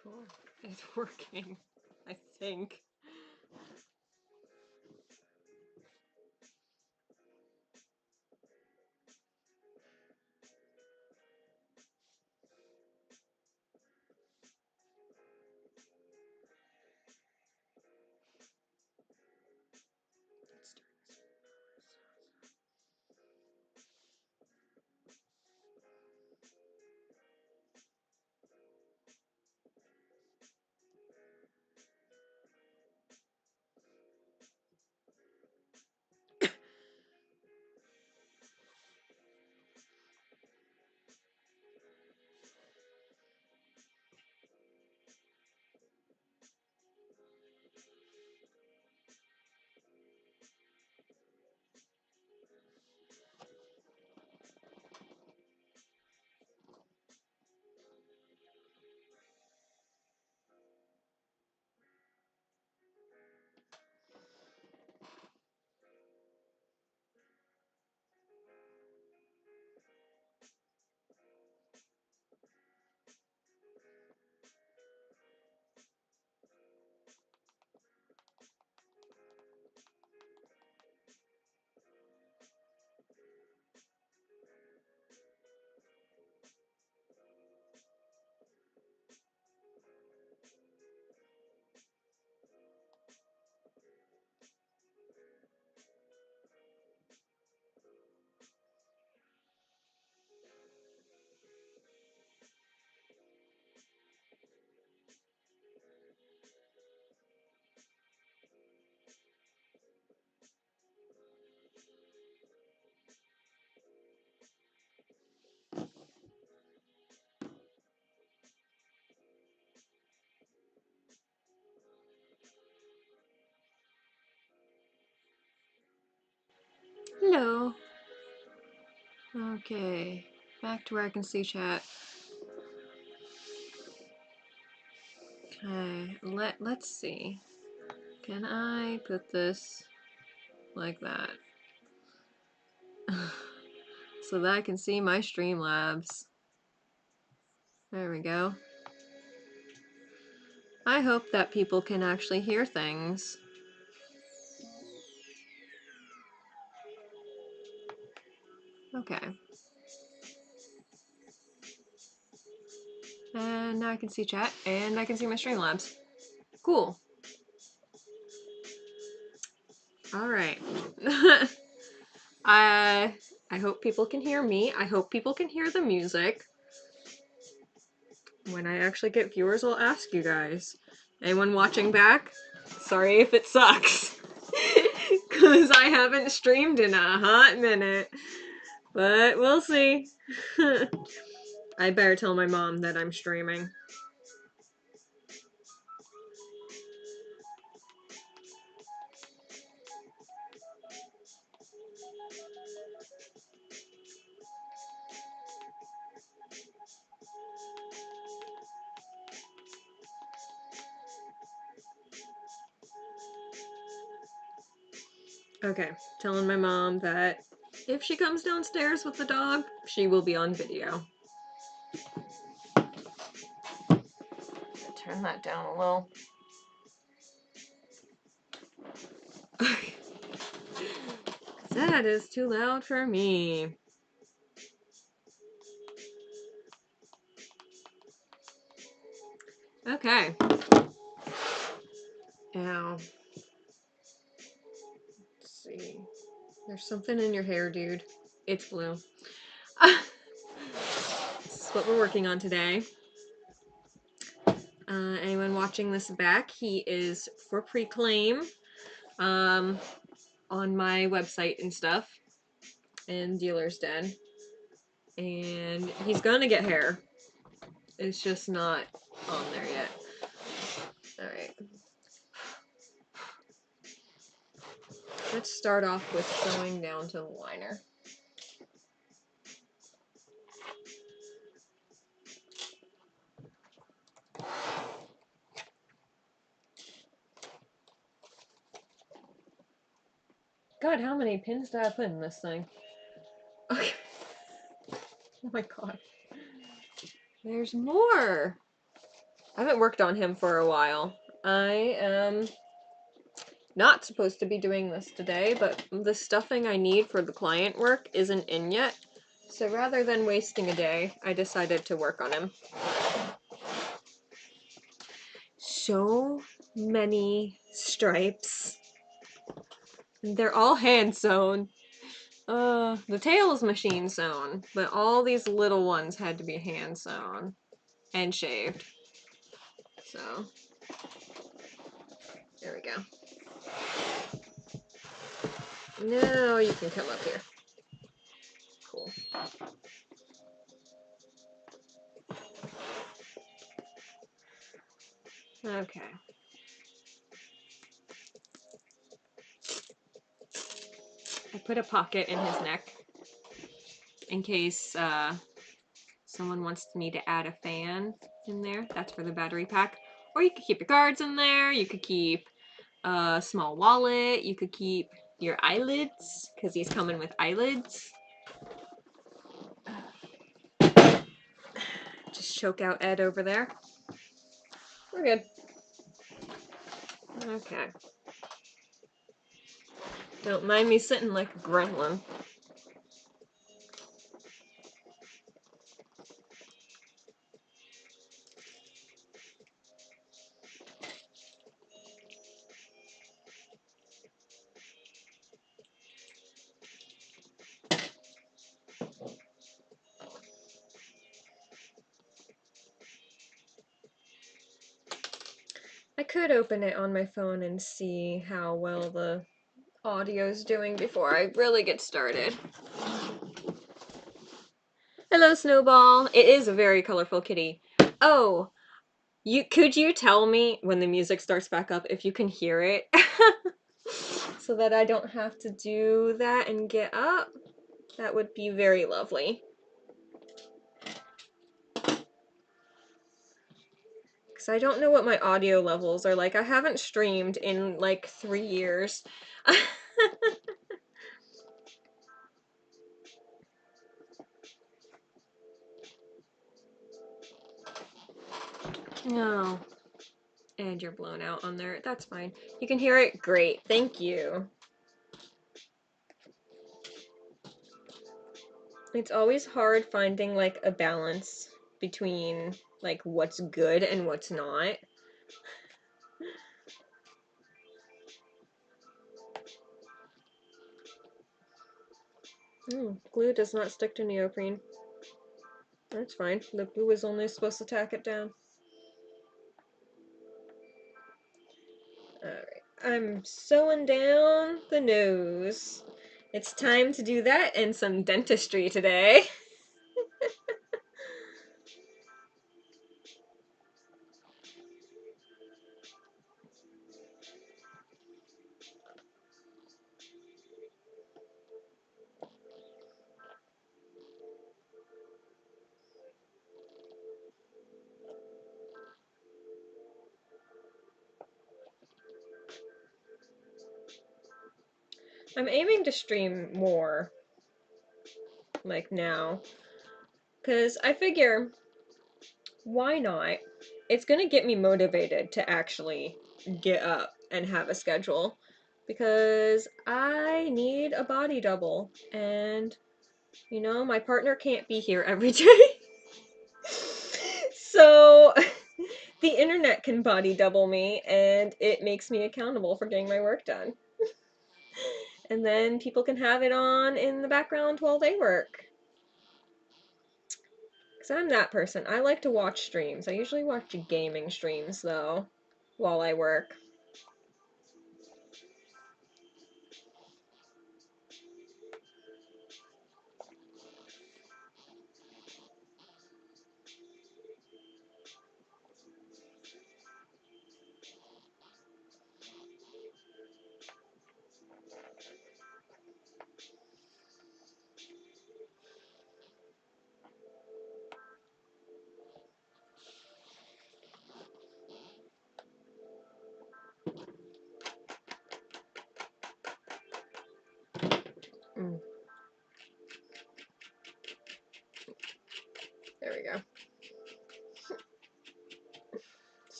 Cool. It's working, I think. Hello. Okay, back to where I can see chat. Okay, let's see. Can I put this like that? So that I can see my Streamlabs. There we go. I hope that people can actually hear things. Okay. And now I can see chat, and I can see my Streamlabs. Cool. Alright. I hope people can hear me. I hope people can hear the music. When I actually get viewers, I'll ask you guys. Anyone watching back? Sorry if it sucks. Because I haven't streamed in a hot minute. But we'll see. I better tell my mom that I'm streaming. Okay, telling my mom that if she comes downstairs with the dog, she will be on video. Turn that down a little. That is too loud for me. Okay. Now, let's see. There's something in your hair, dude. It's blue. This is what we're working on today. Anyone watching this back, he is for pre-claim on my website and stuff, and Dealer's Den. And he's gonna get hair. It's just not on there yet. Alright. Let's start off with going down to the liner. God, how many pins did I put in this thing? Okay. Oh my god. There's more! I haven't worked on him for a while. I am not supposed to be doing this today, but the stuffing I need for the client work isn't in yet. So rather than wasting a day, I decided to work on him. So many stripes. They're all hand sewn. The tail is machine sewn, but all these little ones had to be hand sewn and shaved. So, there we go. Now you can come up here. Cool. Okay. I put a pocket in his neck in case someone wants me to add a fan in there. That's for the battery pack. Or you could keep your cards in there. You could keep a small wallet. You could keep your eyelids, because he's coming with eyelids. Just choke out Ed over there. We're good. Okay. Don't mind me sitting like a gremlin. I could open it on my phone and see how well the audio's doing before I really get started. Hello, Snowball. It is a very colorful kitty. Oh, could you tell me when the music starts back up if you can hear it? So that I don't have to do that and get up? That would be very lovely. Because I don't know what my audio levels are like. I haven't streamed in like 3 years. No. And you're blown out on there. That's fine. You can hear it? Great. Thank you. It's always hard finding like a balance between like what's good and what's not. Glue does not stick to neoprene. That's fine. The glue is only supposed to tack it down. Alright. I'm sewing down the nose. It's time to do that and some dentistry today. I'm aiming to stream more, like now, because I figure, why not? It's gonna get me motivated to actually get up and have a schedule, because I need a body double, and, you know, my partner can't be here every day. So, the internet can body double me, and it makes me accountable for getting my work done. And then people can have it on in the background while they work. Because I'm that person. I like to watch streams. I usually watch gaming streams, though, while I work.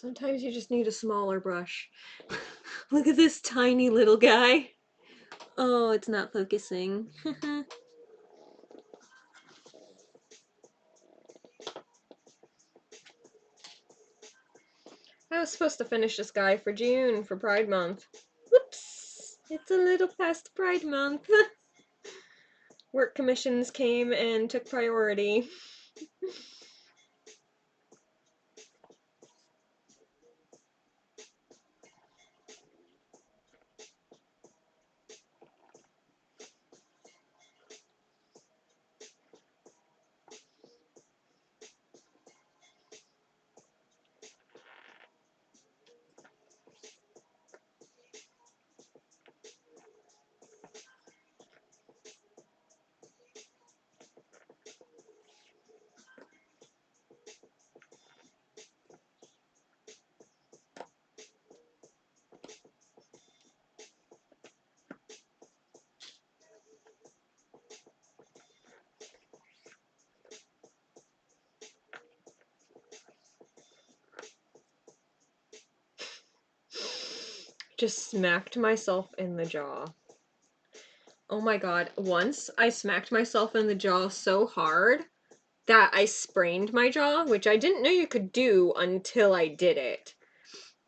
Sometimes you just need a smaller brush. Look at this tiny little guy. Oh, it's not focusing. I was supposed to finish this guy for June, for Pride Month. Whoops! It's a little past Pride Month. Work commissions came and took priority. Just smacked myself in the jaw. Oh my god, once I smacked myself in the jaw so hard that I sprained my jaw, which I didn't know you could do until I did it.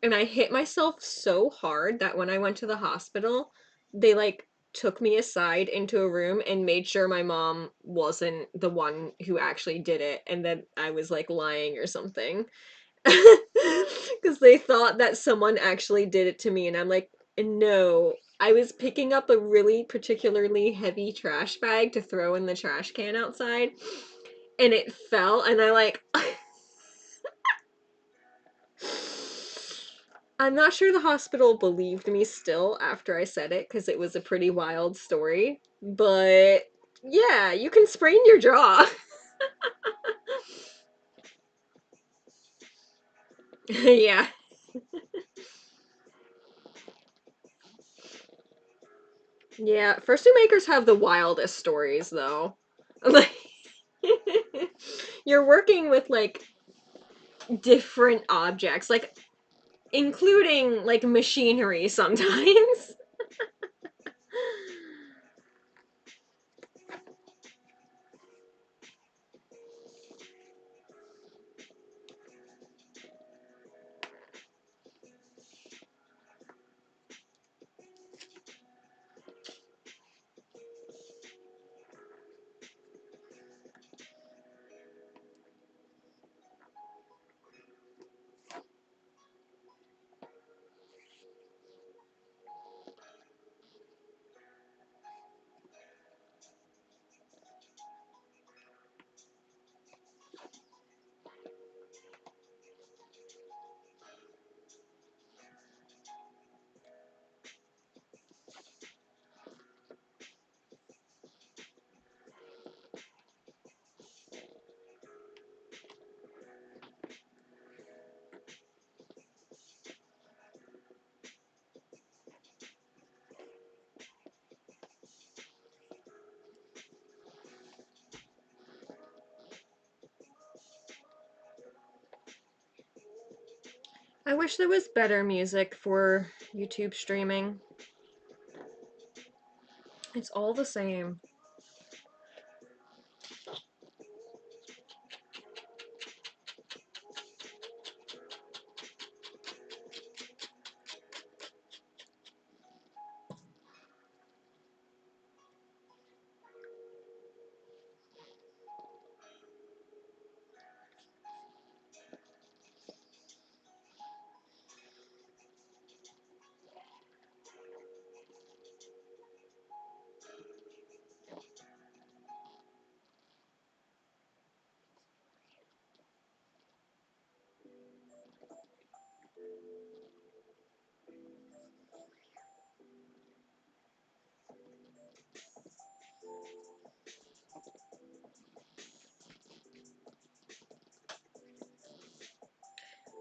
And I hit myself so hard that when I went to the hospital, they like took me aside into a room and made sure my mom wasn't the one who actually did it and that I was like lying or something. Because they thought that someone actually did it to me, and I'm like, no. I was picking up a really particularly heavy trash bag to throw in the trash can outside, and it fell, and I like. I'm not sure the hospital believed me still after I said it, because it was a pretty wild story, but yeah, you can sprain your jaw. Yeah. Yeah, fursuit makers have the wildest stories, though. Like, you're working with, like, different objects, like, including, like, machinery sometimes. I wish there was better music for YouTube streaming. It's all the same.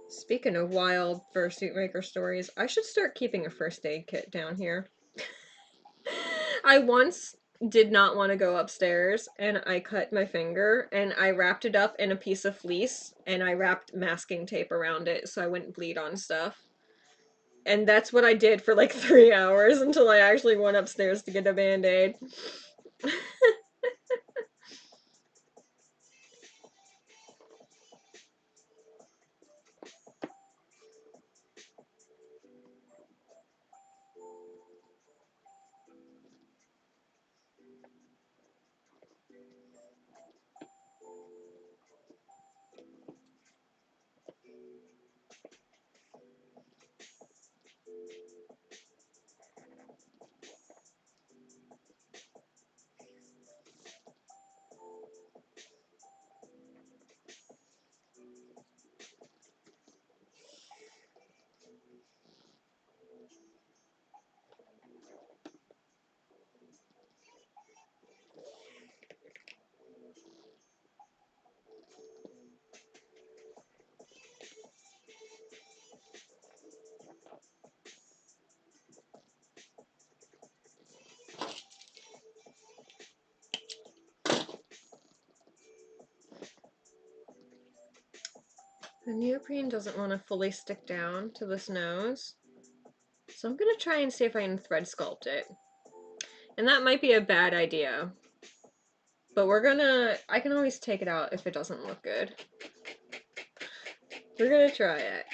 Speaking of wild fursuit maker stories, I should start keeping a first aid kit down here. I once did not want to go upstairs, and I cut my finger, and I wrapped it up in a piece of fleece, and I wrapped masking tape around it so I wouldn't bleed on stuff. And that's what I did for like 3 hours until I actually went upstairs to get a band-aid. The neoprene doesn't want to fully stick down to this nose, so I'm gonna try and see if I can thread sculpt it. And that might be a bad idea, but I can always take it out if it doesn't look good. We're gonna try it.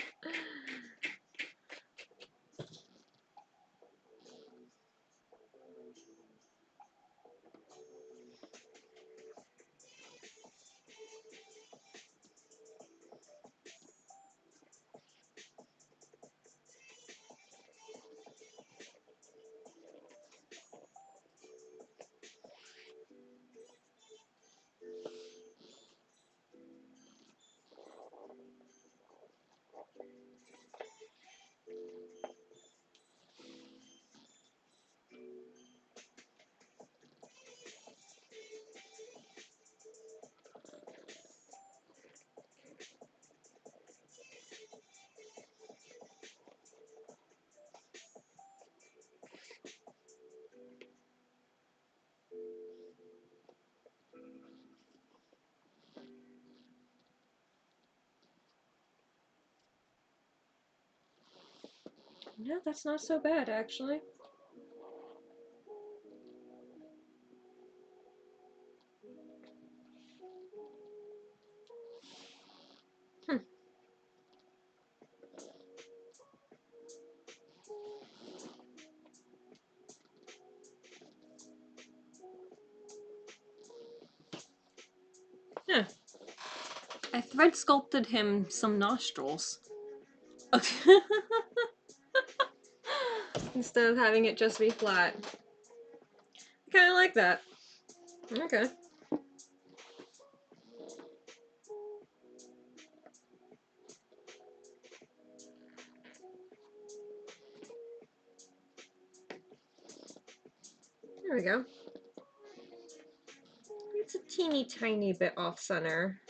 No, that's not so bad, actually. Hmm. Yeah. I thread sculpted him some nostrils. Instead of having it just be flat. I kinda like that. Okay. There we go. It's a teeny tiny bit off center.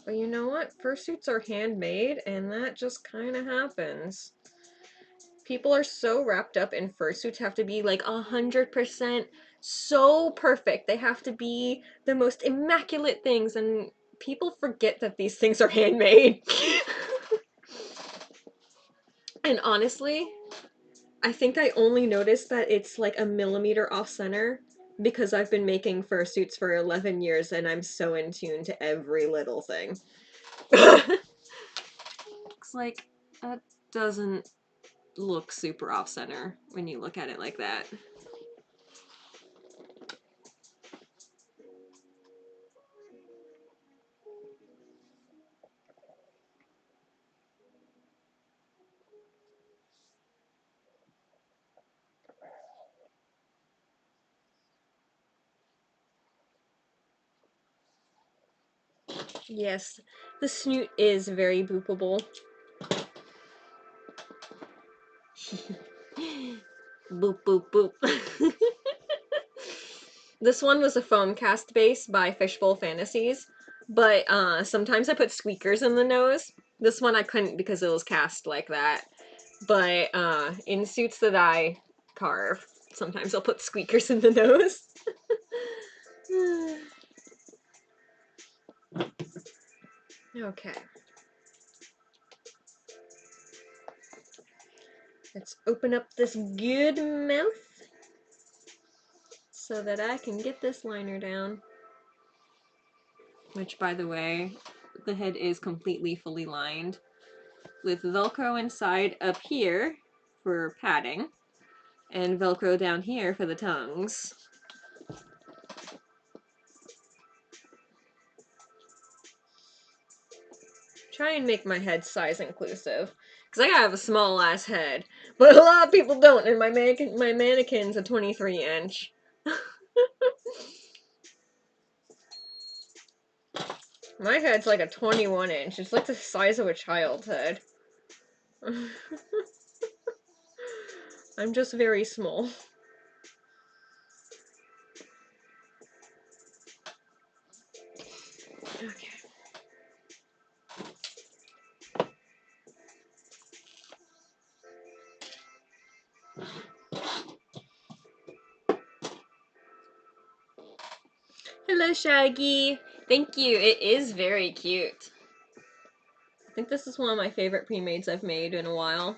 But you know what? Fursuits are handmade, and that just kind of happens. People are so wrapped up in fursuits have to be like 100% so perfect. They have to be the most immaculate things, and people forget that these things are handmade. And honestly, I think I only noticed that it's like a millimeter off center because I've been making fursuits for 11 years and I'm so in tune to every little thing. Looks like that doesn't look super off center when you look at it like that. Yes, the snoot is very boopable. Boop, boop, boop. This one was a foam cast base by Fishbowl Fantasies, but sometimes I put squeakers in the nose. This one I couldn't because it was cast like that. But in suits that I carve, Sometimes I'll put squeakers in the nose. Okay. Let's open up this good mouth so that I can get this liner down. Which, by the way, the head is completely fully lined with Velcro inside up here for padding and Velcro down here for the tongues. Try and make my head size inclusive, because I have a small ass head, but a lot of people don't, and my mannequin's a 23-inch. My head's like a 21-inch. It's like the size of a child's head. I'm just very small. Okay. Hello, Shaggy. Thank you. It is very cute. I think this is one of my favorite pre-mades I've made in a while.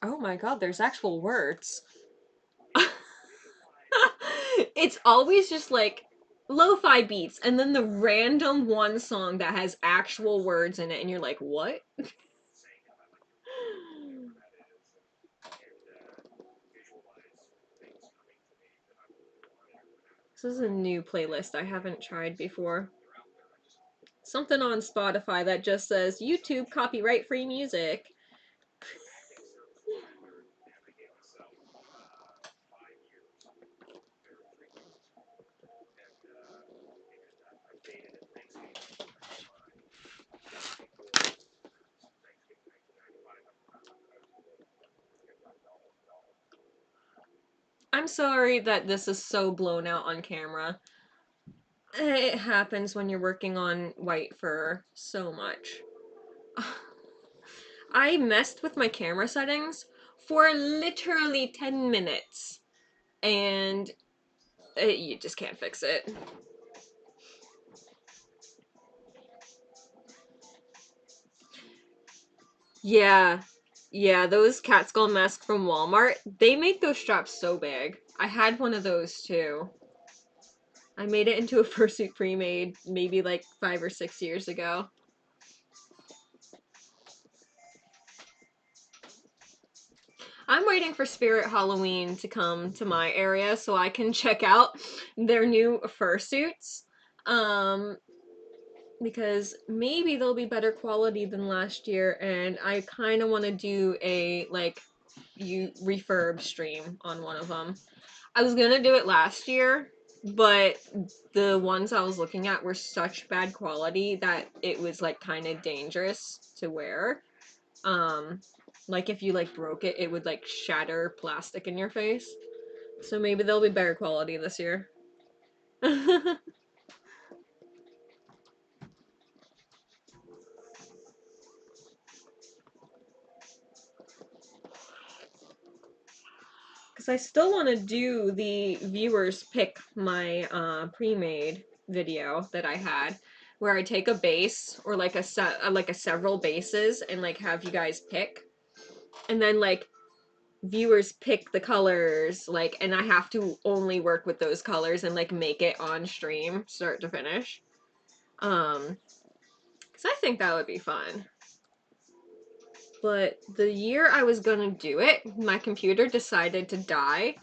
Oh my god, there's actual words. It's always just like lo-fi beats and then the random one song that has actual words in it and you're like, what? This is a new playlist I haven't tried before. Something on Spotify that just says YouTube copyright free music. I'm sorry that this is so blown out on camera. It happens when you're working on white fur so much. I messed with my camera settings for literally 10 minutes and you just can't fix it. Yeah, yeah, those cat skull masks from Walmart, they make those straps so big. I had one of those too. I made it into a fursuit pre-made maybe like 5 or 6 years ago. I'm waiting for Spirit Halloween to come to my area so I can check out their new fursuits. Because maybe they'll be better quality than last year, and I kind of want to do a, like, refurb stream on one of them. I was gonna do it last year, but the ones I was looking at were such bad quality that it was, like, kind of dangerous to wear. Like, if you, like, broke it, it would, like, shatter plastic in your face. So maybe they'll be better quality this year. Because I still want to do the viewers pick my pre-made video that I had, where I take a base or like a set, like a several bases, and like have you guys pick, and then like viewers pick the colors, like, and I have to only work with those colors and like make it on stream, start to finish. Because I think that would be fun. But the year I was gonna do it, my computer decided to die.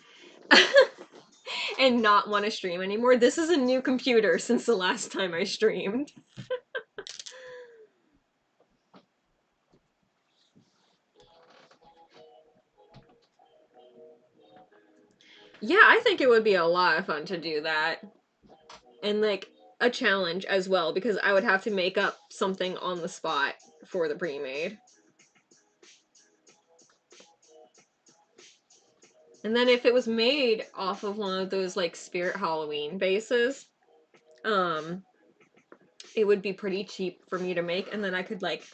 And not want to stream anymore. This is a new computer since the last time I streamed. Yeah, I think it would be a lot of fun to do that. And like a challenge as well, because I would have to make up something on the spot for the pre-made. And then if it was made off of one of those like Spirit Halloween bases, um, it would be pretty cheap for me to make, and then I could like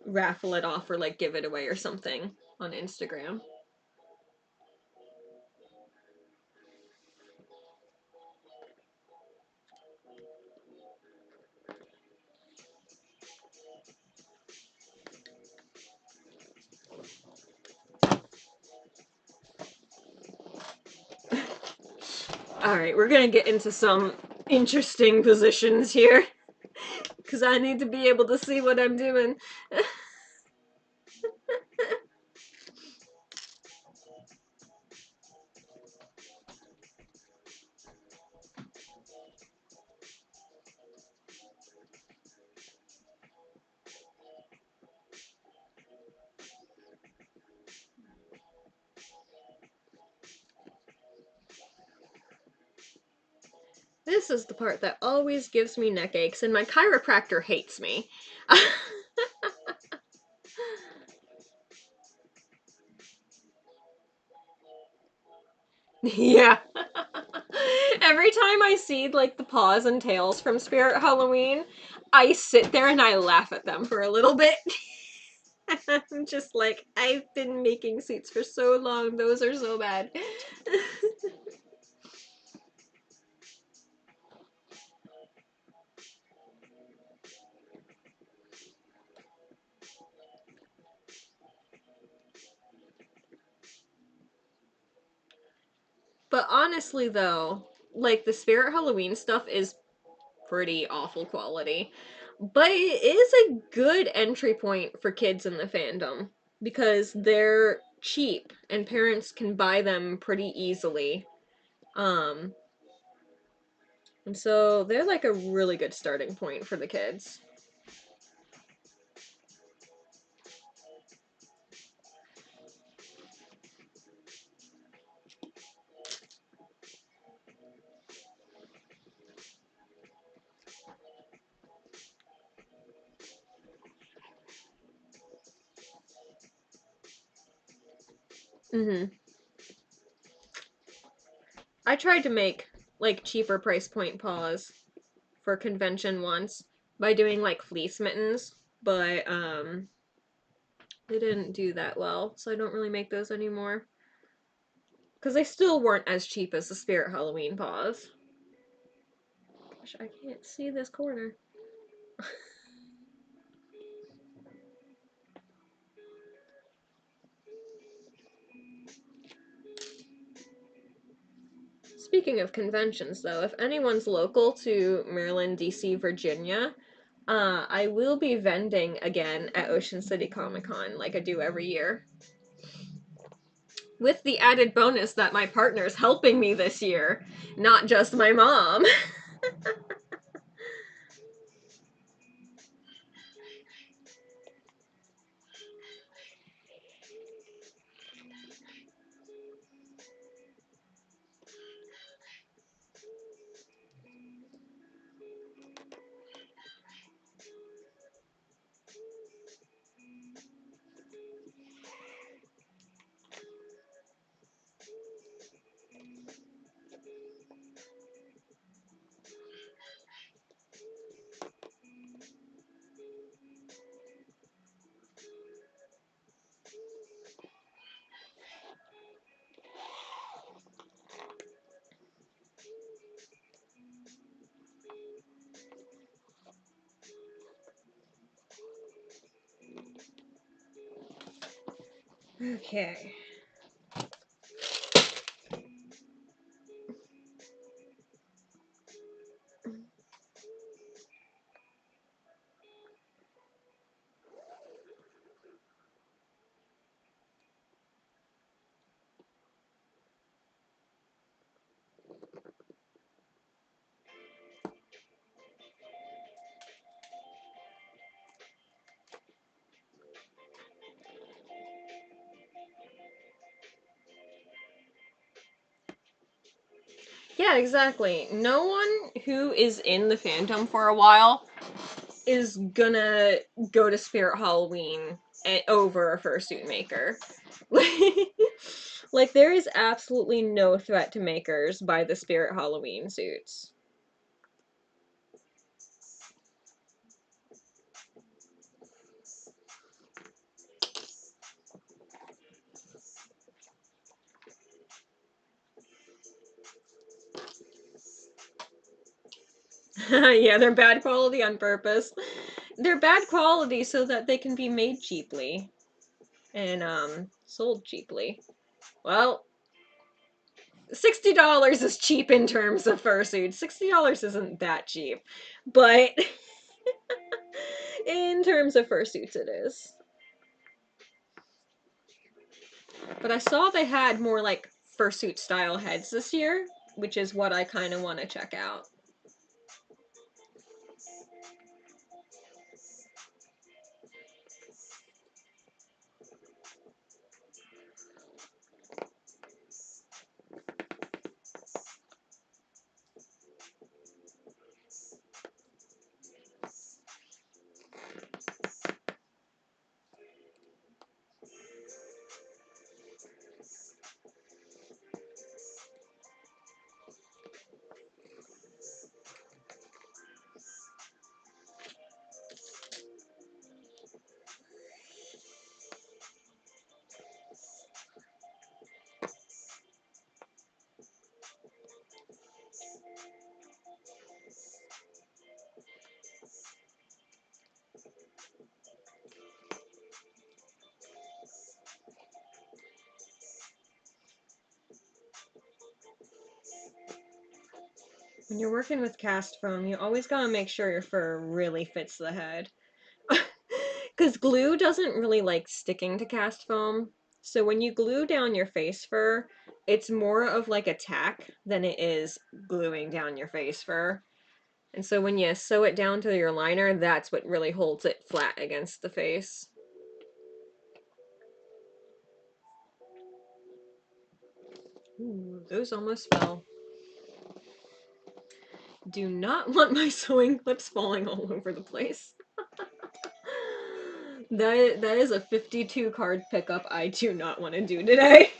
raffle it off or like give it away or something on Instagram. Alright, we're gonna get into some interesting positions here. Because I need to be able to see what I'm doing. This is the part that always gives me neck aches, and my chiropractor hates me. Yeah. Every time I see like the paws and tails from Spirit Halloween, I sit there and I laugh at them for a little bit. I'm just like, I've been making suits for so long, those are so bad. But honestly though, like the Spirit Halloween stuff is pretty awful quality. But it is a good entry point for kids in the fandom because they're cheap and parents can buy them pretty easily. Um and so they're like a really good starting point for the kids. Mhm. I tried to make like cheaper price point paws for convention once by doing like fleece mittens, but they didn't do that well, so I don't really make those anymore. Because they still weren't as cheap as the Spirit Halloween paws. Gosh, I can't see this corner. Speaking of conventions, though, if anyone's local to Maryland, DC, Virginia, I will be vending again at Ocean City Comic Con like I do every year. With the added bonus that my partner's helping me this year, not just my mom. Okay. Yeah, exactly. No one who is in the fandom for a while is gonna go to Spirit Halloween over a fursuit maker. Like, there is absolutely no threat to makers by the Spirit Halloween suits. Yeah, they're bad quality on purpose. They're bad quality so that they can be made cheaply and sold cheaply. Well, $60 is cheap in terms of fursuits. $60 isn't that cheap, but in terms of fursuits, it is. But I saw they had more like fursuit style heads this year, which is what I kind of want to check out. When you're working with cast foam, you always gotta make sure your fur really fits the head. Because glue doesn't really like sticking to cast foam. So when you glue down your face fur, it's more of like a tack than it is gluing down your face fur. And so when you sew it down to your liner, that's what really holds it flat against the face. Ooh, those almost fell. Do not want my sewing clips falling all over the place. That is a 52 card pickup I do not want to do today.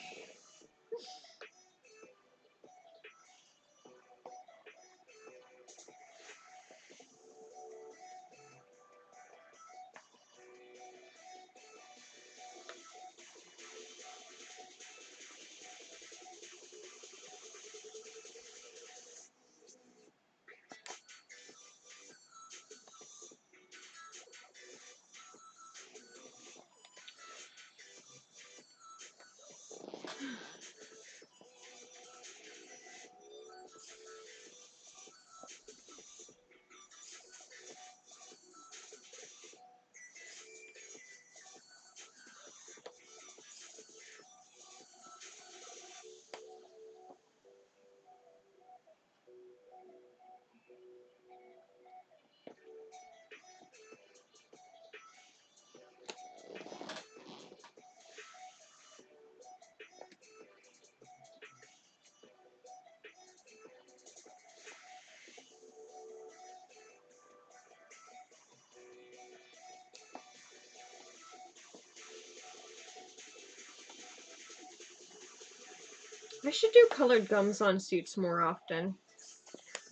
I should do colored gums on suits more often.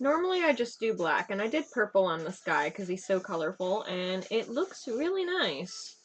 Normally I just do black, and I did purple on this guy because he's so colorful, and it looks really nice.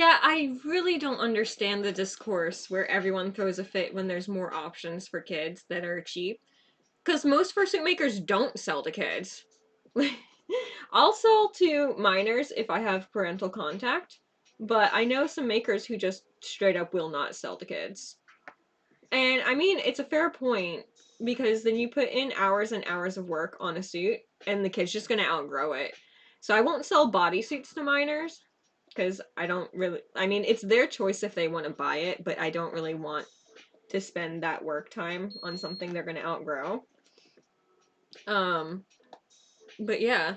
Yeah, I really don't understand the discourse where everyone throws a fit when there's more options for kids that are cheap. Because most fursuit makers don't sell to kids. I'll sell to minors if I have parental contact, but I know some makers who just straight up will not sell to kids. And I mean, it's a fair point because then you put in hours and hours of work on a suit, and the kid's just gonna outgrow it. So I won't sell bodysuits to minors because I don't really. I mean, it's their choice if they want to buy it, but I don't really want to spend that work time on something they're gonna outgrow. Um, but yeah,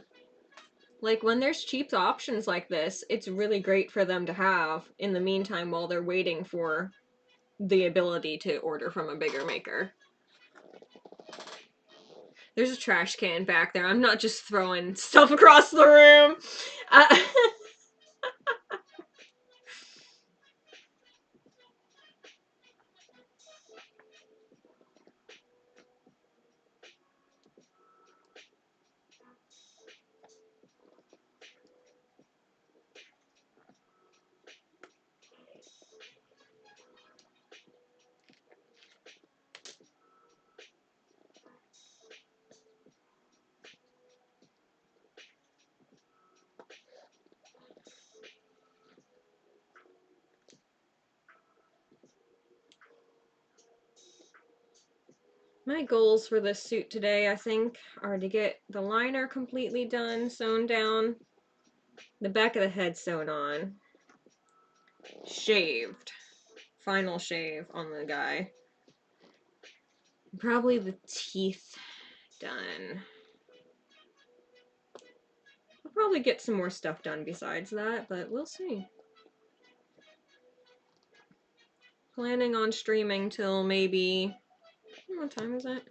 like when there's cheap options like this, it's really great for them to have in the meantime while they're waiting for the ability to order from a bigger maker. There's a trash can back there. I'm not just throwing stuff across the room. Uh, my goals for this suit today, I think, are to get the liner completely done, sewn down, the back of the head sewn on, shaved, final shave on the guy, probably the teeth done. I'll probably get some more stuff done besides that, but we'll see. Planning on streaming till maybe, what time is it?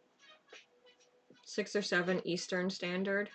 6 or 7 Eastern Standard.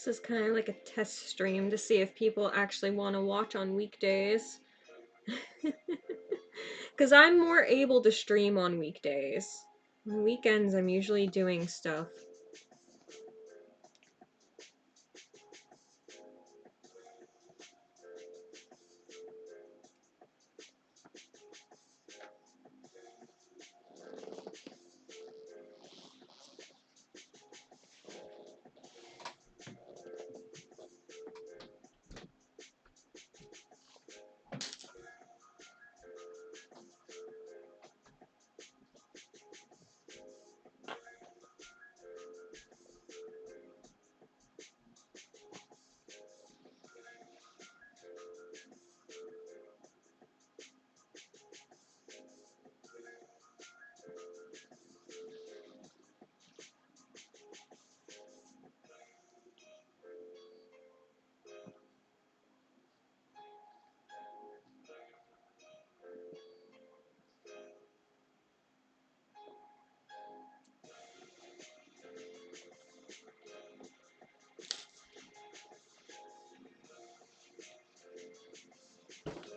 This is kind of like a test stream to see if people actually want to watch on weekdays. Because I'm more able to stream on weekdays. On weekends, I'm usually doing stuff.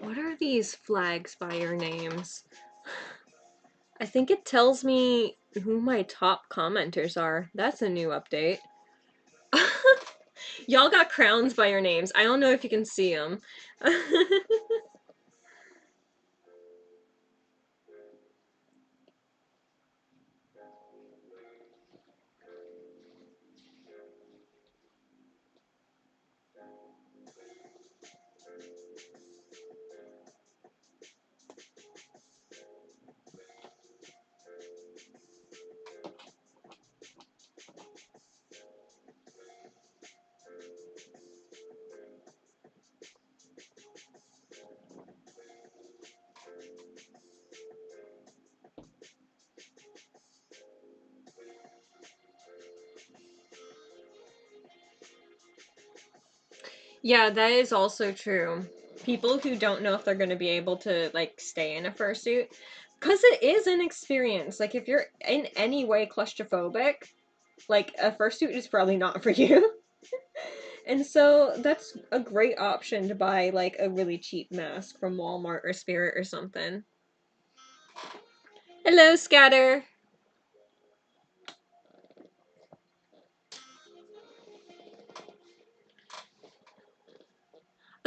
What are these flags by your names? I think it tells me who my top commenters are. That's a new update. Y'all got crowns by your names. I don't know if you can see them. Yeah, that is also true. people who don't know if they're going to be able to like stay in a fursuit, because it is an experience. Like if you're in any way claustrophobic, like a fursuit is probably not for you. And so that's a great option to buy like a really cheap mask from Walmart or Spirit or something. Hello, Scatter.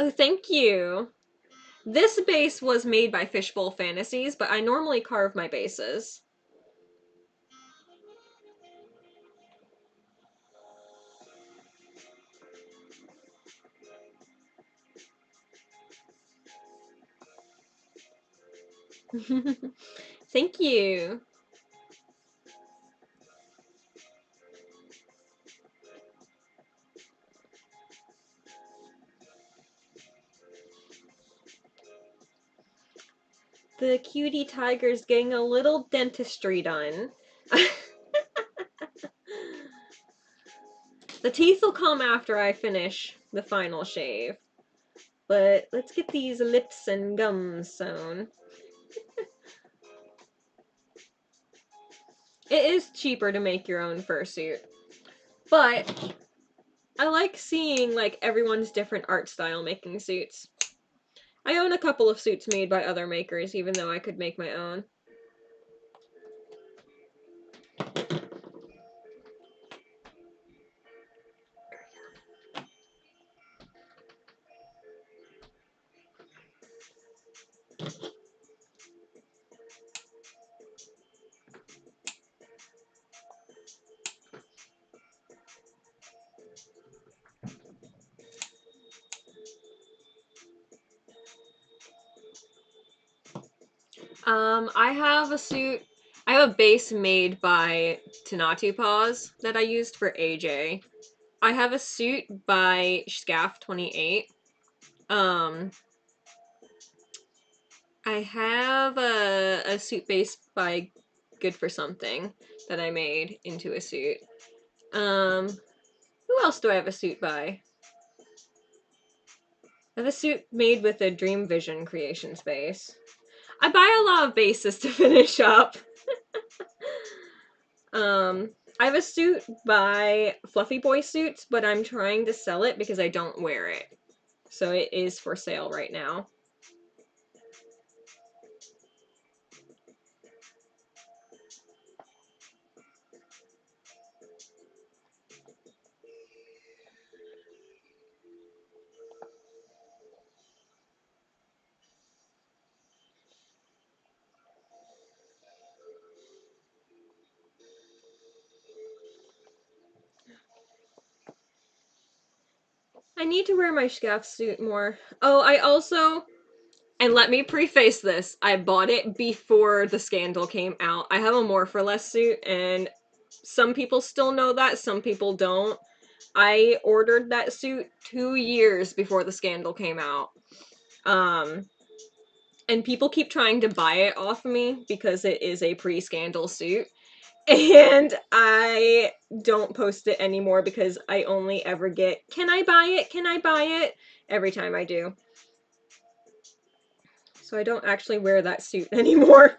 Oh, thank you. This base was made by Fishbowl Fantasies, but I normally carve my bases. Thank you. The cutie tiger's getting a little dentistry done. The teeth will come after I finish the final shave. But let's get these lips and gums sewn. It is cheaper to make your own fursuit. But I like seeing like everyone's different art style making suits. I own a couple of suits made by other makers, even though I could make my own. I have a suit. I have a base made by Tanatu Paws that I used for AJ. I have a suit by Scaff28. Um, I have a suit base by Good for Something that I made into a suit. Who else do I have a suit by? I have a suit made with a Dream Vision Creations base. I buy a lot of bases to finish up. I have a suit by Fluffy Boy Suits, but I'm trying to sell it because I don't wear it. So it is for sale right now. I need to wear my scaff suit more. Oh, I also, and let me preface this, I bought it before the scandal came out. I have a More for Less suit, and some people still know that, some people don't. I ordered that suit 2 years before the scandal came out. And people keep trying to buy it off me because it is a pre-scandal suit. And I don't post it anymore because I only ever get, can I buy it? Can I buy it? Every time I do. So I don't actually wear that suit anymore.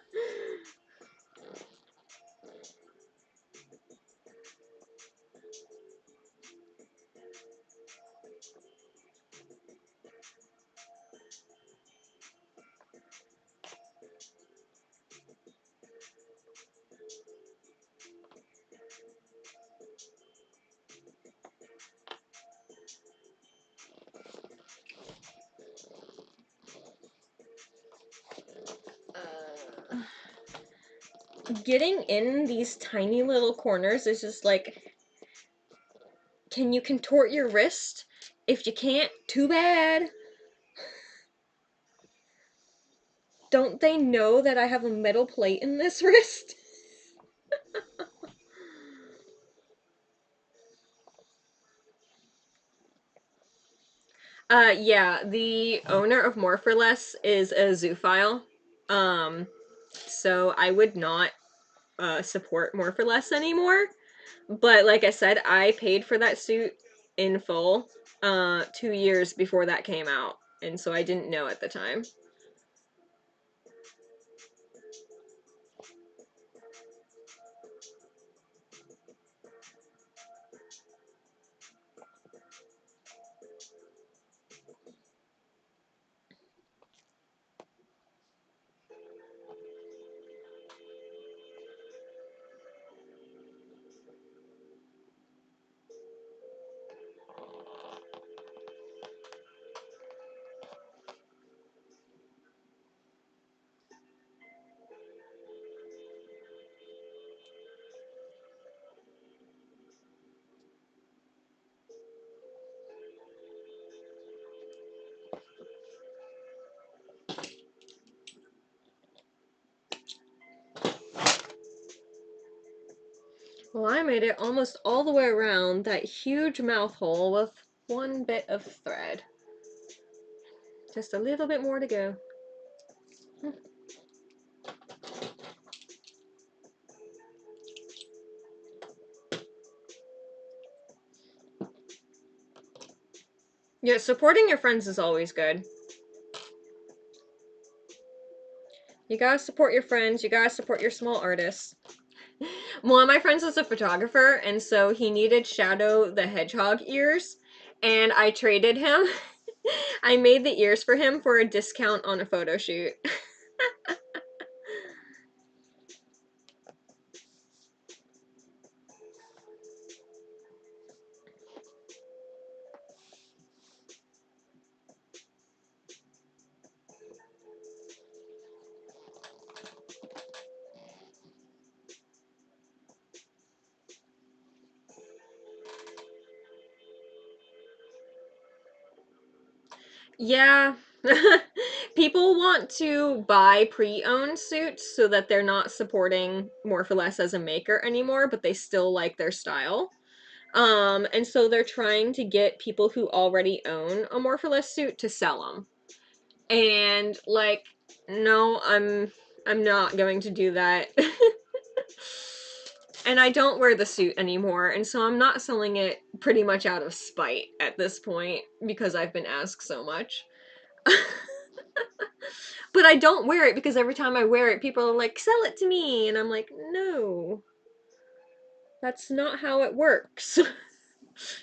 Getting in these tiny little corners is just like, can you contort your wrist? If you can't, too bad. Don't they know that I have a metal plate in this wrist? Yeah, the owner of More for Less is a zoophile. So I would not support More for Less anymore. But like I said, I paid for that suit in full 2 years before that came out. and so I didn't know at the time. Well, I made it almost all the way around that huge mouth hole with one bit of thread. Just a little bit more to go. Yeah, supporting your friends is always good. You gotta support your friends, you gotta support your small artists. One of my friends is a photographer, and so he needed Shadow the Hedgehog ears, and I traded him. I made the ears for him for a discount on a photo shoot. Yeah. People want to buy pre-owned suits so that they're not supporting More for Less as a maker anymore, but they still like their style. And so they're trying to get people who already own a More for Less suit to sell them. And like, no, I'm not going to do that. And I don't wear the suit anymore, and so I'm not selling it pretty much out of spite at this point because I've been asked so much. But I don't wear it because every time I wear it, people are like, sell it to me, and I'm like, no. That's not how it works.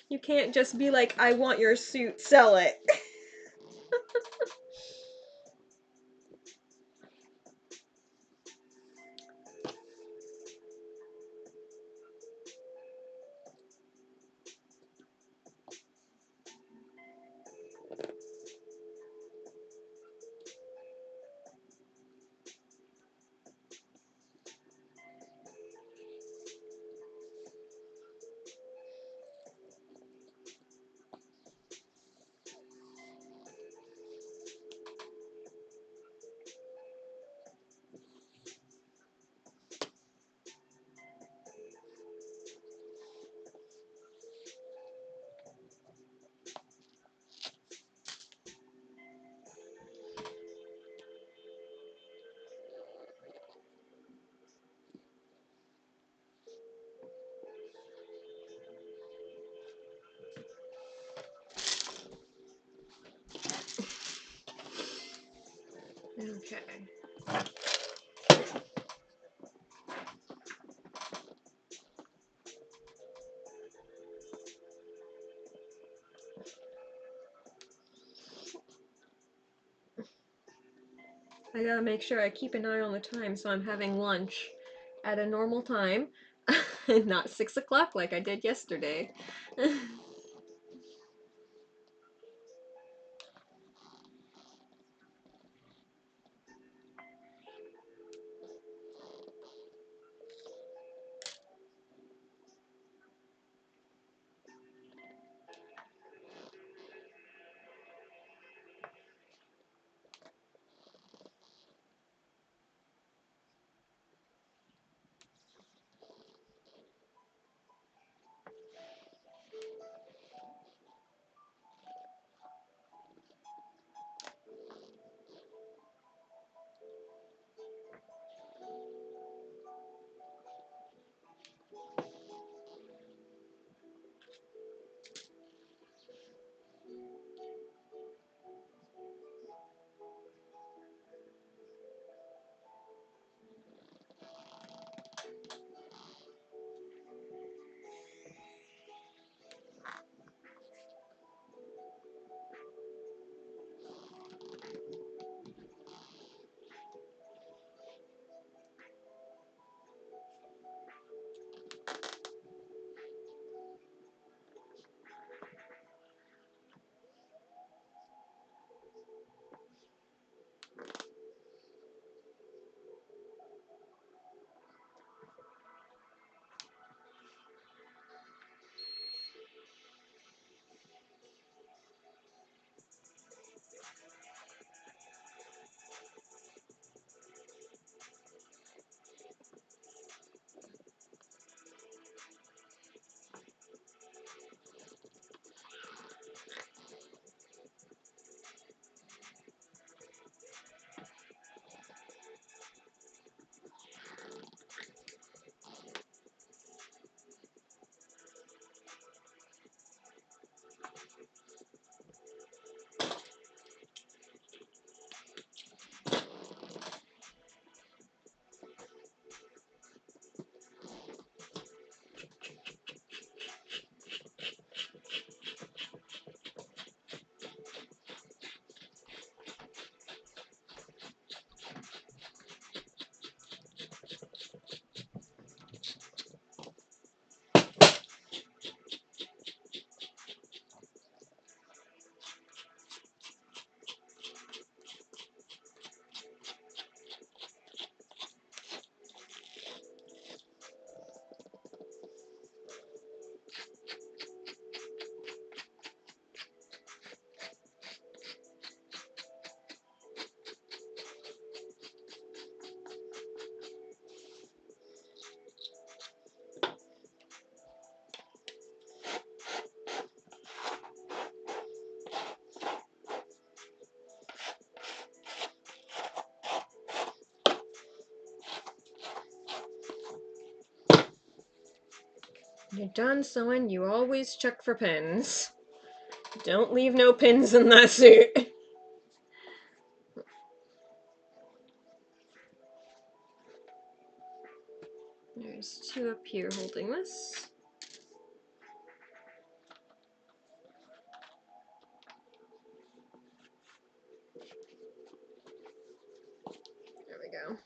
You can't just be like, I want your suit, sell it. Okay. I gotta make sure I keep an eye on the time so I'm having lunch at a normal time and not 6 o'clock like I did yesterday. You're done sewing, you always check for pins. Don't leave no pins in that suit. There's 2 up here holding this. There we go.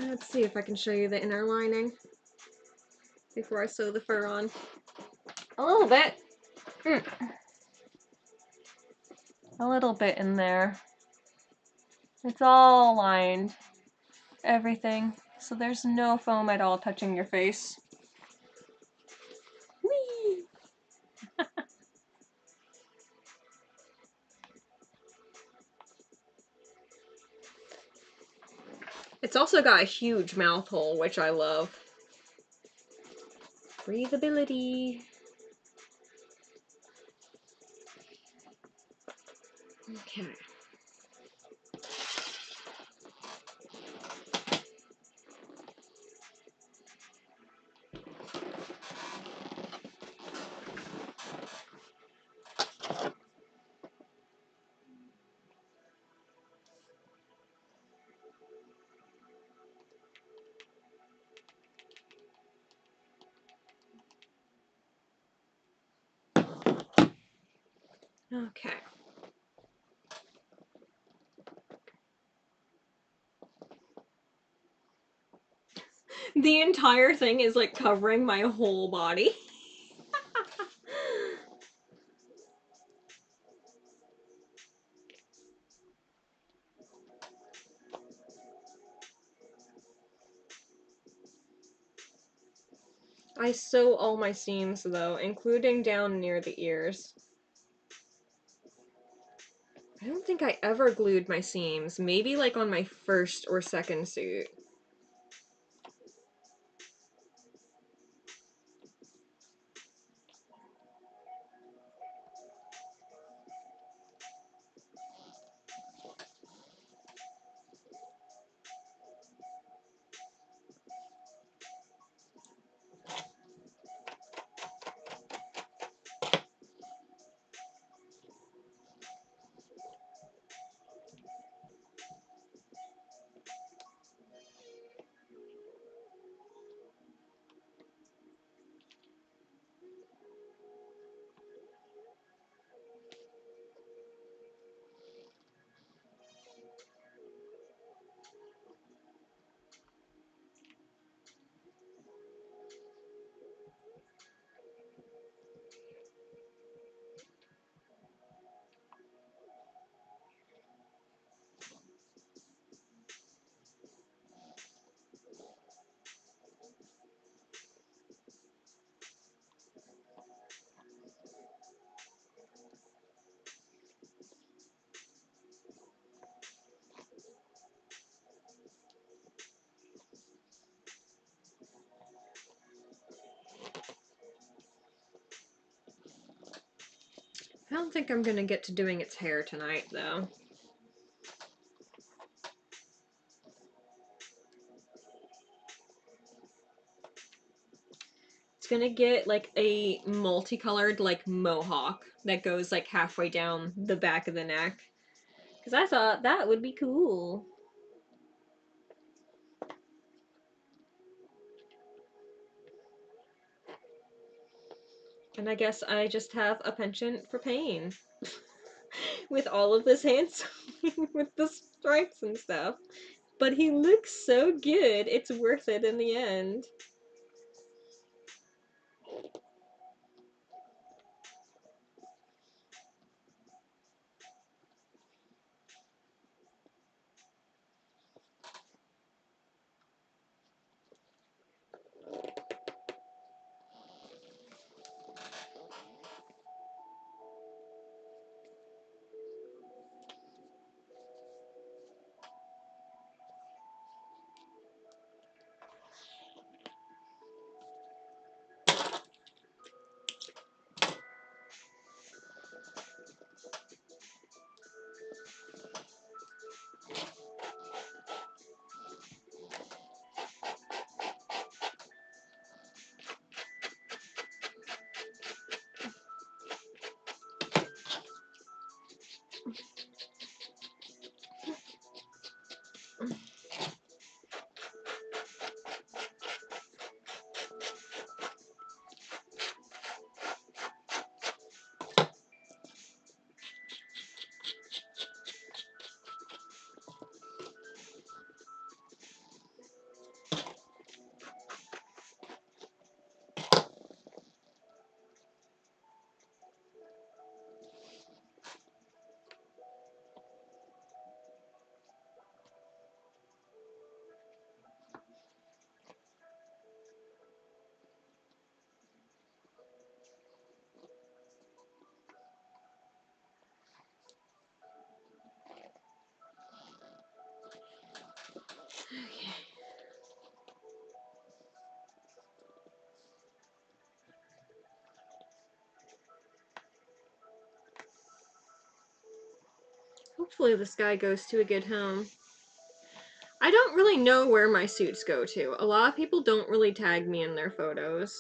Let's see if I can show you the inner lining before I sew the fur on. A little bit. A little bit in there. It's all lined. Everything. So there's no foam at all touching your face. Whee! It's also got a huge mouth hole, which I love. Breathability. Okay. Okay. The entire thing is like covering my whole body. I sew all my seams though, including down near the ears. I don't think I ever glued my seams, maybe like on my first or second suit. I don't think I'm gonna get to doing its hair tonight, though. It's gonna get like a multicolored like mohawk that goes like halfway down the back of the neck. Because I thought that would be cool. And I guess I just have a penchant for pain. With all of this hand sewing, with the stripes and stuff. But he looks so good, it's worth it in the end. Hopefully this guy goes to a good home. I don't really know where my suits go to. A lot of people don't really tag me in their photos.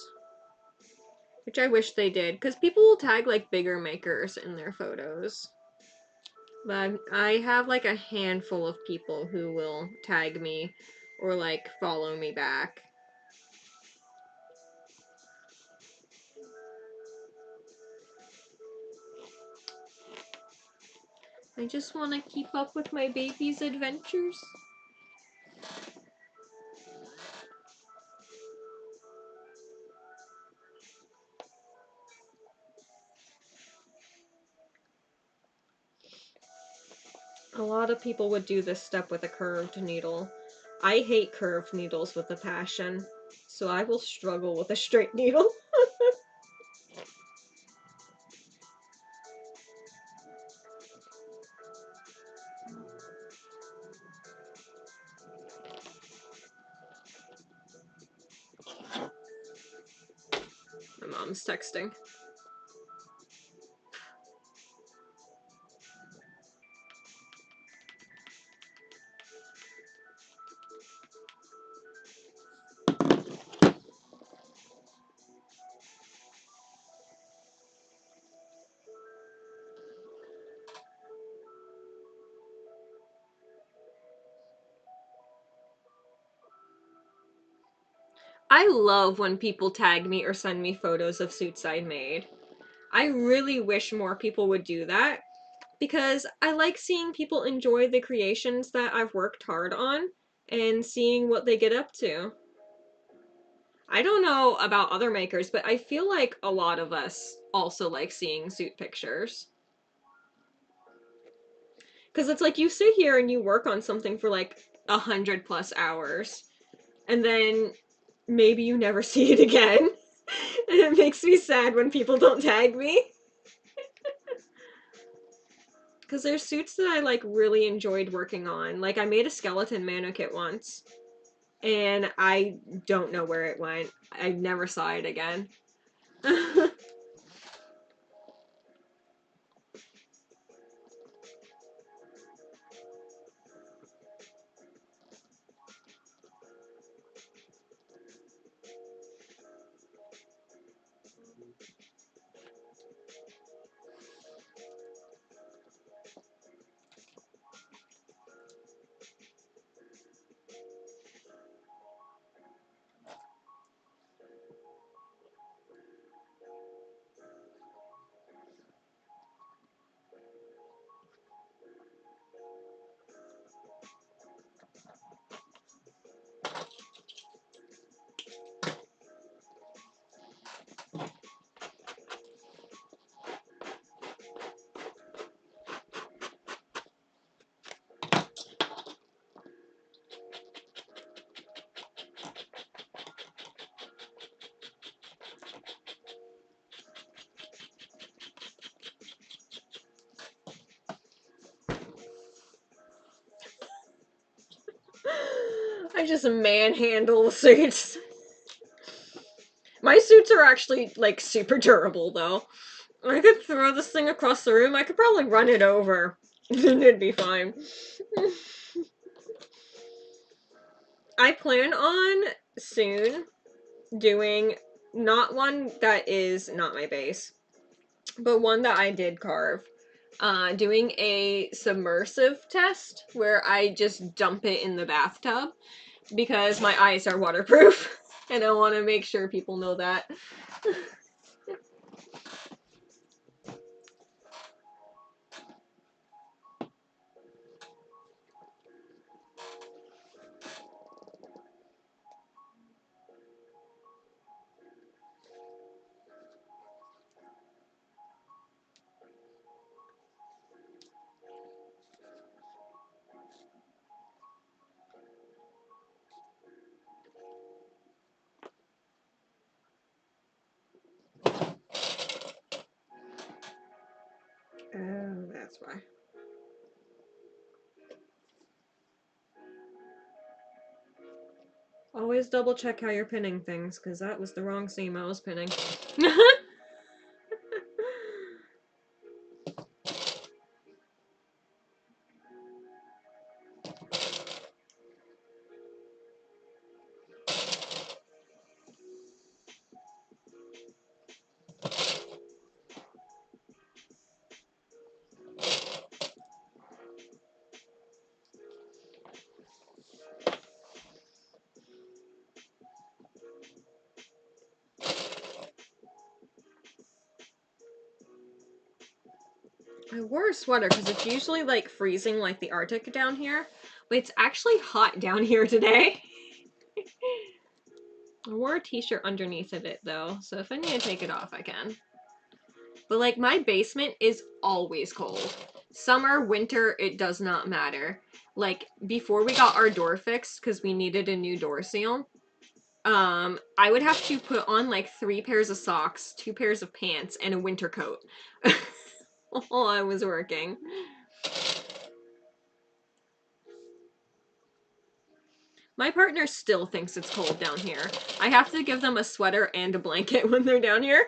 Which I wish they did, because people will tag like bigger makers in their photos. But I have like a handful of people who will tag me or like follow me back. I just want to keep up with my baby's adventures. A lot of people would do this step with a curved needle. I hate curved needles with a passion, so I will struggle with a straight needle. My mom's texting. I love when people tag me or send me photos of suits I made. I really wish more people would do that because I like seeing people enjoy the creations that I've worked hard on and seeing what they get up to. I don't know about other makers, but I feel like a lot of us also like seeing suit pictures. Because it's like you sit here and you work on something for like 100+ hours, and then maybe you never see it again. And it makes me sad when people don't tag me. Because there's suits that I like really enjoyed working on. Like I made a skeleton mannequin once, and I don't know where it went. I never saw it again. I just manhandle suits. My suits are actually, like, super durable, though. I could throw this thing across the room, I could probably run it over. And it'd be fine. I plan on soon doing not one that is not my base, but one that I did carve. Doing a submersive test where I just dump it in the bathtub because my eyes are waterproof and I want to make sure people know that. Oh, that's why. Always double check how you're pinning things, because that was the wrong seam I was pinning. I wore a sweater because it's usually like freezing like the Arctic down here, but it's actually hot down here today. I wore a t-shirt underneath of it though, so if I need to take it off, I can. But like my basement is always cold. Summer, winter, it does not matter. Like before we got our door fixed because we needed a new door seal, I would have to put on like 3 pairs of socks, 2 pairs of pants, and a winter coat while I was working. My partner still thinks it's cold down here. I have to give them a sweater and a blanket when they're down here.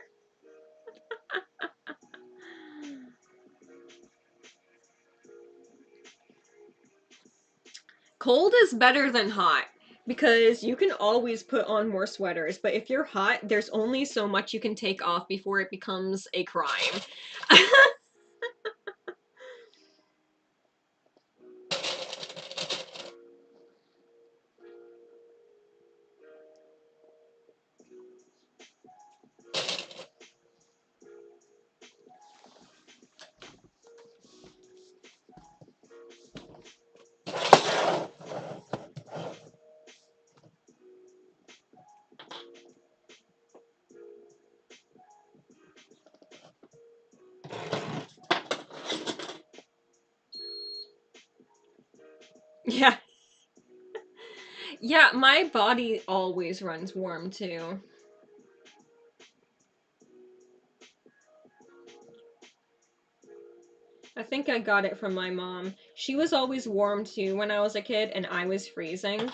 Cold is better than hot because you can always put on more sweaters, but if you're hot, there's only so much you can take off before it becomes a crime. Yeah. Yeah, my body always runs warm too. I think I got it from my mom. She was always warm too when I was a kid and I was freezing.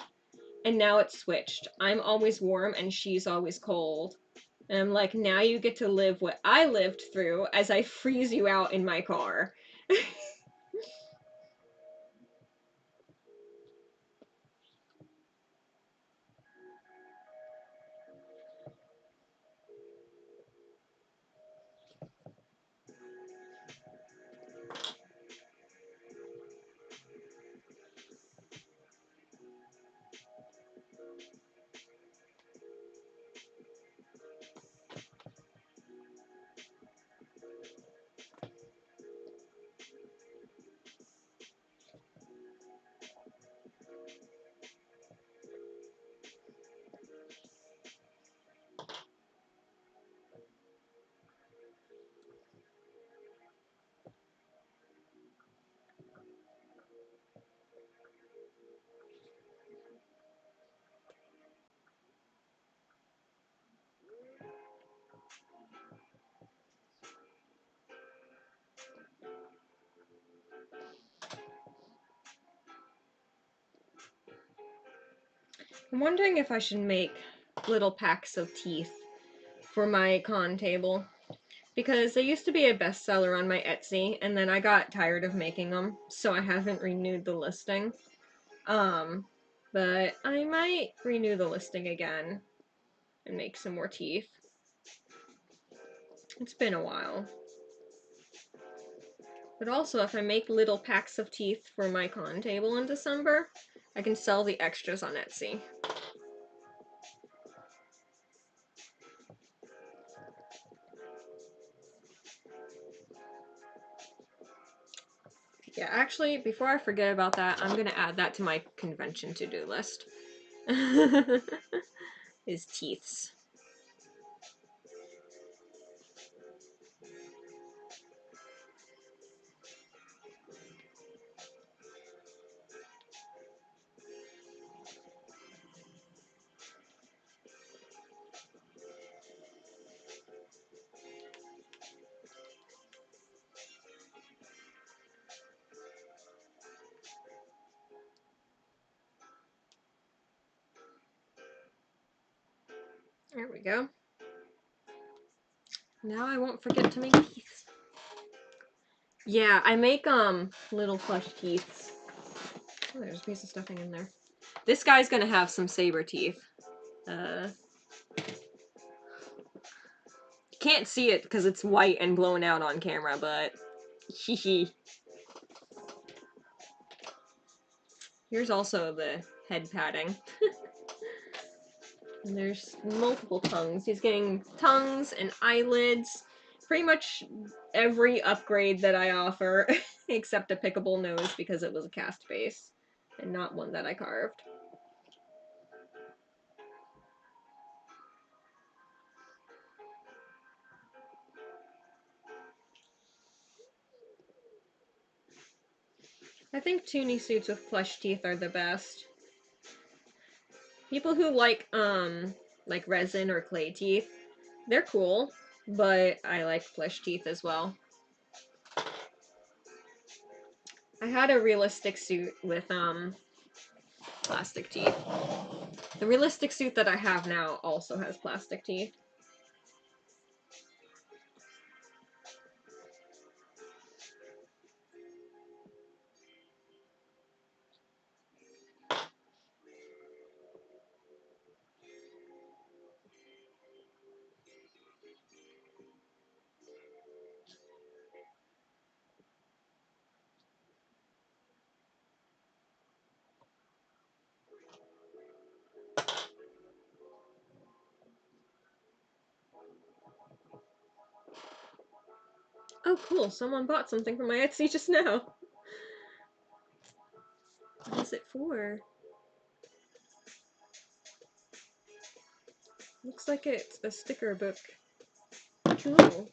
And now it's switched. I'm always warm and she's always cold. And I'm like, now you get to live what I lived through as I freeze you out in my car. I'm wondering if I should make little packs of teeth for my con table. Because they used to be a bestseller on my Etsy, and then I got tired of making them, so I haven't renewed the listing. But I might renew the listing again and make some more teeth. It's been a while. But also, if I make little packs of teeth for my con table in December, I can sell the extras on Etsy. Yeah, actually, before I forget about that, I'm gonna add that to my convention to-do list. Is teeths. There we go. Now I won't forget to make teeth. Yeah, I make little plush teeth. Oh, there's a piece of stuffing in there. This guy's gonna have some saber teeth. You can't see it because it's white and blown out on camera, but hehe. Here's also the head padding. And there's multiple tongues. He's getting tongues and eyelids, pretty much every upgrade that I offer, except a pickable nose because it was a cast base and not one that I carved. I think toonie suits with plush teeth are the best. People who like resin or clay teeth, they're cool, but I like plush teeth as well. I had a realistic suit with plastic teeth. The realistic suit that I have now also has plastic teeth. Oh, cool. Someone bought something from my Etsy just now. What is it for? Looks like it's a sticker book. Cool.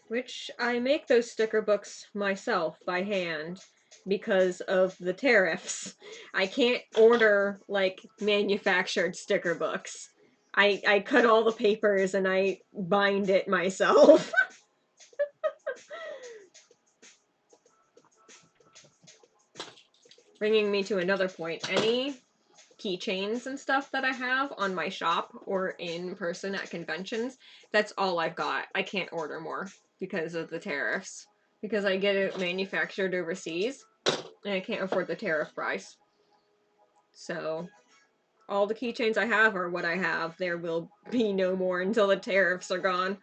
Which I make those sticker books myself by hand because of the tariffs. I can't order like manufactured sticker books. I cut all the papers and I bind it myself. Bringing me to another point. Any keychains and stuff that I have on my shop or in person at conventions, that's all I've got. I can't order more because of the tariffs. Because I get it manufactured overseas and I can't afford the tariff price. So all the keychains I have are what I have. There will be no more until the tariffs are gone.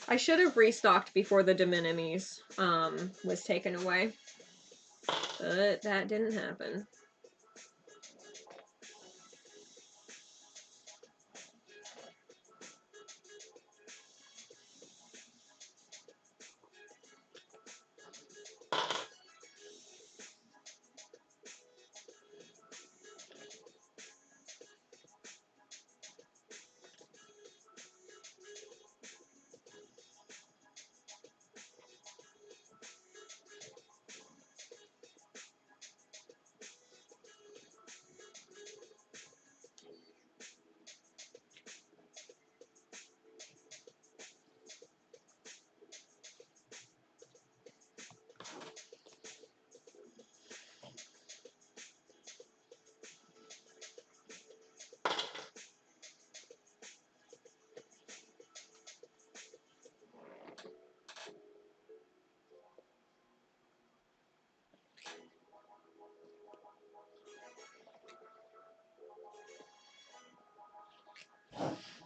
I should have restocked before the de minimis was taken away. But that didn't happen.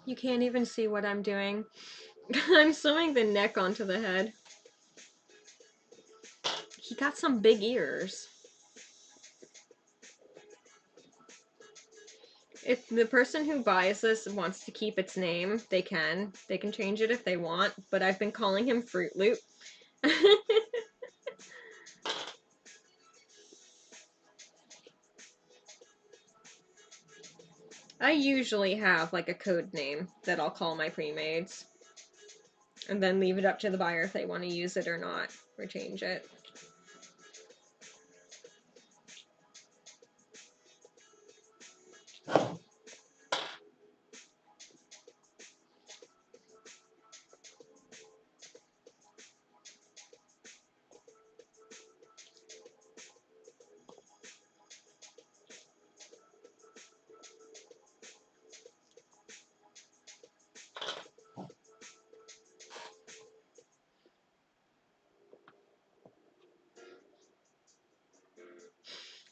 You can't even see what I'm doing. I'm sewing the neck onto the head. He got some big ears. If the person who buys this wants to keep its name, they can. They can change it if they want, but I've been calling him Fruit Loop. I usually have like a code name that I'll call my pre-mades. And then leave it up to the buyer if they want to use it or not, or change it.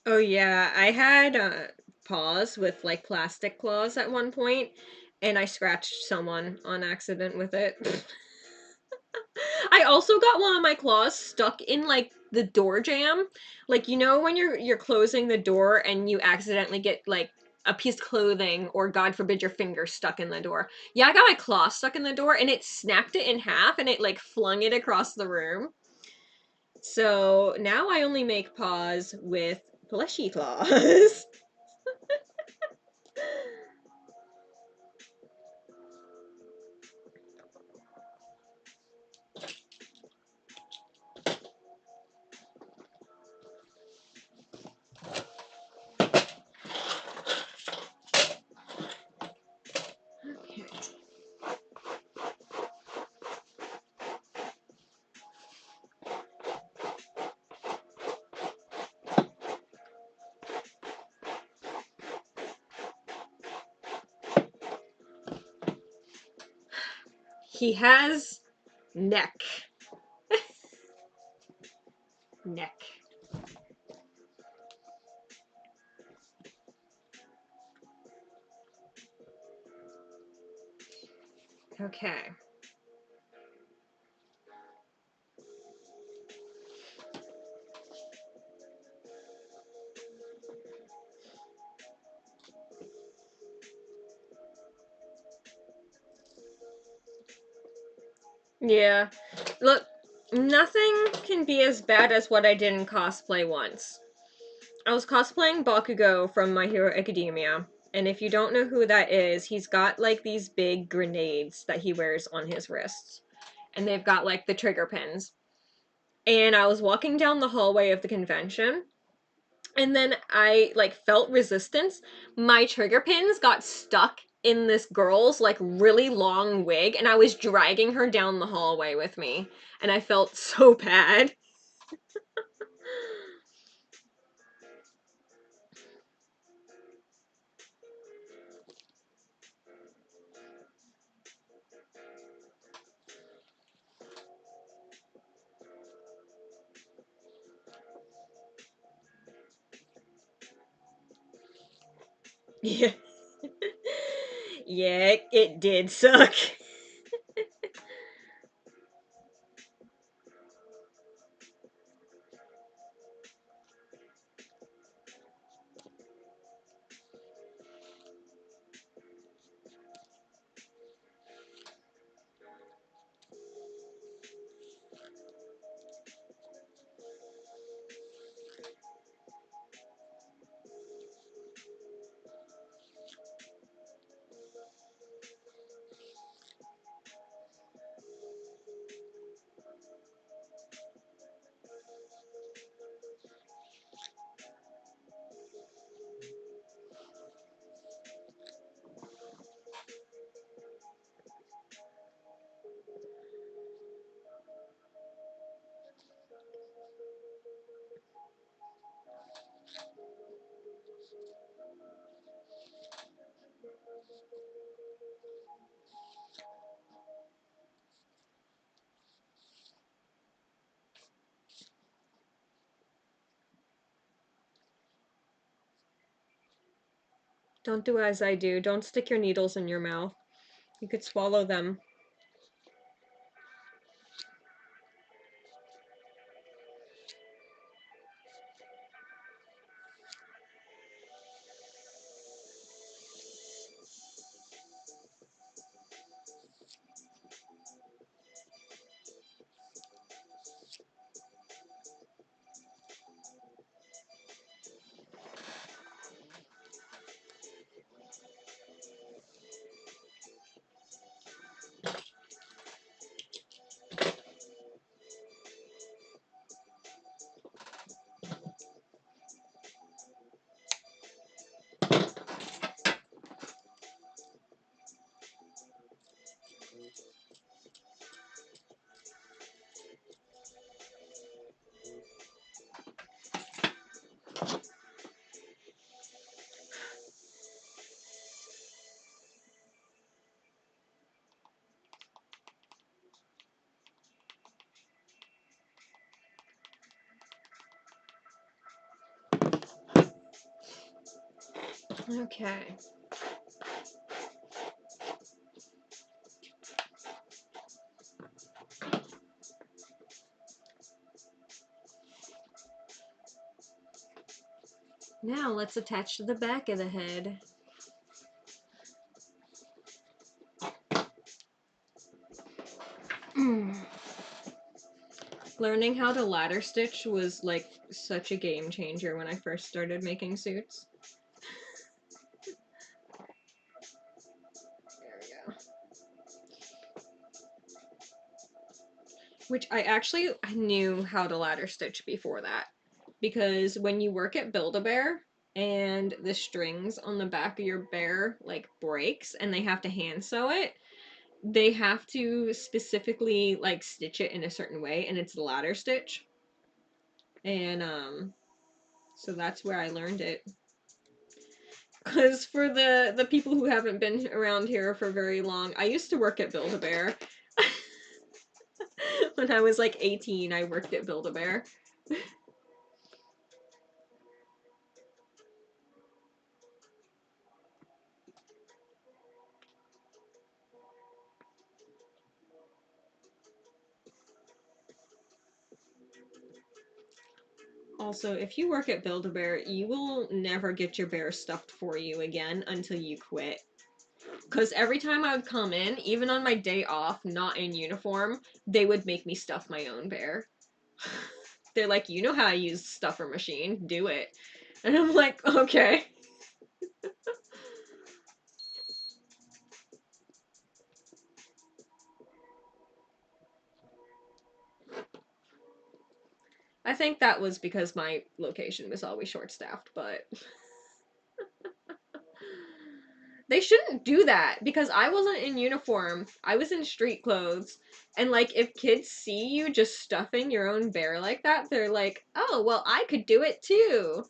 Oh yeah, I had paws with like plastic claws at one point, and I scratched someone on accident with it. I also got one of my claws stuck in like the door jamb. Like, you know when you're closing the door and you accidentally get like a piece of clothing or God forbid your finger stuck in the door. Yeah, I got my claw stuck in the door and it snapped it in half and it like flung it across the room. So now I only make paws with fleshy claws. Okay. He has neck. Neck. Okay. Yeah. Look, nothing can be as bad as what I did in cosplay once. I was cosplaying Bakugo from My Hero Academia, and if you don't know who that is, he's got like these big grenades that he wears on his wrists. And they've got like the trigger pins. And I was walking down the hallway of the convention, and then I like felt resistance. My trigger pins got stuck in this girl's like really long wig, and I was dragging her down the hallway with me, and I felt so bad. Yeah. Yeah, it did suck. Don't do as I do. Don't stick your needles in your mouth. You could swallow them. Okay. Now let's attach to the back of the head. Learning how to ladder stitch was like such a game changer when I first started making suits. There we go. Which I knew how to ladder stitch before that. Because when you work at Build-A-Bear and the strings on the back of your bear like breaks and they have to hand sew it, they have to specifically like stitch it in a certain way, and it's the ladder stitch. And so that's where I learned it. Because for the people who haven't been around here for very long, I used to work at Build-A-Bear. When I was like 18, I worked at Build-A-Bear. Also, if you work at Build-A-Bear, you will never get your bear stuffed for you again until you quit. Because every time I would come in, even on my day off, not in uniform, they would make me stuff my own bear. They're like, you know how to use the stuffer machine, do it. And I'm like, okay. I think that was because my location was always short-staffed, but... They shouldn't do that, because I wasn't in uniform. I was in street clothes. And, like, if kids see you just stuffing your own bear like that, they're like, oh, well, I could do it too.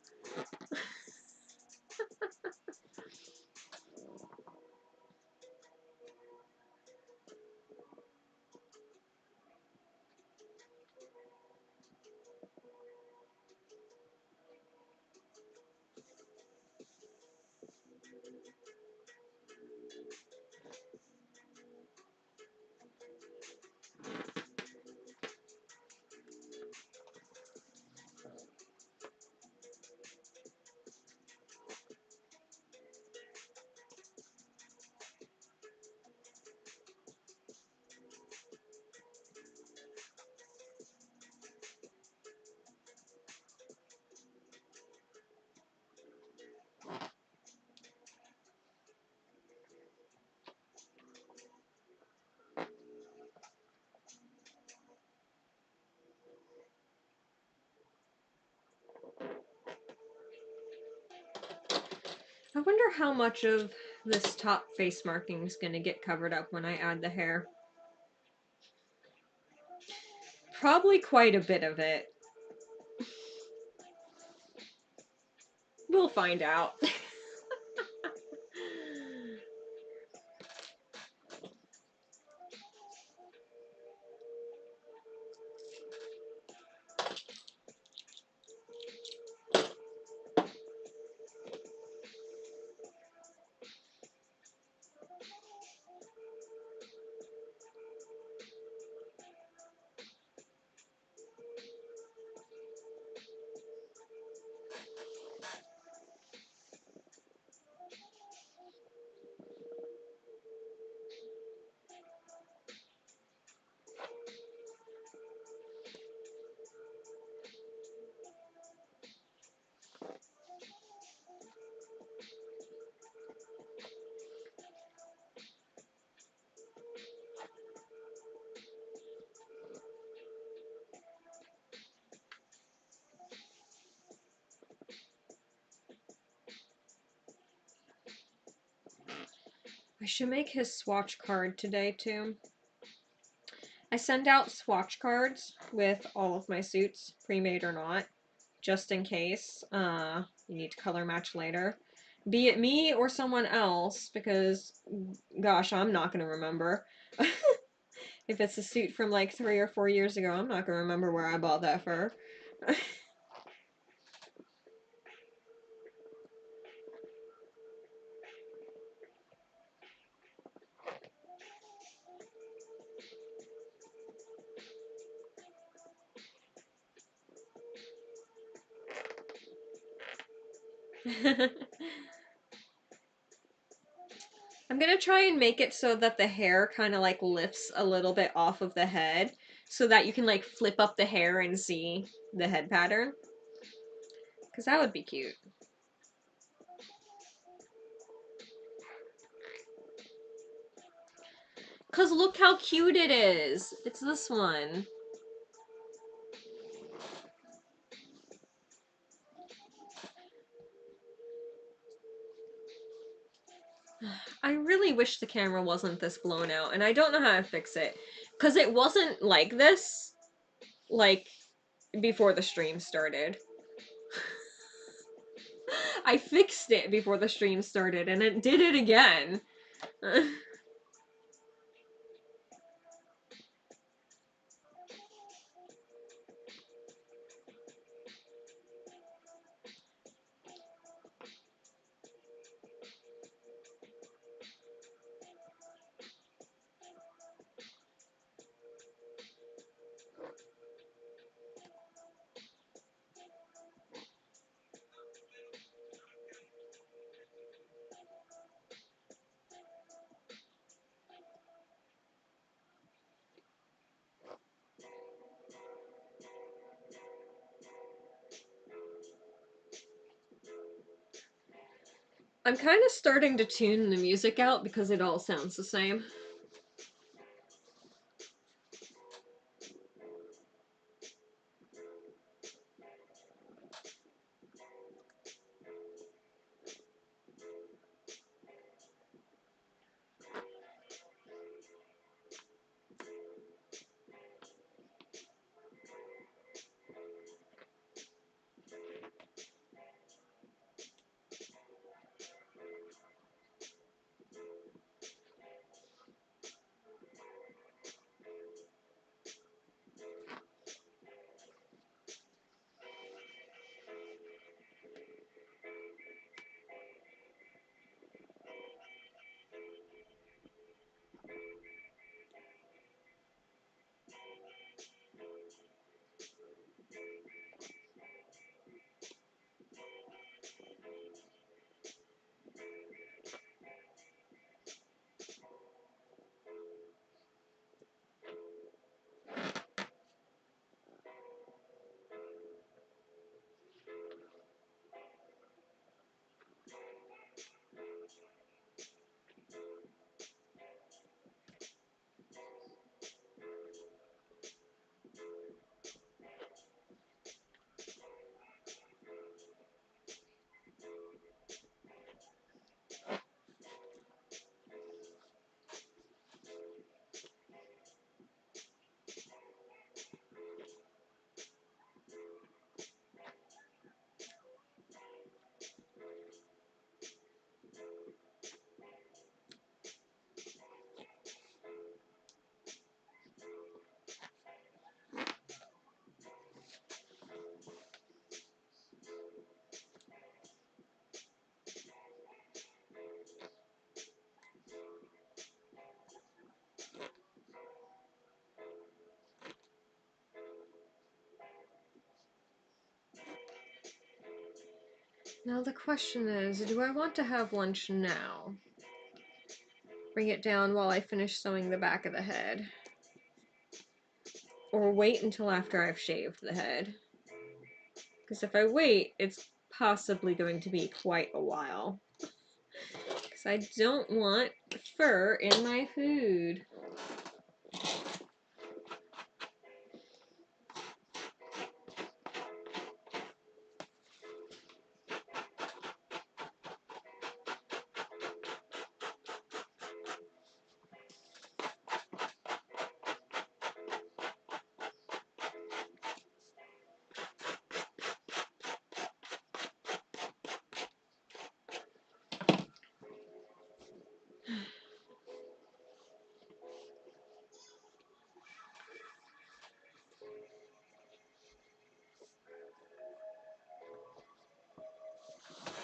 I wonder how much of this top face marking is going to get covered up when I add the hair. Probably quite a bit of it. We'll find out. I should make his swatch card today, too. I send out swatch cards with all of my suits, pre-made or not, just in case you need to color match later. Be it me or someone else, because, gosh, I'm not going to remember. If it's a suit from like 3 or 4 years ago, I'm not going to remember where I bought that fur. I'm gonna try and make it so that the hair kind of like lifts a little bit off of the head so that you can like flip up the hair and see the head pattern. Because that would be cute. Because look how cute it is. It's this one. I really wish the camera wasn't this blown out, and I don't know how to fix it. Because it wasn't like this, like, before the stream started. I fixed it before the stream started, and it did it again. I'm kind of starting to tune the music out because it all sounds the same. Now the question is, do I want to have lunch now? Bring it down while I finish sewing the back of the head? Or wait until after I've shaved the head? Because if I wait, it's possibly going to be quite a while. Because I don't want fur in my food.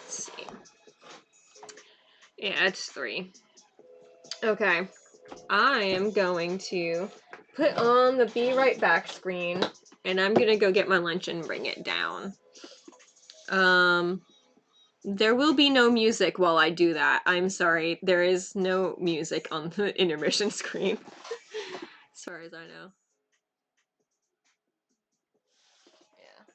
Let's see. Yeah, it's 3. Okay. I am going to put on the Be Right Back screen, and I'm gonna go get my lunch and bring it down. There will be no music while I do that. I'm sorry. There is no music on the intermission screen. As far as I know. Yeah.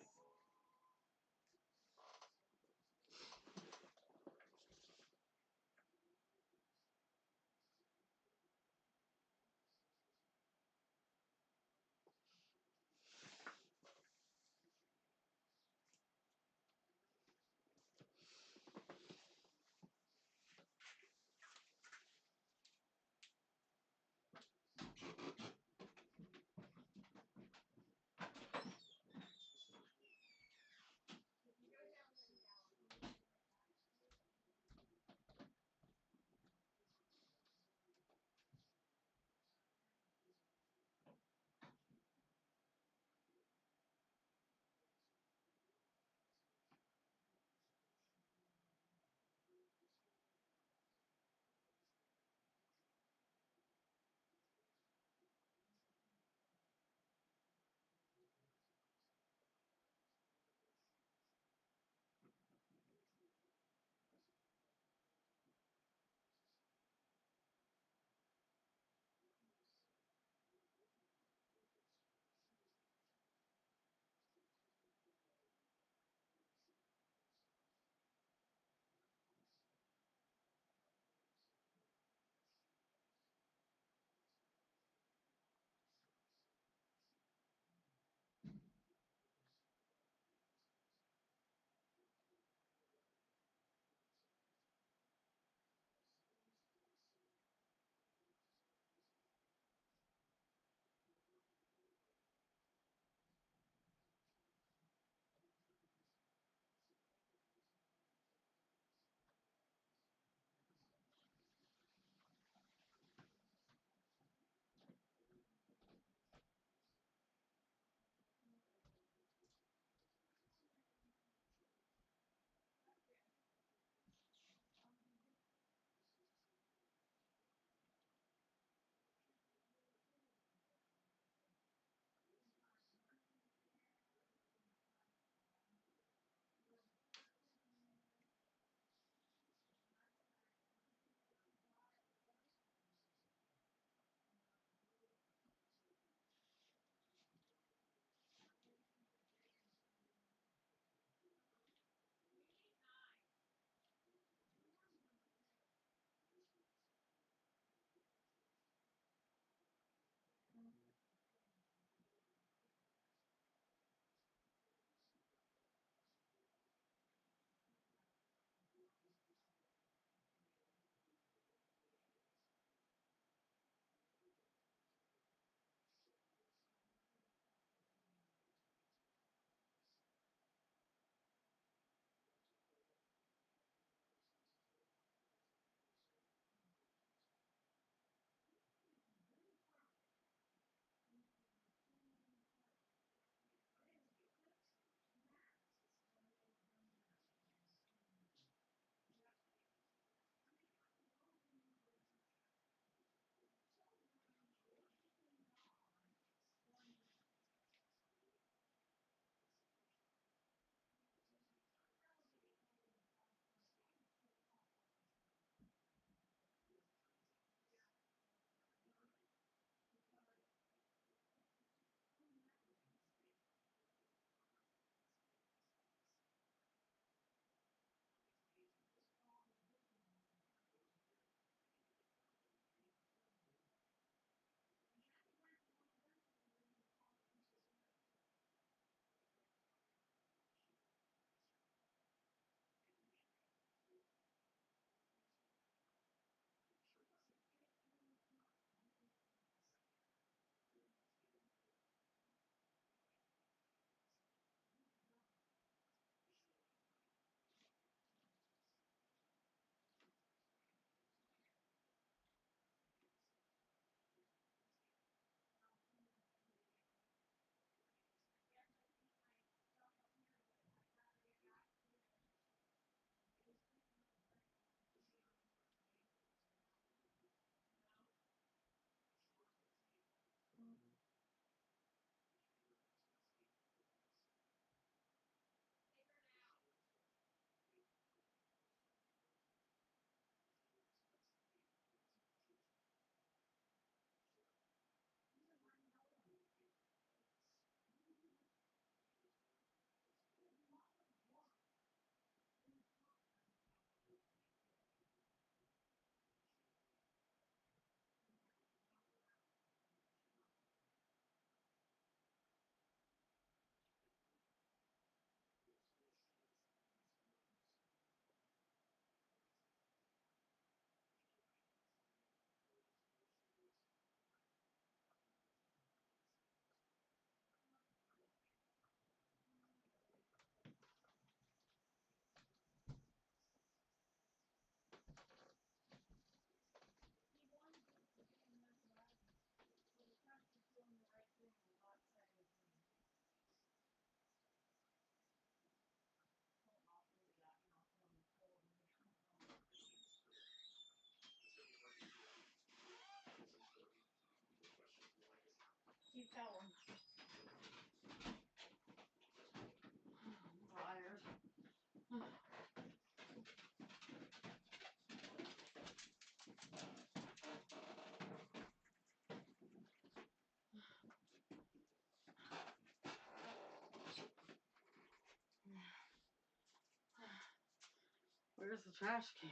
Where's the trash can?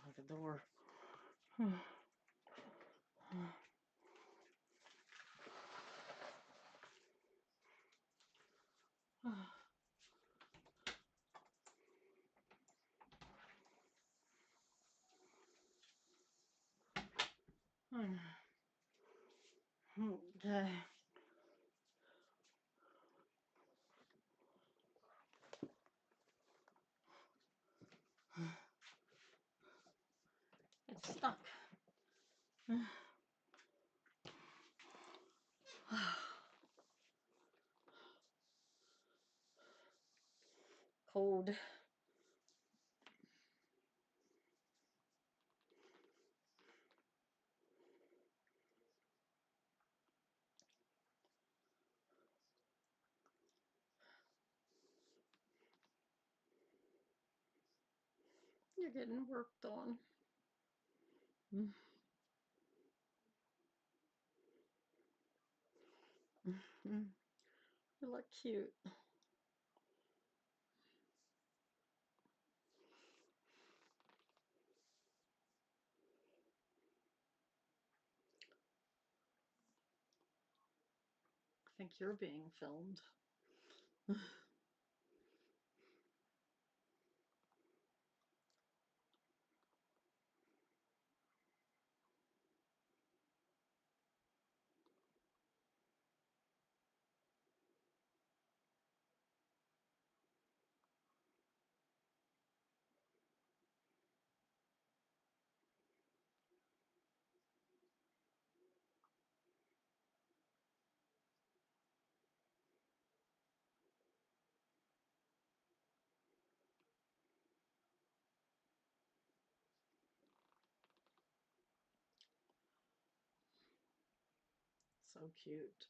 Like a door. Okay. It's stuck. Cold. You're getting worked on. You look cute. I think you're being filmed. So cute.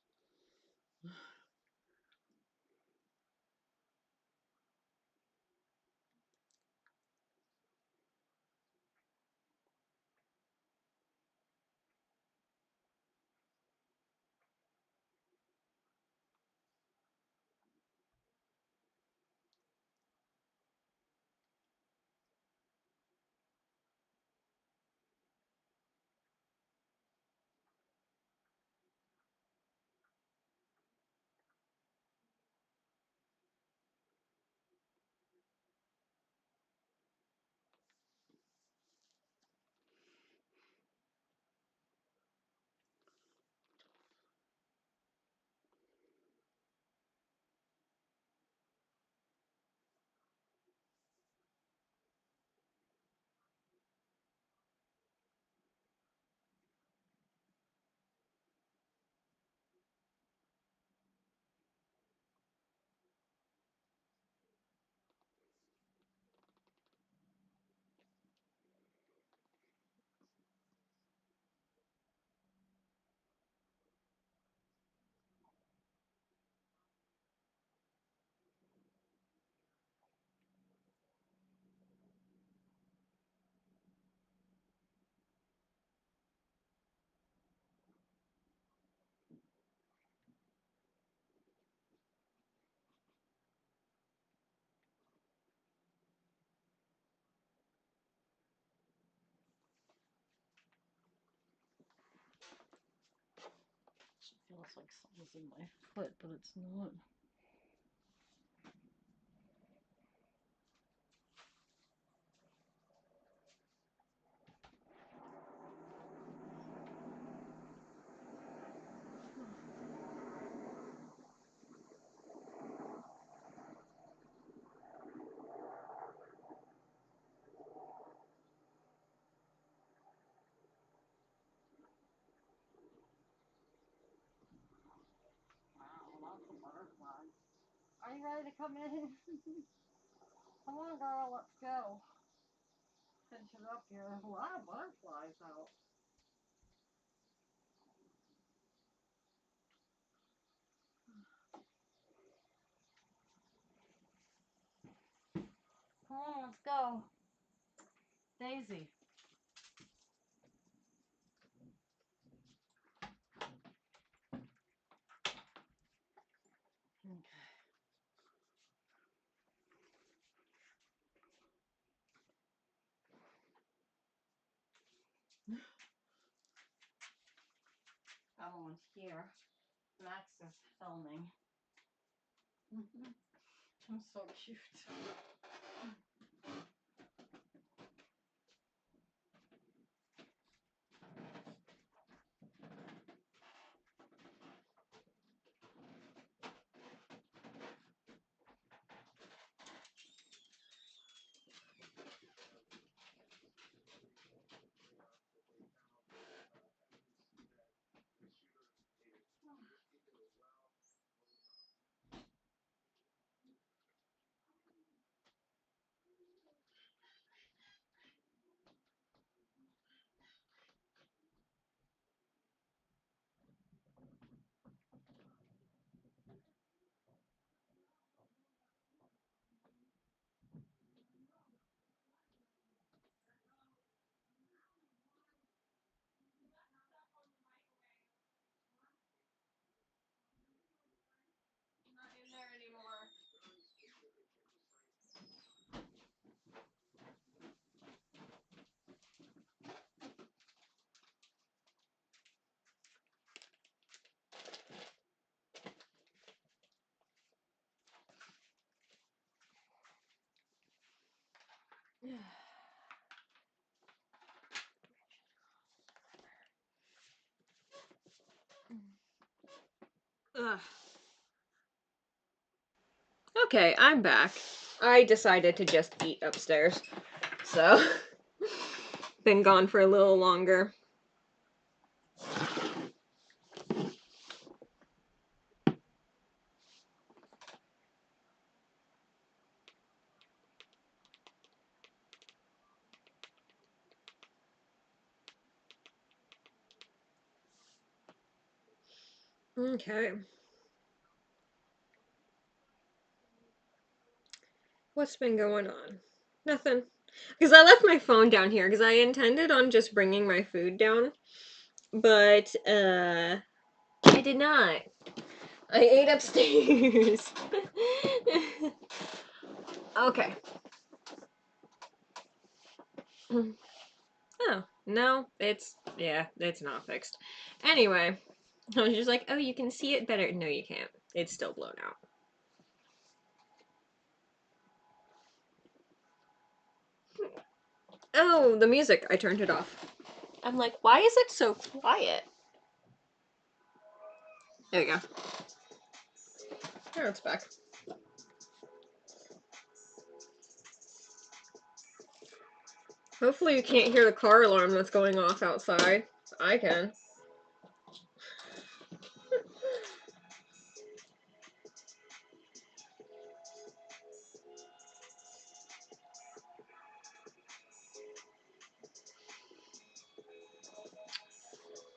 It feels like something's in my foot, but it's not. Wow, that's a butterfly. Are you ready to come in? Come on, girl, let's go. Finish it up here. There's a lot of butterflies out. Come on, let's go. Daisy. Okay. Someone's here. Max is filming. I'm so cute. Not in there anymore. Ugh. Okay, I'm back. I decided to just eat upstairs, so been gone for a little longer. Okay. What's been going on? Nothing. Because I left my phone down here because I intended on just bringing my food down, but I did not. I ate upstairs. Okay. Oh, no, it's not fixed. Anyway, I was just like, oh, you can see it better. No, you can't. It's still blown out. Oh, the music. I turned it off. I'm like, why is it so quiet? There we go. There, it's back. Hopefully you can't hear the car alarm that's going off outside. I can.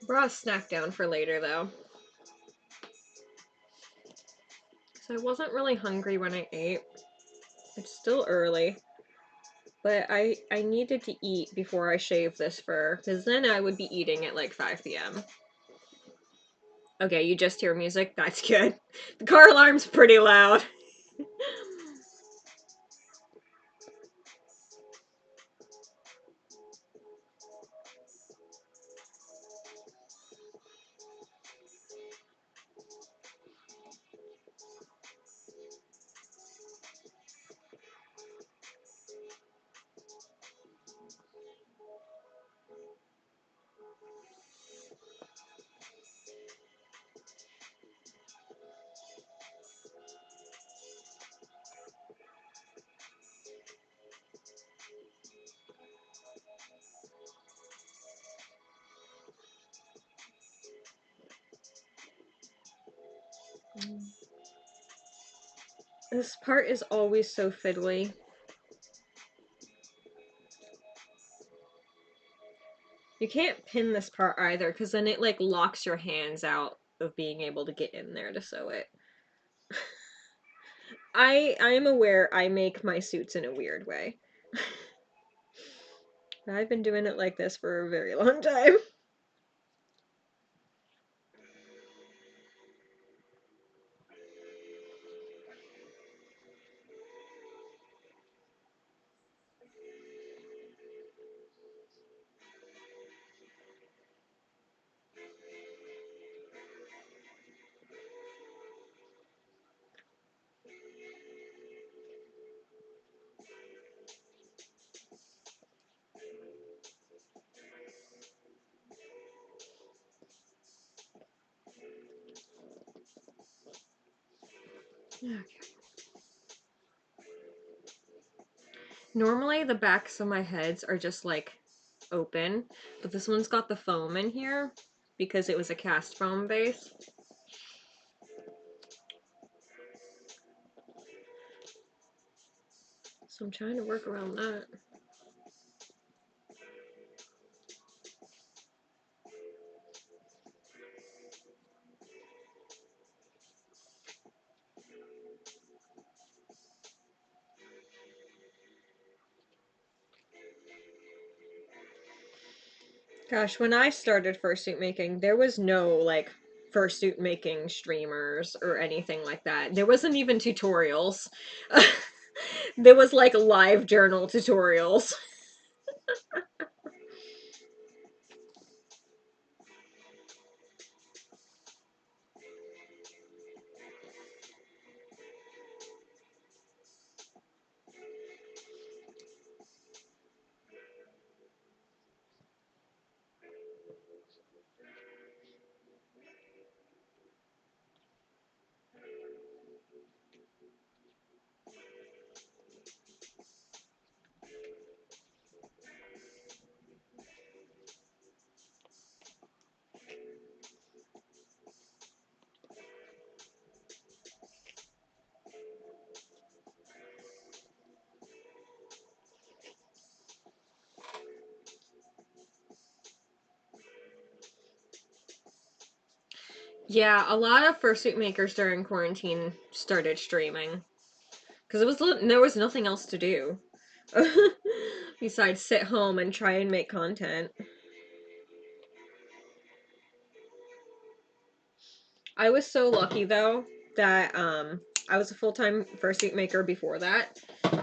Brought a snack down for later, though. So I wasn't really hungry when I ate. It's still early. But I needed to eat before I shave this fur, because then I would be eating at like 5 p.m. Okay, you just hear music? That's good. The car alarm's pretty loud. This part is always so fiddly. You can't pin this part either, because then it like locks your hands out of being able to get in there to sew it. I'm aware I make my suits in a weird way. I've been doing it like this for a very long time. Okay. Normally the backs of my heads are just like open, but this one's got the foam in here because it was a cast foam base. So I'm trying to work around that. Gosh, when I started fursuit making, there was no like fursuit making streamers or anything like that. There wasn't even tutorials. There was like live journal tutorials. Yeah, a lot of fursuit makers during quarantine started streaming because there was nothing else to do besides sit home and try and make content. I was so lucky though that I was a full-time fursuit maker before that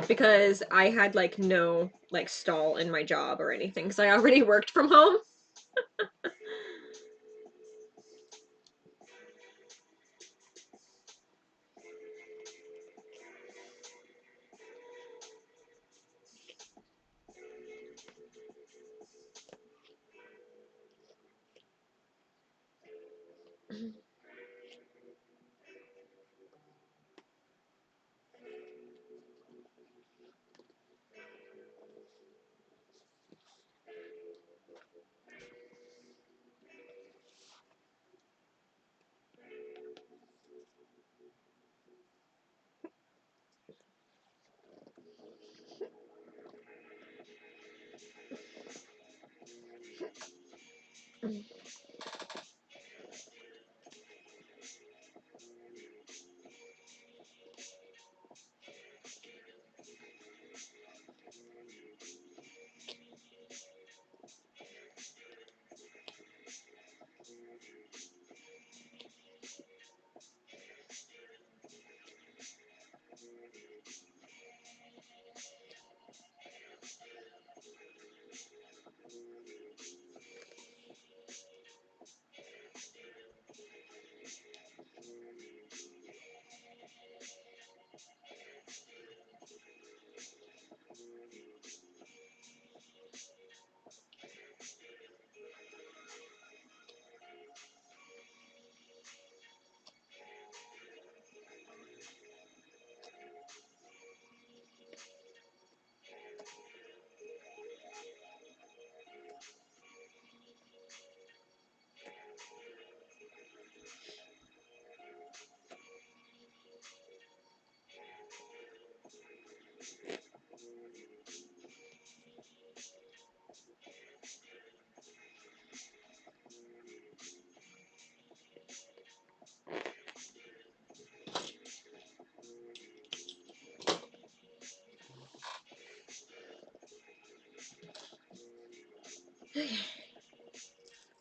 because I had like no like stall in my job or anything because I already worked from home.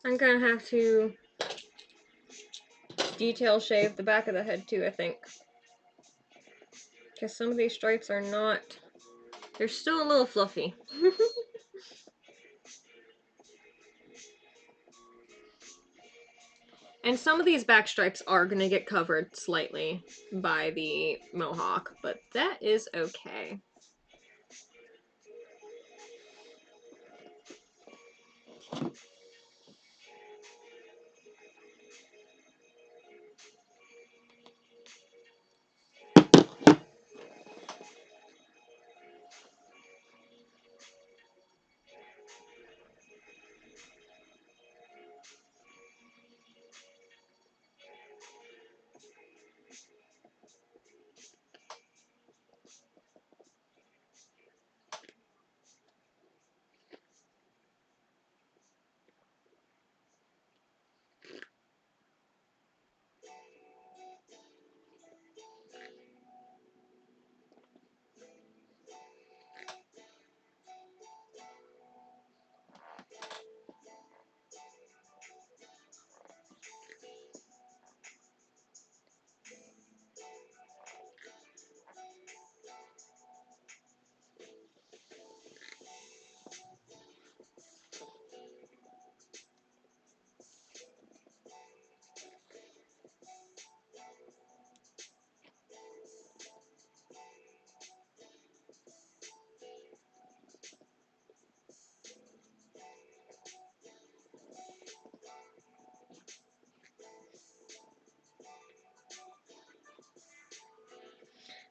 I'm gonna have to detail shave the back of the head too, I think. Because some of these stripes are not... They're still a little fluffy. And some of these back stripes are gonna get covered slightly by the mohawk, but that is okay.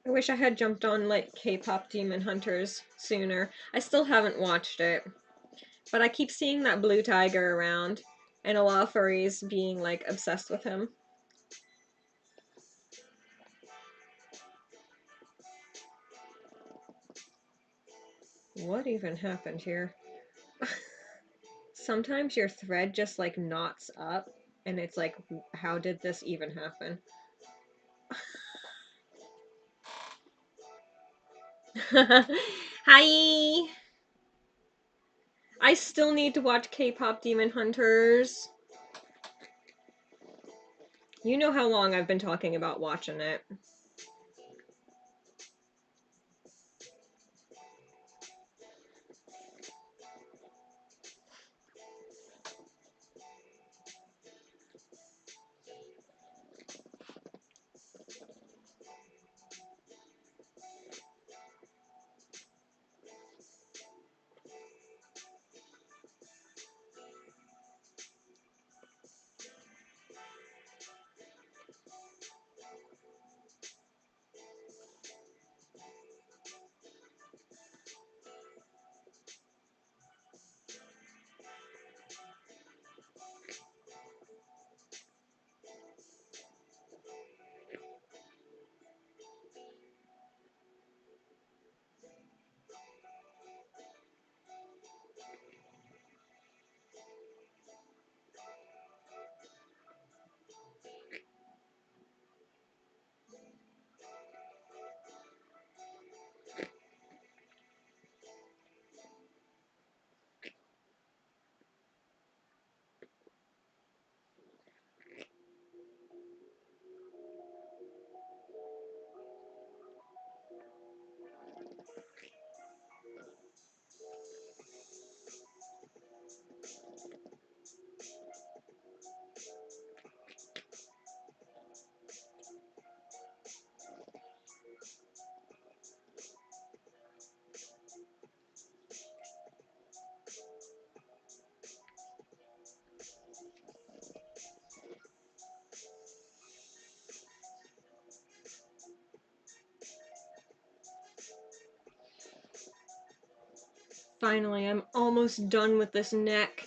I wish I had jumped on like K-pop Demon Hunters sooner. I still haven't watched it, but I keep seeing that blue tiger around, and a lot of furries being like obsessed with him. What even happened here? Sometimes your thread just like knots up, and it's like, how did this even happen? Hi! I still need to watch K-pop Demon Hunters. You know how long I've been talking about watching it. Finally, I'm almost done with this neck.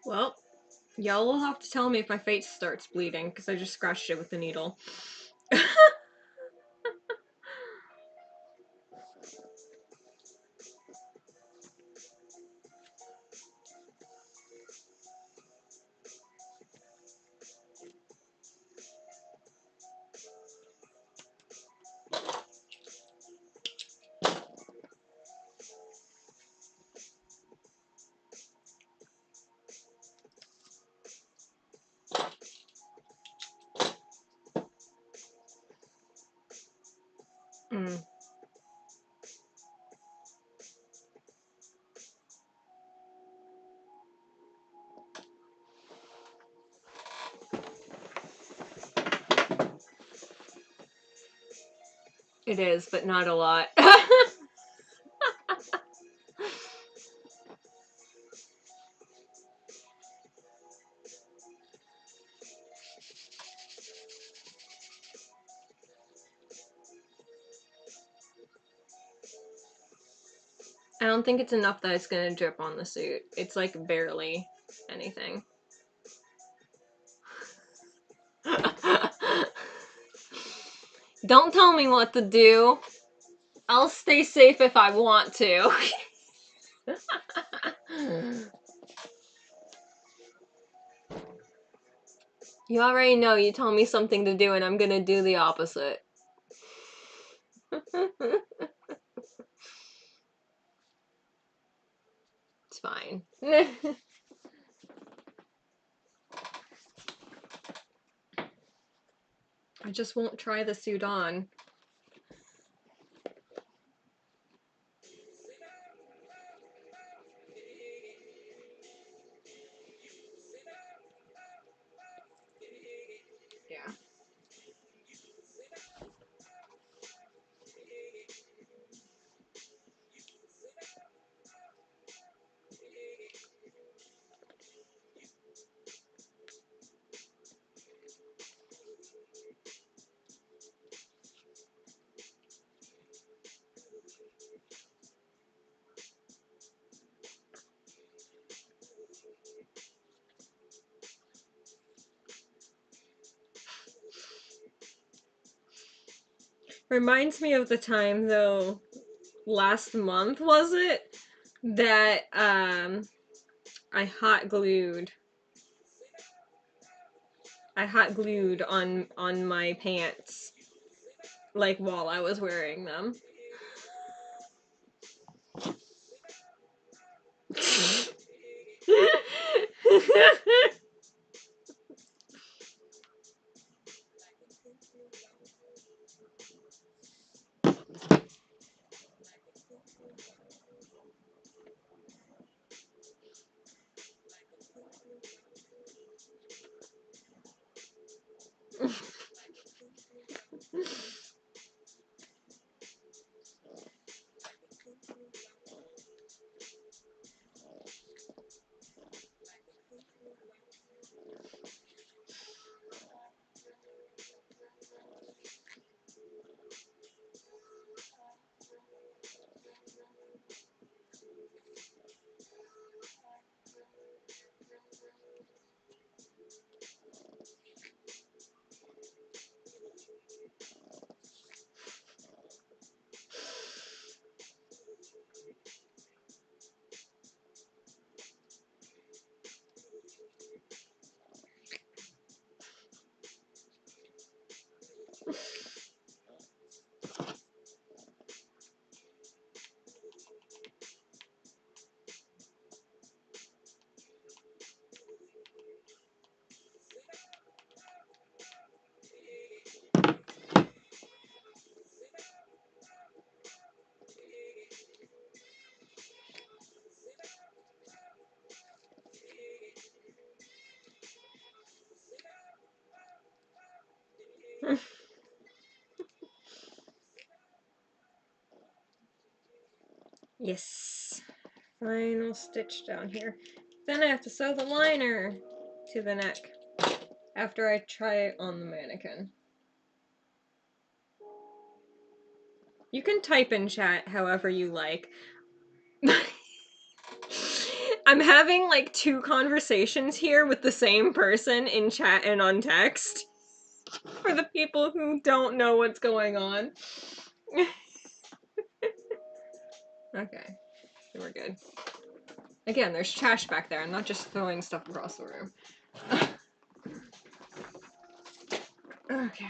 Well, y'all will have to tell me if my face starts bleeding, because I just scratched it with the needle. Mm. It is, but not a lot. I don't think it's enough that it's gonna drip on the suit. It's like barely anything. Don't tell me what to do. I'll stay safe if I want to. You already know you tell me something to do and I'm gonna do the opposite. It's fine. I just won't try the suit on. Yeah. Reminds me of the time, though, last month, was it? That, I hot glued on my pants, like, while I was wearing them. Yes. Final stitch down here. Then I have to sew the liner to the neck after I try it on the mannequin. You can type in chat however you like. I'm having like two conversations here with the same person in chat and on text. For the people who don't know what's going on. Okay, we're good. Again, there's trash back there. I'm not just throwing stuff across the room. Okay.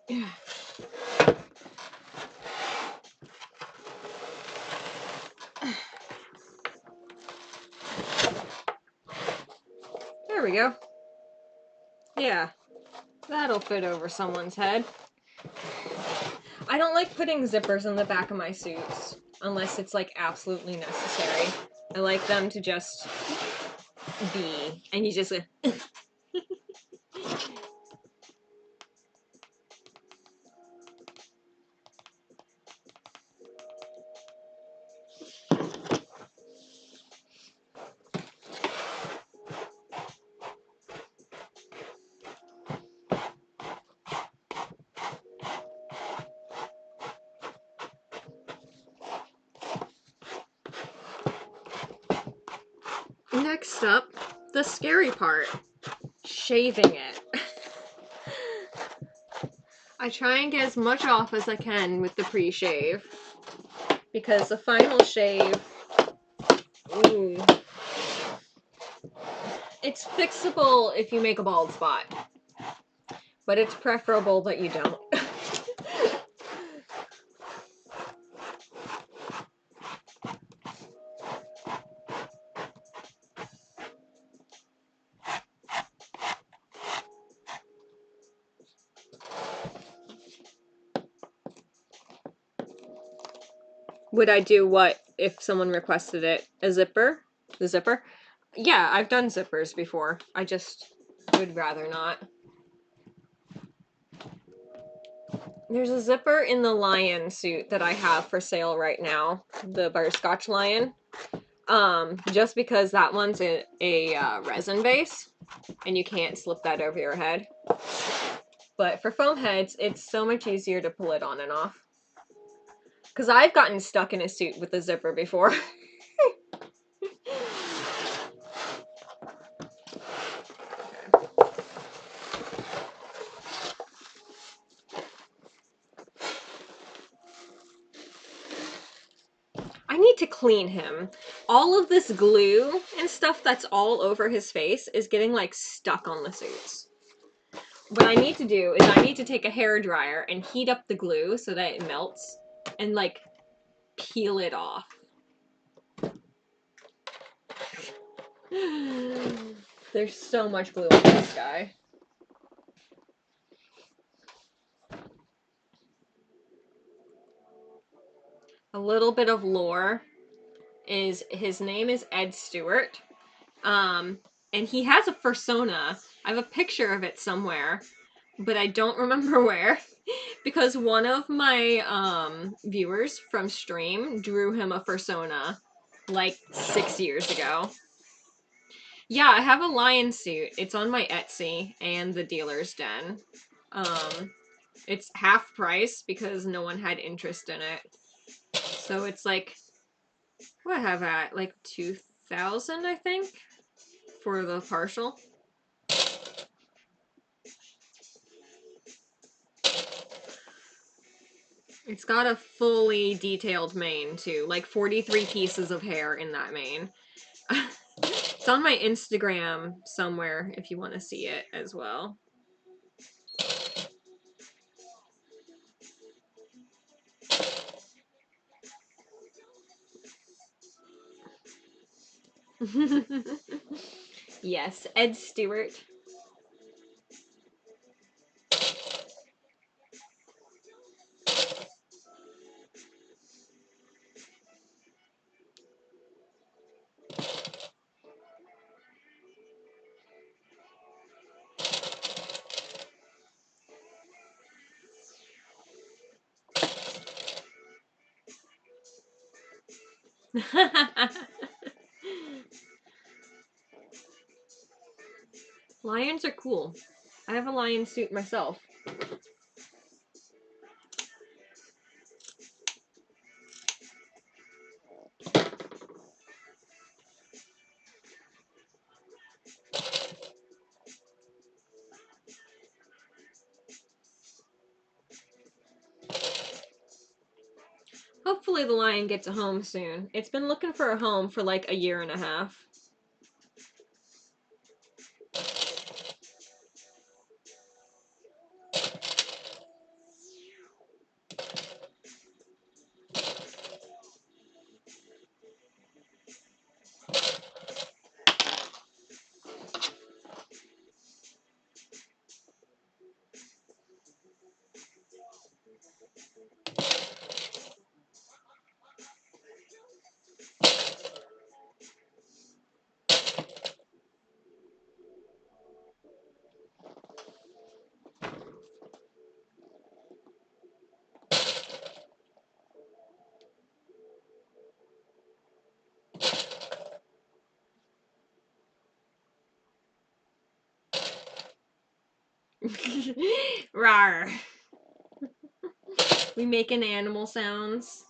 Yeah. There we go. Yeah, that'll fit over someone's head. I don't like putting zippers on the back of my suits unless it's like absolutely necessary. I like them to just be, and you just Next up, the scary part, shaving it. I try and get as much off as I can with the pre-shave, because the final shave, ooh, it's fixable if you make a bald spot, but it's preferable that you don't. Would I do what if someone requested it? A zipper? The zipper? Yeah, I've done zippers before. I just would rather not. There's a zipper in the lion suit that I have for sale right now, the butterscotch lion. Just because that one's a resin base, and you can't slip that over your head. But for foam heads, it's so much easier to pull it on and off. Because I've gotten stuck in a suit with a zipper before. I need to clean him. All of this glue and stuff that's all over his face is getting like stuck on the suits. What I need to do is I need to take a hair dryer and heat up the glue so that it melts and like peel it off. There's so much glue on this guy. A little bit of lore is his name is Ed Stewart. And he has a fursona. I have a picture of it somewhere, but I don't remember where. Because one of my viewers from stream drew him a fursona like 6 years ago. Yeah, I have a lion suit. It's on my Etsy and the dealer's den. It's half price because no one had interest in it. So it's like, what have I at? Like 2,000, I think, for the partial. It's got a fully detailed mane too, like 43 pieces of hair in that mane. It's on my Instagram somewhere if you want to see it as well. Yes, Ed Stewart. Lions are cool. I have a lion suit myself. Hopefully the lion gets a home soon. It's been looking for a home for like a year and a half. Rawr. We making animal sounds.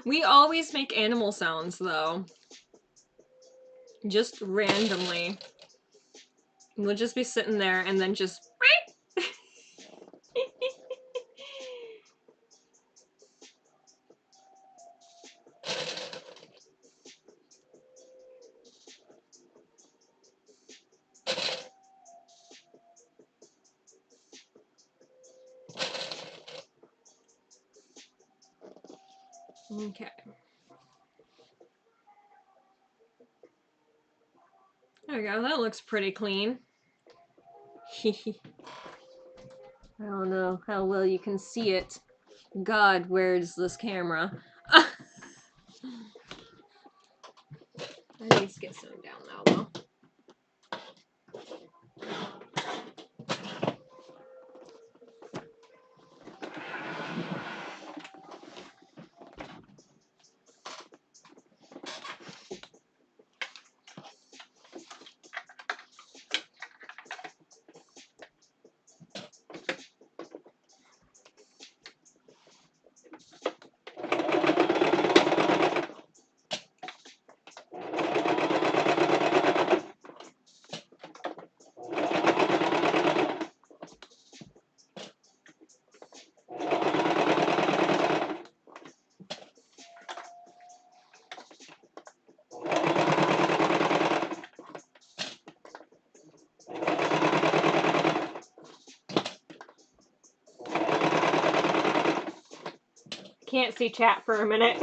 We always make animal sounds though. Just randomly. We'll just be sitting there and then just okay. There we go. That looks pretty clean. I don't know how well you can see it. God, where's this camera? I need to get some down now, though. Can't see chat for a minute.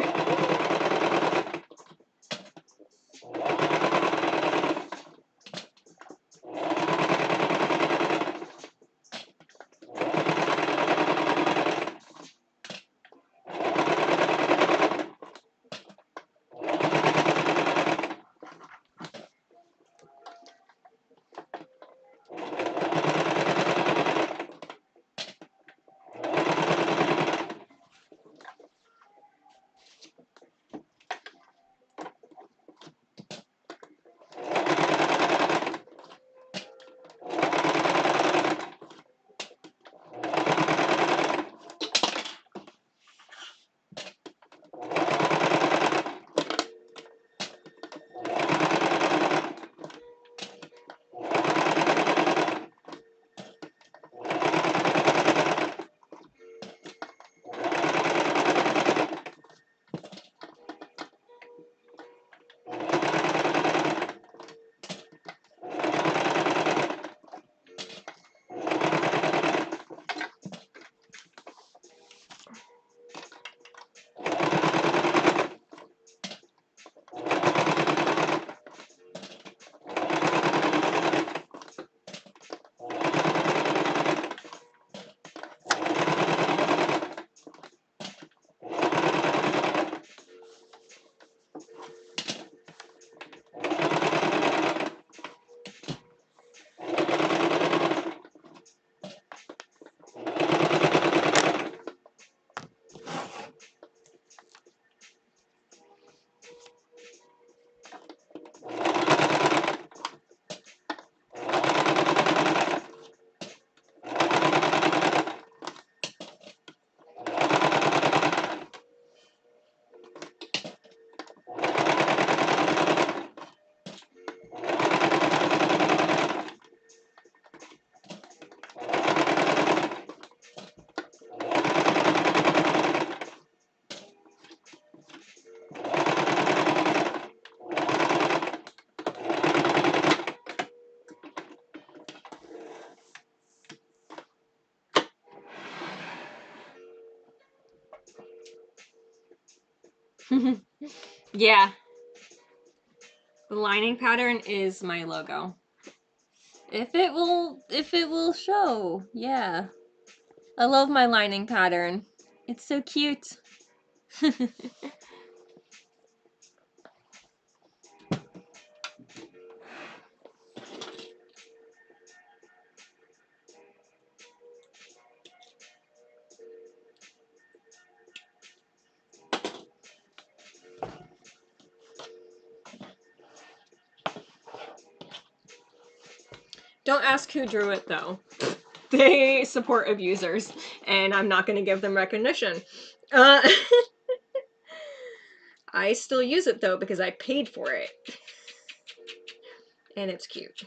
Yeah. The lining pattern is my logo. If it will show. Yeah. I love my lining pattern. It's so cute. Don't ask who drew it though. They support abusers, and I'm not going to give them recognition. I still use it though because I paid for it. And it's cute.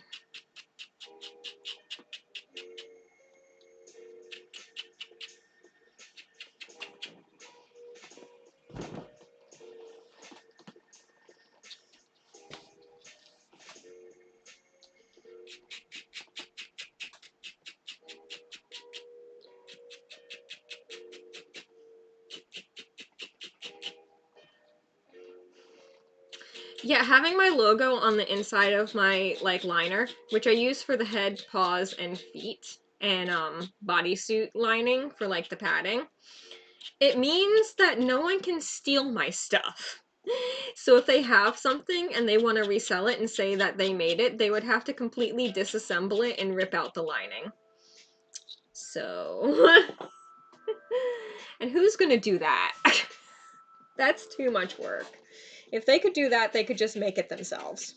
Yeah, having my logo on the inside of my like liner, which I use for the head, paws, and feet, and bodysuit lining for like the padding, it means that no one can steal my stuff. So if they have something and they want to resell it and say that they made it, they would have to completely disassemble it and rip out the lining. So, and who's gonna do that? That's too much work. If they could do that, they could just make it themselves.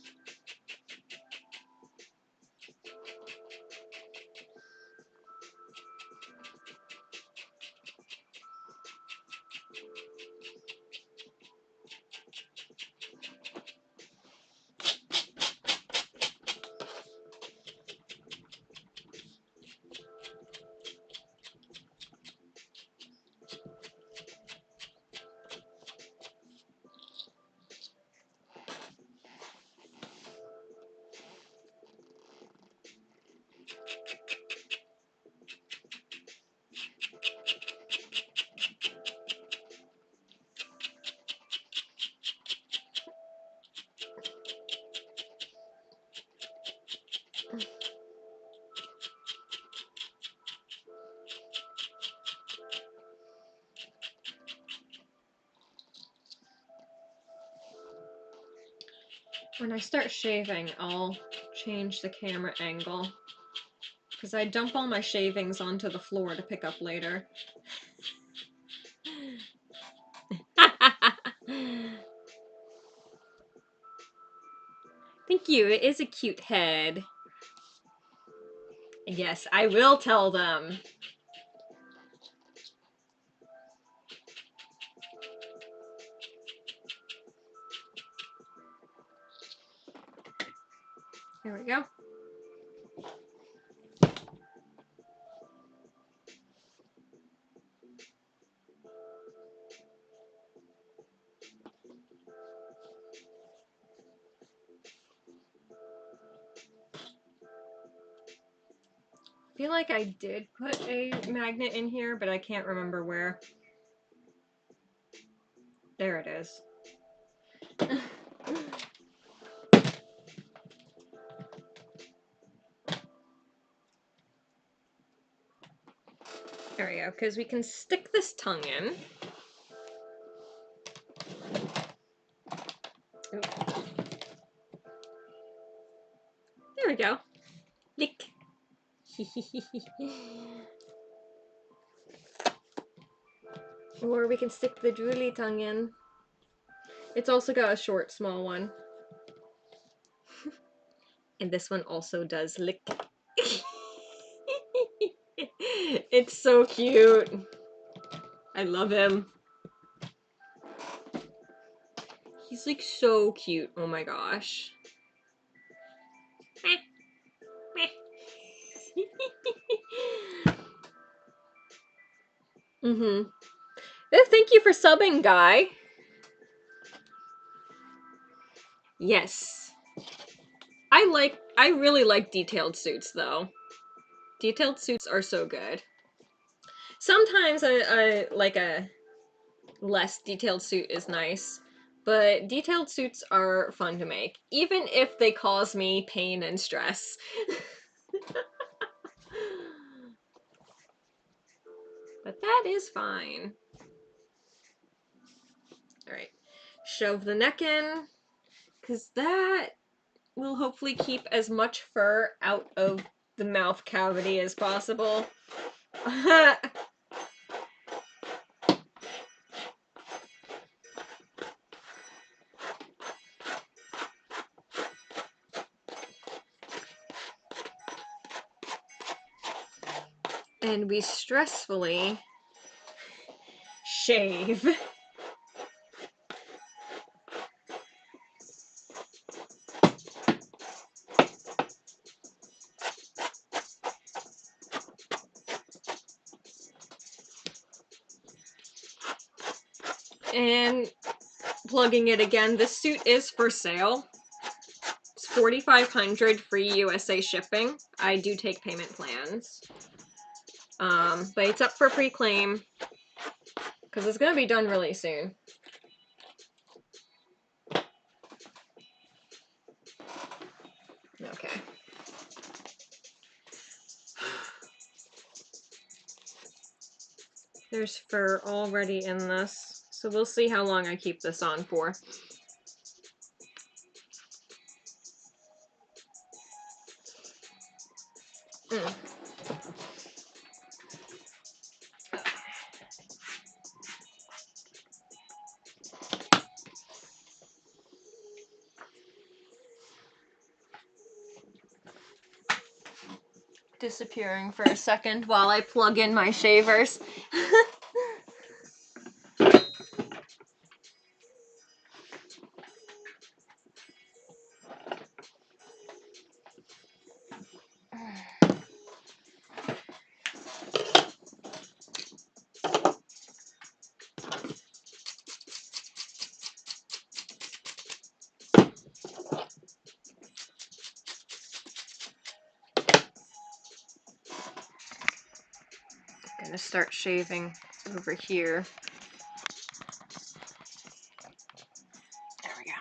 When I start shaving, I'll change the camera angle because I dump all my shavings onto the floor to pick up later. Thank you. It is a cute head. Yes, I will tell them. There we go. I feel like I did put a magnet in here, but I can't remember where. There it is. There we go, because we can stick this tongue in. Ooh. There we go. Lick. Or we can stick the drooly tongue in. It's also got a short, small one. And this one also does lick. It's so cute. I love him. He's like so cute. Oh my gosh. Mm-hmm. Thank you for subbing, Guy. Yes. I really like detailed suits though. Detailed suits are so good. Sometimes I like a less detailed suit is nice. But detailed suits are fun to make, even if they cause me pain and stress. But that is fine. Alright, shove the neck in, because that will hopefully keep as much fur out of the mouth cavity as possible. And we stressfully shave. And plugging it again, this suit is for sale. It's $4,500 free USA shipping. I do take payment plans. But it's up for pre-claim because it's gonna be done really soon. Okay. There's fur already in this, so we'll see how long I keep this on for. Mm. Disappearing for a second while I plug in my shavers. I'm gonna start shaving over here. There we go.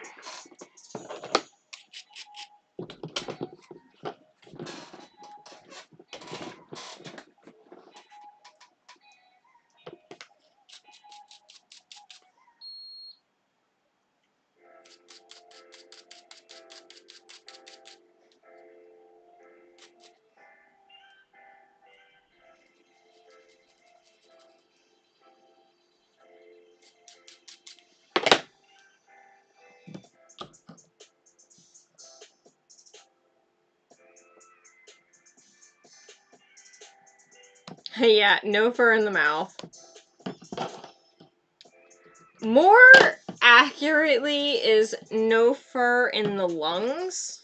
Yeah, no fur in the mouth. More accurately is no fur in the lungs,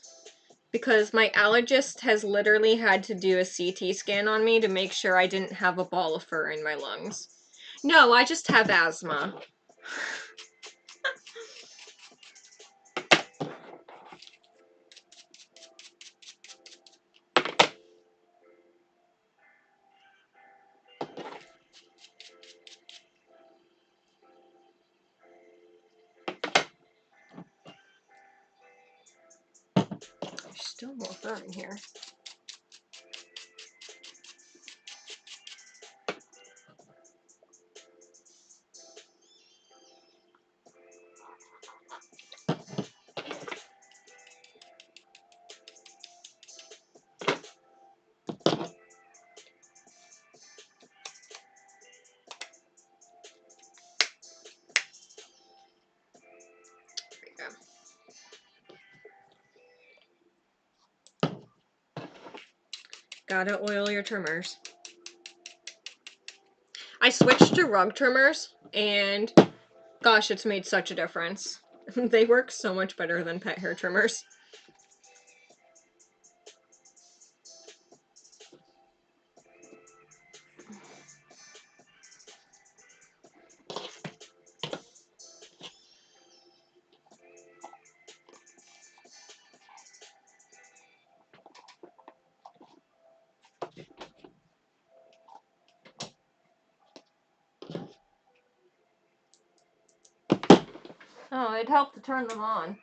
because my allergist has literally had to do a CT scan on me to make sure I didn't have a ball of fur in my lungs. No, I just have asthma. There's still more fur in here. There we go. Gotta oil your trimmers. I switched to rug trimmers, and gosh, it's made such a difference. They work so much better than pet hair trimmers. Oh, it'd help to turn them on.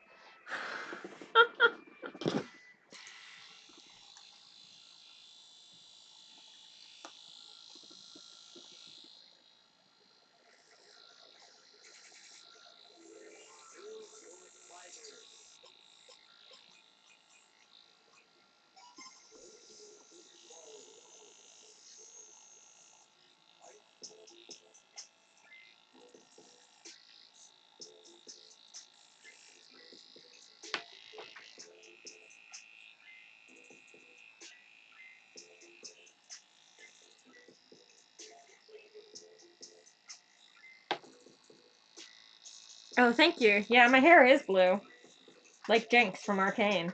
Oh, thank you. Yeah, my hair is blue. Like Jinx from Arcane.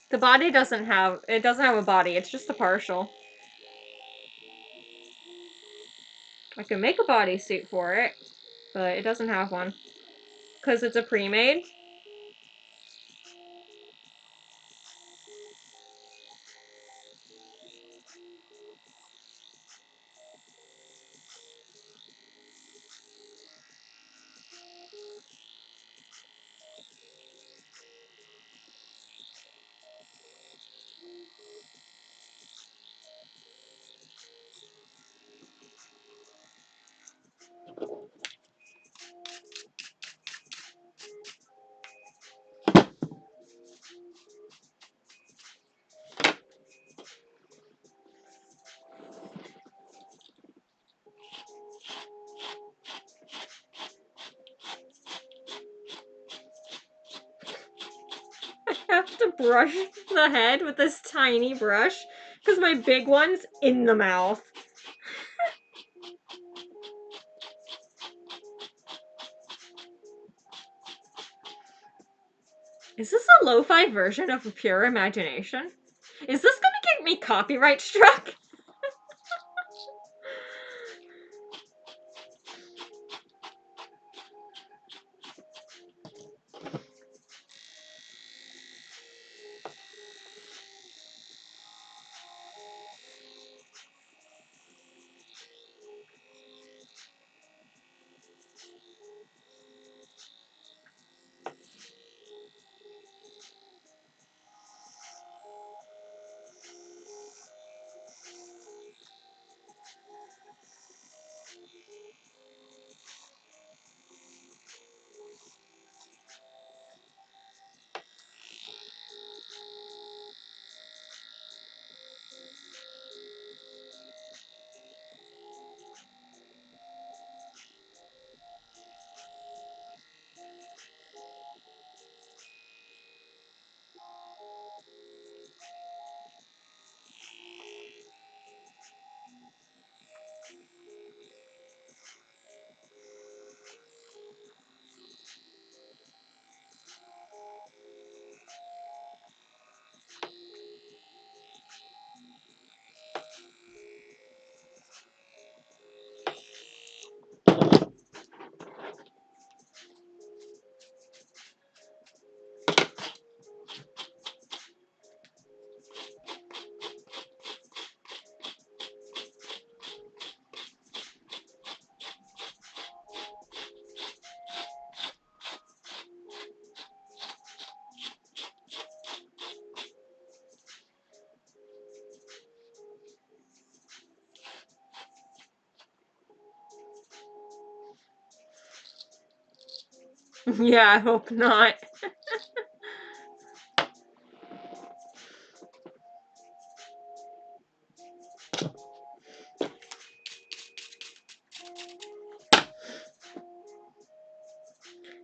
The body doesn't have a body, it's just a partial. I can make a bodysuit for it, but it doesn't have one. Because it's a pre-made. I have to brush the head with this tiny brush because my big one's in the mouth. Is this a lo-fi version of a Pure Imagination? Is this gonna get me copyright struck? Yeah, I hope not.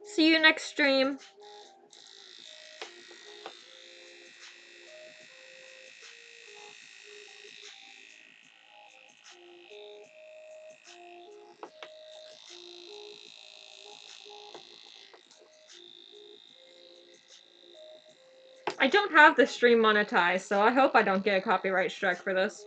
See you next stream. I don't have the stream monetized, so I hope I don't get a copyright strike for this.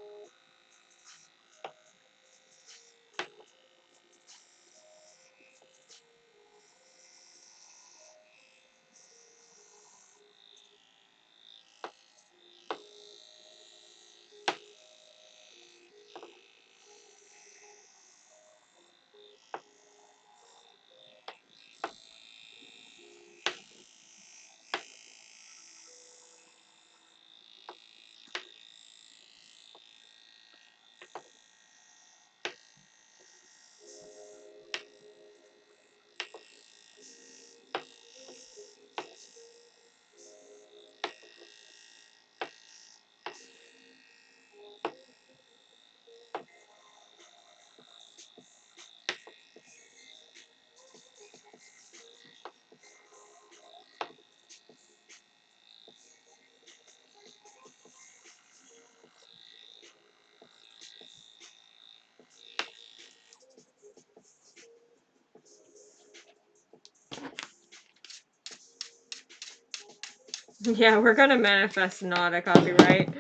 Yeah, we're gonna manifest not a copyright.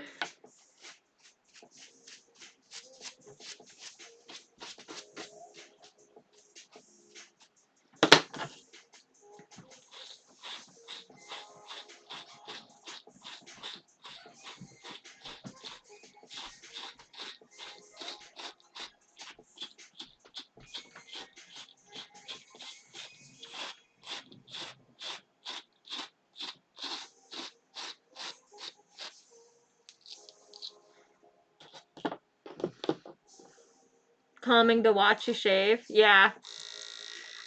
Calming to watch you shave. Yeah.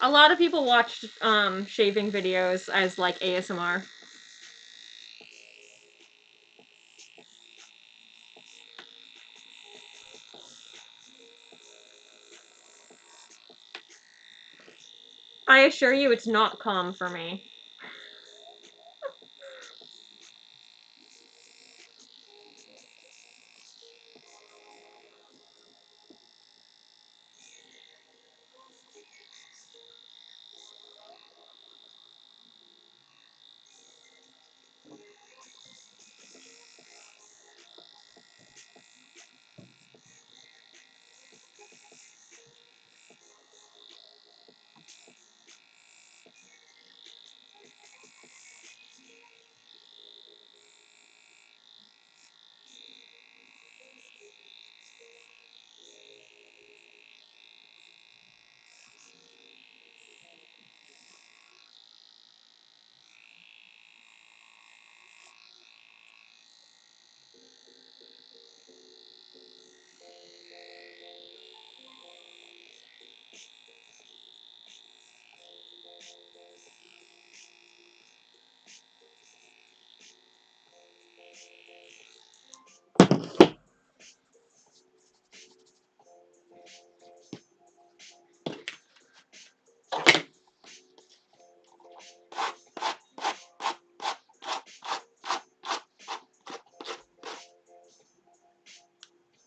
A lot of people watch shaving videos as like ASMR. I assure you it's not calm for me.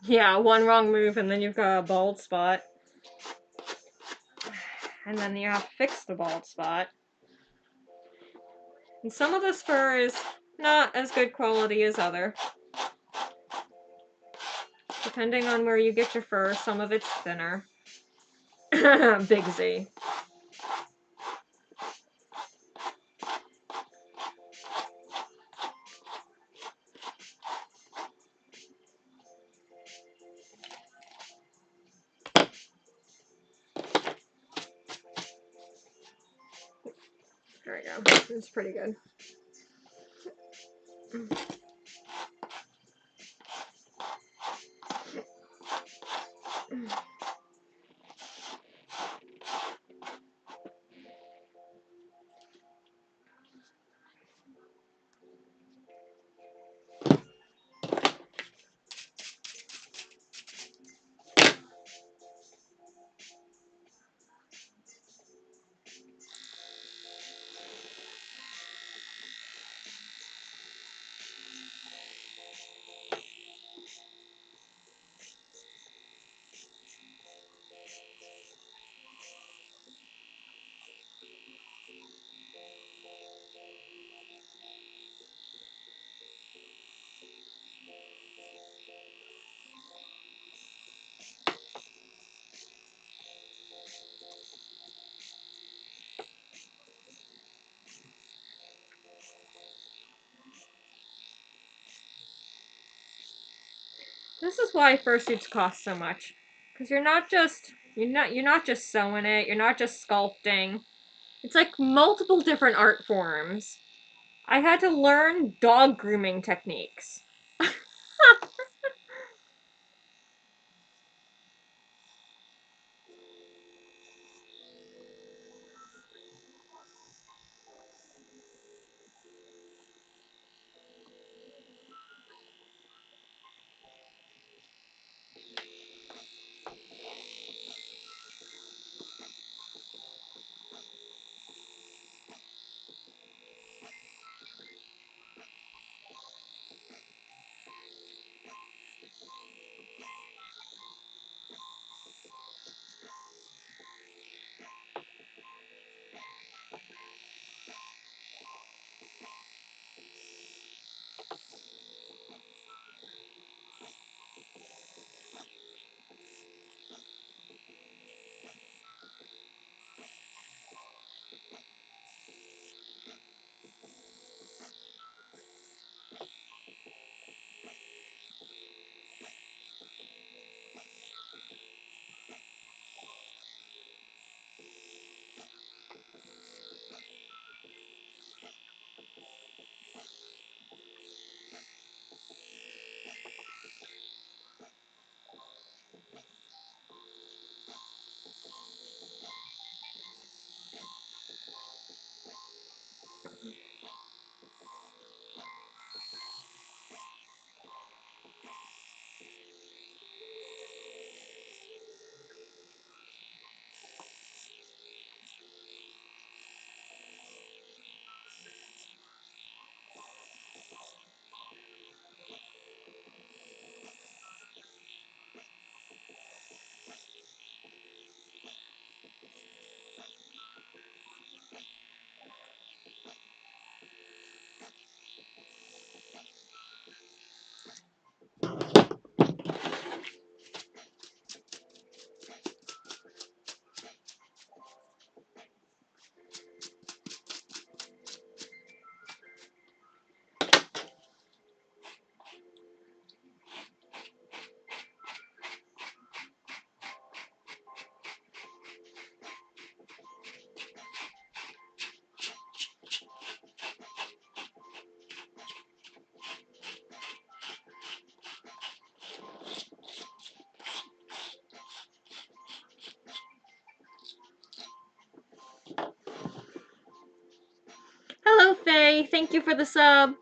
Yeah, one wrong move and then you've got a bald spot. And then you have to fix the bald spot. And some of this fur is not as good quality as other. Depending on where you get your fur, some of it's thinner. Big Z. There we go. It's pretty good. This is why fursuits cost so much. Because you're not just sewing it, you're not just sculpting. It's like multiple different art forms. I had to learn dog grooming techniques. Hello, Faye. Thank you for the sub.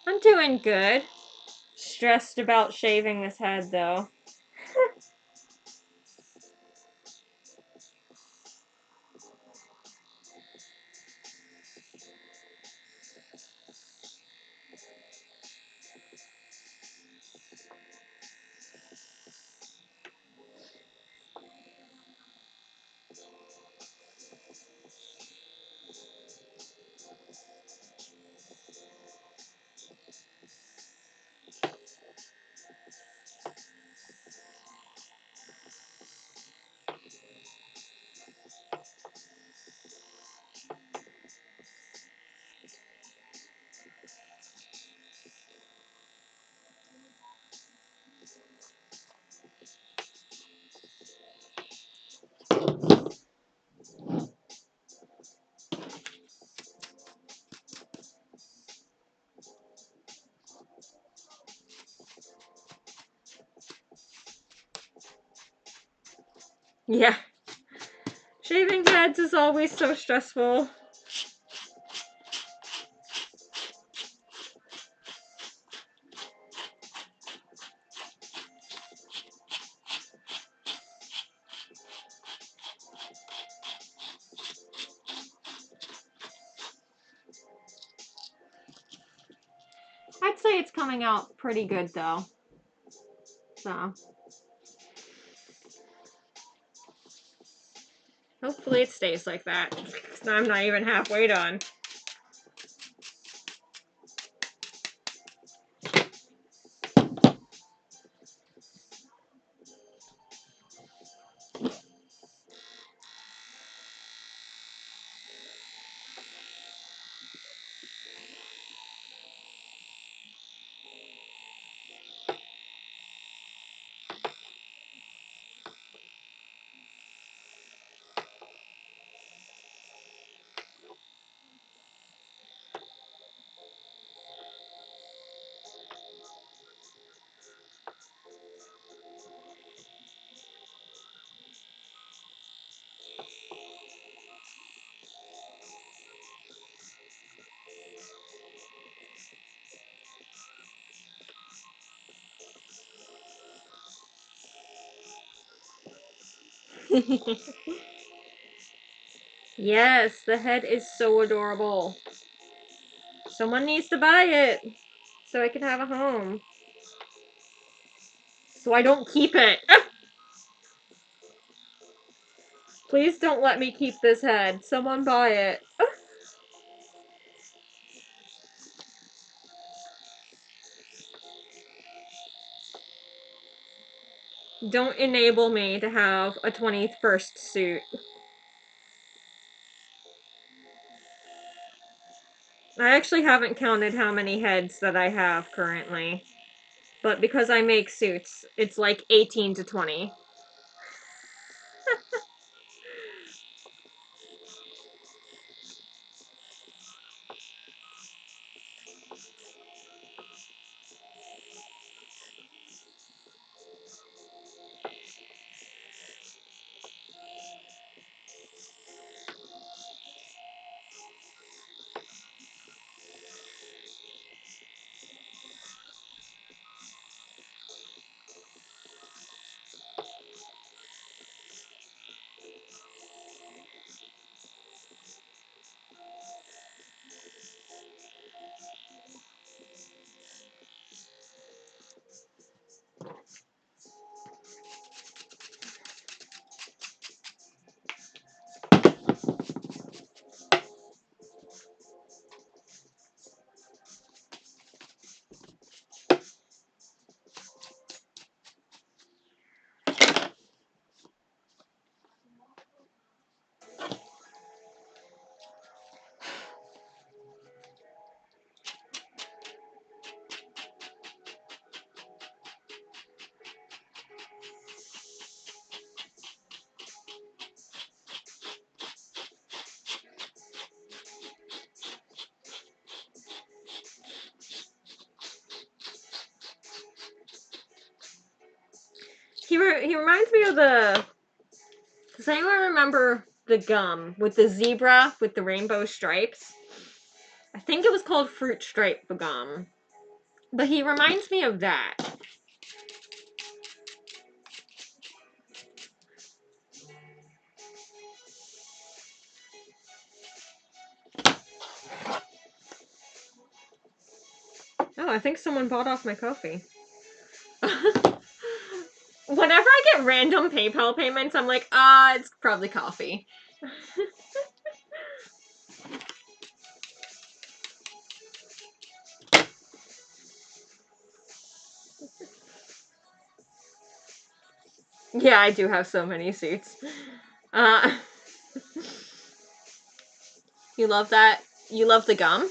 I'm doing good. Stressed about shaving this head, though. Yeah. Shaving heads is always so stressful. I'd say it's coming out pretty good though. So hopefully it stays like that. I'm not even halfway done. Yes, the head is so adorable. Someone needs to buy it so I can have a home. So I don't keep it. Please don't let me keep this head. Someone buy it. Don't enable me to have a 21st suit. I actually haven't counted how many heads that I have currently. But because I make suits, it's like 18 to 20. He reminds me of the. Does anyone remember the gum with the zebra with the rainbow stripes? I think it was called fruit stripe gum. But he reminds me of that. Oh, I think someone bought off my coffee. Whenever I get random PayPal payments, I'm like, it's probably coffee. Yeah, I do have so many suits. Uh, you love that? You love the gum?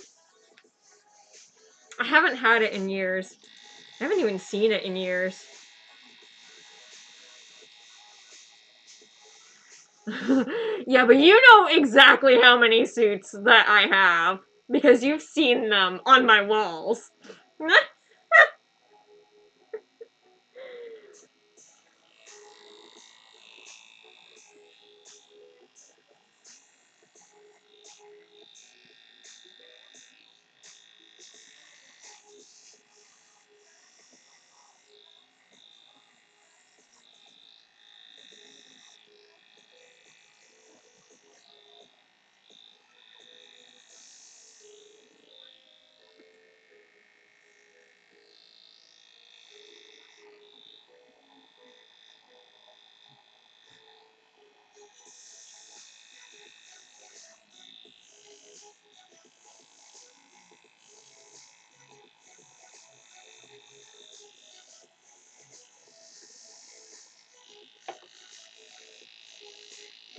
I haven't had it in years. I haven't even seen it in years. Yeah, but you know exactly how many suits that I have because you've seen them on my walls.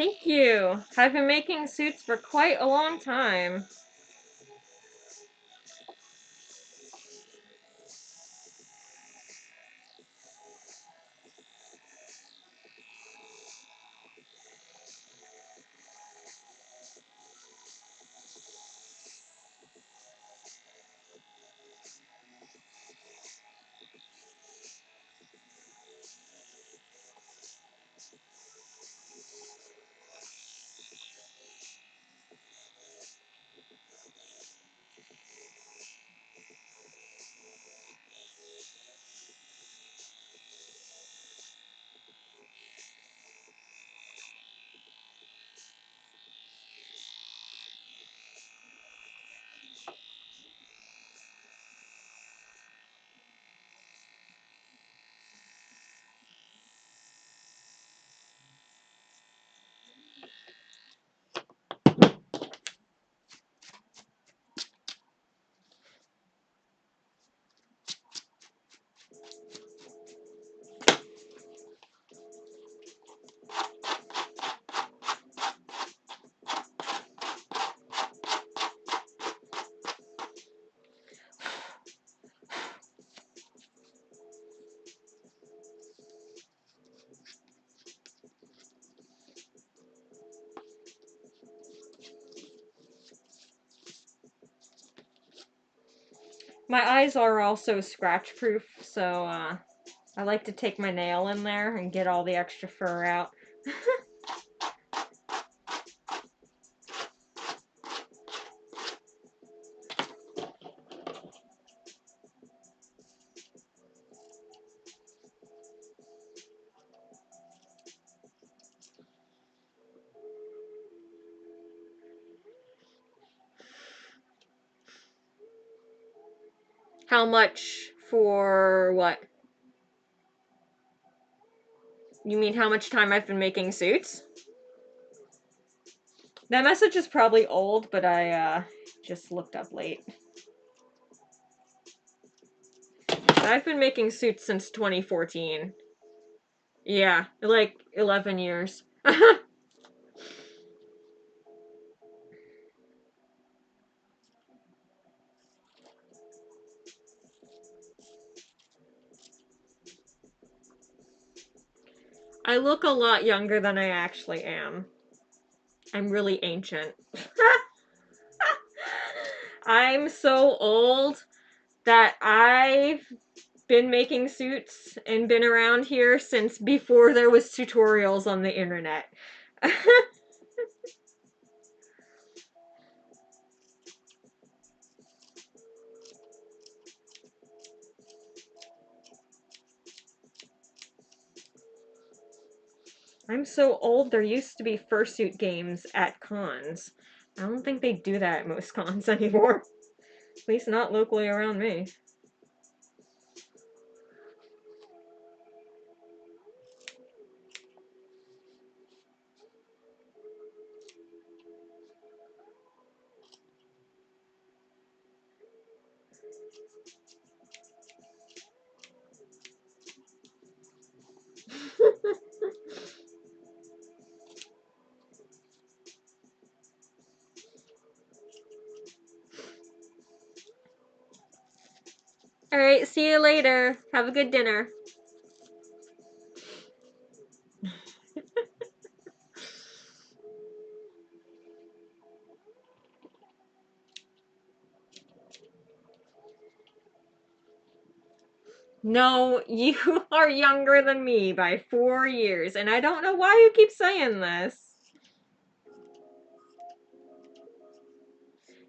Thank you. I've been making suits for quite a long time. My eyes are also scratch proof, so I like to take my nail in there and get all the extra fur out. How much for what? You mean how much time I've been making suits? That message is probably old, but I just looked up late. I've been making suits since 2014. Yeah, like 11 years. I look a lot younger than I actually am. I'm really ancient. I'm so old that I've been making suits and been around here since before there was tutorials on the internet. I'm so old, there used to be fursuit games at cons. I don't think they do that at most cons anymore. At least not locally around me. Alright, see you later. Have a good dinner. No, you are younger than me by 4 years, and I don't know why you keep saying this.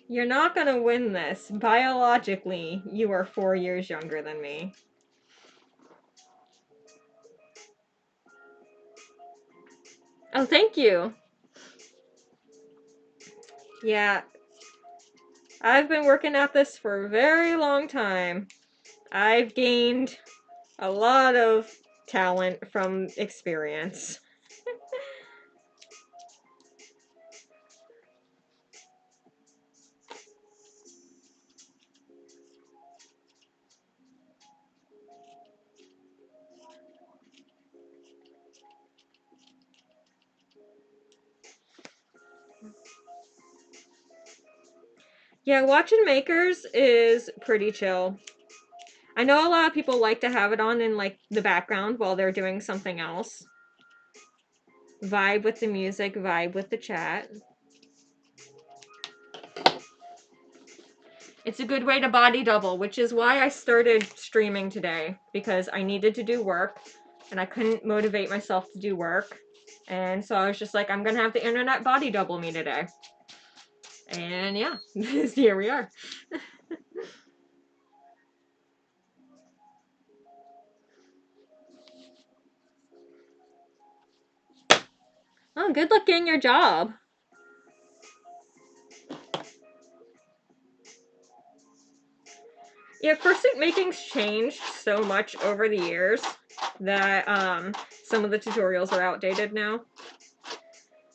You're not gonna win this. Biologically, you are 4 years younger than me. Oh, thank you. Yeah, I've been working at this for a very long time. I've gained a lot of talent from experience. Yeah, watching Makers is pretty chill. I know a lot of people like to have it on in like the background while they're doing something else. Vibe with the music, vibe with the chat. It's a good way to body double, which is why I started streaming today, because I needed to do work and I couldn't motivate myself to do work. And so I was just like, I'm gonna have the internet body double me today. And yeah, here we are. Oh, good luck getting your job. Yeah, fursuit making's changed so much over the years that some of the tutorials are outdated now.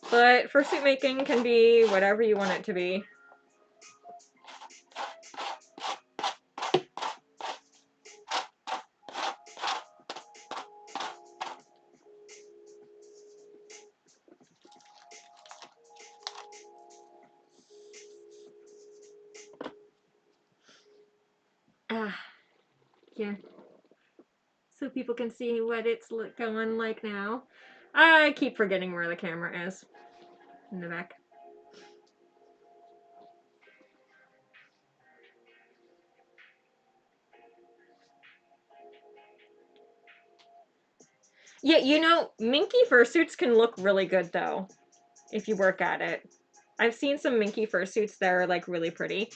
But fursuit making can be whatever you want it to be. Ah, yeah. So people can see what it's going like now. I keep forgetting where the camera is. In the back. Yeah, you know, minky fursuits can look really good though, if you work at it. I've seen some minky fursuits that are like really pretty.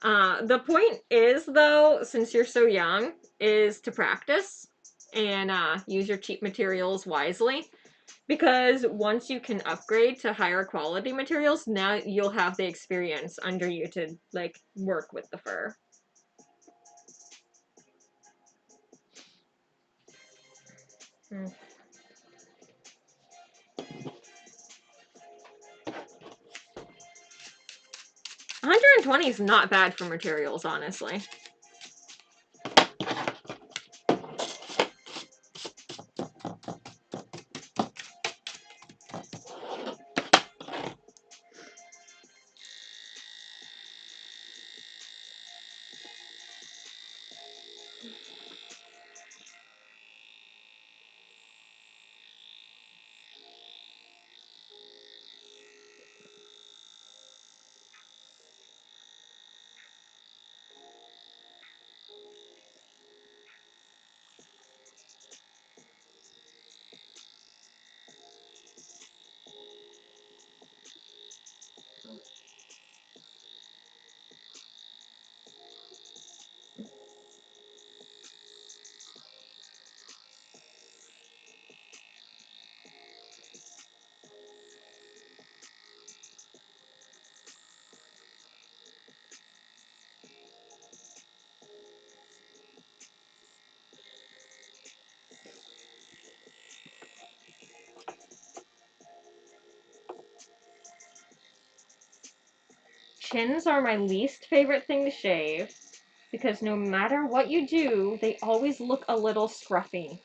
The point is though, since you're so young, is to practice and use your cheap materials wisely. Because once you can upgrade to higher quality materials, now you'll have the experience under you to like work with the fur. Hmm. 120 is not bad for materials, honestly. Chins are my least favorite thing to shave because no matter what you do, they always look a little scruffy.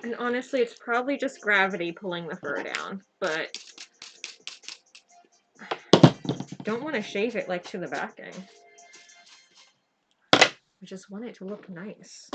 And honestly, it's probably just gravity pulling the fur down, but don't want to shave it like to the backing. I just want it to look nice.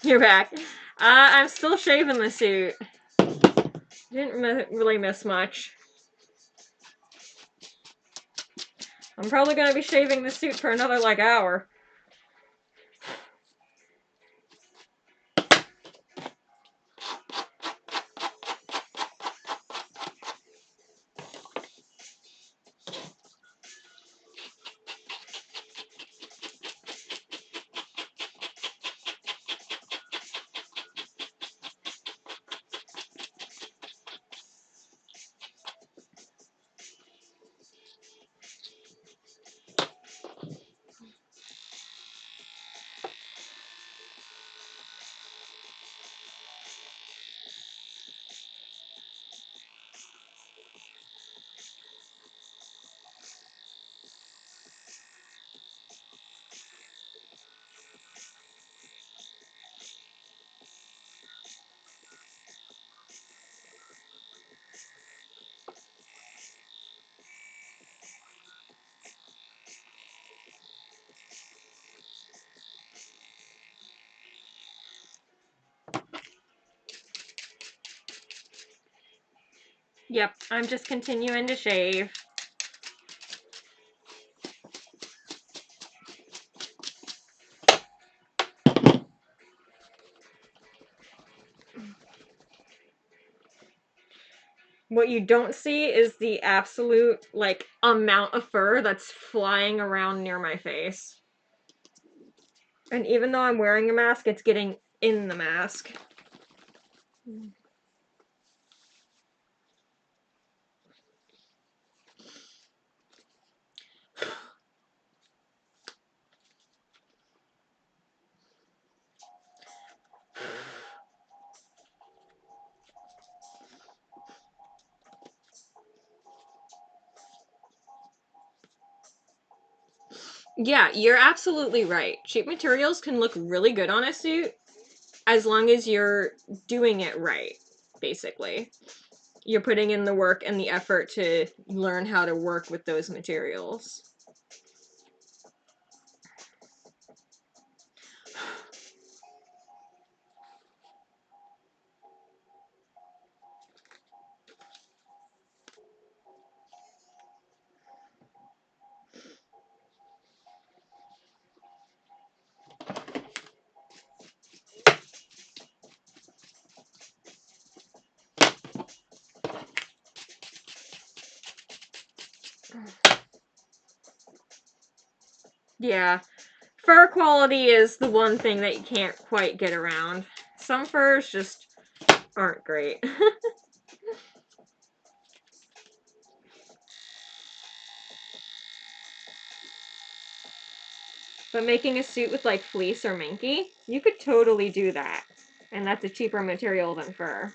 You're back. I'm still shaving the suit. Didn't really miss much. I'm probably gonna be shaving the suit for another, like, hour. Yep, I'm just continuing to shave. What you don't see is the absolute, like, amount of fur that's flying around near my face. And even though I'm wearing a mask, it's getting in the mask. Yeah, you're absolutely right. Cheap materials can look really good on a suit as long as you're doing it right, basically. You're putting in the work and the effort to learn how to work with those materials. Yeah, fur quality is the one thing that you can't quite get around. Some furs just aren't great. But making a suit with, like, fleece or minky, you could totally do that. And that's a cheaper material than fur.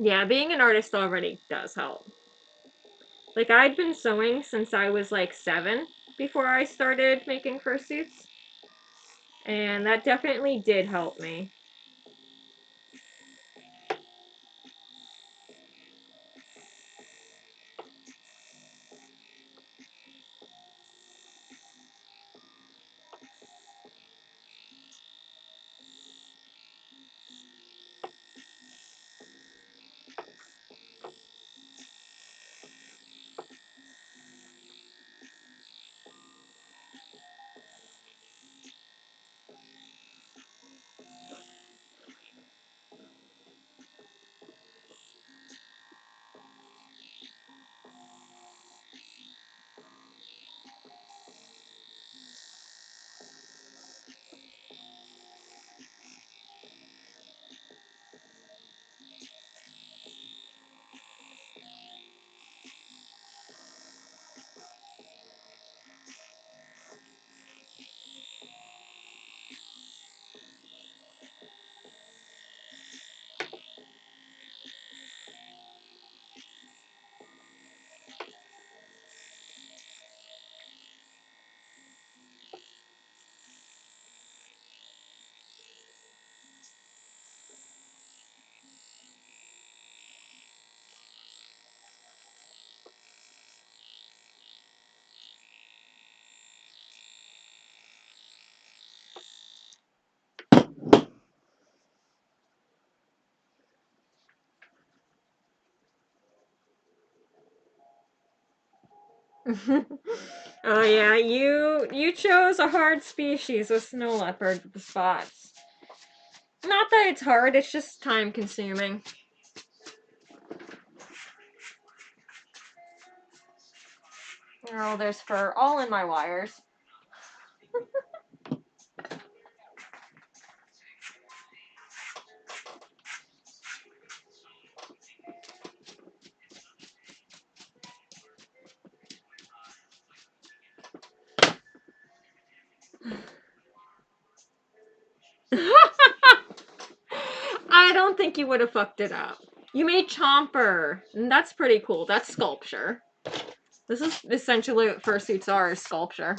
Yeah, being an artist already does help. Like, I'd been sewing since I was, like, 7 before I started making fursuits. And that definitely did help me. Oh yeah, you chose a hard species with snow leopard with the spots. Not that it's hard, it's just time consuming. Oh, there's fur all in my wires. I don't think you would have fucked it up. You made Chomper, and that's pretty cool. That's sculpture. This is essentially what fursuits are, is sculpture.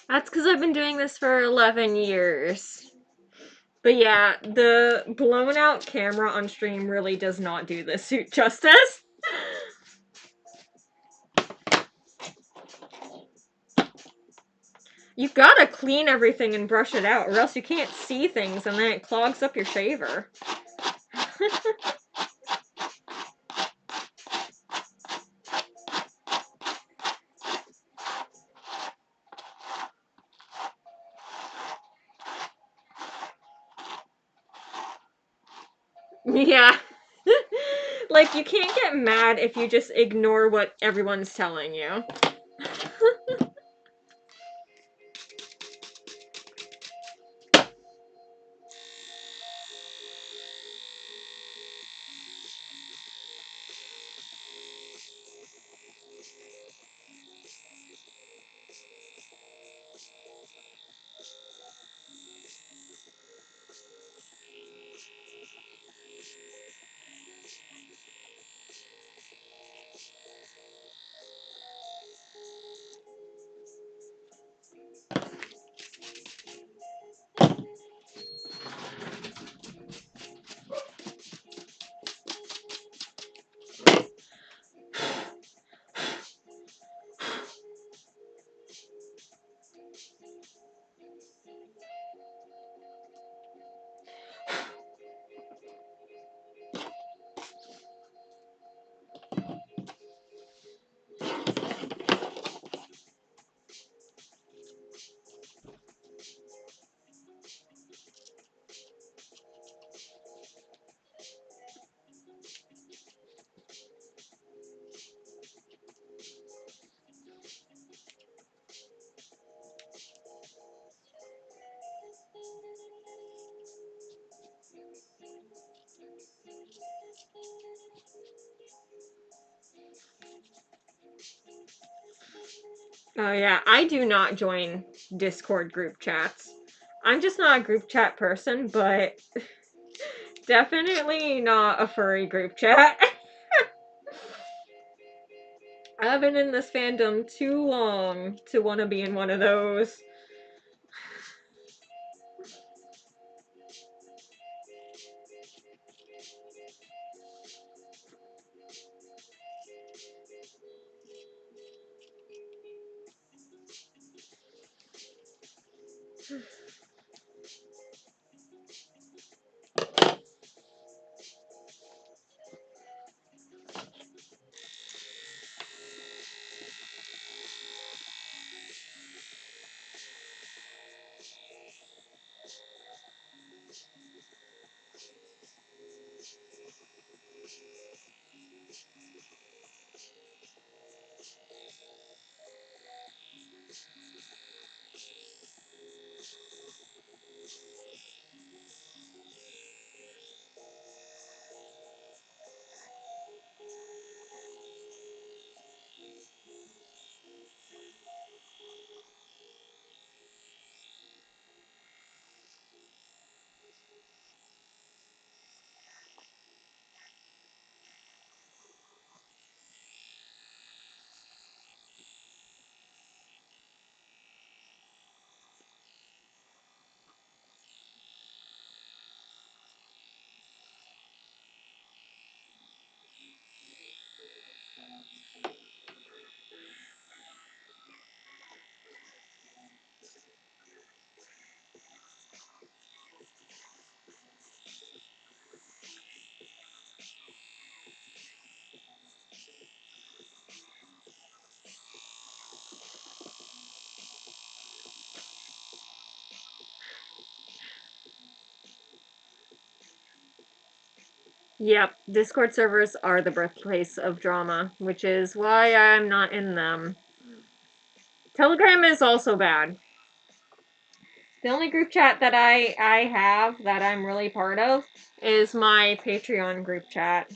That's because I've been doing this for 11 years. But yeah, the blown out camera on stream really does not do this suit justice. You've gotta clean everything and brush it out, or else you can't see things and then it clogs up your shaver. Yeah. Like, you can't get mad if you just ignore what everyone's telling you. Oh yeah, I do not join Discord group chats. I'm just not a group chat person, but definitely not a furry group chat. I've been in this fandom too long to want to be in one of those. Yep, Discord servers are the birthplace of drama, which is why I'm not in them. Telegram is also bad. The only group chat that I have that I'm really part of is my Patreon group chat.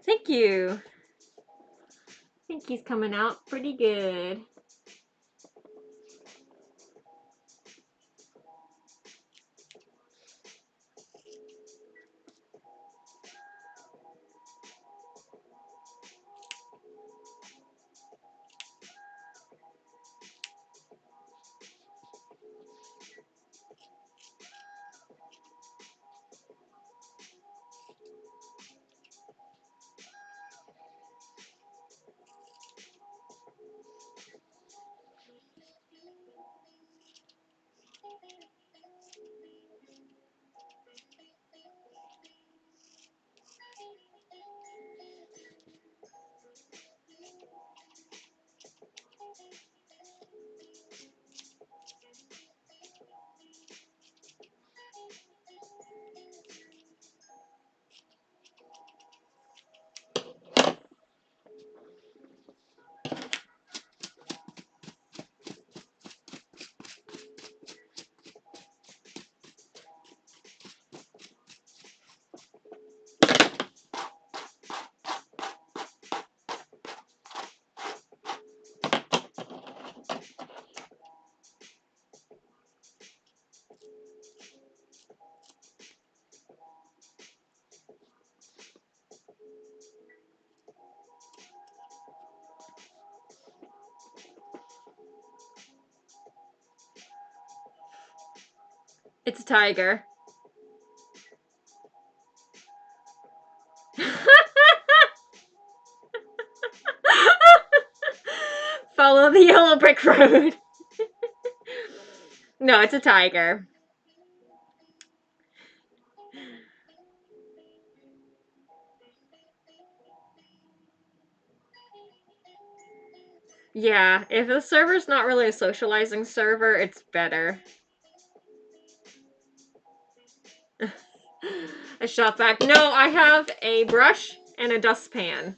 Thank you. I think he's coming out pretty good. It's a tiger. Follow the yellow brick road. No, it's a tiger. Yeah, if the server's not really a socializing server, it's better. A shop vac. No, I have a brush and a dustpan.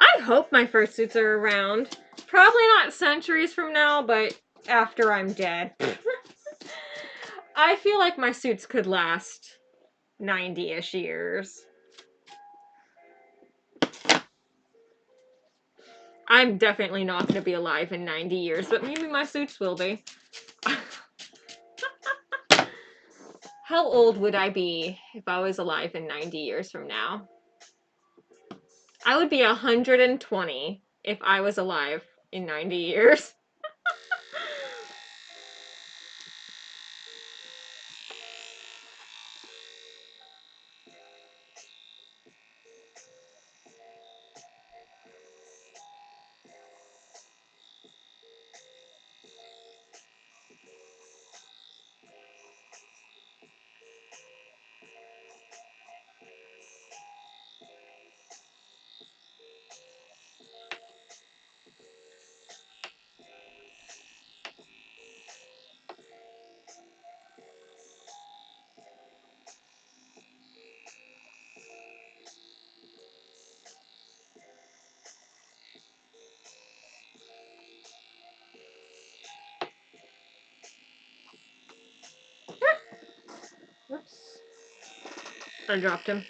I hope my fursuits are around. Probably not centuries from now, but after I'm dead. I feel like my suits could last 90-ish years. I'm definitely not going to be alive in 90 years, but maybe my suits will be. How old would I be if I was alive in 90 years from now? I would be 120 if I was alive in 90 years. Whoops. I dropped him.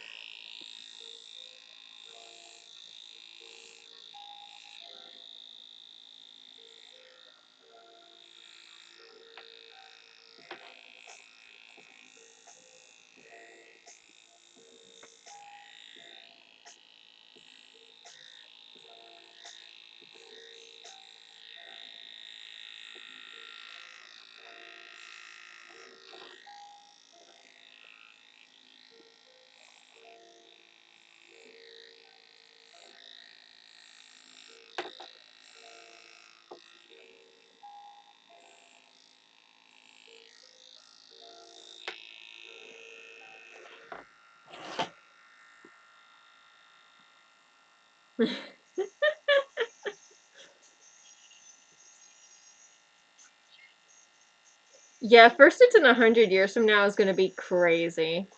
Yeah, Fursuit's in 100 years from now is gonna be crazy.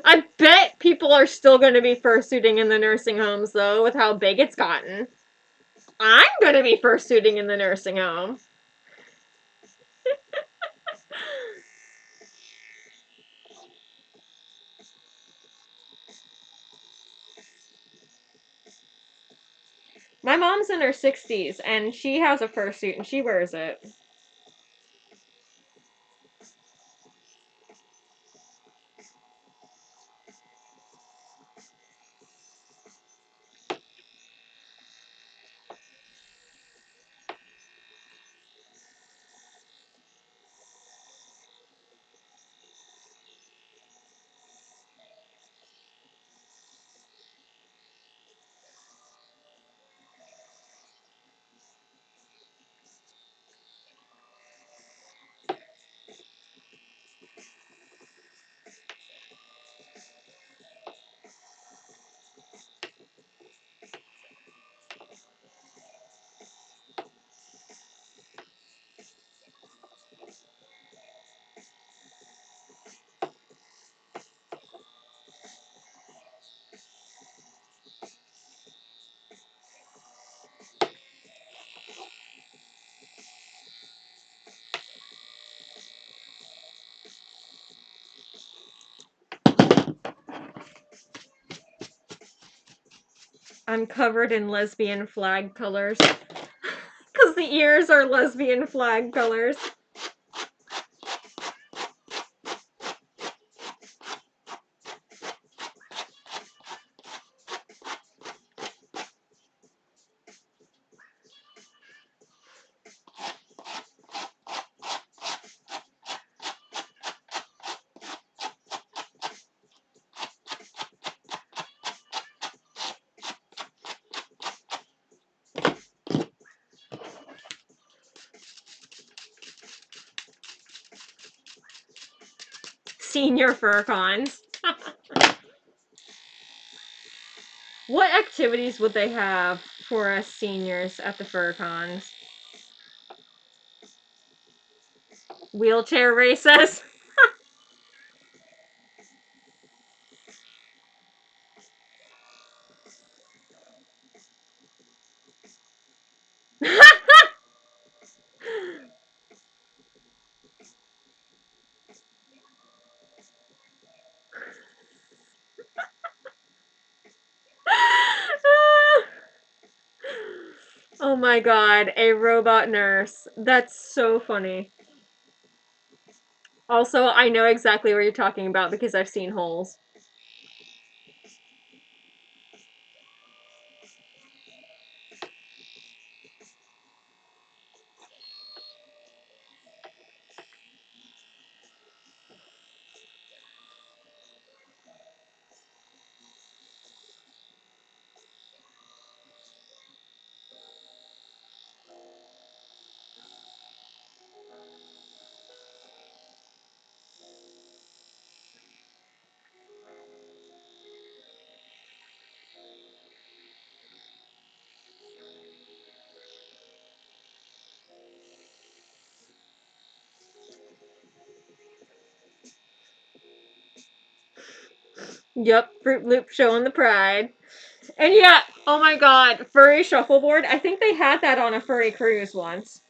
I bet people are still gonna be fursuiting in the nursing homes though, with how big it's gotten. I'm gonna be fursuiting in the nursing home. My mom's in her 60s and she has a fursuit and she wears it. I'm covered in lesbian flag colors. Because the ears are lesbian flag colors. Senior fur cons. What activities would they have for us seniors at the fur cons? Wheelchair races? Oh my god, a robot nurse. That's so funny. Also, I know exactly what you're talking about because I've seen holes. Yep, Fruit Loop showing the pride. And yeah, oh my god, furry shuffleboard. I think they had that on a furry cruise once.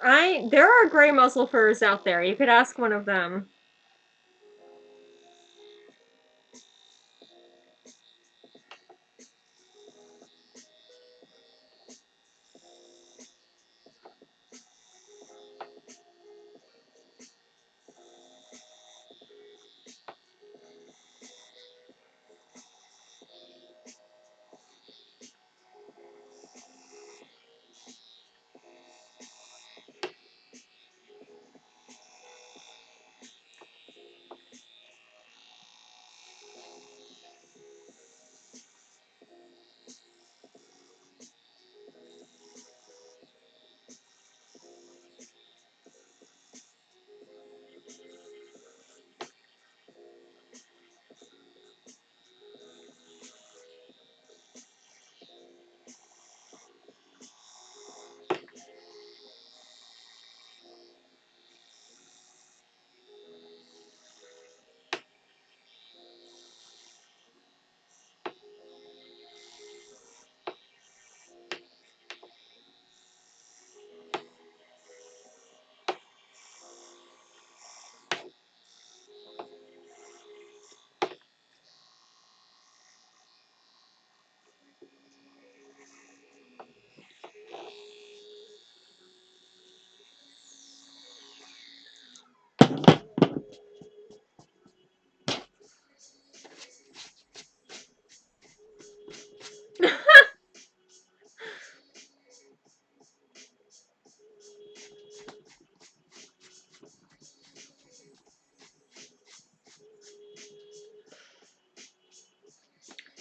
There are gray muzzle furs out there. You could ask one of them.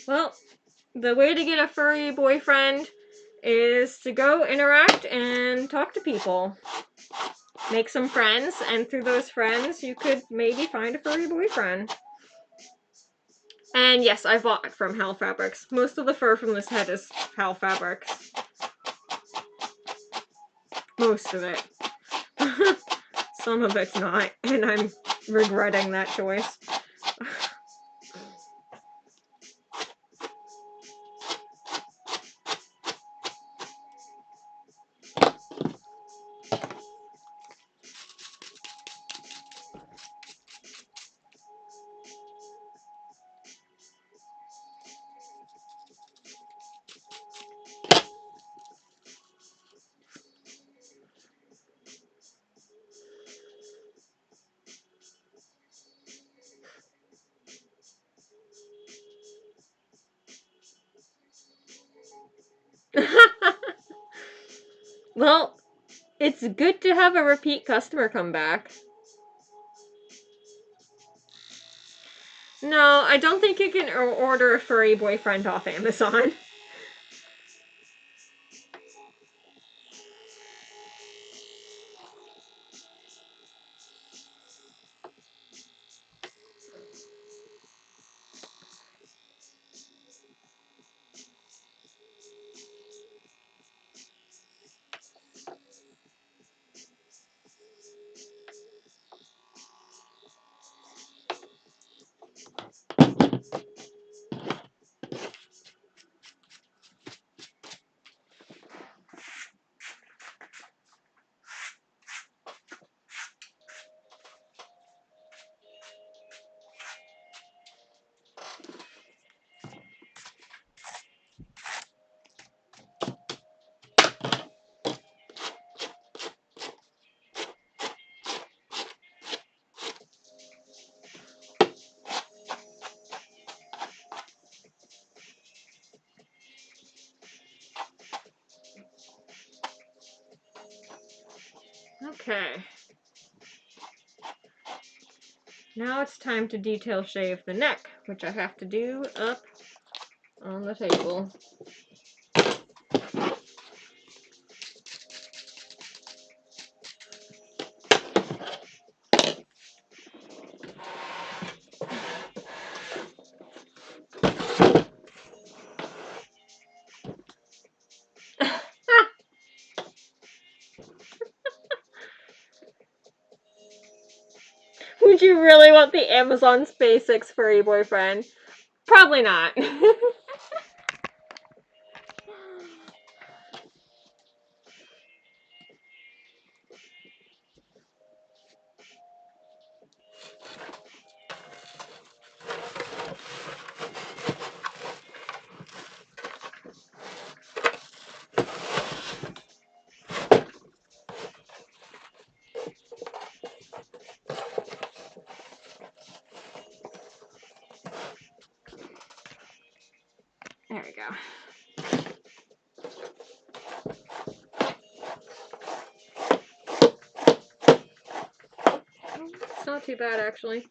Well, the way to get a furry boyfriend is to go interact and talk to people. Make some friends, and through those friends, you could maybe find a furry boyfriend. And yes, I bought from Hal Fabrics. Most of the fur from this head is Hal Fabrics. Most of it. Some of it's not, and I'm regretting that choice. Well, it's good to have a repeat customer come back. No, I don't think you can order a furry boyfriend off Amazon. Okay. Now it's time to detail shave the neck, which I have to do up on the table. Would you really want the Amazon SpaceX furry boyfriend? Probably not. There we go. It's not too bad, actually.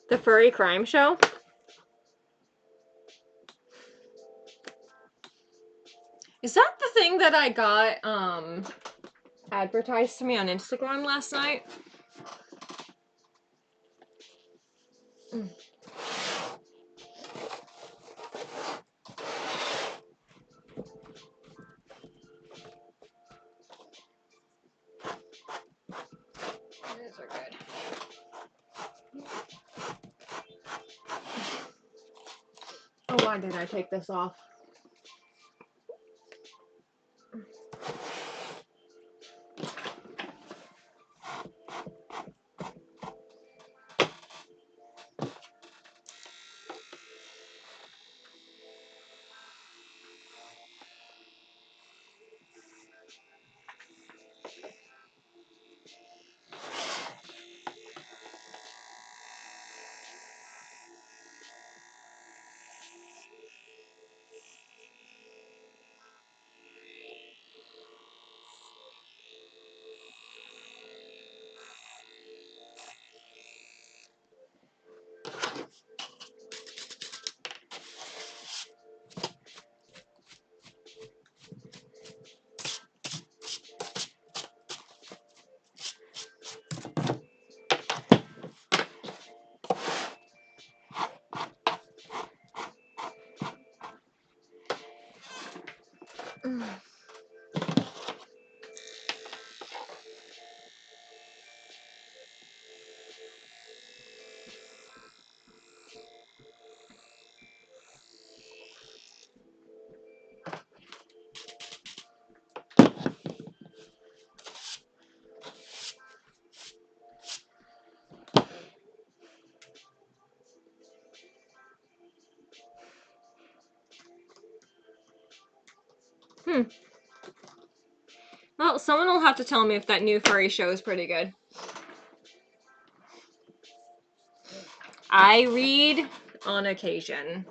The Furry Crime Show? Is that the thing that I got advertised to me on Instagram last night? Mm. These are good. Oh, why did I take this off? Mm. Hmm. Well, someone will have to tell me if that new furry show is pretty good. I read on occasion,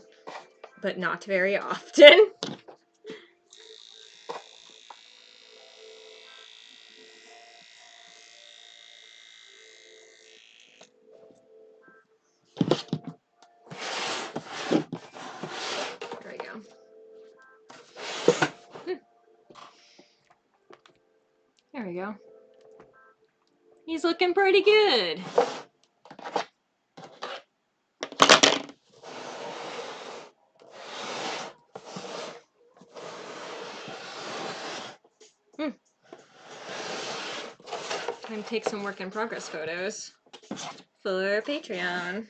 but not very often. There we go. There we go. He's looking pretty good. Time to take some work in progress photos for Patreon.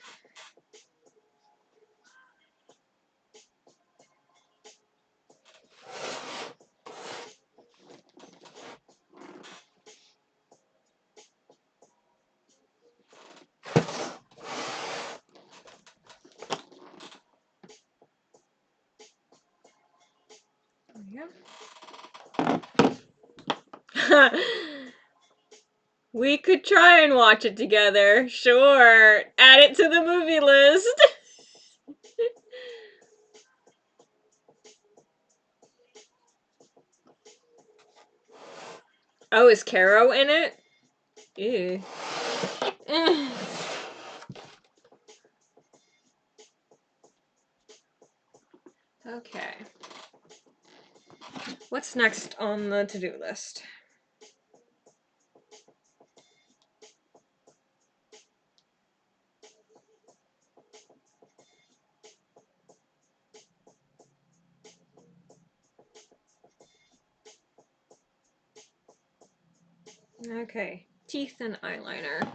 Yeah. We could try and watch it together. Sure. Add it to the movie list. Oh, is Caro in it? Ew. Okay. What's next on the to-do list? Okay, teeth and eyeliner.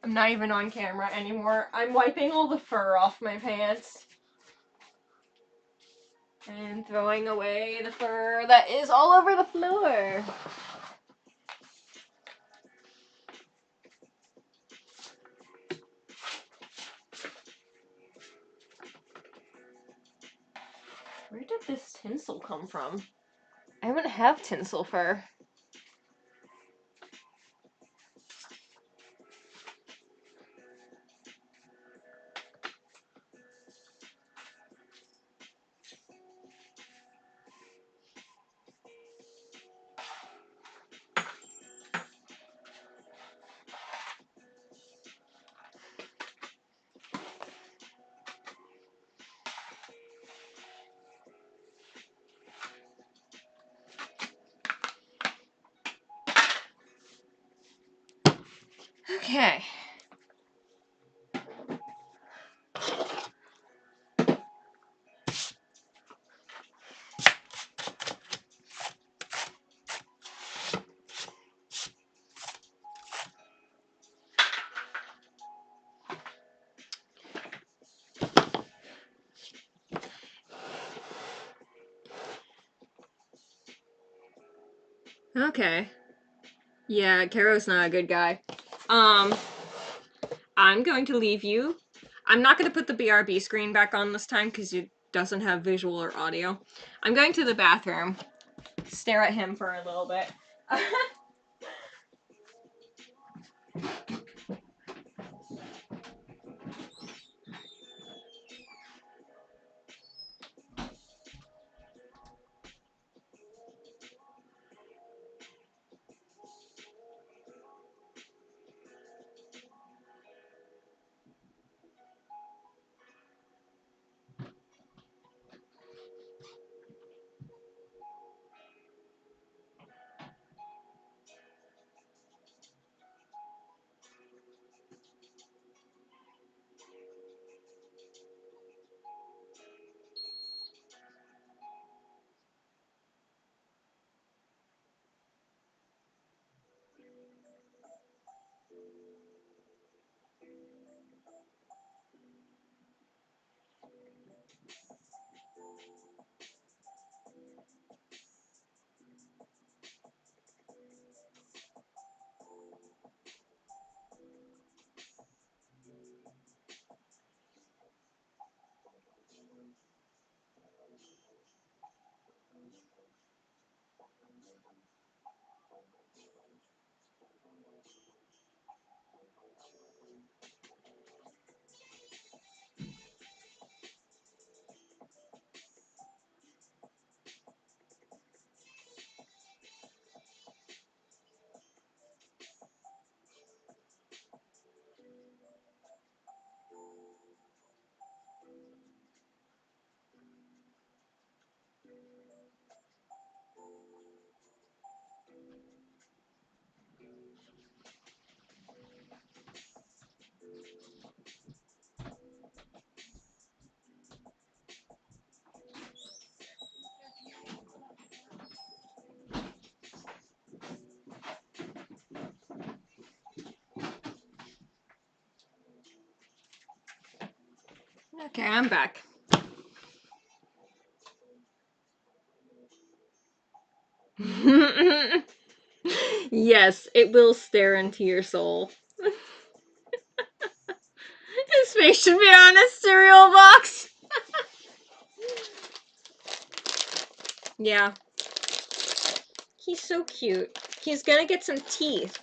I'm not even on camera anymore. I'm wiping all the fur off my pants. And throwing away the fur that is all over the floor. Where did this tinsel come from? I wouldn't have tinsel fur. Okay. Okay. Yeah, Caro's not a good guy. I'm going to leave you. I'm not going to put the BRB screen back on this time because it doesn't have visual or audio. I'm going to the bathroom. Stare at him for a little bit. Okay, I'm back. Yes, it will stare into your soul. His face should be on a cereal box. Yeah. He's so cute. He's gonna get some teeth.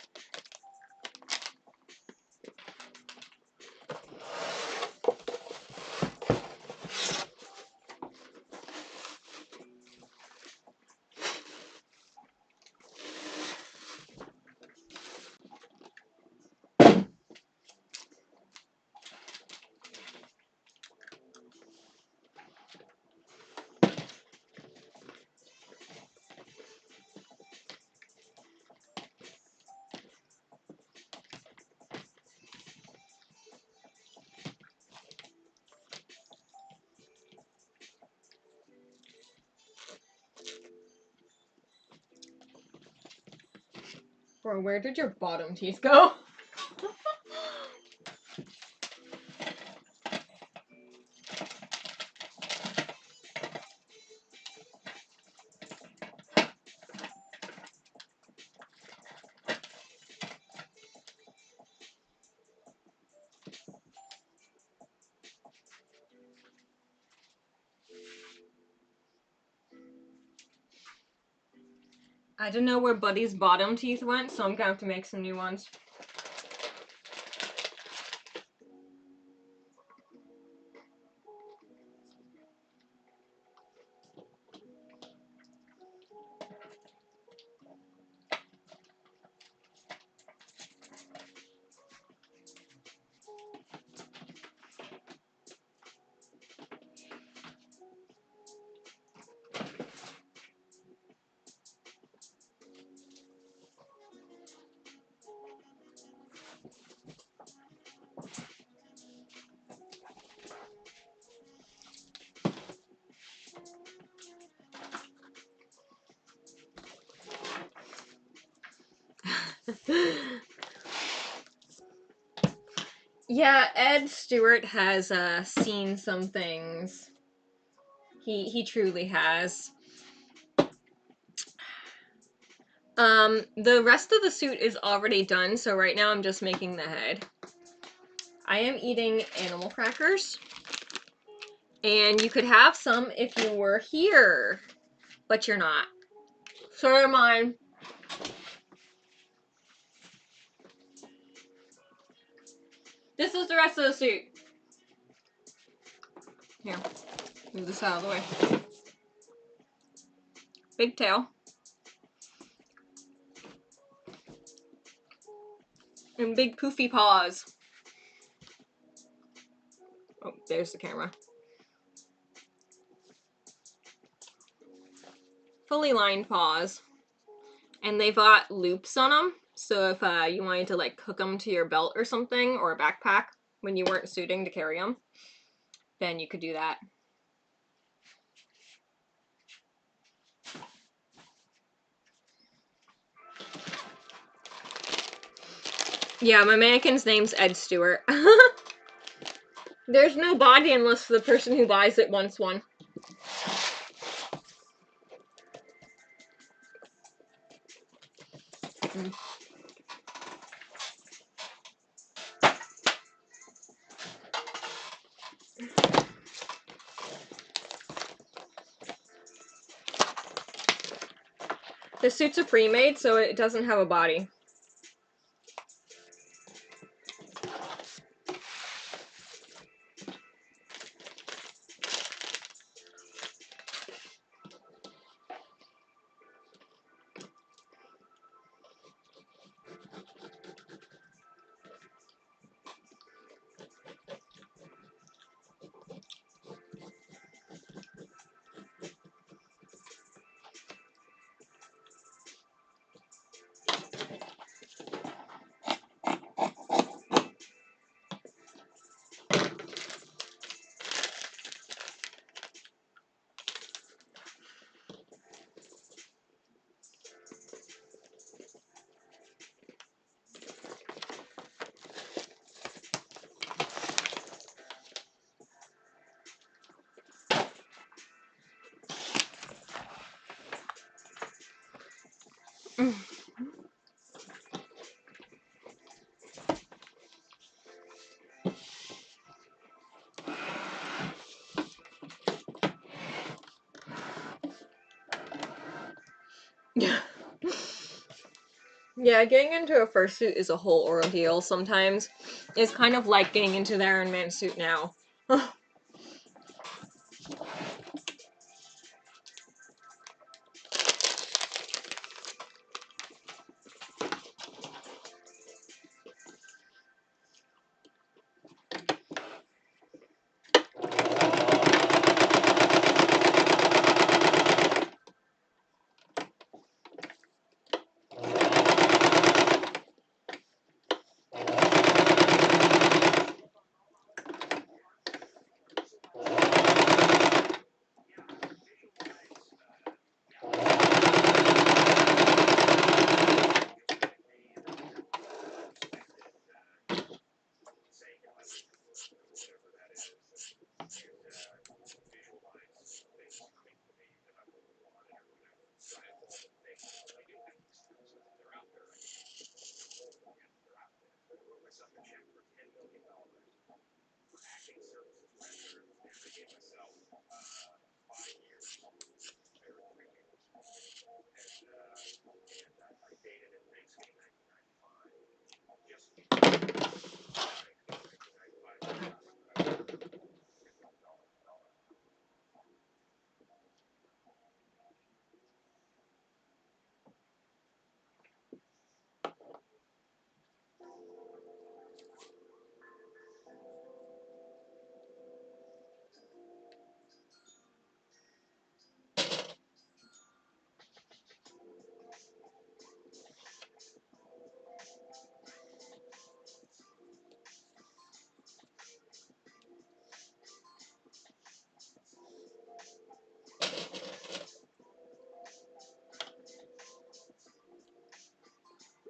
Bro, where did your bottom teeth go? I don't know where Buddy's bottom teeth went, so I'm gonna have to make some new ones. Yeah, Ed Stewart has seen some things. He truly has. The rest of the suit is already done, so right now I'm just making the head. I am eating animal crackers. And you could have some if you were here, but you're not. So they're mine. This is the rest of the suit. Here, move this out of the way. Big tail. And big poofy paws. Oh, there's the camera. Fully lined paws. And they've got loops on them. So if you wanted to like hook them to your belt or something, or a backpack when you weren't suiting to carry them, then you could do that. Yeah, my mannequin's name's Ed Stewart. There's no body unless the person who buys it wants one. Mm. The suit's a pre-made, so it doesn't have a body. Yeah, getting into a fursuit is a whole ordeal sometimes. It's kind of like getting into the Iron Man suit now.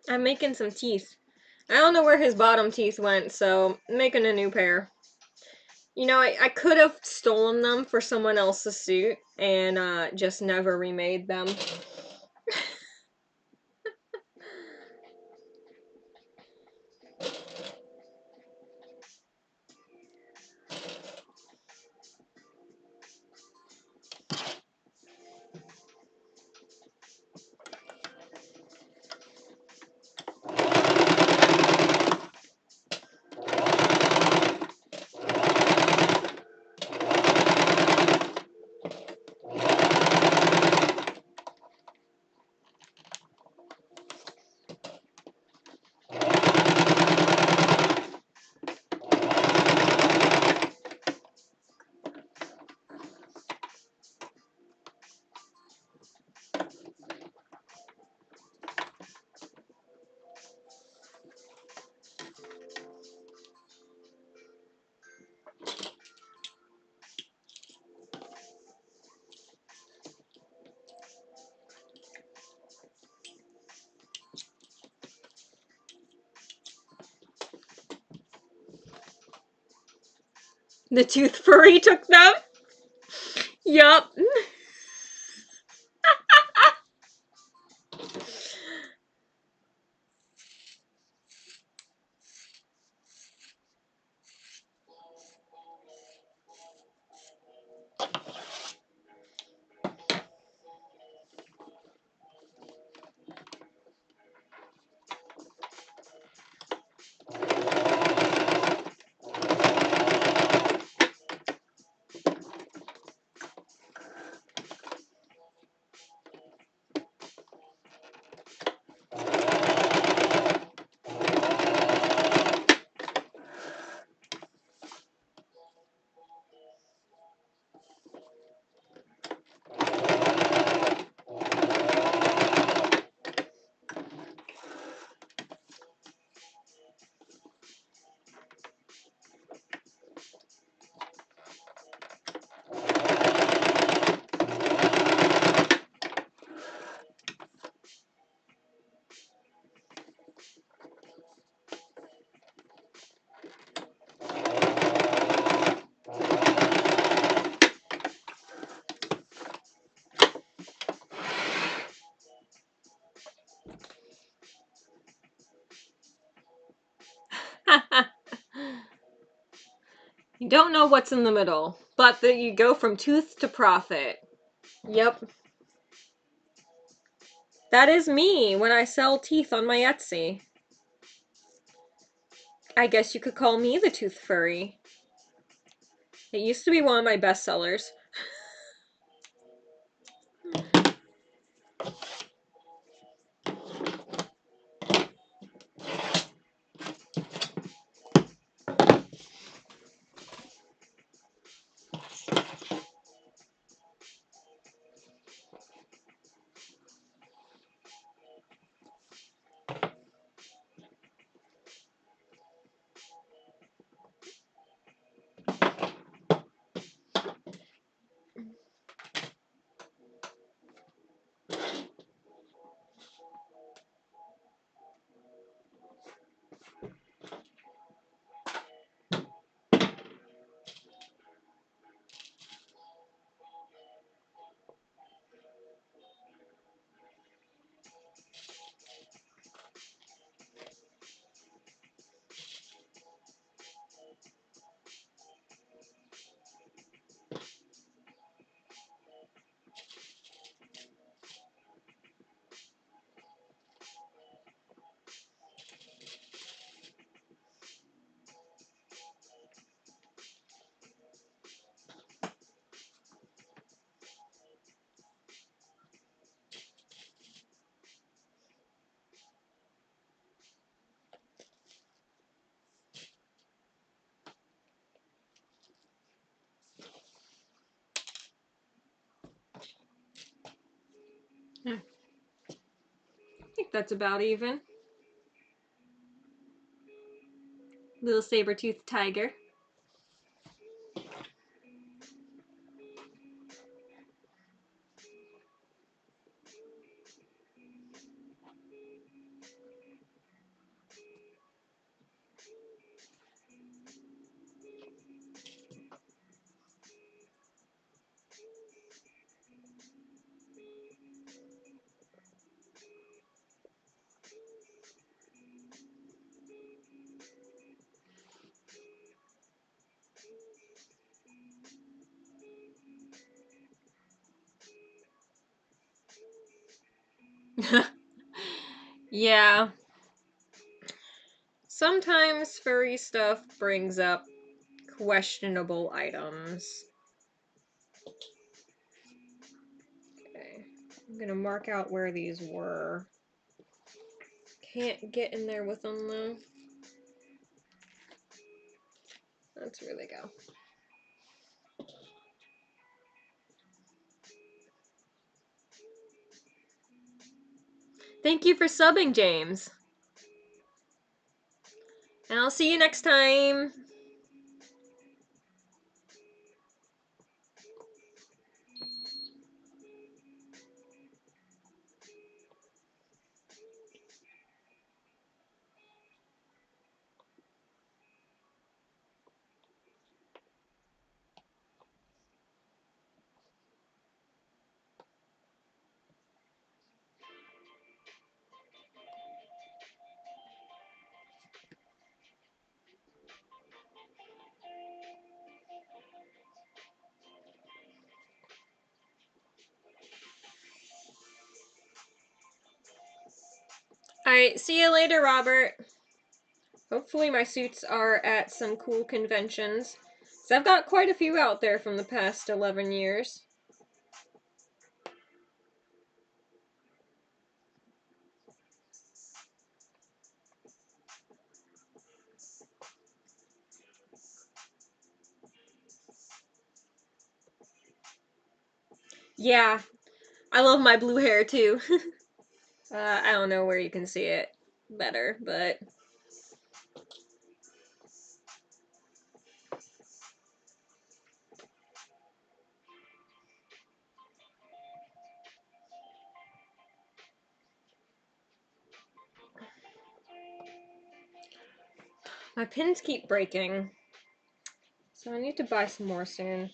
I'm making some teeth. I don't know where his bottom teeth went, so I'm making a new pair. You know, I could have stolen them for someone else's suit and just never remade them. The tooth furry took them? Yup. You don't know what's in the middle, but you go from tooth to profit. Yep. That is me when I sell teeth on my Etsy. I guess you could call me the tooth furry. It used to be one of my best sellers. That's about even. Little saber-toothed tiger. Yeah. Sometimes furry stuff brings up questionable items. Okay. I'm gonna mark out where these were. Can't get in there with them though. That's where they go. Thank you for subbing, James. And I'll see you next time. Alright, see you later, Robert. Hopefully my suits are at some cool conventions. So I've got quite a few out there from the past 11 years. Yeah, I love my blue hair too. I don't know where you can see it better, but my pins keep breaking. So I need to buy some more soon.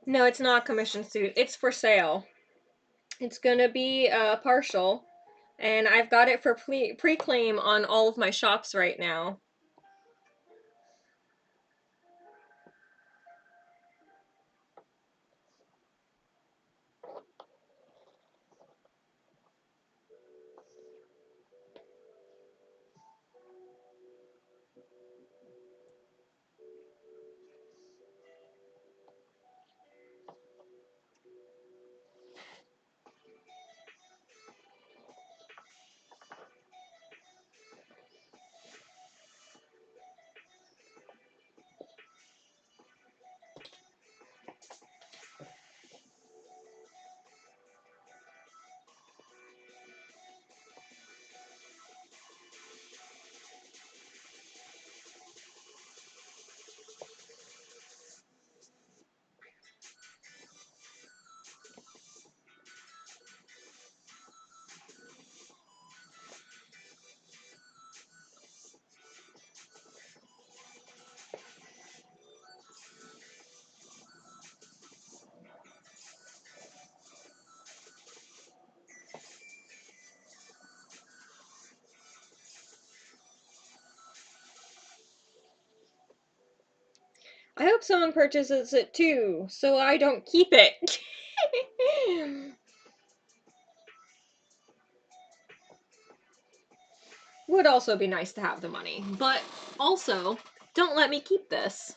No, it's not a commission suit. It's for sale. It's gonna be partial, and I've got it for pre-claim on all of my shops right now. I hope someone purchases it too, so I don't keep it. Would also be nice to have the money, but also, don't let me keep this.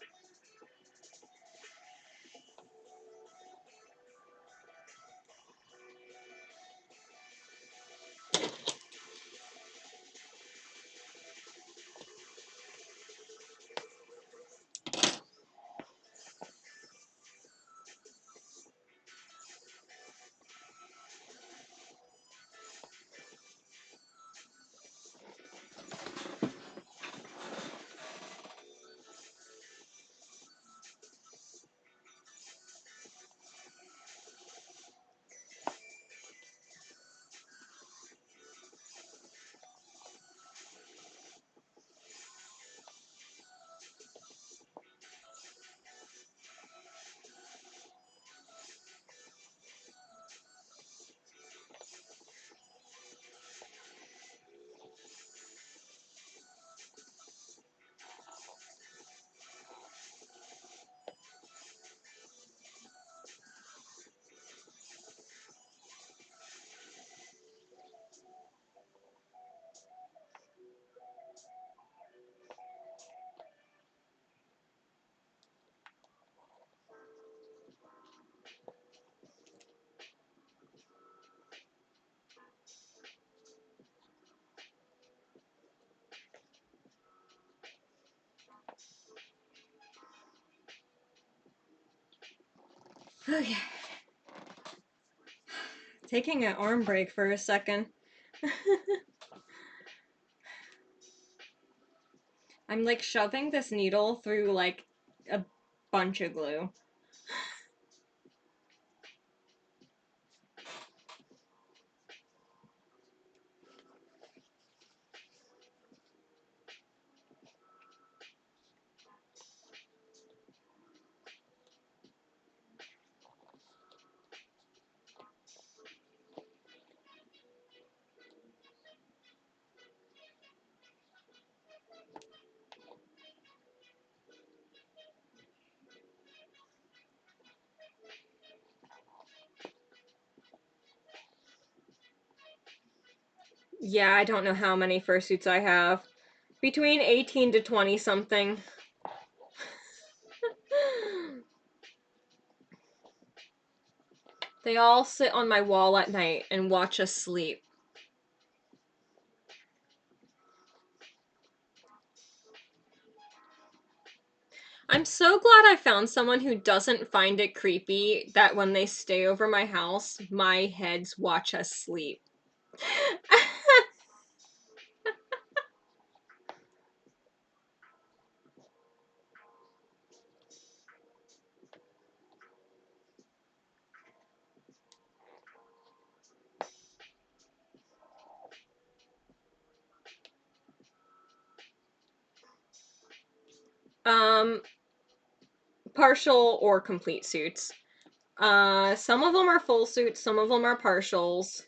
Okay. Taking an arm break for a second. I'm like shoving this needle through like a bunch of glue. Yeah, I don't know how many fursuits I have. Between 18 to 20 something. They all sit on my wall at night and watch us sleep. I'm so glad I found someone who doesn't find it creepy that when they stay over my house, my heads watch us sleep. um, partial or complete suits. Some of them are full suits, some of them are partials.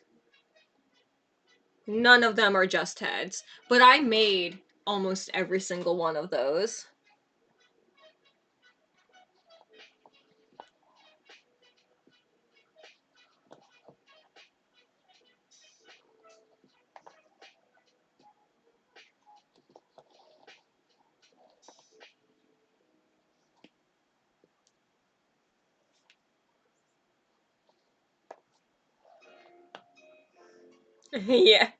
None of them are just heads, but I made almost every single one of those. Yeah.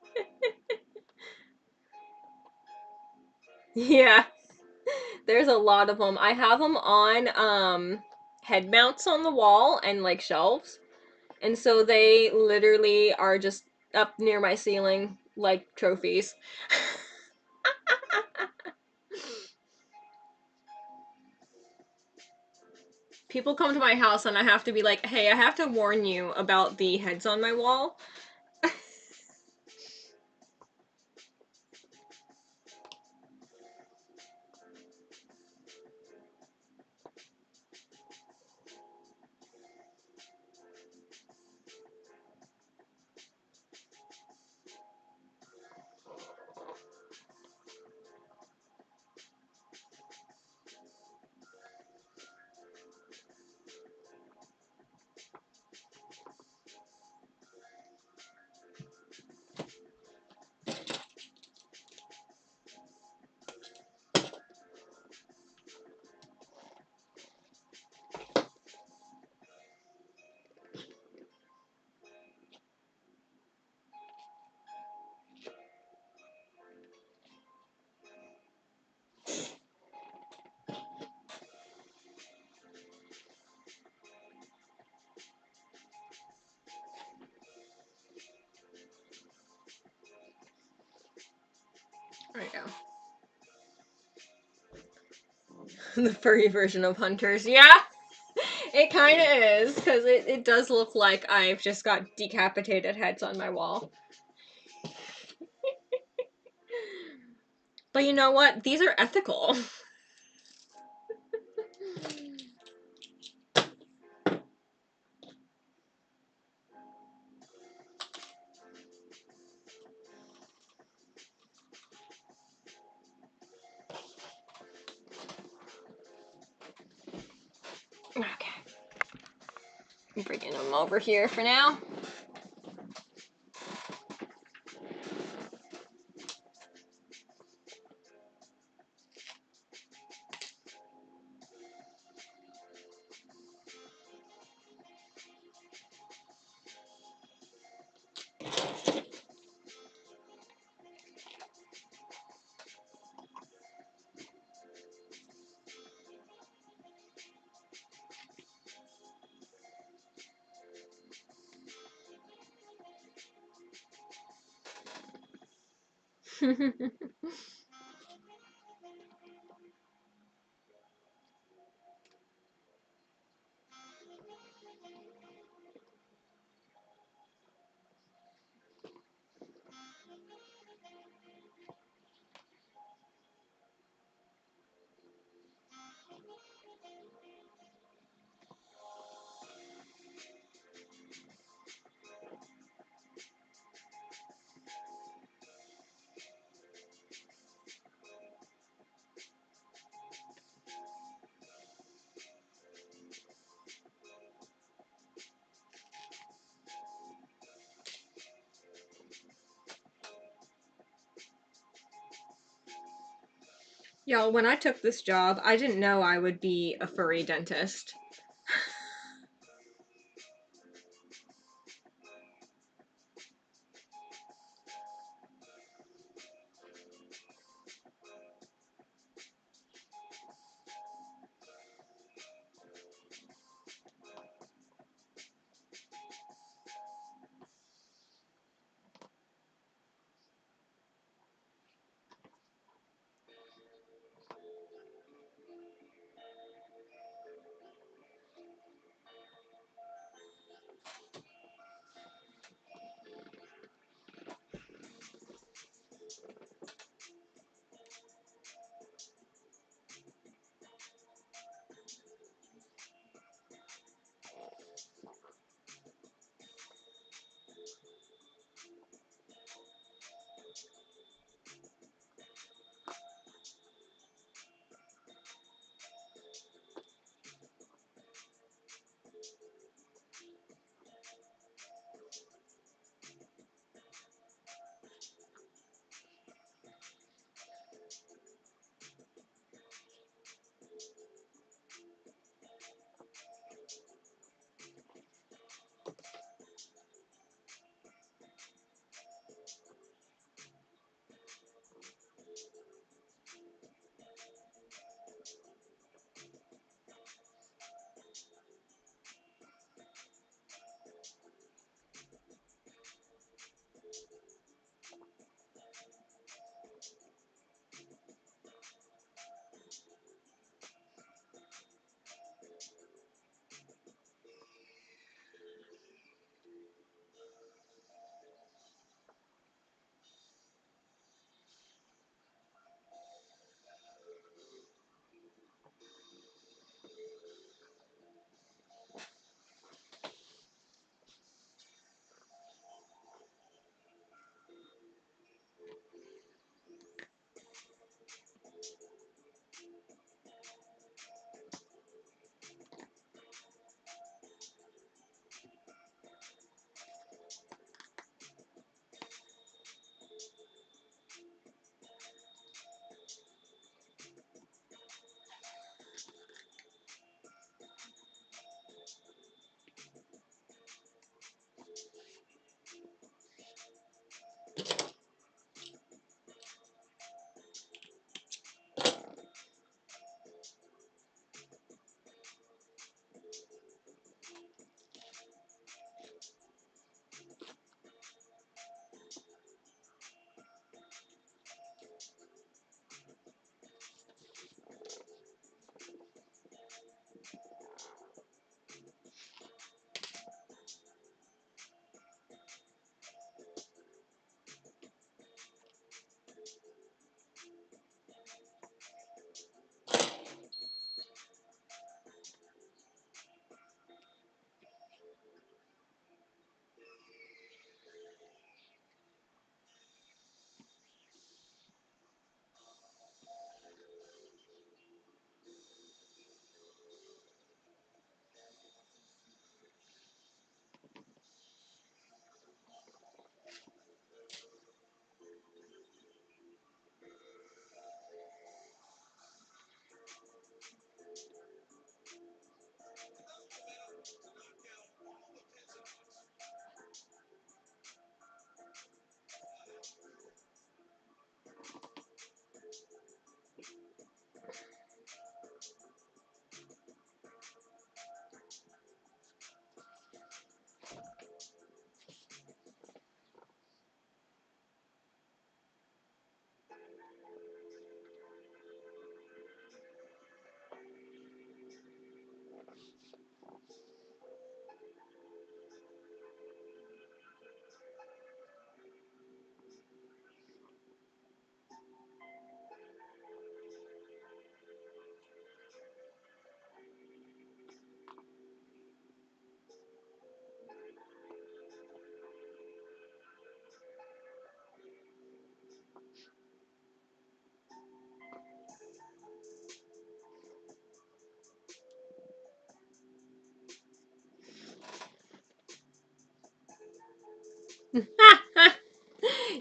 Yeah. There's a lot of them. I have them on head mounts on the wall and like shelves. And so they literally are just up near my ceiling like trophies. People come to my house and I have to be like, "Hey, I have to warn you about the heads on my wall." we go. The furry version of hunters. Yeah, it kind of is, because it does look like I've just got decapitated heads on my wall. But you know what? These are ethical. Okay. I'm bringing them over here for now. Y'all, when I took this job, I didn't know I would be a furry dentist.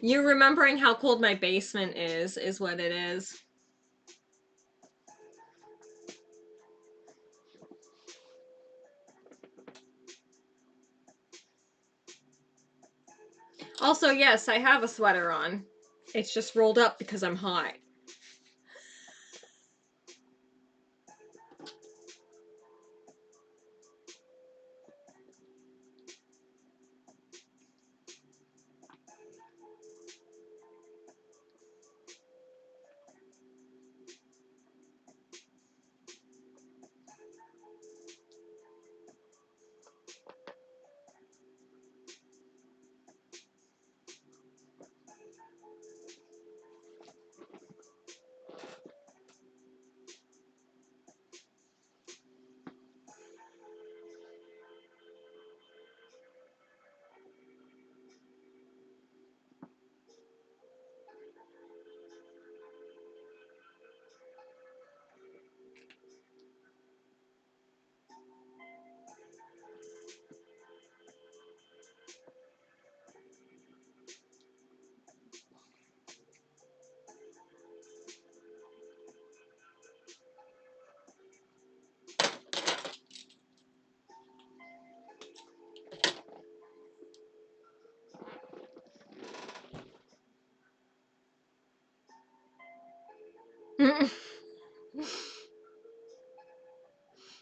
You remembering how cold my basement is what it is. Also, yes, I have a sweater on. It's just rolled up because I'm hot.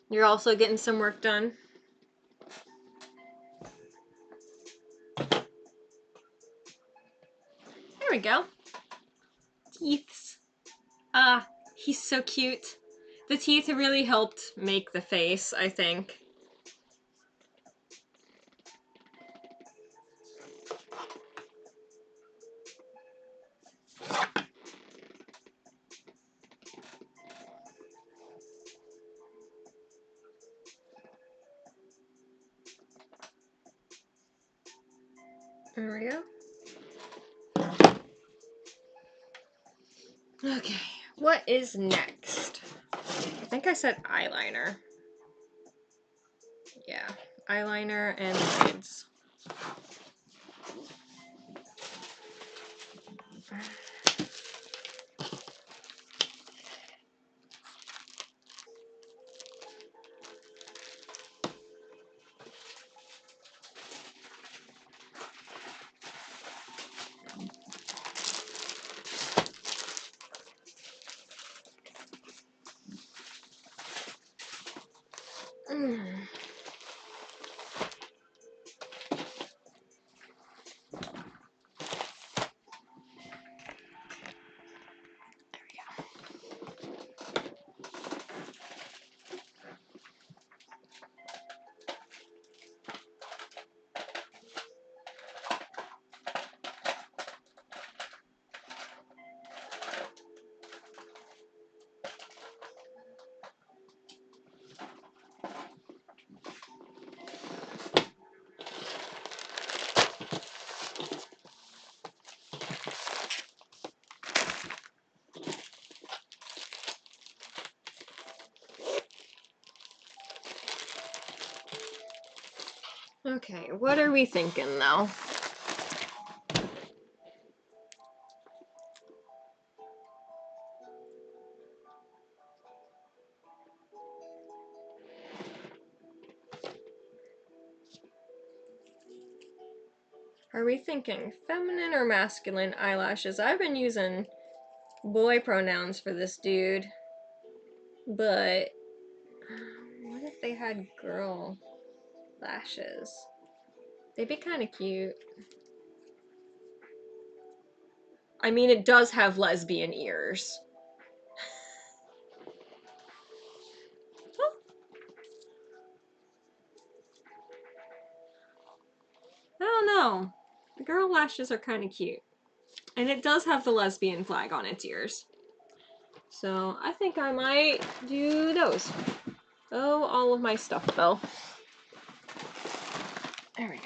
You're also getting some work done. There we go. Teeths. Ah, he's so cute. The teeth really helped make the face, I think. There we go. Okay, what is next? I think I said eyeliner. Yeah, eyeliner and lids. Okay, what are we thinking though? Are we thinking feminine or masculine eyelashes? I've been using boy pronouns for this dude, but what if they had girl lashes? They'd be kind of cute. I mean, it does have lesbian ears. I don't know. The girl lashes are kind of cute. And it does have the lesbian flag on its ears. So I think I might do those. Oh, all of my stuff fell. There we go.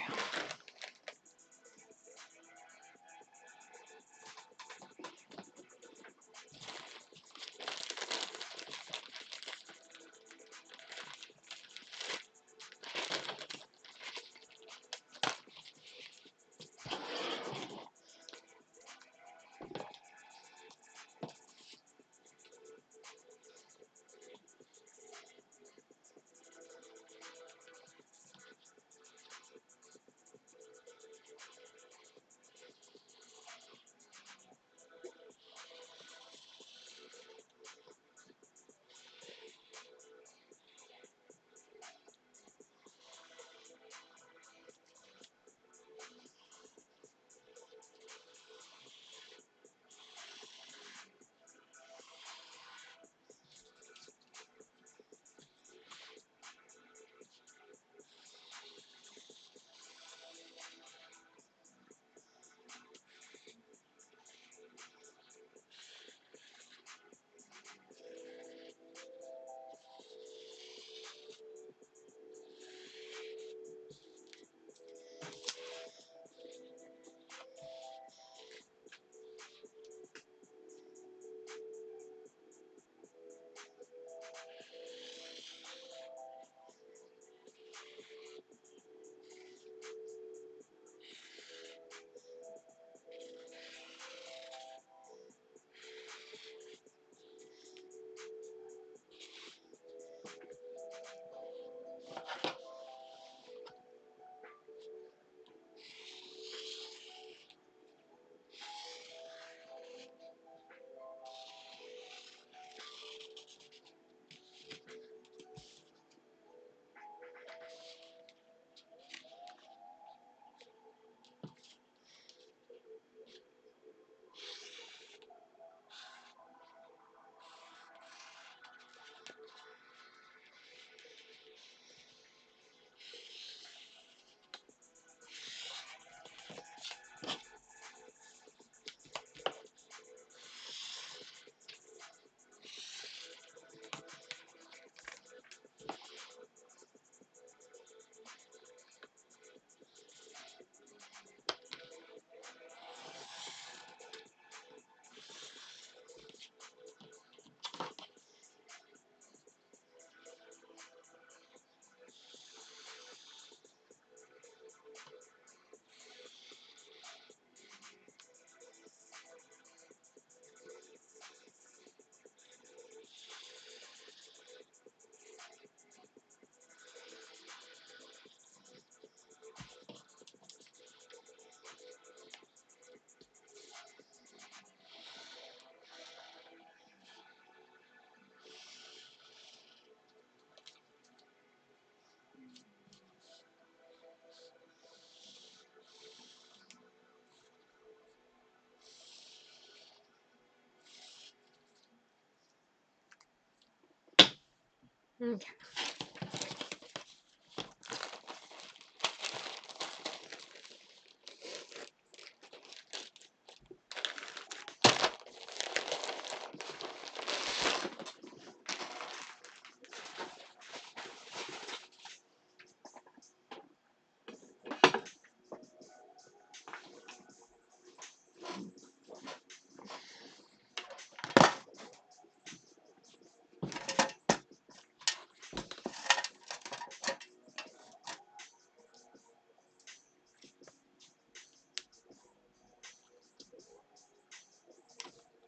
Okay.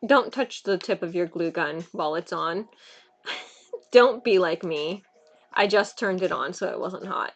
Don't touch the tip of your glue gun while it's on. Don't be like me. I just turned it on so it wasn't hot.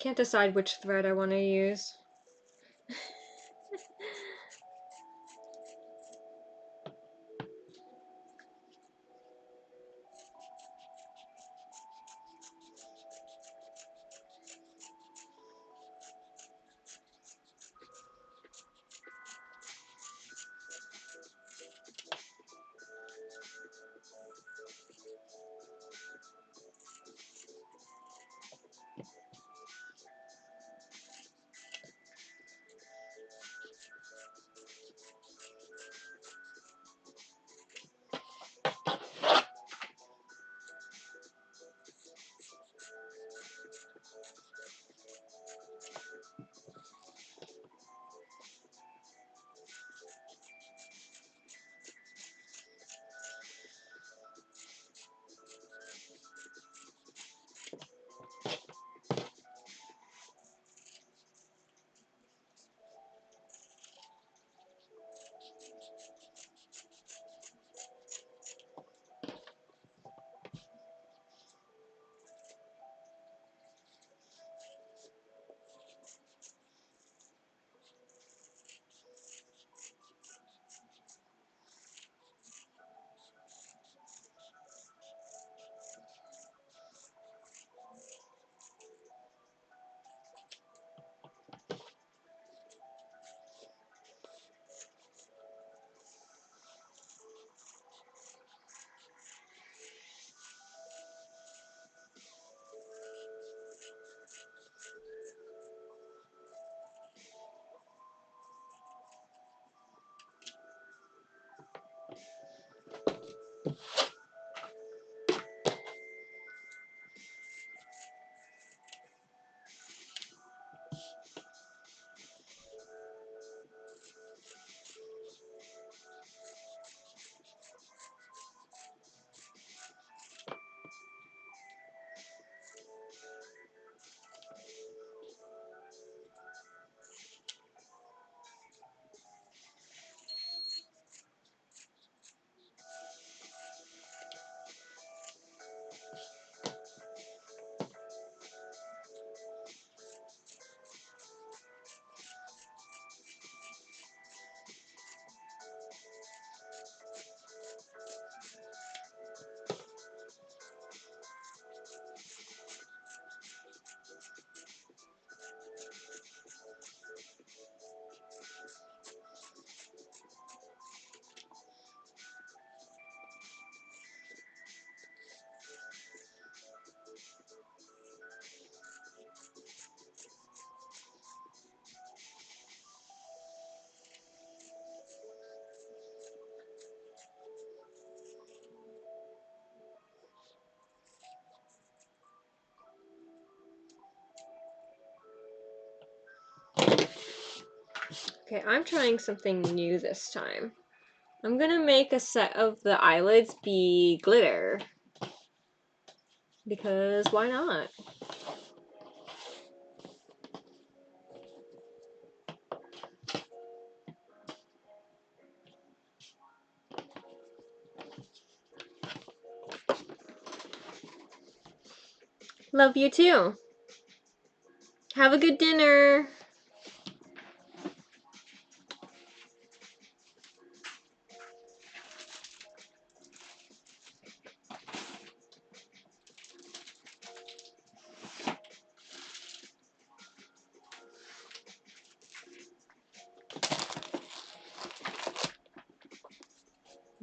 Can't decide which thread I want to use. Okay, I'm trying something new this time. I'm gonna make a set of the eyelids be glitter. Because why not? Love you too. Have a good dinner.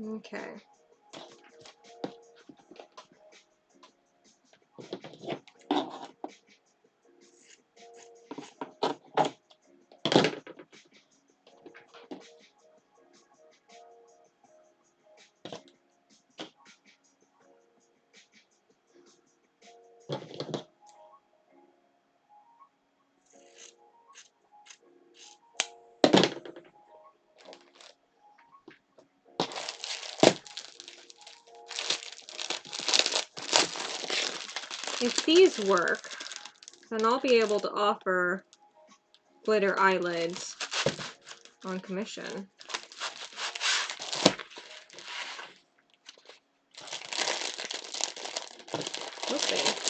Okay. If these work, then I'll be able to offer glitter eyelids on commission. We'll see.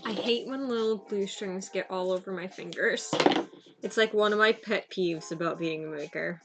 I hate when little glue strings get all over my fingers. It's like one of my pet peeves about being a maker.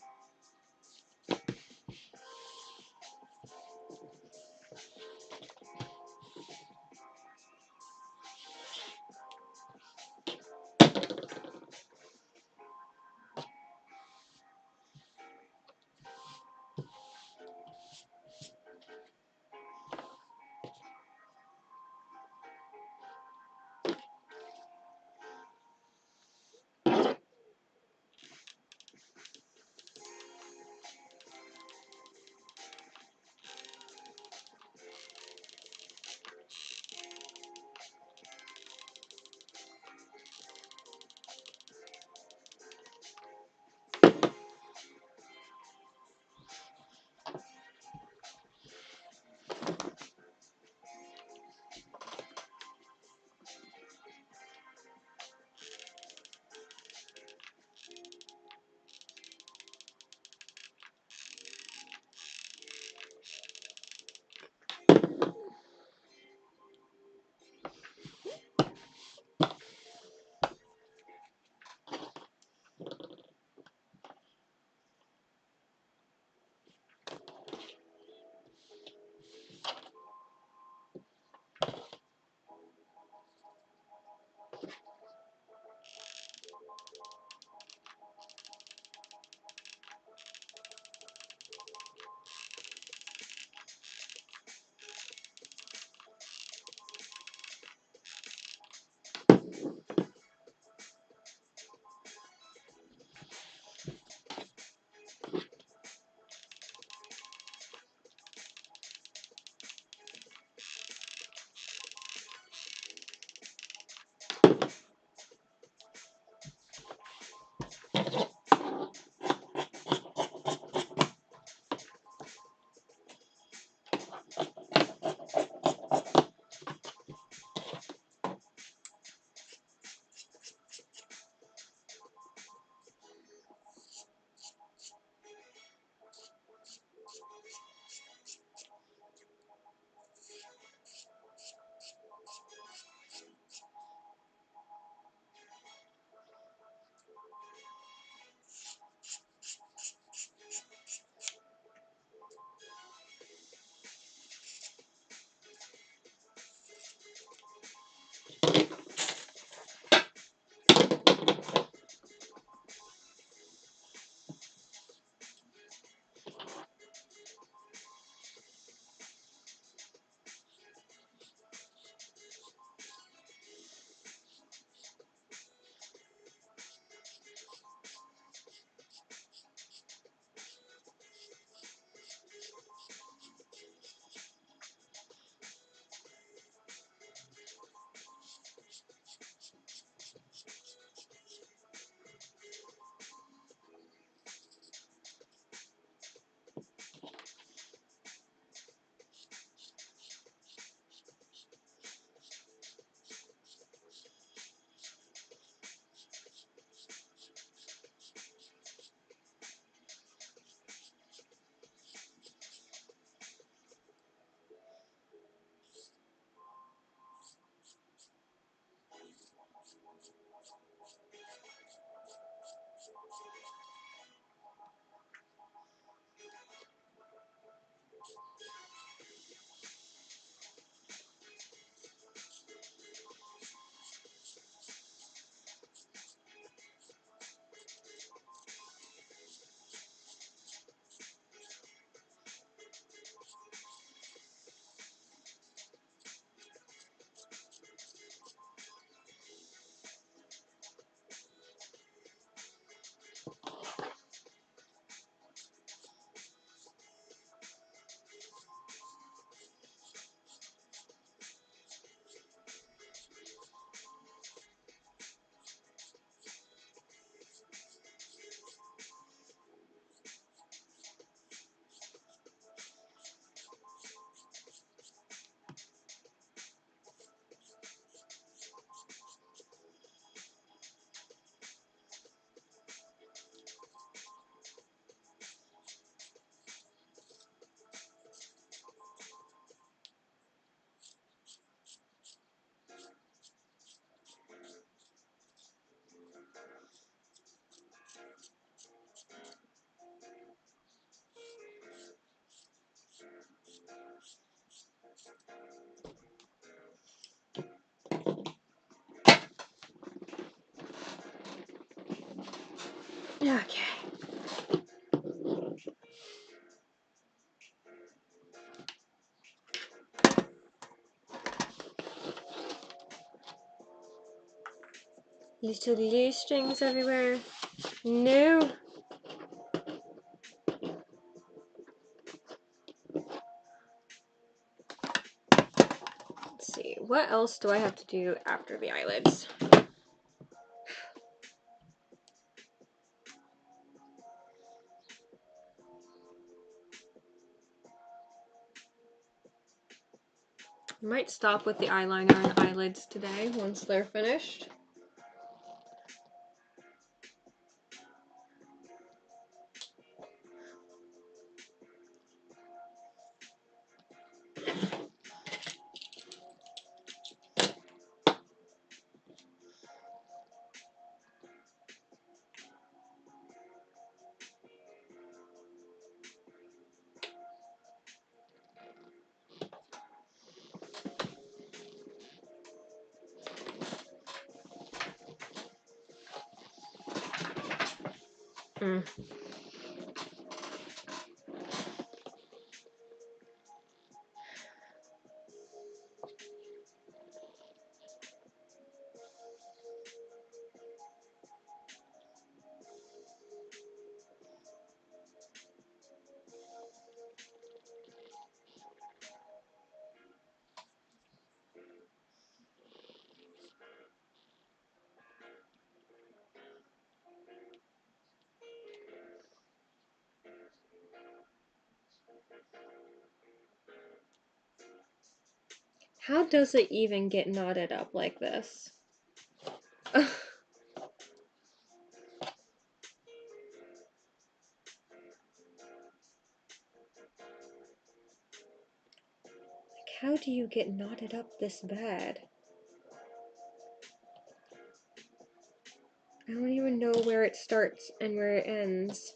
Okay. Little loose strings everywhere. No. Let's see. What else do I have to do after the eyelids? I might stop with the eyeliner and eyelids today once they're finished. Mm. How does it even get knotted up like this? How do you get knotted up this bad? I don't even know where it starts and where it ends.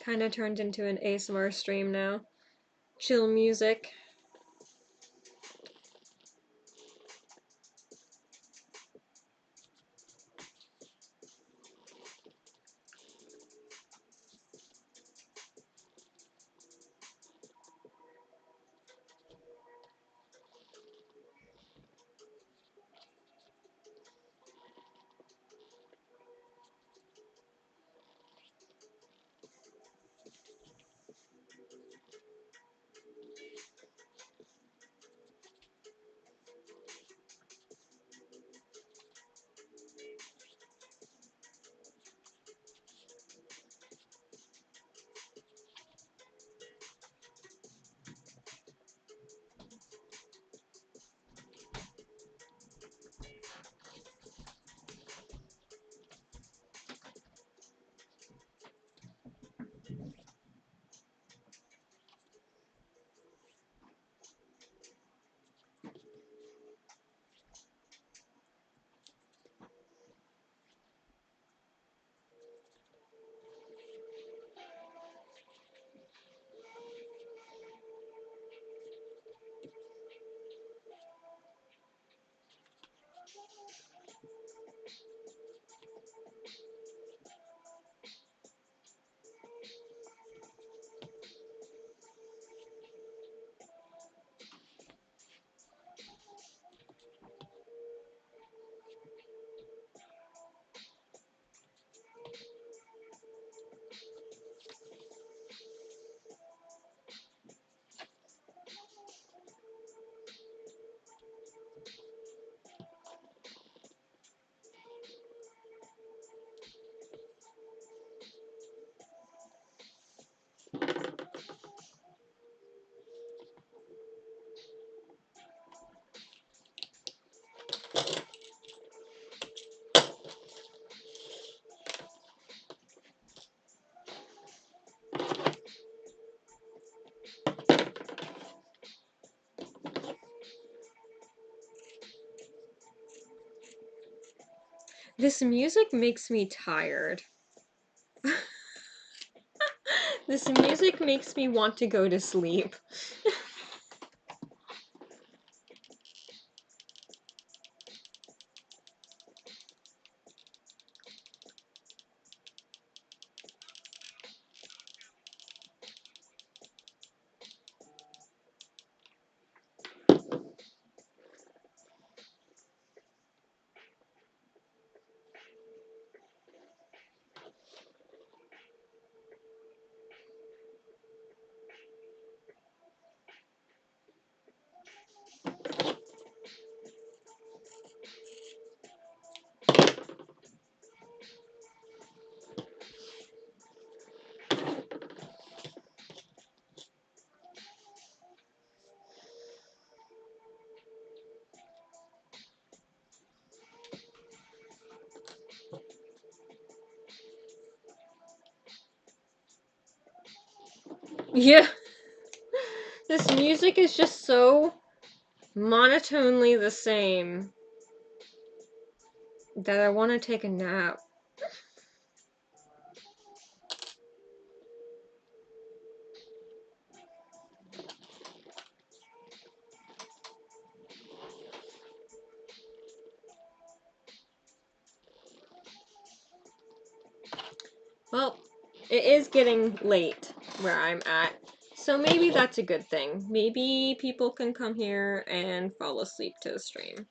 Kind of turned into an ASMR stream now. Chill music. This music makes me tired. This music makes me want to go to sleep. Yeah. This music is just so monotonely the same that I want to take a nap. Well, it is getting late where I'm at, so maybe that's a good thing. Maybe people can come here and fall asleep to the stream.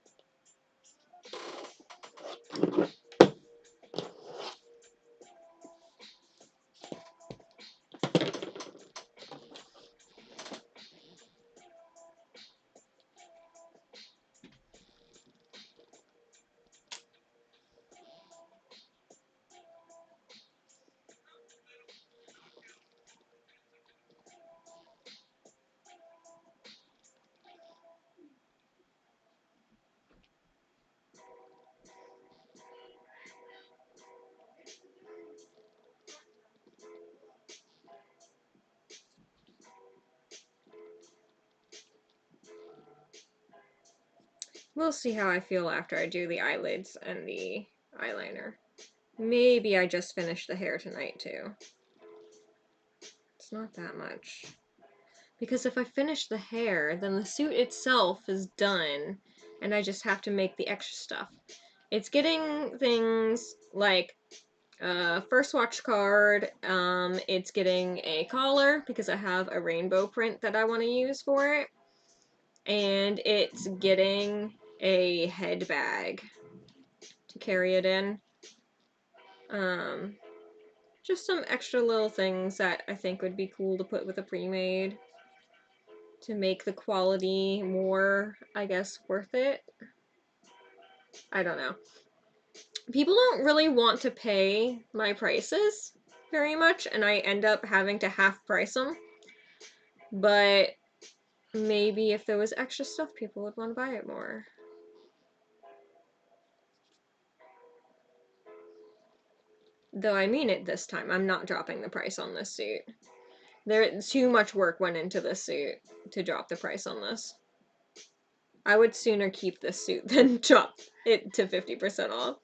We'll see how I feel after I do the eyelids and the eyeliner. Maybe I just finish the hair tonight too. it's not that much. Because if I finish the hair, then the suit itself is done, and I just have to make the extra stuff. It's getting things like first watch card, it's getting a collar because I have a rainbow print that I want to use for it, and it's getting a head bag to carry it in. Just some extra little things that I think would be cool to put with a pre-made to make the quality more, I guess, worth it. I don't know. People don't really want to pay my prices very much, and I end up having to half price them. But maybe if there was extra stuff, people would want to buy it more. Though I mean it this time. I'm not dropping the price on this suit. Too much work went into this suit to drop the price on this. I would sooner keep this suit than drop it to 50% off.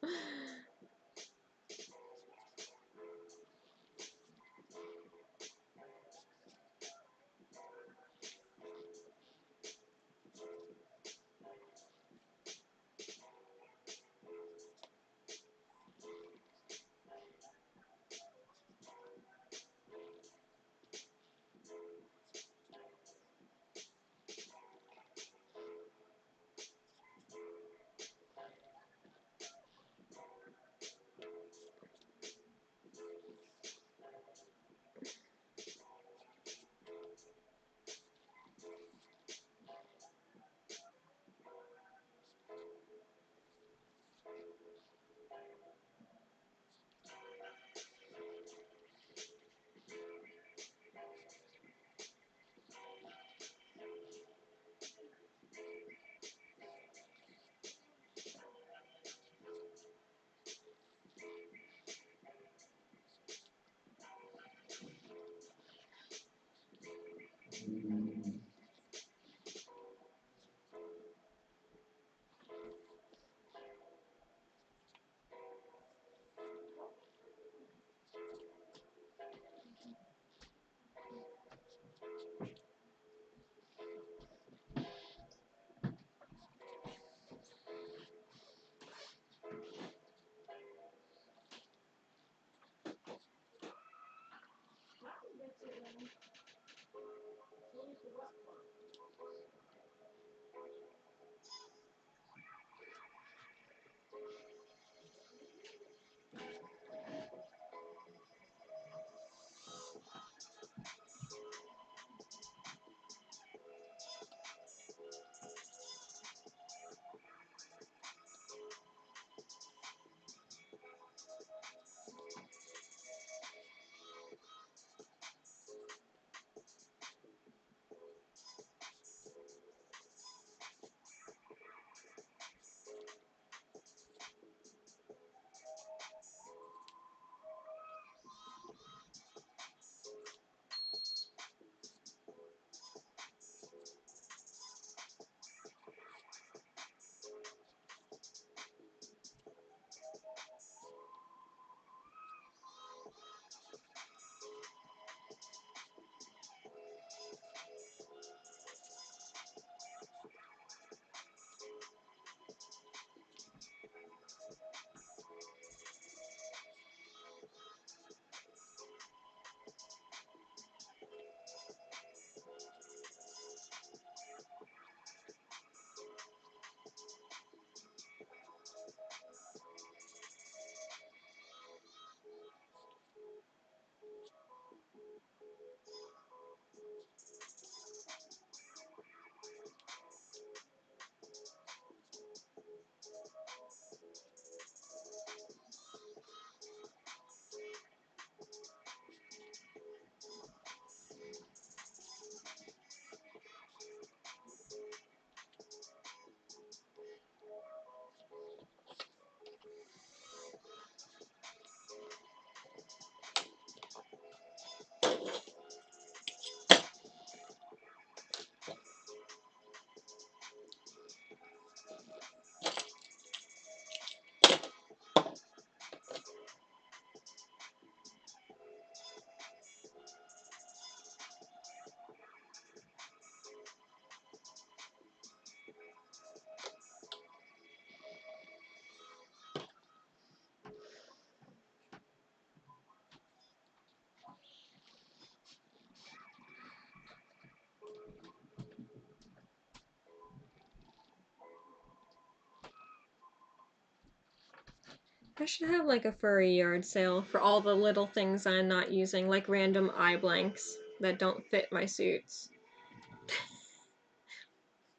I should have like a furry yard sale for all the little things I'm not using, like random eye blanks that don't fit my suits.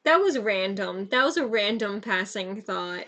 That was random. That was a random passing thought.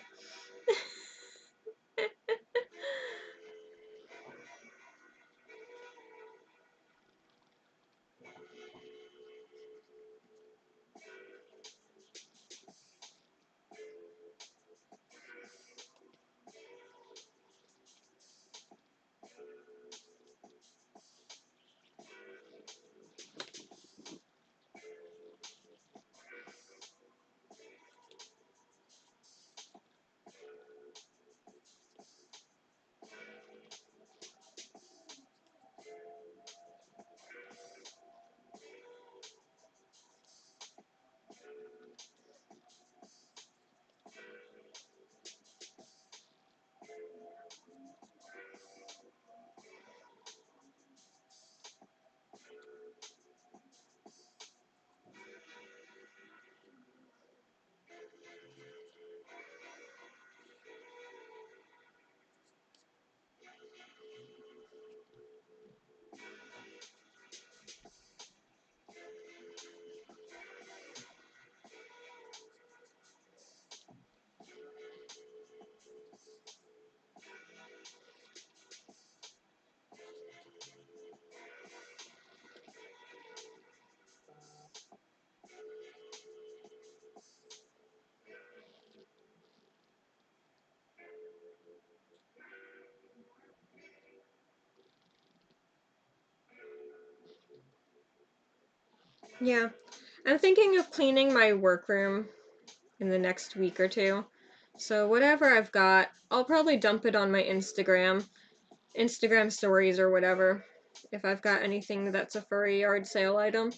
Yeah, I'm thinking of cleaning my workroom in the next week or two. So whatever I've got, I'll probably dump it on my Instagram stories or whatever, if I've got anything that's a furry yard sale item.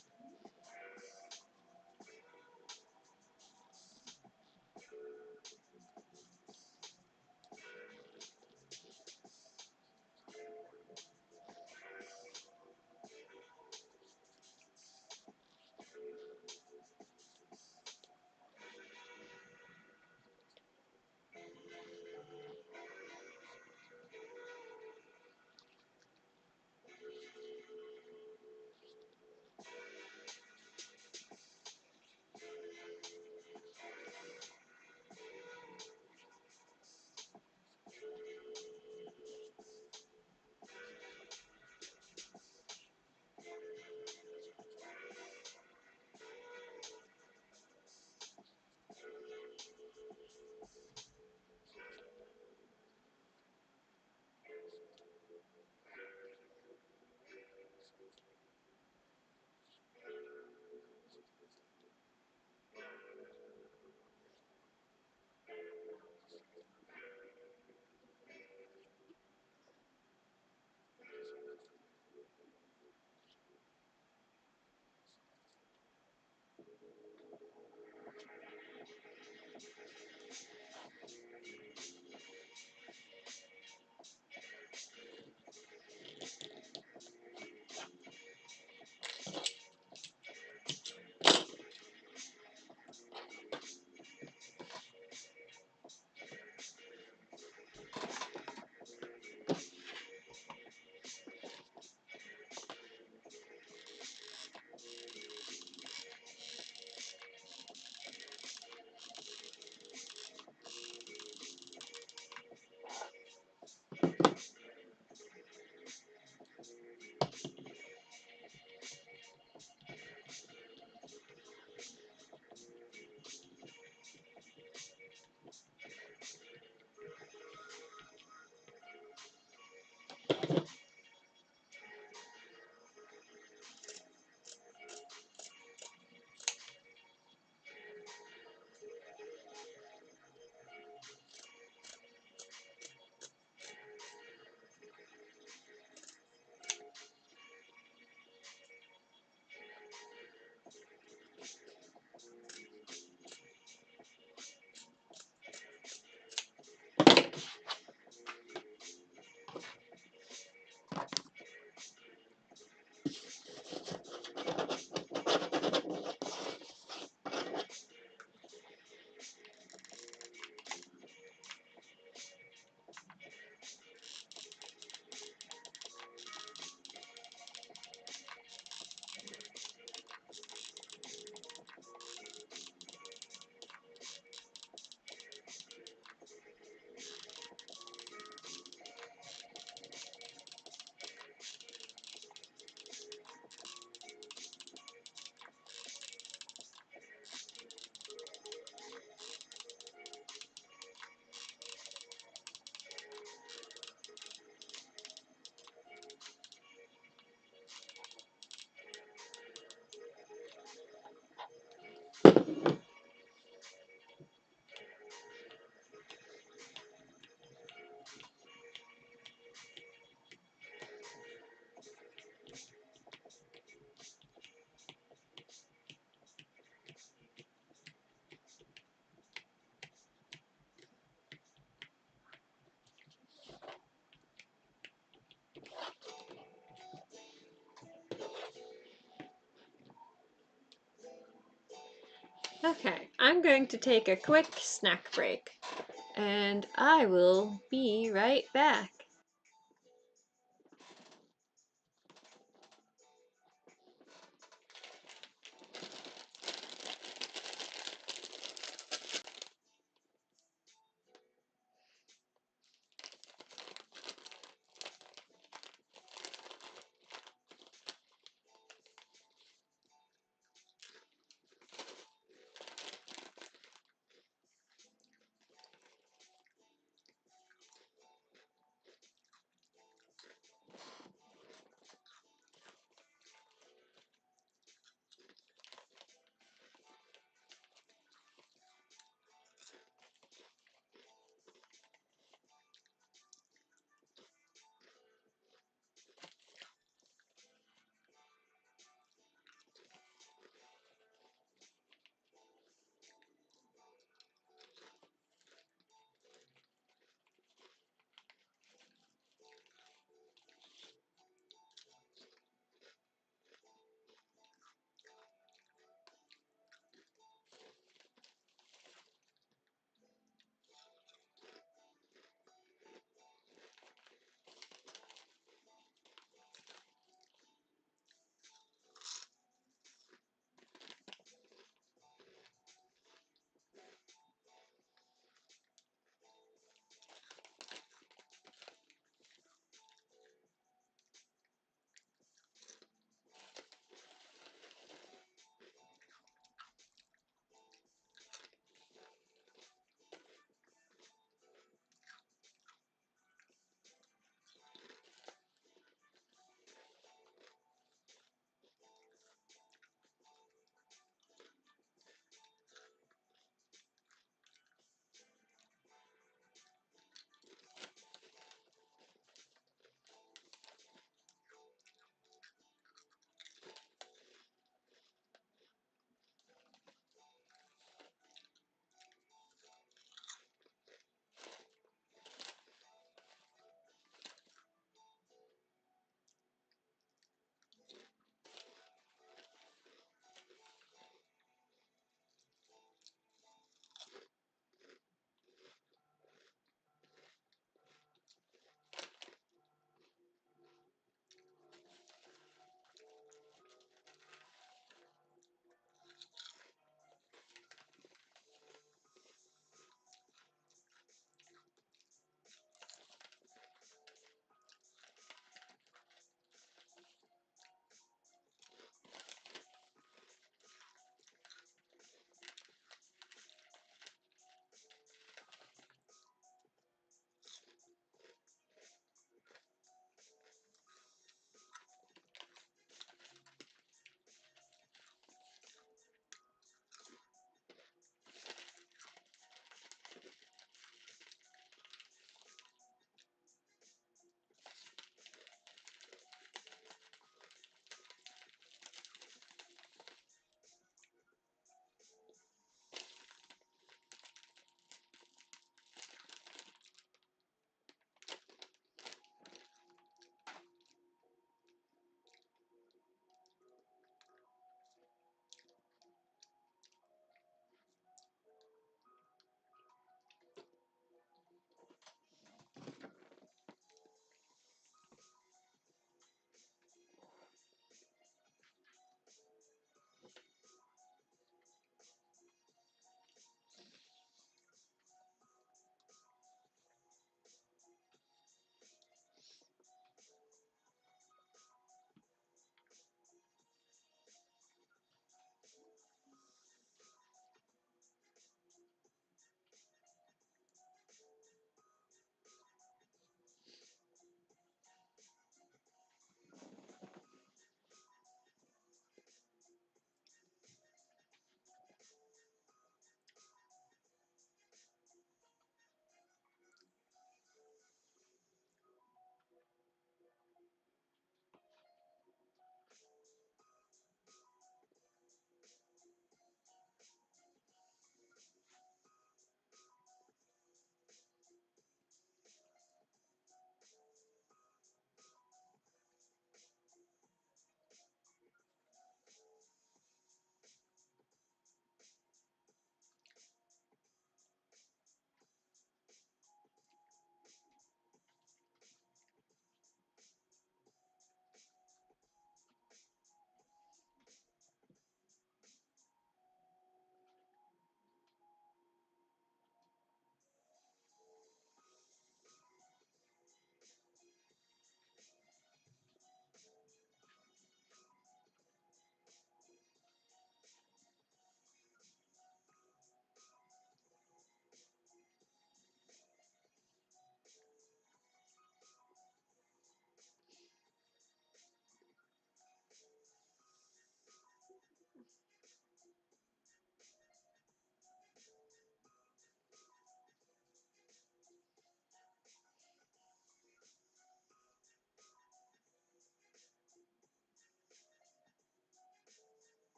Okay, I'm going to take a quick snack break, and I will be right back.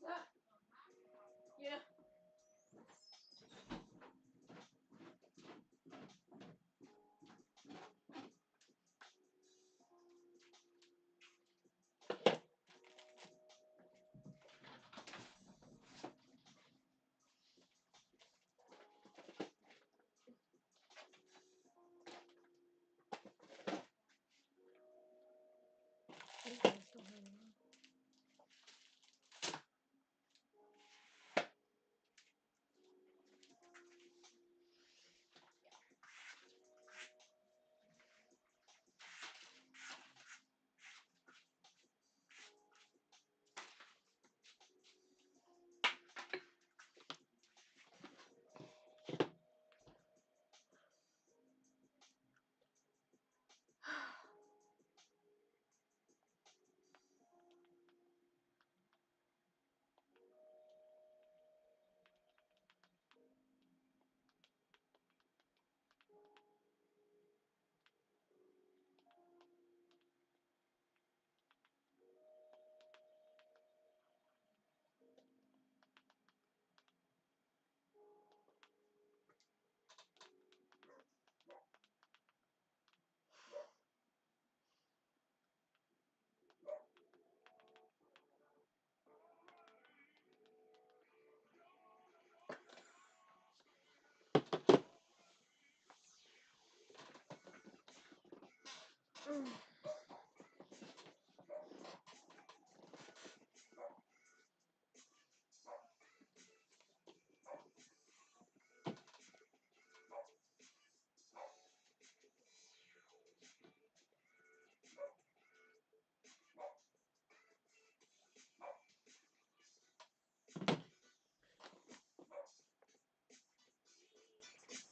Yeah.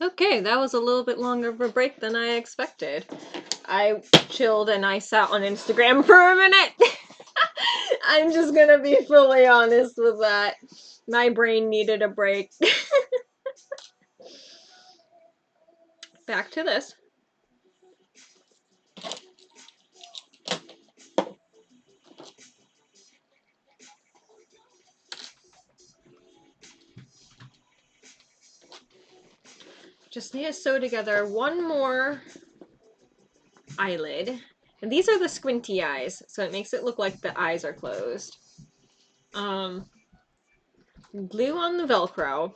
Okay, that was a little bit longer of a break than I expected. I chilled and I sat on Instagram for a minute. I'm just gonna be fully honest with that. My brain needed a break. Back to this. Just need to sew together one more eyelid. And these are the squinty eyes, so it makes it look like the eyes are closed. Glue on the Velcro,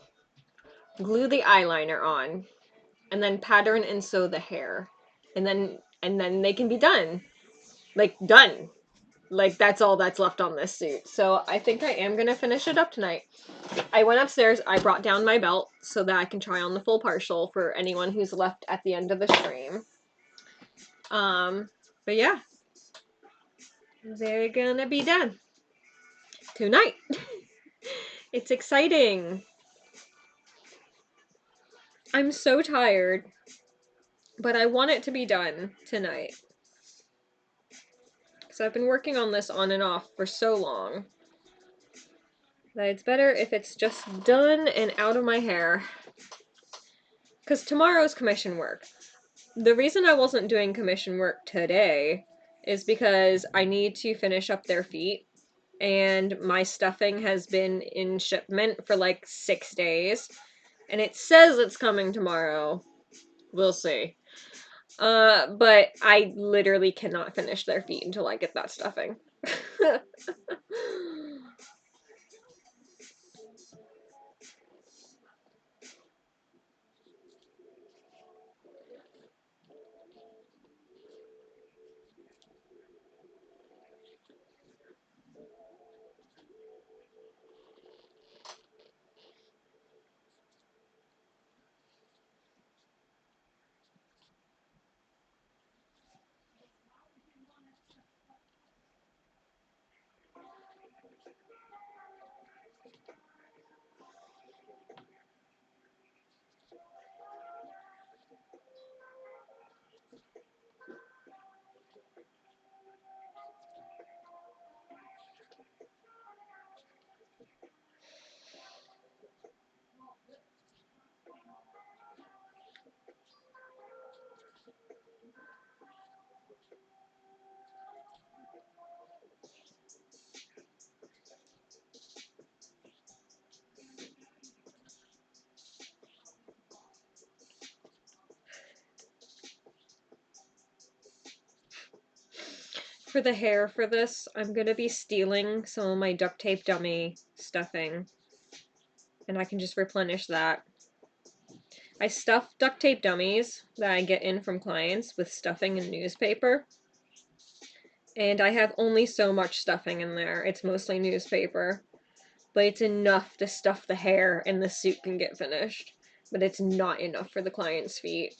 glue the eyeliner on, and then pattern and sew the hair. And then they can be done. Like done. Like that's all that's left on this suit. So I think I am gonna finish it up tonight. I went upstairs, I brought down my belt so that I can try on the full partial for anyone who's left at the end of the stream. But yeah, they're gonna be done tonight. It's exciting. I'm so tired, but I want it to be done tonight. Because I've been working on this on and off for so long that it's better if it's just done and out of my hair. Because tomorrow's commission work. The reason I wasn't doing commission work today is because I need to finish up their feet, and my stuffing has been in shipment for like 6 days, and it says it's coming tomorrow. We'll see. But I literally cannot finish their feet until I get that stuffing. For the hair for this, I'm gonna be stealing some of my duct tape dummy stuffing, and I can just replenish that. I stuff duct tape dummies that I get in from clients with stuffing and newspaper, and I have only so much stuffing in there. It's mostly newspaper, but it's enough to stuff the hair and the suit can get finished, but it's not enough for the client's feet.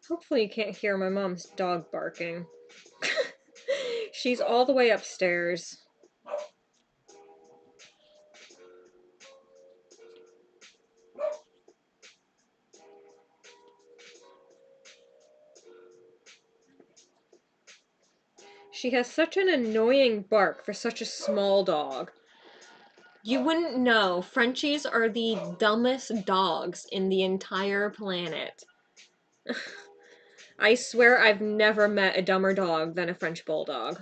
Hopefully you can't hear my mom's dog barking. She's all the way upstairs. She has such an annoying bark for such a small dog. You wouldn't know. Frenchies are the dumbest dogs in the entire planet. I swear I've never met a dumber dog than a French Bulldog.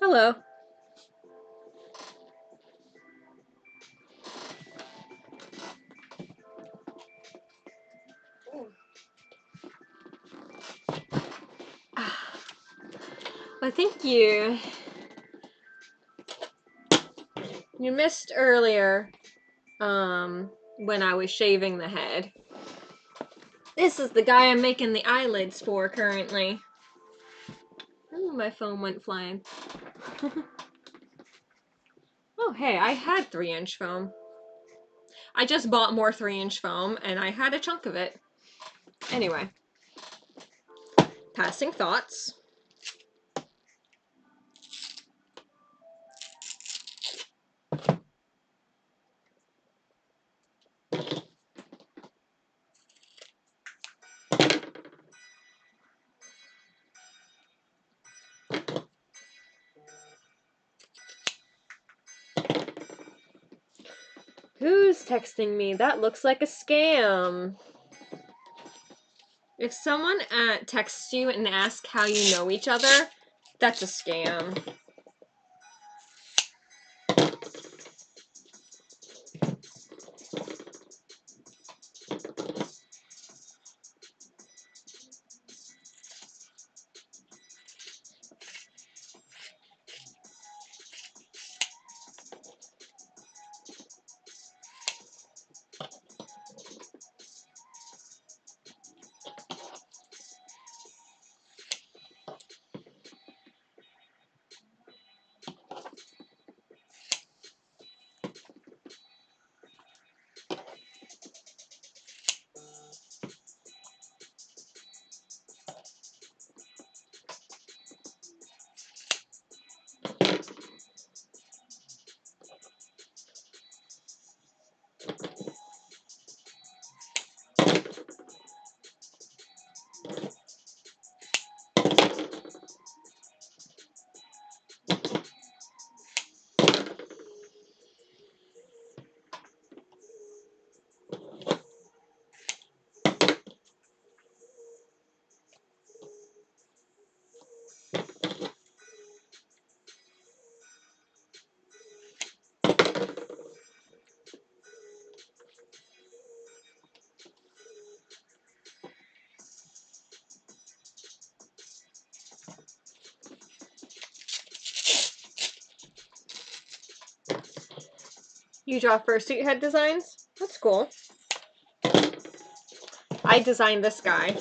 Hello. I think you missed earlier, when I was shaving the head. This is the guy I'm making the eyelids for currently. Ooh, my phone went flying. Oh, hey, I had 3-inch foam. I just bought more 3-inch foam, and I had a chunk of it. Anyway. Passing thoughts. is texting me? That looks like a scam. If someone texts you and asks how you know each other, that's a scam. You draw fursuit head designs? That's cool. I designed this guy.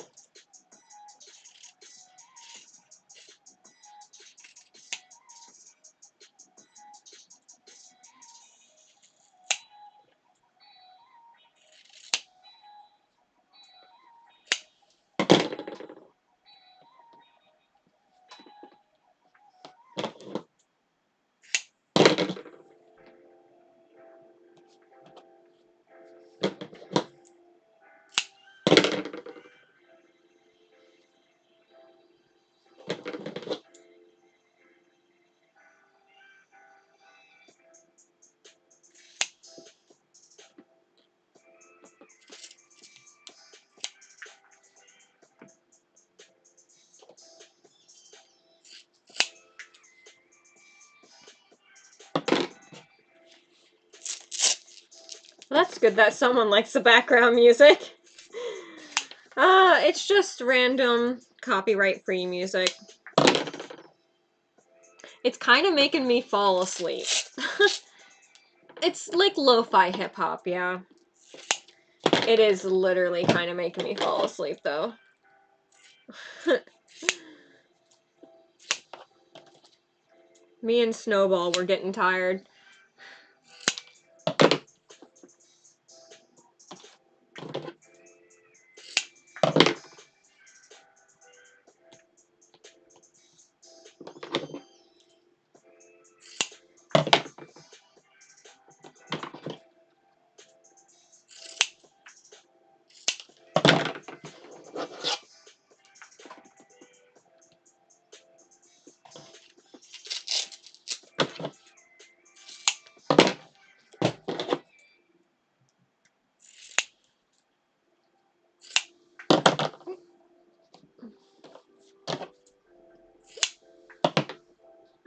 That's good that someone likes the background music. It's just random copyright-free music. It's kind of making me fall asleep. It's like lo-fi hip-hop, yeah. It is literally kind of making me fall asleep, though. Me and Snowball were getting tired.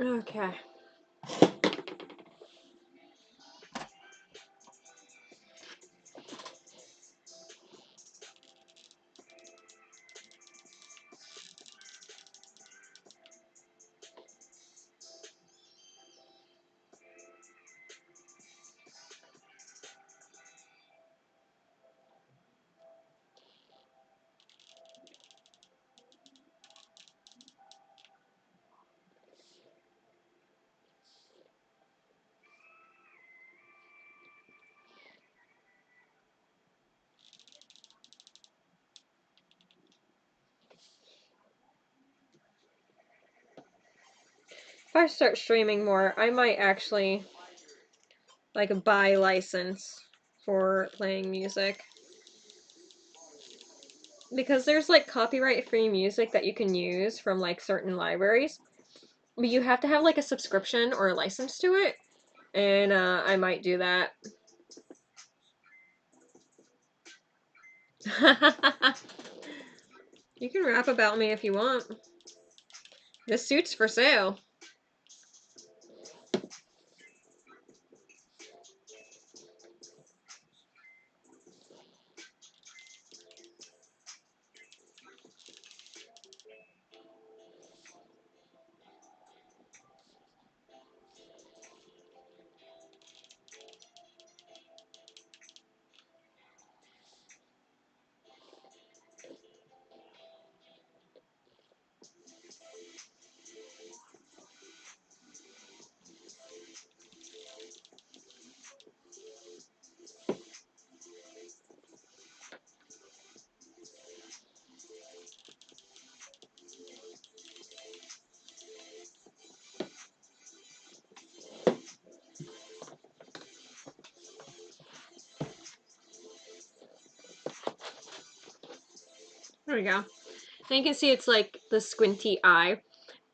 Okay. If I start streaming more, I might actually, like, buy license for playing music. Because there's, like, copyright-free music that you can use from, like, certain libraries. But you have to have, like, a subscription or a license to it. And, I might do that. You can rap about me if you want. This suit's for sale. There we go. And you can see it's like the squinty eye,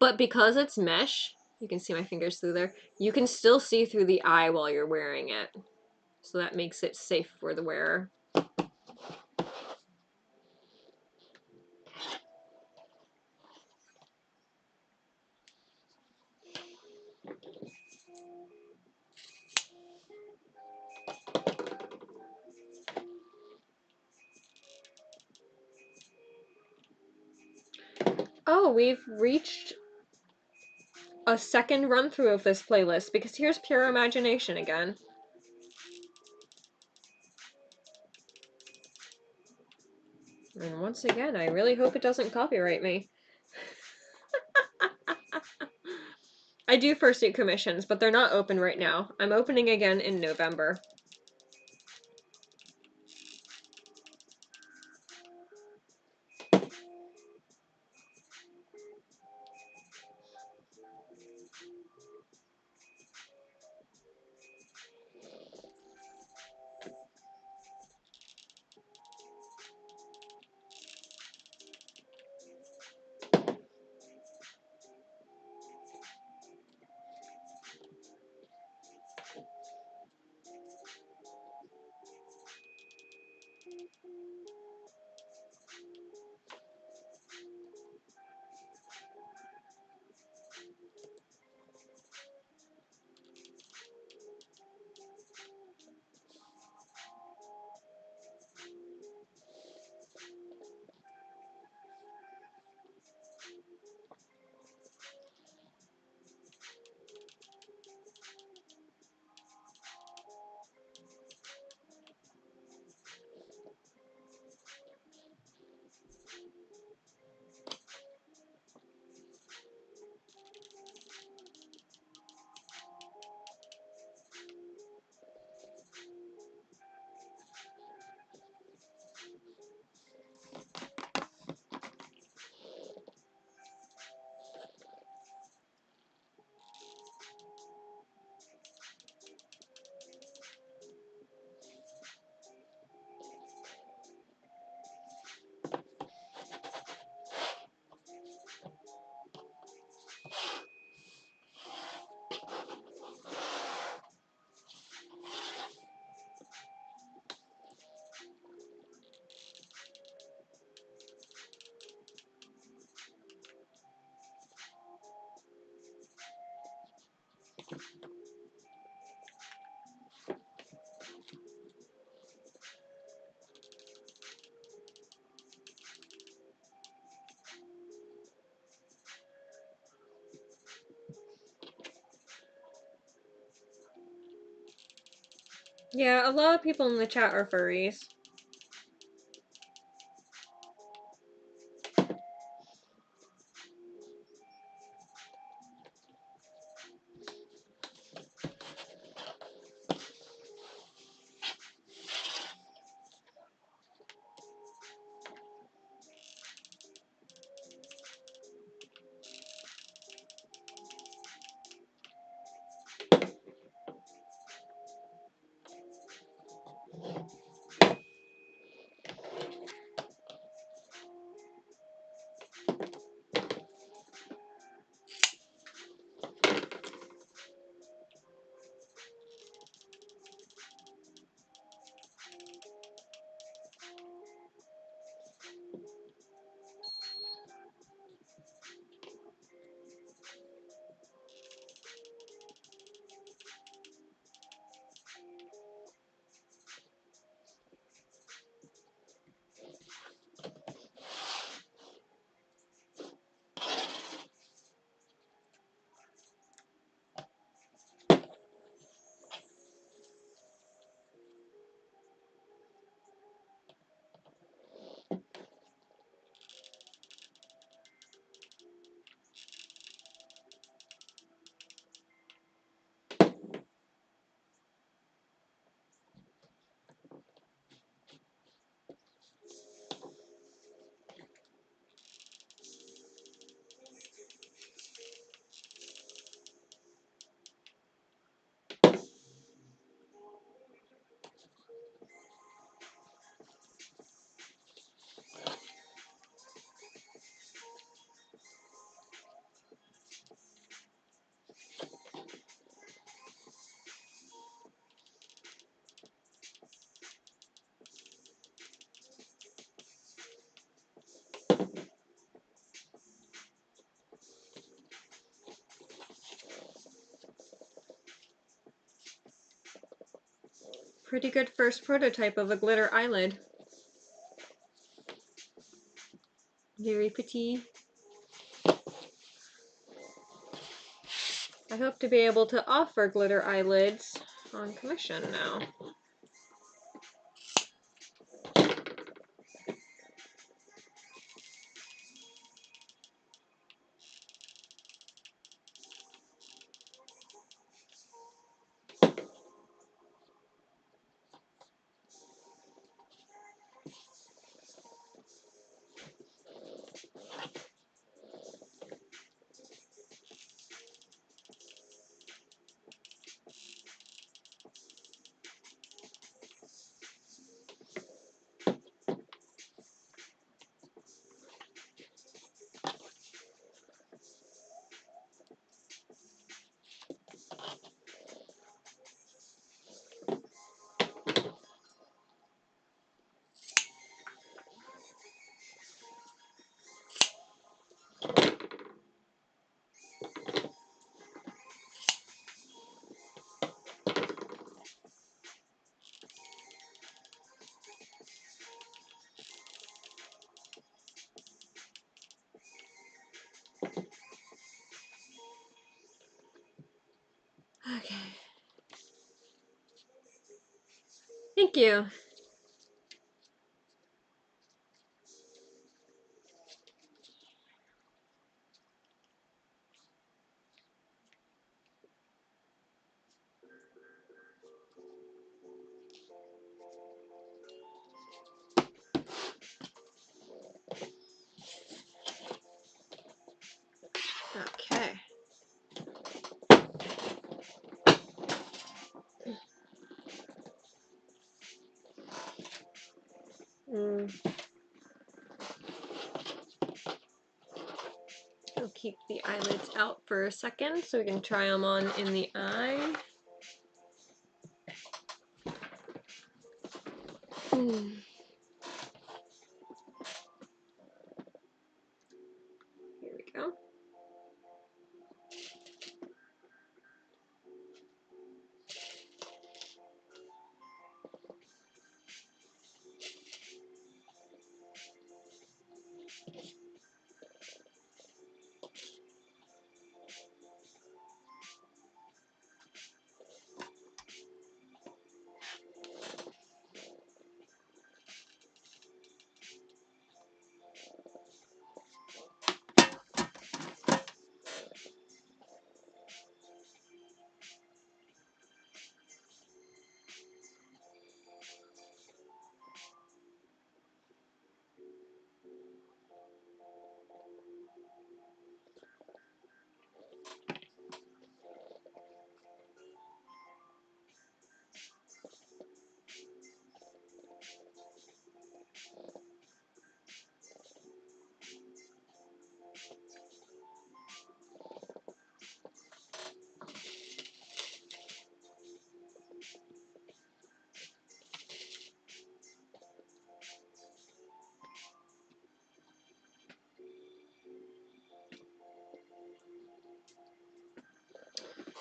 but because it's mesh, you can see my fingers through there, you can still see through the eye while you're wearing it. So that makes it safe for the wearer. Oh, we've reached a second run through of this playlist because here's Pure Imagination again. And once again, I really hope it doesn't copyright me. I do fursuit commissions, but they're not open right now. I'm opening again in November. Yeah, a lot of people in the chat are furries. pretty good first prototype of a glitter eyelid. Very petit. I hope to be able to offer glitter eyelids on commission now. Okay. Thank you. Okay. I'll keep the eyelids out for a second so we can try them on in the eye. Here we go.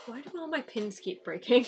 Why do all my pins keep breaking?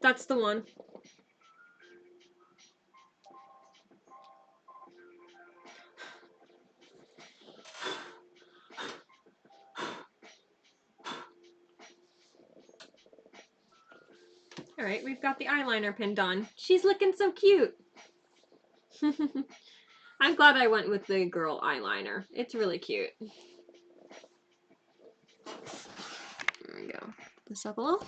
that's the one. All right, we've got the eyeliner pinned on. She's looking so cute. I'm glad I went with the girl eyeliner. It's really cute. There we go. This up a little.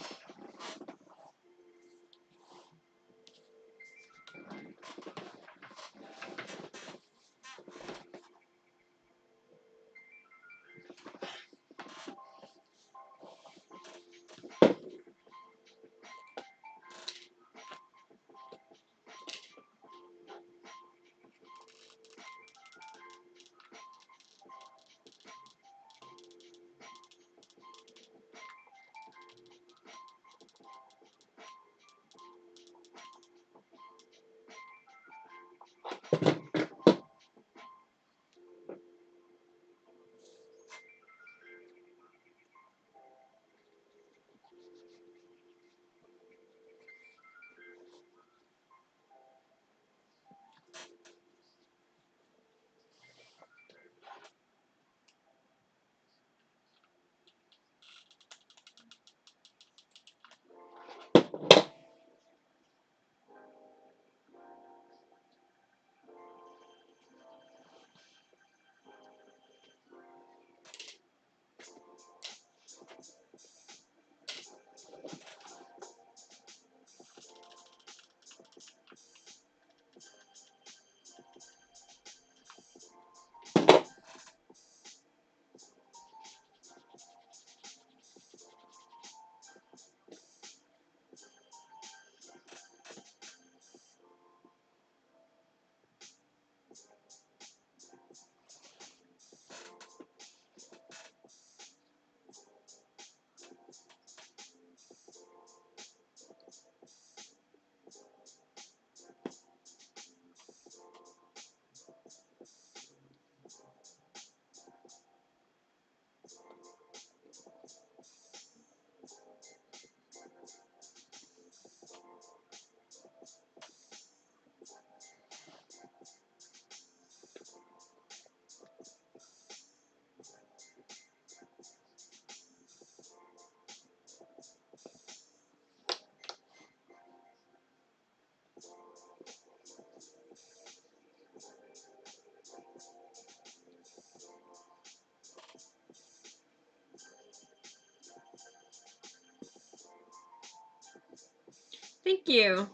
Thank you.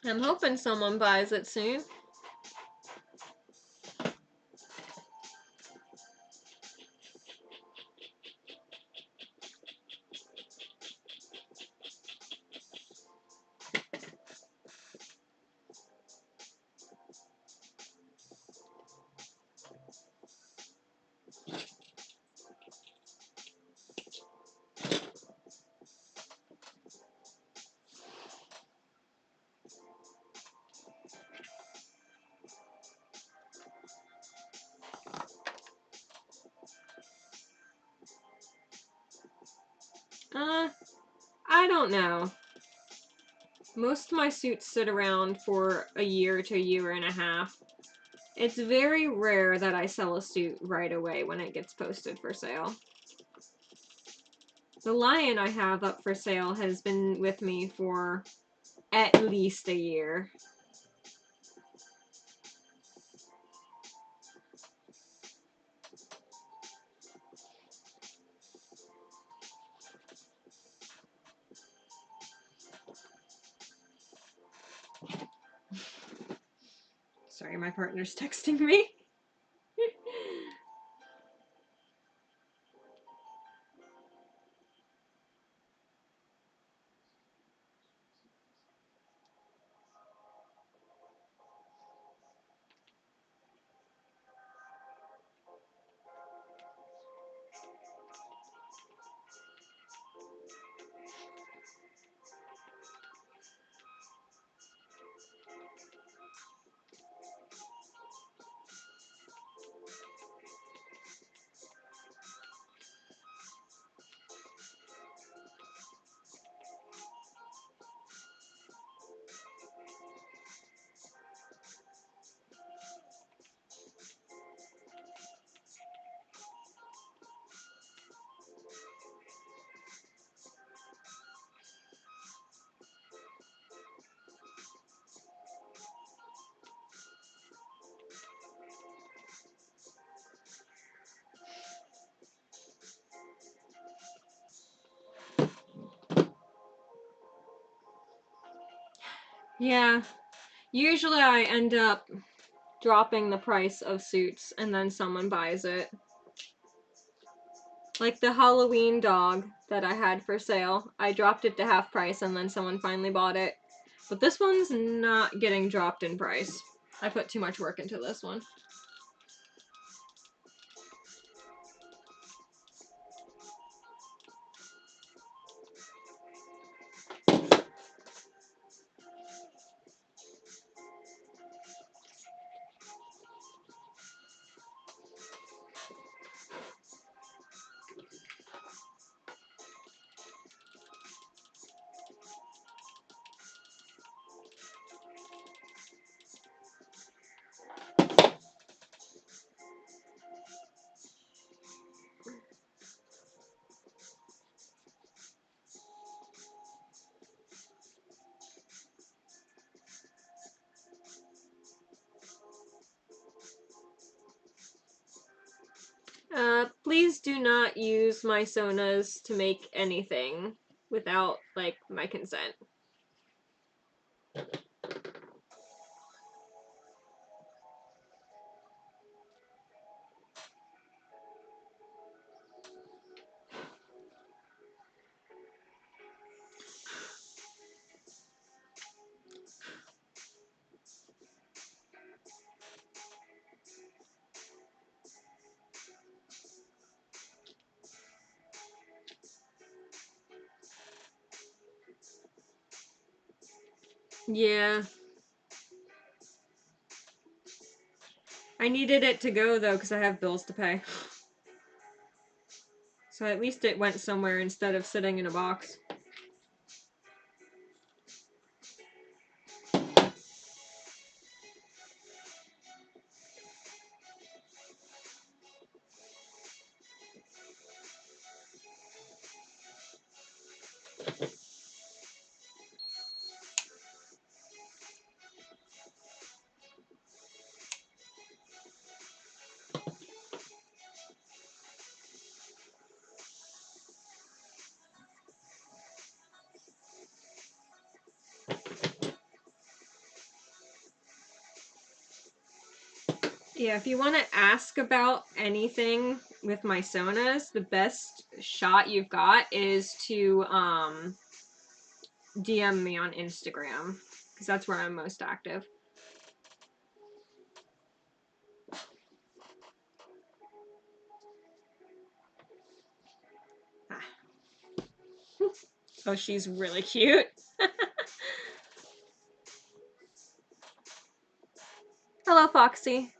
I'm hoping someone buys it soon. I don't know. Most of my suits sit around for a year to a year and a half. It's very rare that I sell a suit right away when it gets posted for sale. The lion I have up for sale has been with me for at least a year. Sorry, my partner's texting me. Yeah. Usually I end up dropping the price of suits and then someone buys it. Like the Halloween dog that I had for sale, I dropped it to half price and then someone finally bought it. But this one's not getting dropped in price. I put too much work into this one. Please do not use my sonas to make anything without, like, my consent. Yeah. I needed it to go, though, because I have bills to pay. So at least it went somewhere instead of sitting in a box. Yeah, if you want to ask about anything with my sonas, the best shot you've got is to DM me on Instagram, because that's where I'm most active. Ah. Oh, she's really cute. Hello, Foxy.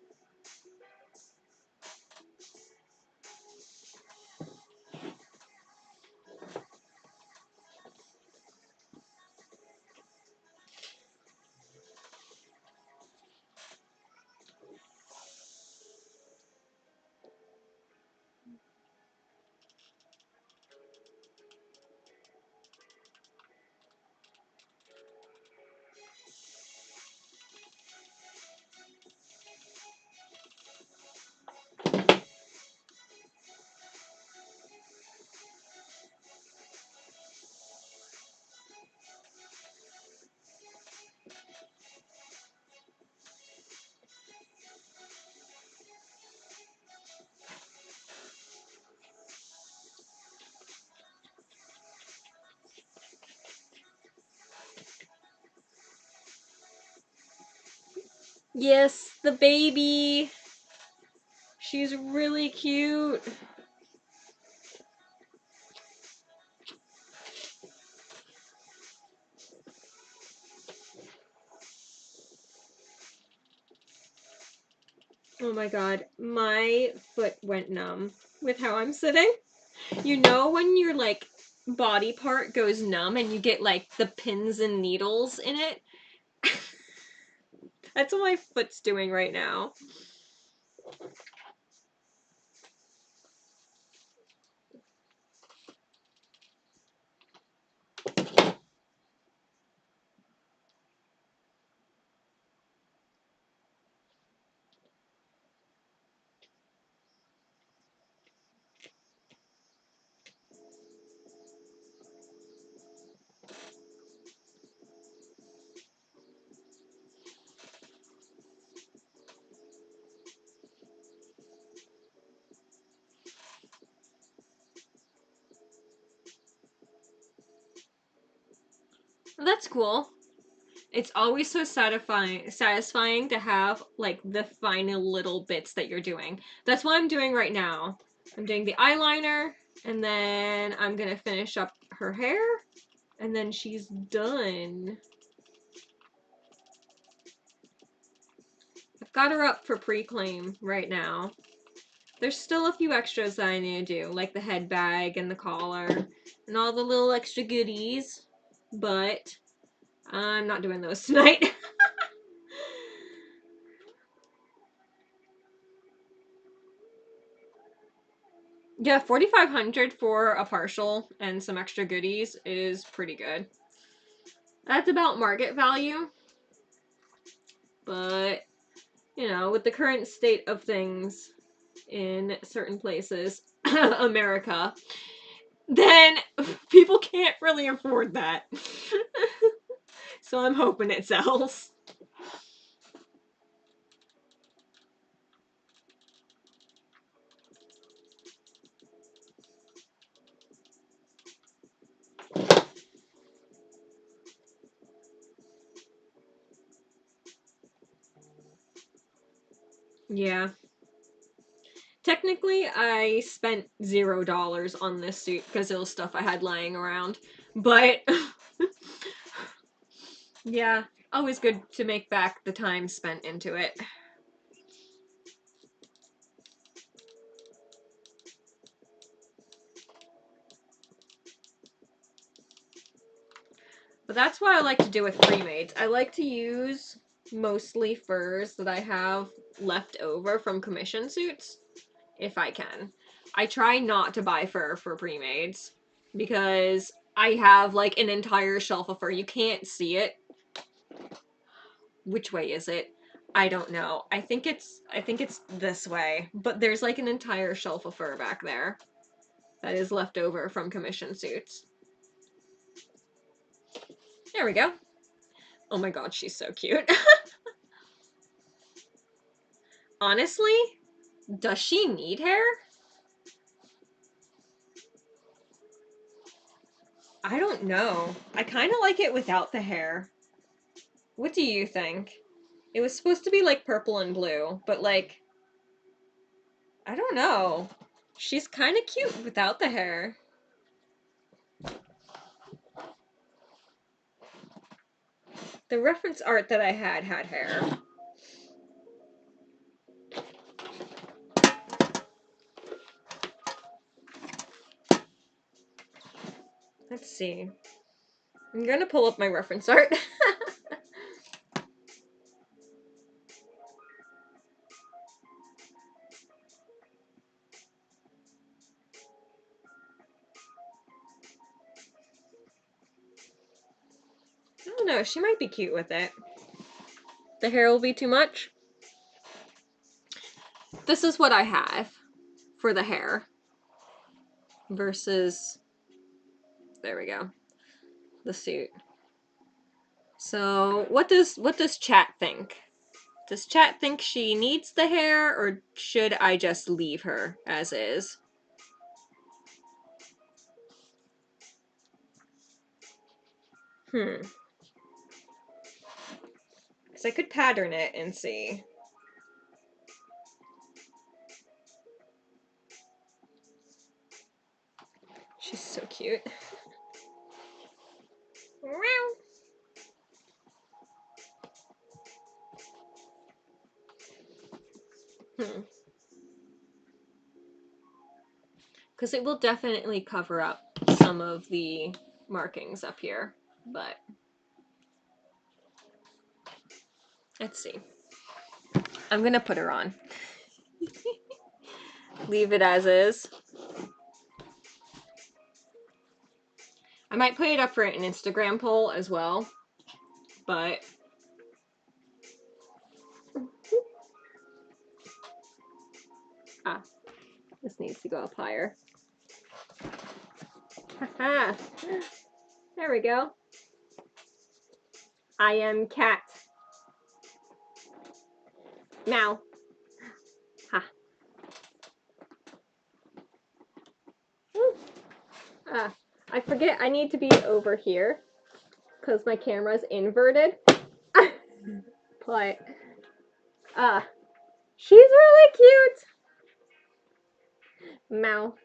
Yes, the baby. She's really cute. Oh my god, my foot went numb with how I'm sitting. You know when your, like, body part goes numb and you get, like, the pins and needles in it? That's what my foot's doing right now. That's cool. It's always so satisfying to have like the final little bits that you're doing. That's what I'm doing right now. I'm doing the eyeliner, and then I'm gonna finish up her hair, and then she's done. I've got her up for pre-claim right now. There's still a few extras that I need to do, like the head bag and the collar and all the little extra goodies, but I'm not doing those tonight. Yeah, 4,500 for a partial and some extra goodies is pretty good. That's about market value, but you know, with the current state of things in certain places, America, then people can't really afford that. So I'm hoping it sells. Yeah. Technically, I spent $0 on this suit because it was stuff I had lying around. But yeah, always good to make back the time spent into it. But that's what I like to do with pre-mades. I like to use mostly furs that I have left over from commission suits, if I can. I try not to buy fur for pre-mades because I have like an entire shelf of fur. You can't see it. Which way is it? I don't know. I think it's this way. But there's like an entire shelf of fur back there that is left over from commission suits. There we go. Oh my god, she's so cute. Honestly, does she need hair? I don't know. I kind of like it without the hair. What do you think? It was supposed to be like purple and blue, but like, I don't know. She's kind of cute without the hair. The reference art that I had hair. Let's see. I'm gonna pull up my reference art. I don't know, she might be cute with it. The hair will be too much. This is what I have for the hair versus, there we go, the suit. So what does chat think? Does chat think she needs the hair, or should I just leave her as is? Because I could pattern it and see. She's so cute. Because it will definitely cover up some of the markings up here, but let's see. I'm gonna put her on. Leave it as is. I might put it up for an Instagram poll as well, but this needs to go up higher. Haha. There we go. I am cat. Meow. Ha. I forget I need to be over here. because my camera's inverted. But, she's really cute. Mouth.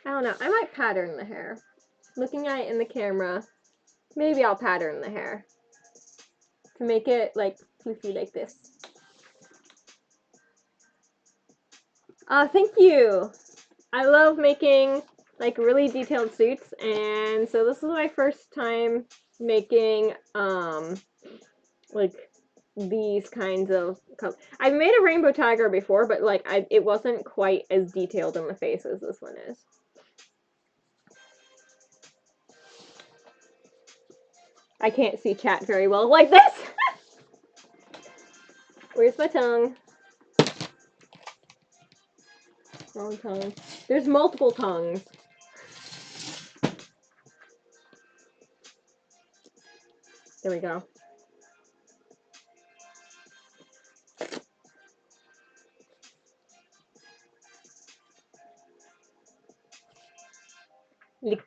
I don't know. I might pattern the hair. Looking at it in the camera, maybe I'll pattern the hair to make it like poofy like this. Thank you. I love making like really detailed suits, and so this is my first time making like these kinds of colors. I've made a rainbow tiger before, but like it wasn't quite as detailed in the face as this one is. I can't see chat very well like this. Where's my tongue? Wrong tongue. There's multiple tongues. There we go. Lick.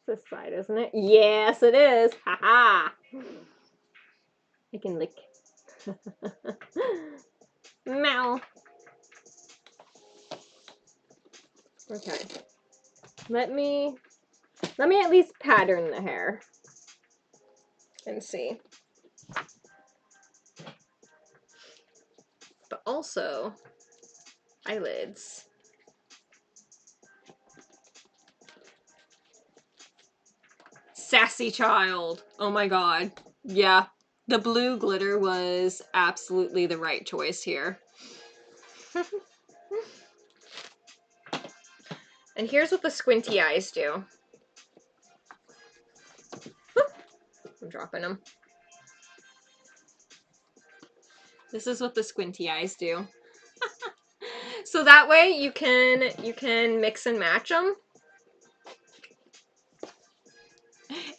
This side, isn't it? Yes, it is. Ha ha. I can lick. Meow. Okay. Let me at least pattern the hair and see. But also eyelids. Sassy child. Oh my god. Yeah. The blue glitter was absolutely the right choice here. And here's what the squinty eyes do. I'm dropping them. This is what the squinty eyes do. So that way you can mix and match them.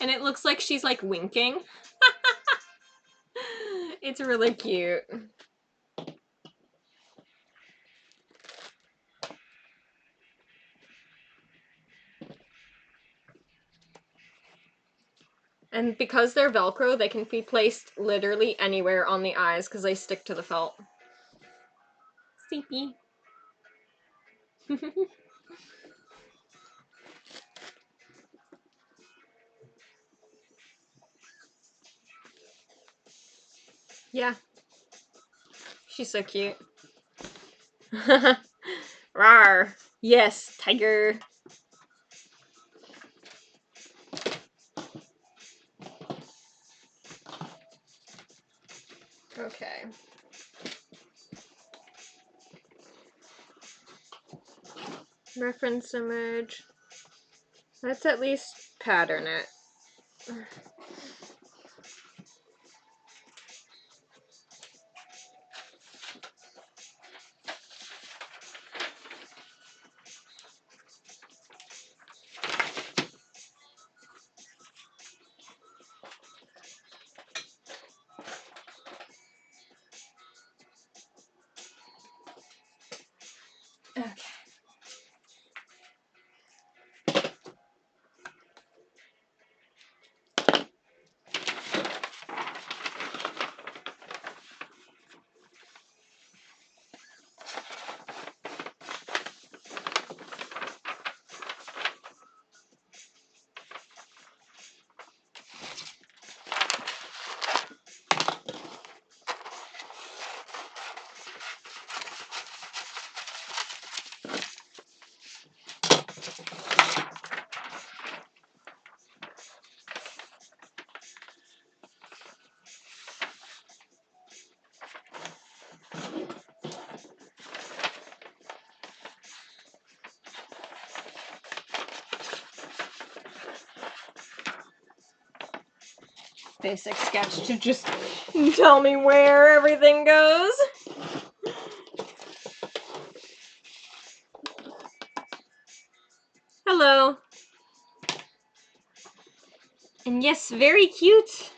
And it looks like she's like winking. It's really cute. And because they're Velcro, they can be placed literally anywhere on the eyes because they stick to the felt. Sleepy. Yeah. She's so cute. Rawr. Yes, tiger. Okay. Reference image. Let's at least pattern it. Okay. Basic sketch to just tell me where everything goes. Hello. And yes, very cute.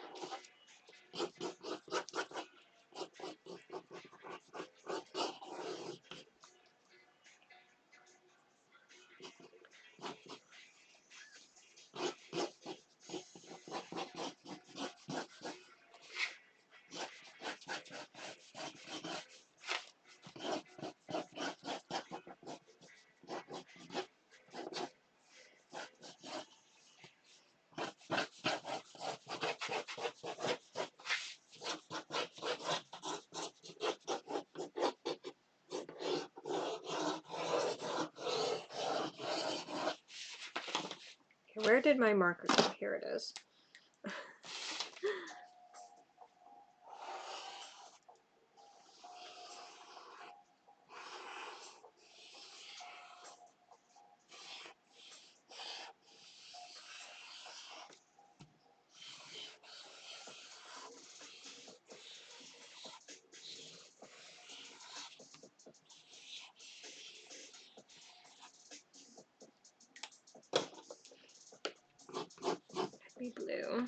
Okay, where did my marker go? Here it is. Be blue.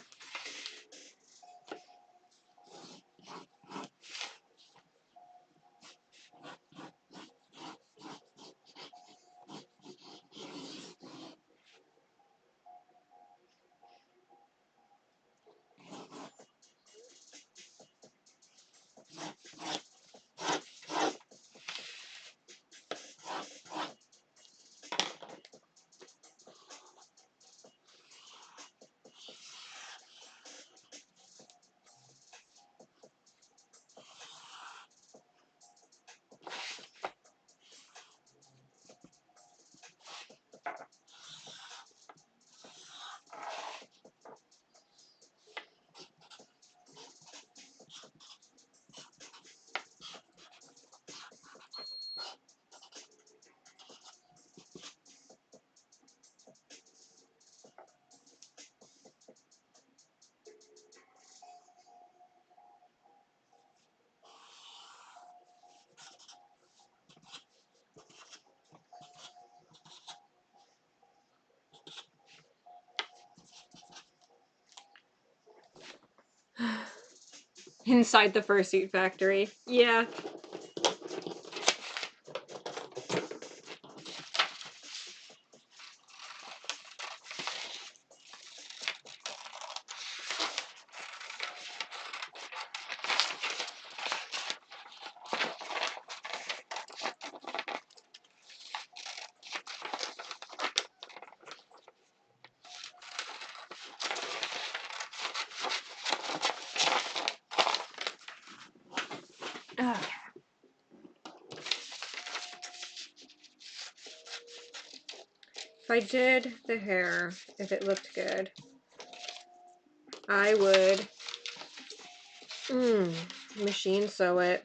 Inside the fursuit factory. Yeah. Ugh. If I did the hair, if it looked good, I would machine sew it.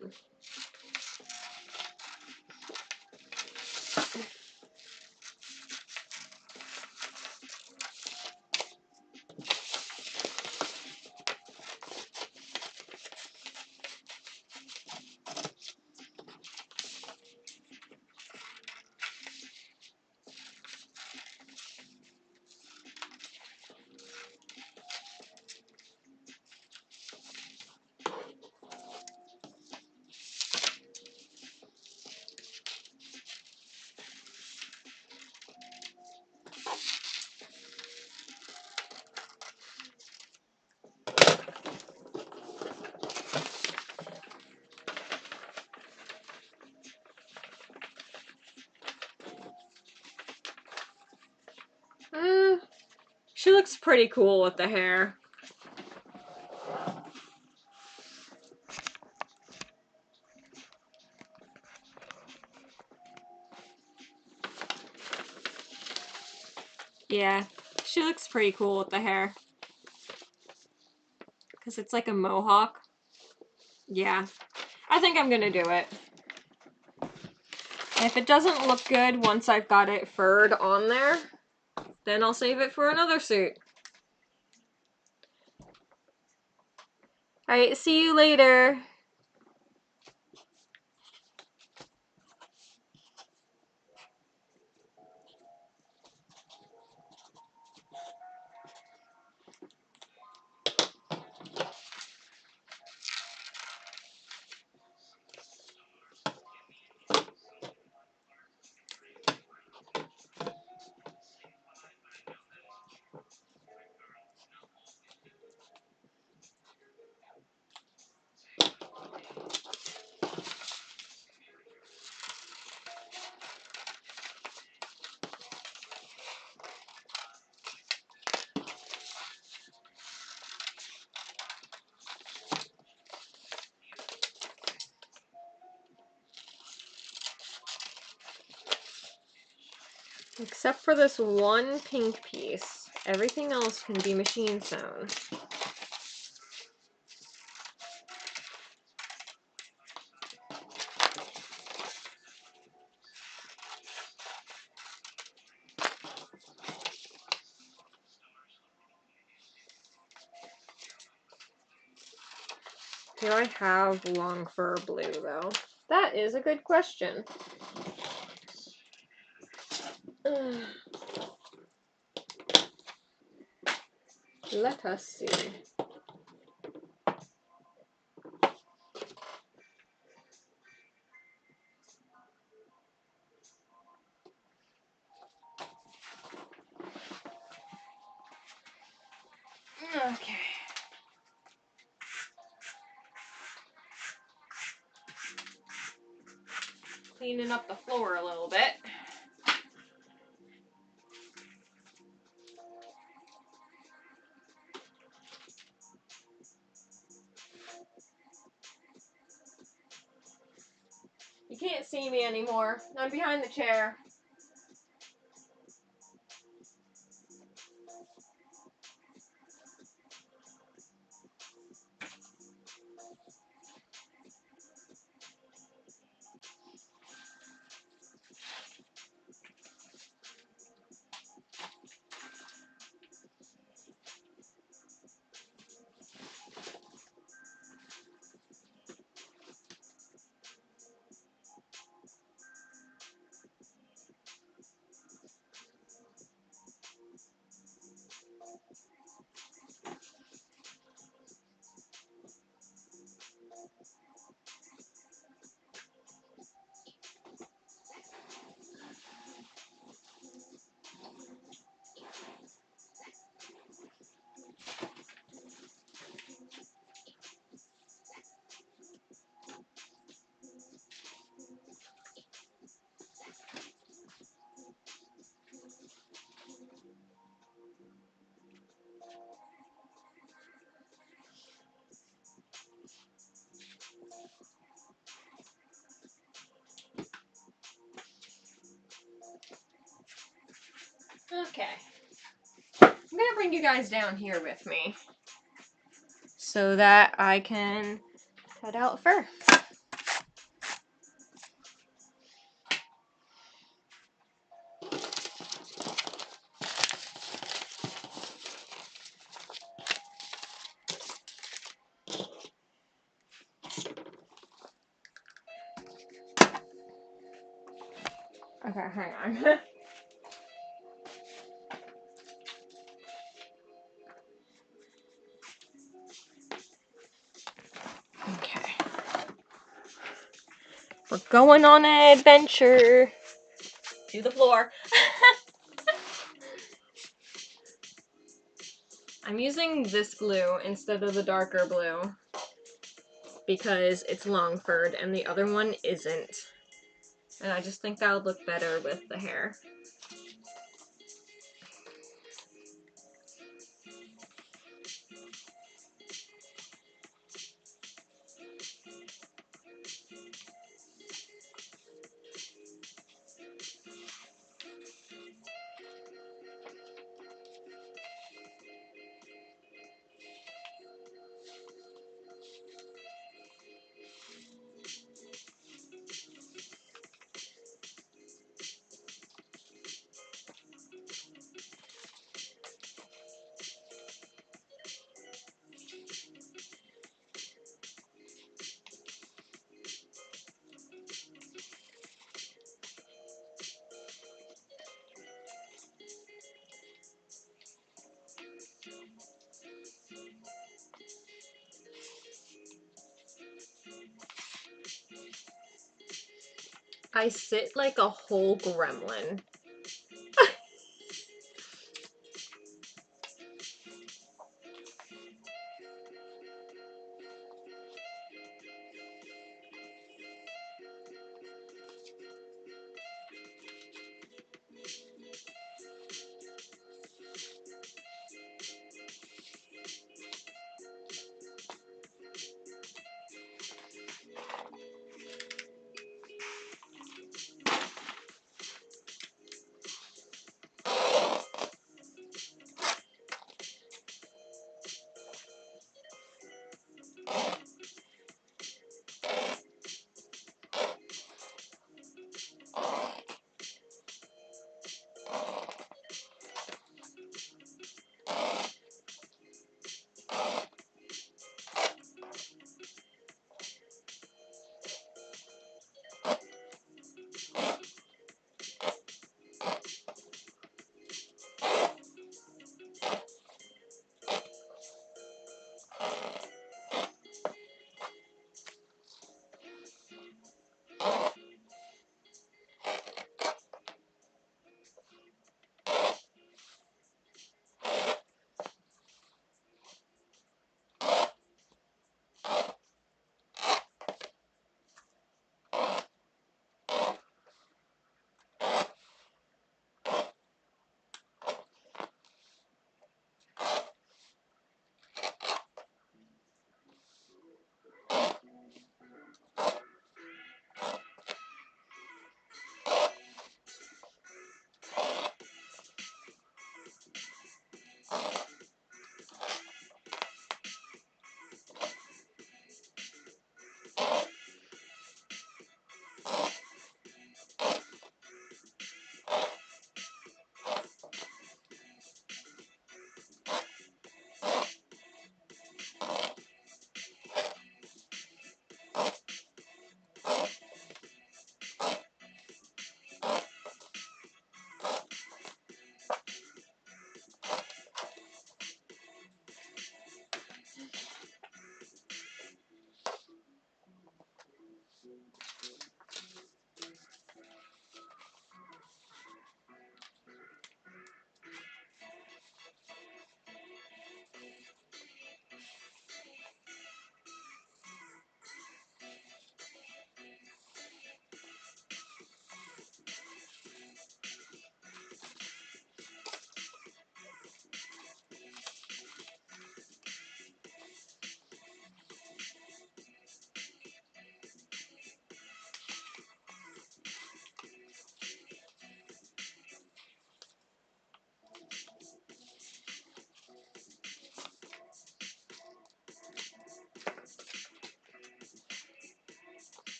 She looks pretty cool with the hair. Yeah, she looks pretty cool with the hair. Because it's like a mohawk. Yeah, I think I'm gonna do it. If it doesn't look good once I've got it furred on there, then I'll save it for another suit. Alright, see you later. Except for this one pink piece. Everything else can be machine sewn. Do I have long fur blue though? That is a good question. Let us see. Okay. Cleaning up the floor a little bit. You can't see me anymore. I'm behind the chair. Okay. I'm gonna bring you guys down here with me so that I can cut out fur. Okay, hang on. Okay. We're going on an adventure. To the floor. I'm using this glue instead of the darker blue because it's long furred and the other one isn't. And I just think that would look better with the hair. I sit like a whole gremlin.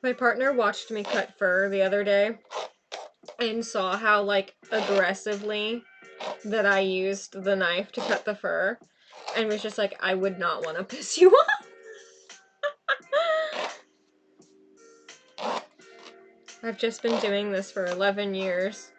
My partner watched me cut fur the other day and saw how, like, aggressively that I used the knife to cut the fur and was just like, I would not want to piss you off. I've just been doing this for 11 years.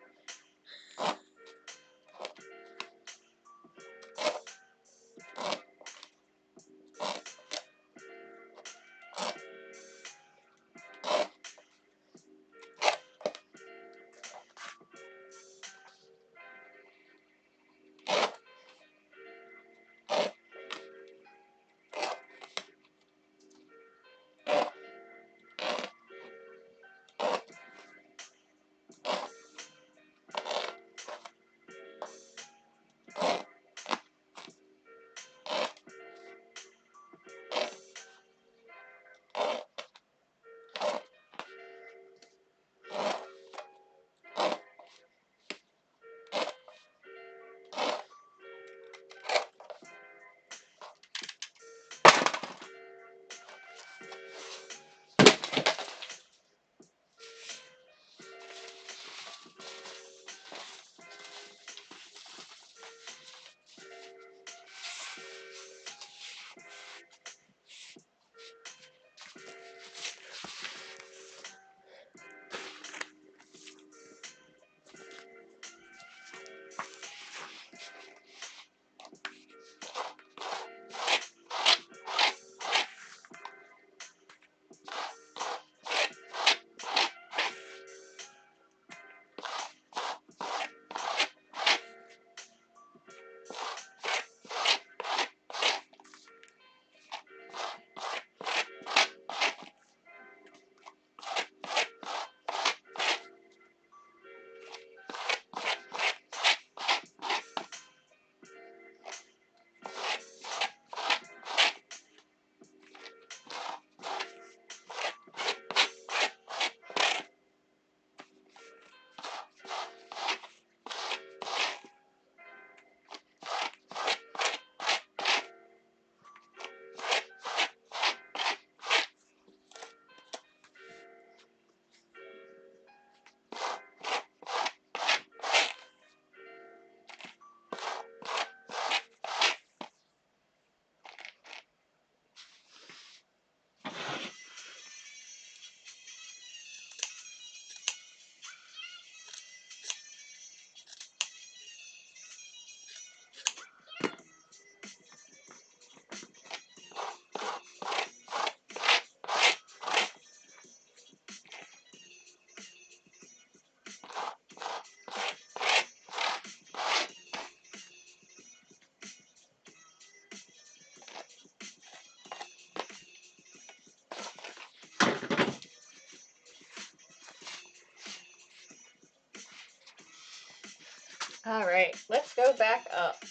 All right, let's go back up.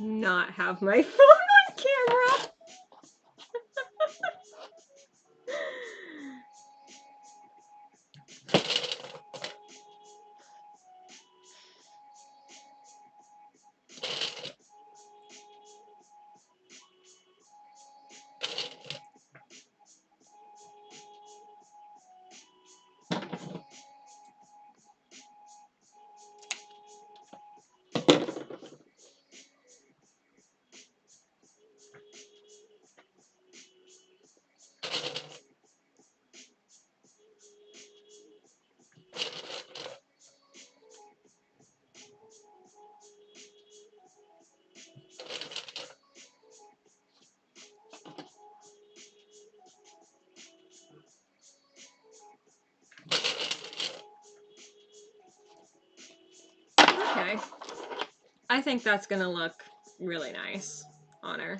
not have my phone on camera. Okay. I think that's gonna look really nice on her.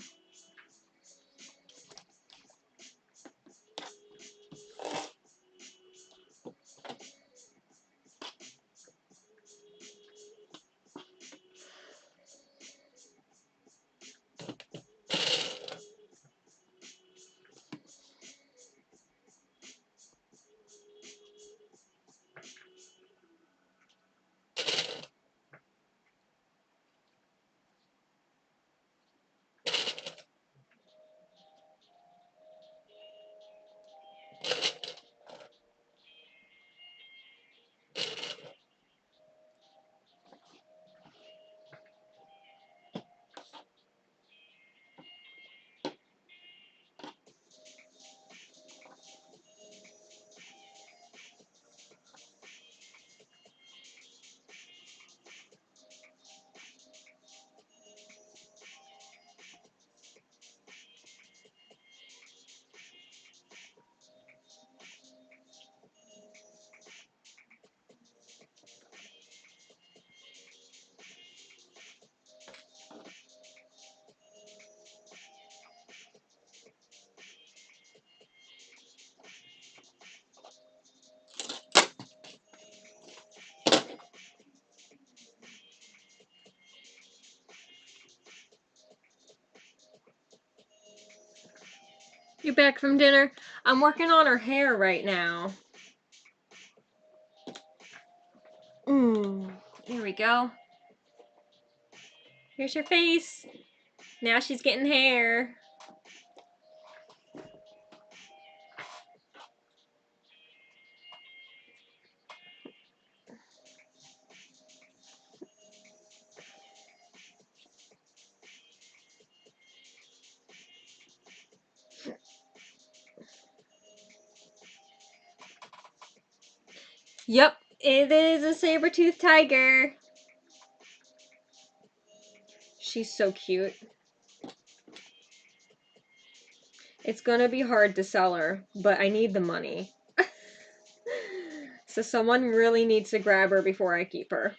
You back from dinner? I'm working on her hair right now. Here we go. Here's her face. Now she's getting hair. Yep, it is a saber-toothed tiger. She's so cute. It's gonna be hard to sell her, but I need the money. So someone really needs to grab her before I keep her.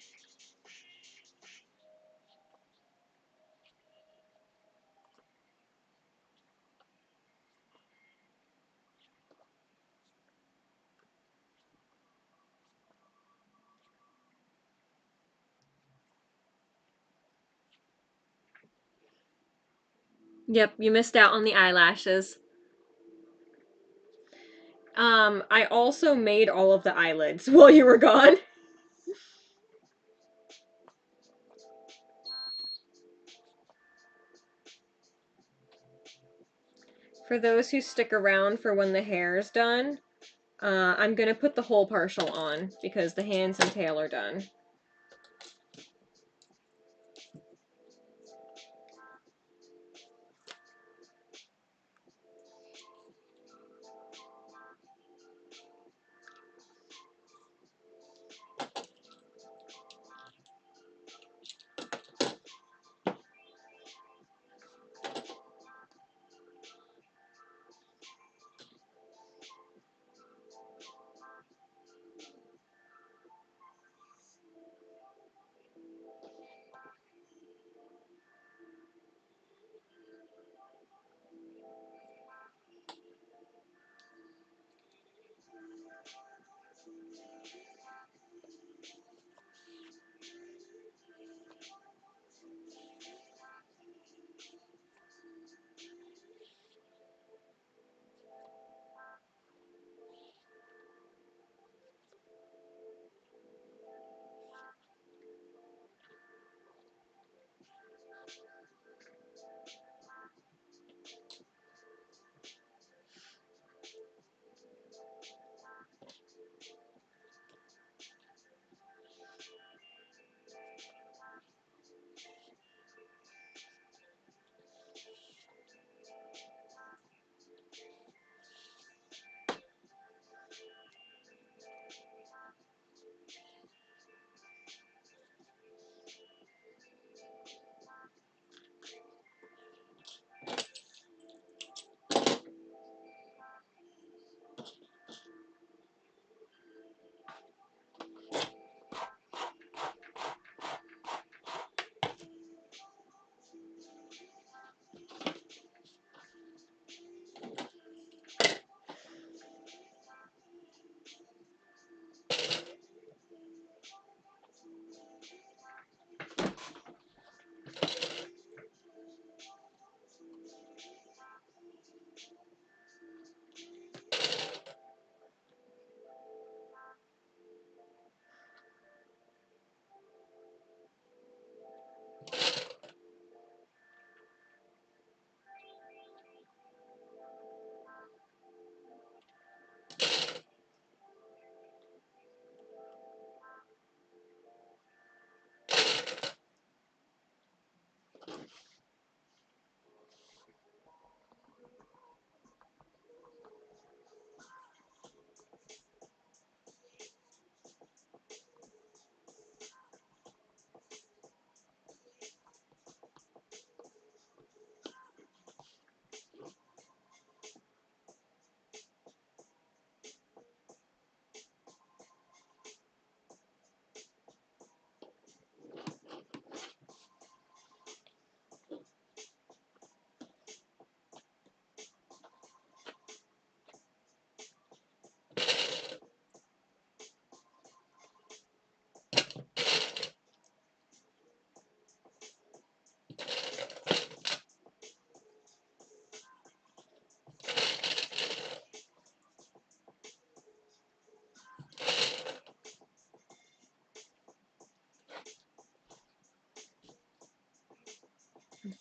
Yep, you missed out on the eyelashes. I also made all of the eyelids while you were gone. For those who stick around for when the hair is done, I'm gonna put the whole partial on because the hands and tail are done.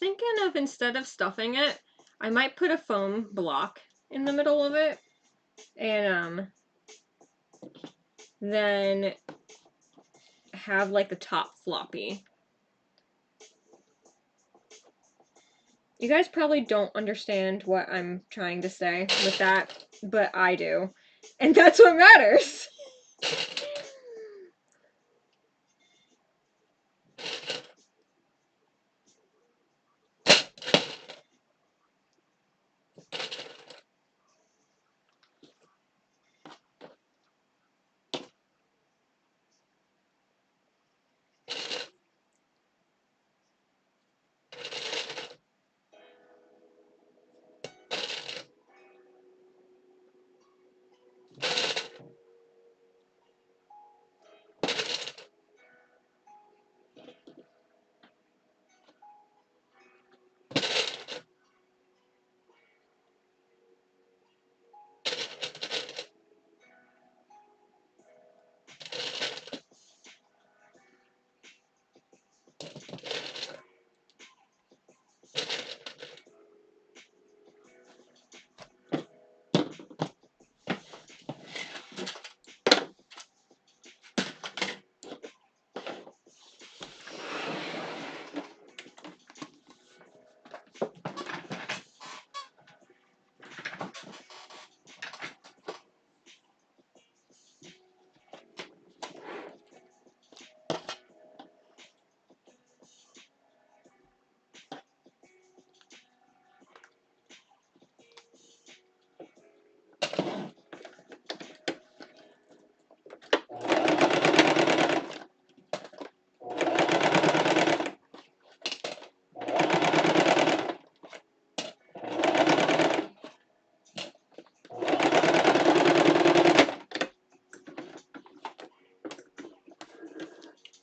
thinking of, instead of stuffing it, I might put a foam block in the middle of it, and then have like the top floppy. You guys probably don't understand what I'm trying to say with that, but I do. And that's what matters.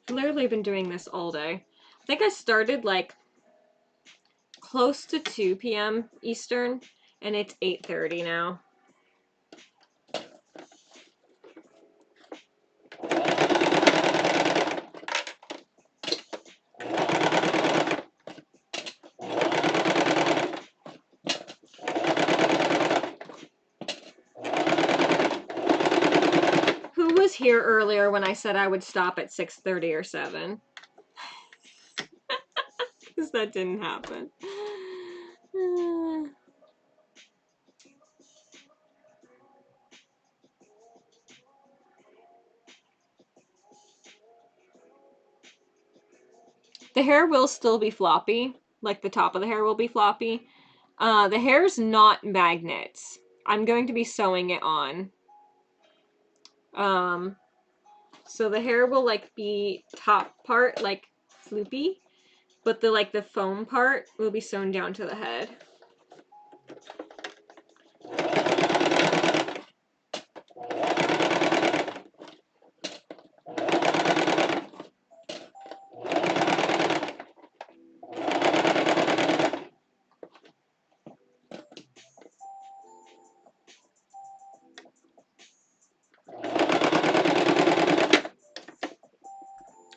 I've literally been doing this all day. I think I started like close to 2 p.m. Eastern, and it's 8:30 now. Who was here earlier when I said I would stop at 6:30 or 7? Because that didn't happen. The hair will still be floppy, like the top of the hair will be floppy. The hair's not magnets. I'm going to be sewing it on. So the hair will like be top part like floopy, but the foam part will be sewn down to the head.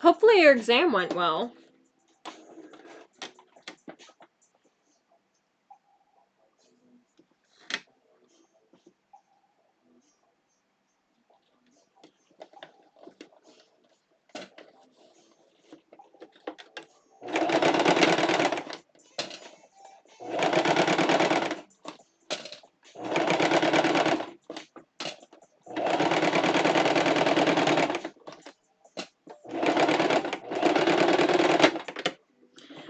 Hopefully your exam went well.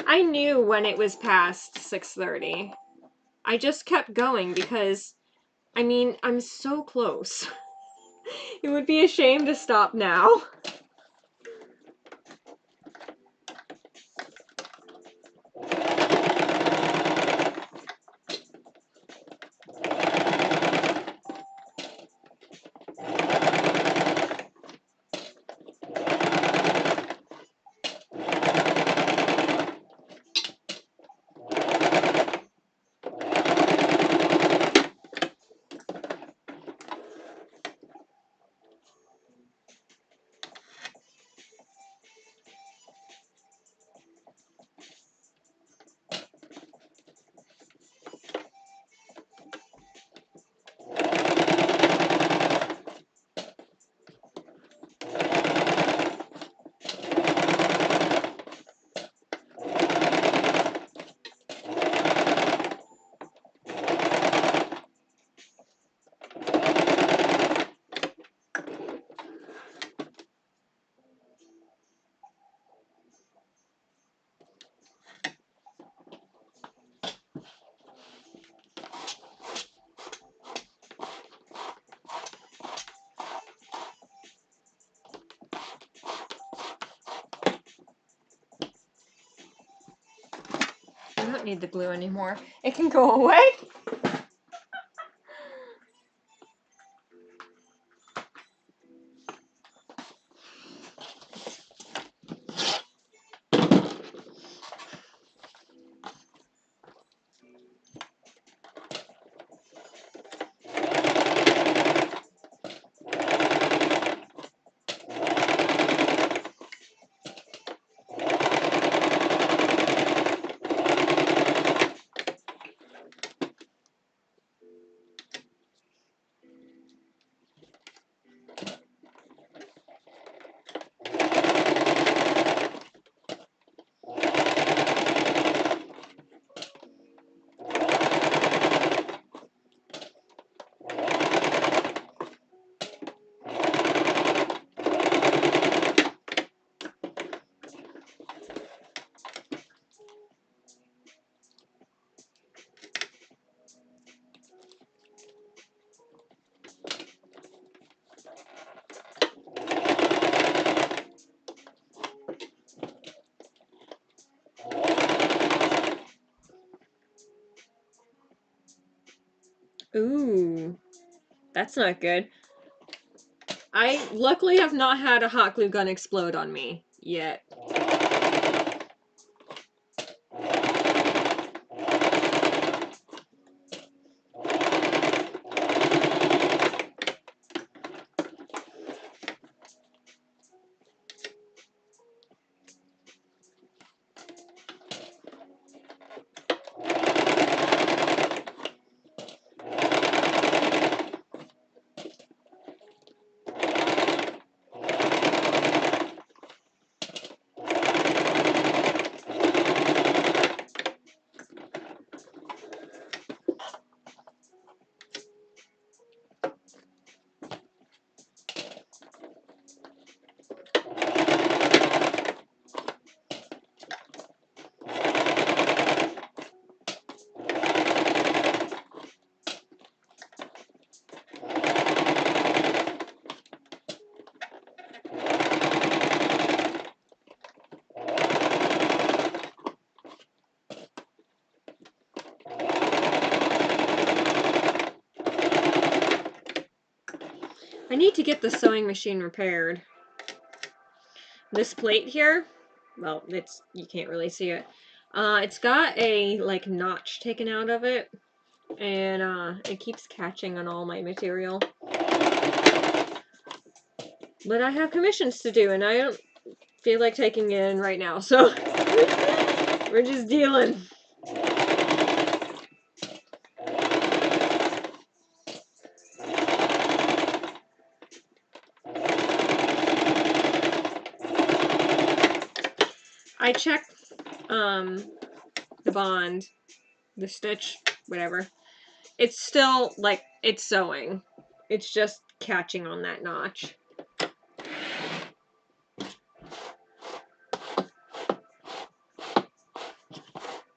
I knew when it was past 6:30. I just kept going because, I mean, I'm so close. It would be a shame to stop now. don't need the glue anymore. It can go away. Ooh, that's not good. I luckily have not had a hot glue gun explode on me yet. I need to get the sewing machine repaired. This plate here, well, you can't really see it. It's got a like notch taken out of it, and it keeps catching on all my material. But I have commissions to do, and I don't feel like taking it in right now, so we're just dealing. I checked the bond, the stitch, whatever. It's still like it's sewing. It's just catching on that notch.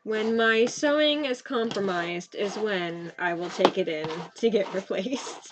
When my sewing is compromised is when I will take it in to get replaced.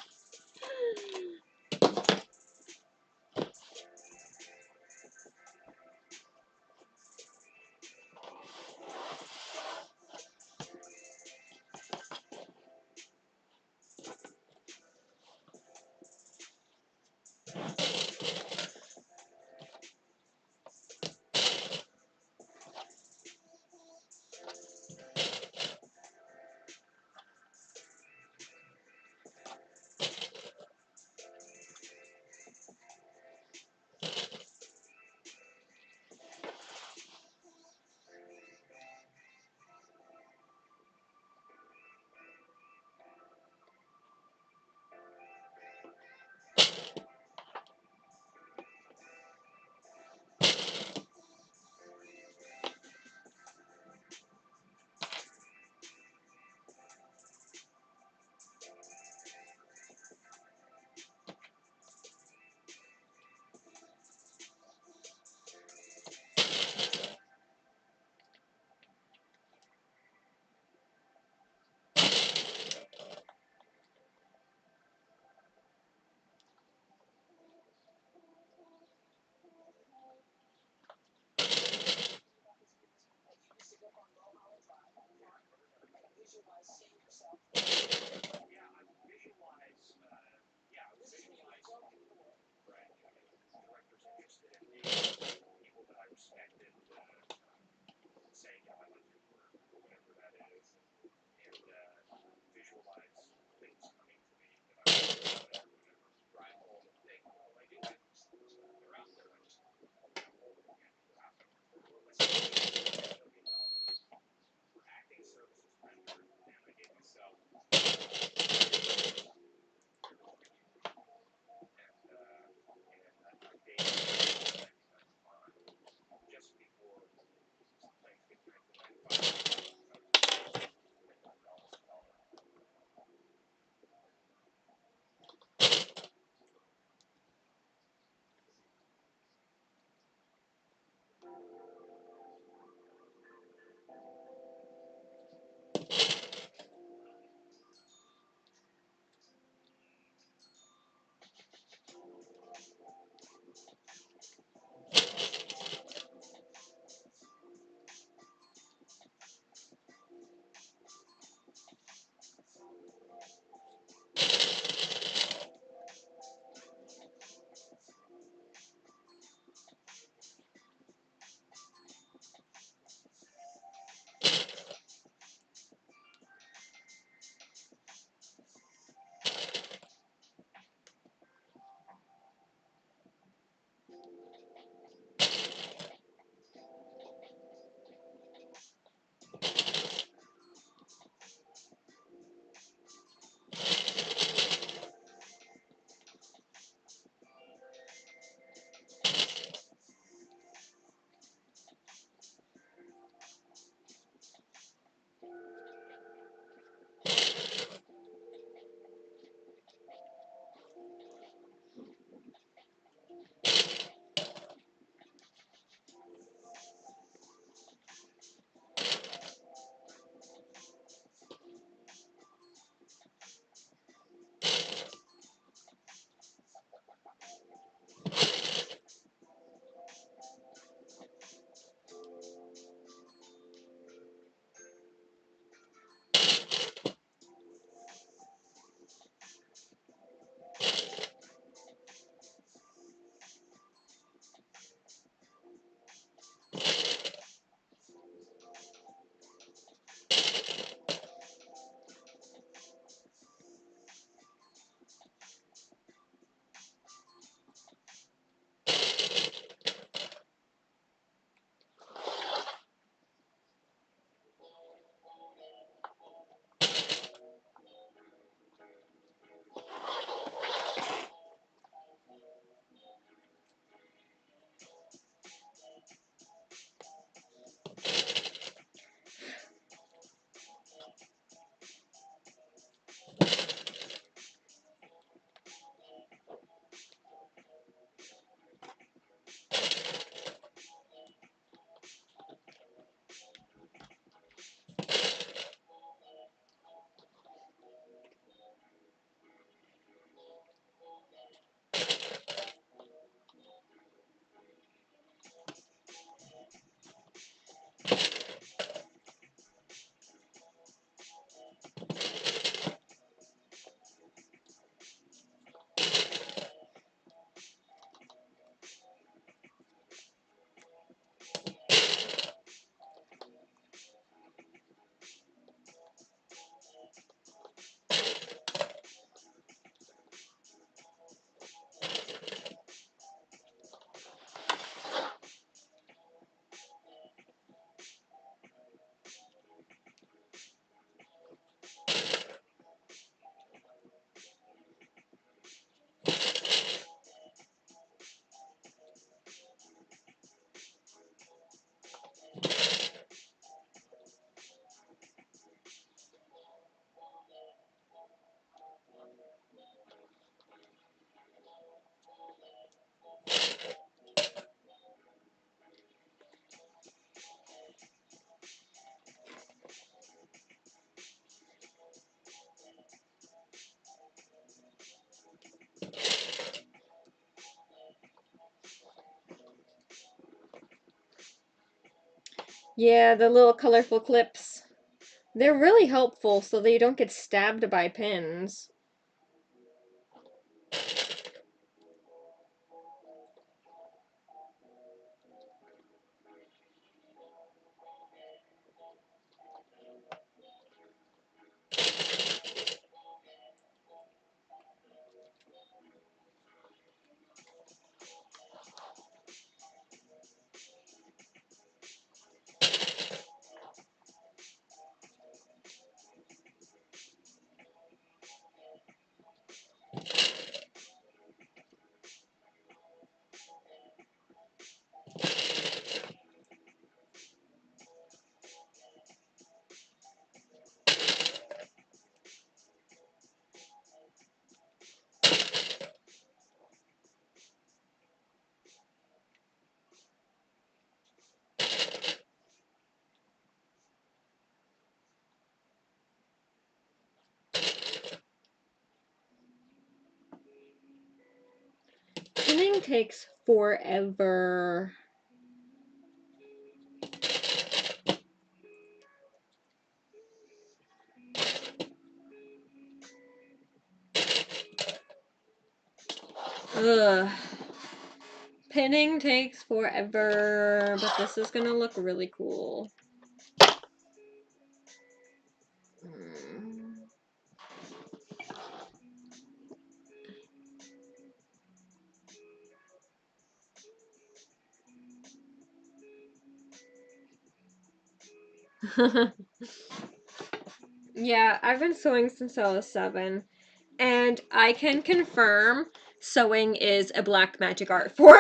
Yeah, the little colorful clips. They're really helpful so that you don't get stabbed by pins. Pinning takes forever. Ugh. Pinning takes forever, but this is gonna look really cool. Mm. Yeah, I've been sewing since I was 7, and I can confirm sewing is a black magic art form.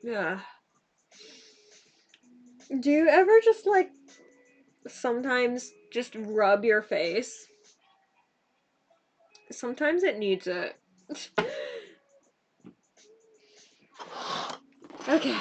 Yeah. Do you ever just like sometimes just rub your face? Sometimes it needs it. Okay.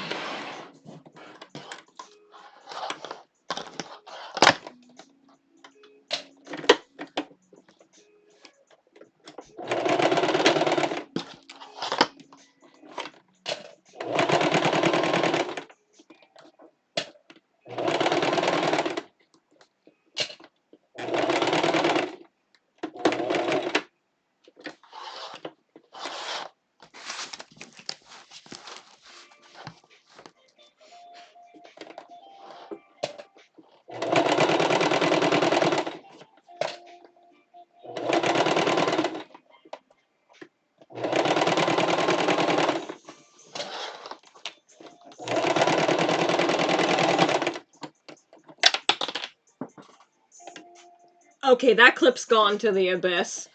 Okay, that clip's gone to the abyss.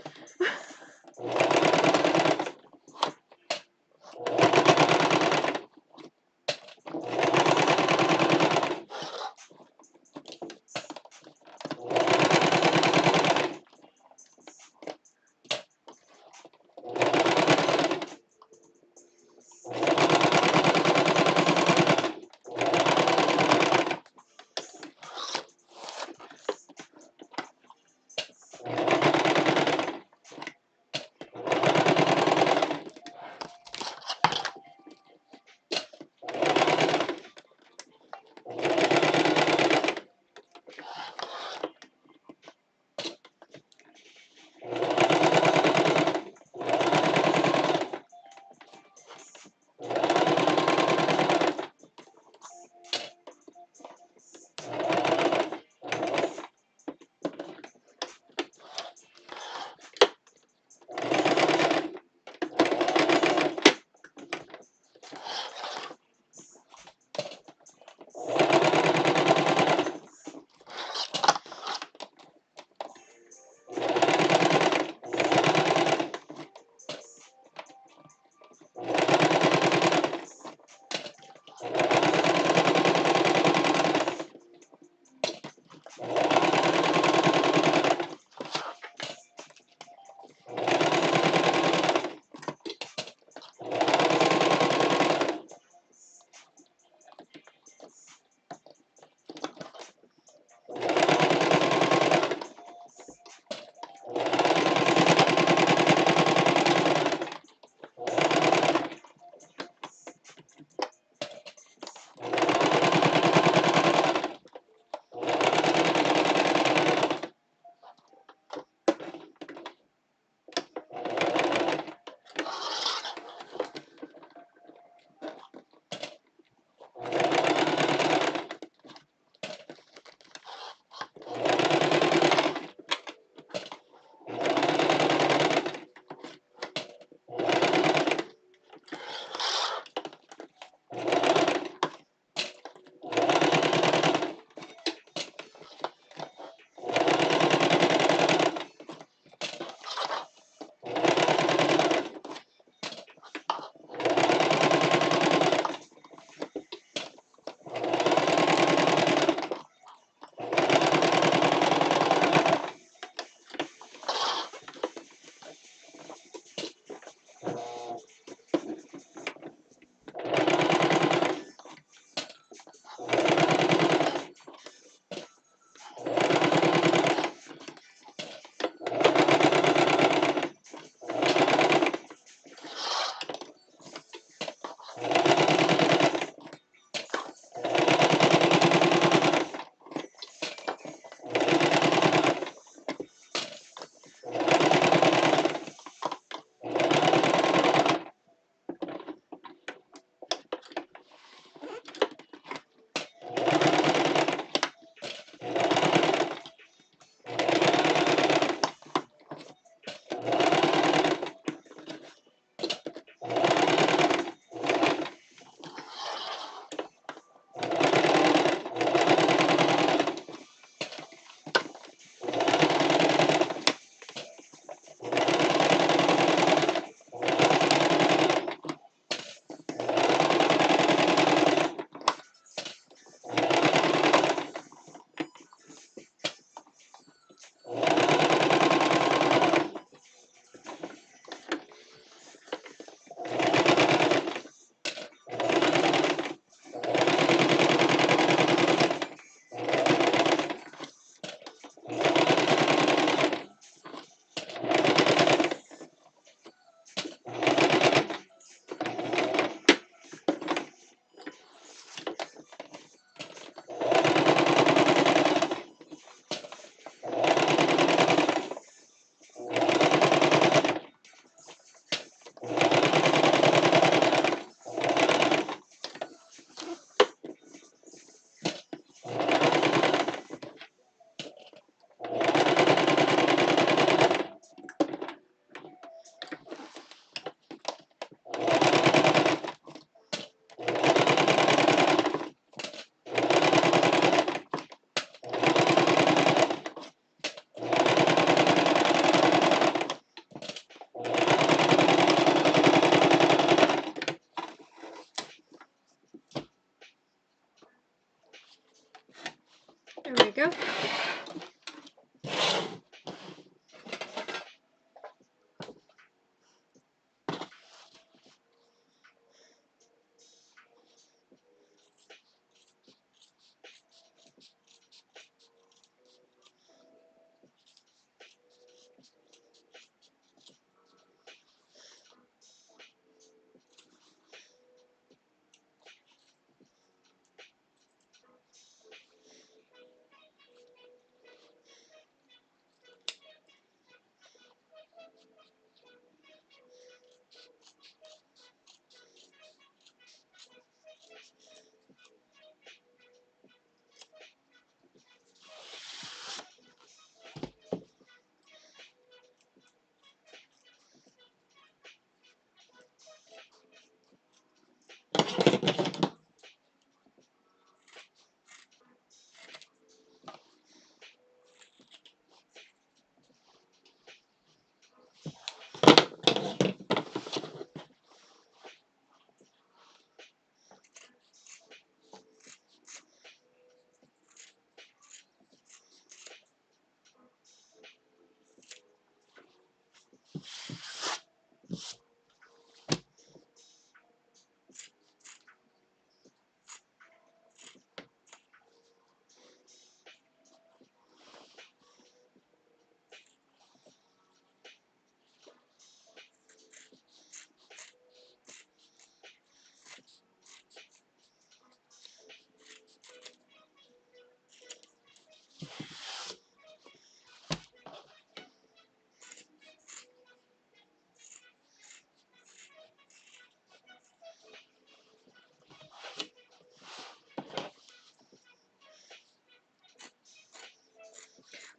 go.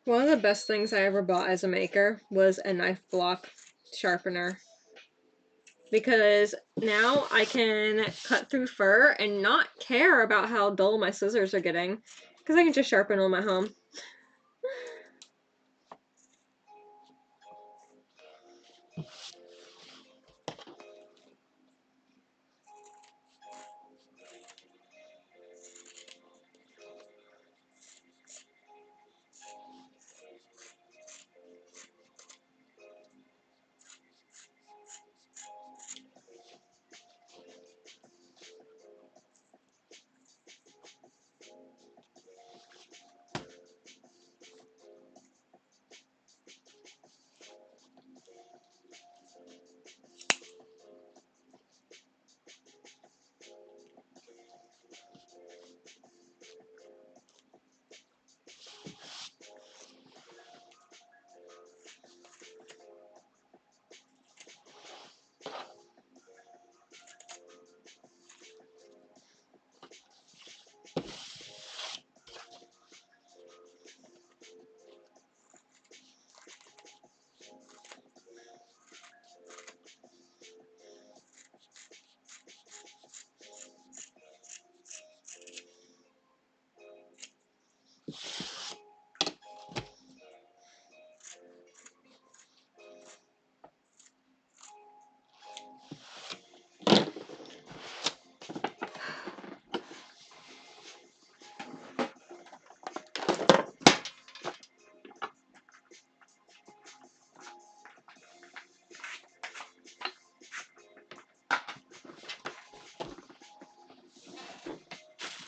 One of the best things I ever bought as a maker was a knife block sharpener. Because now I can cut through fur and not care about how dull my scissors are getting. Because I can just sharpen them at home.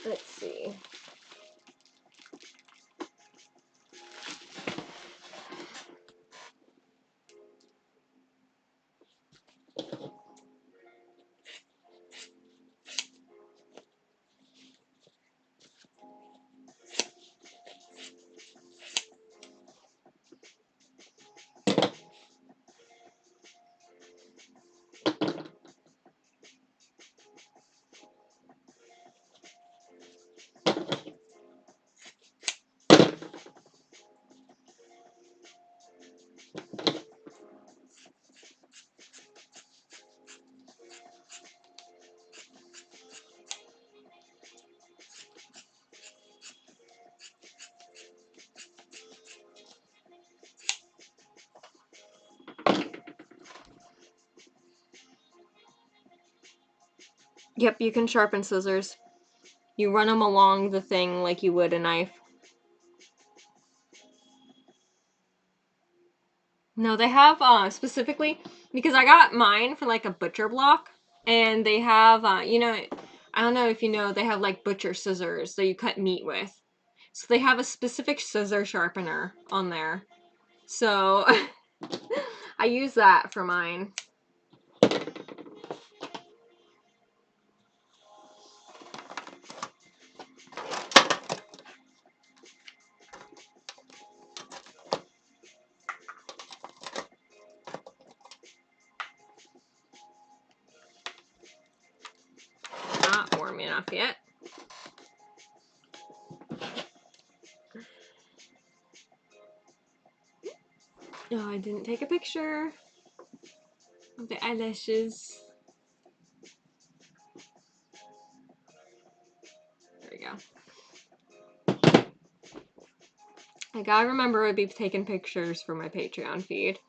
Let's see. Yep, you can sharpen scissors. You run them along the thing like you would a knife. No, they have specifically because I got mine for like a butcher block, and they have you know, I don't know if you know, they have like butcher scissors that you cut meat with. So they have a specific scissor sharpener on there. So I use that for mine. Not warm enough yet. Oh, I didn't take a picture of the eyelashes. There we go. I gotta remember to be taking pictures for my Patreon feed.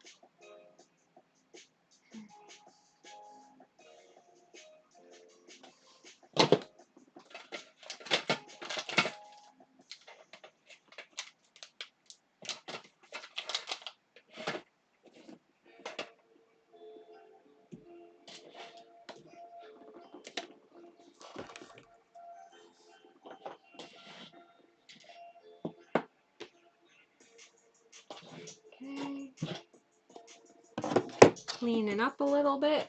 Okay. Clean it up a little bit.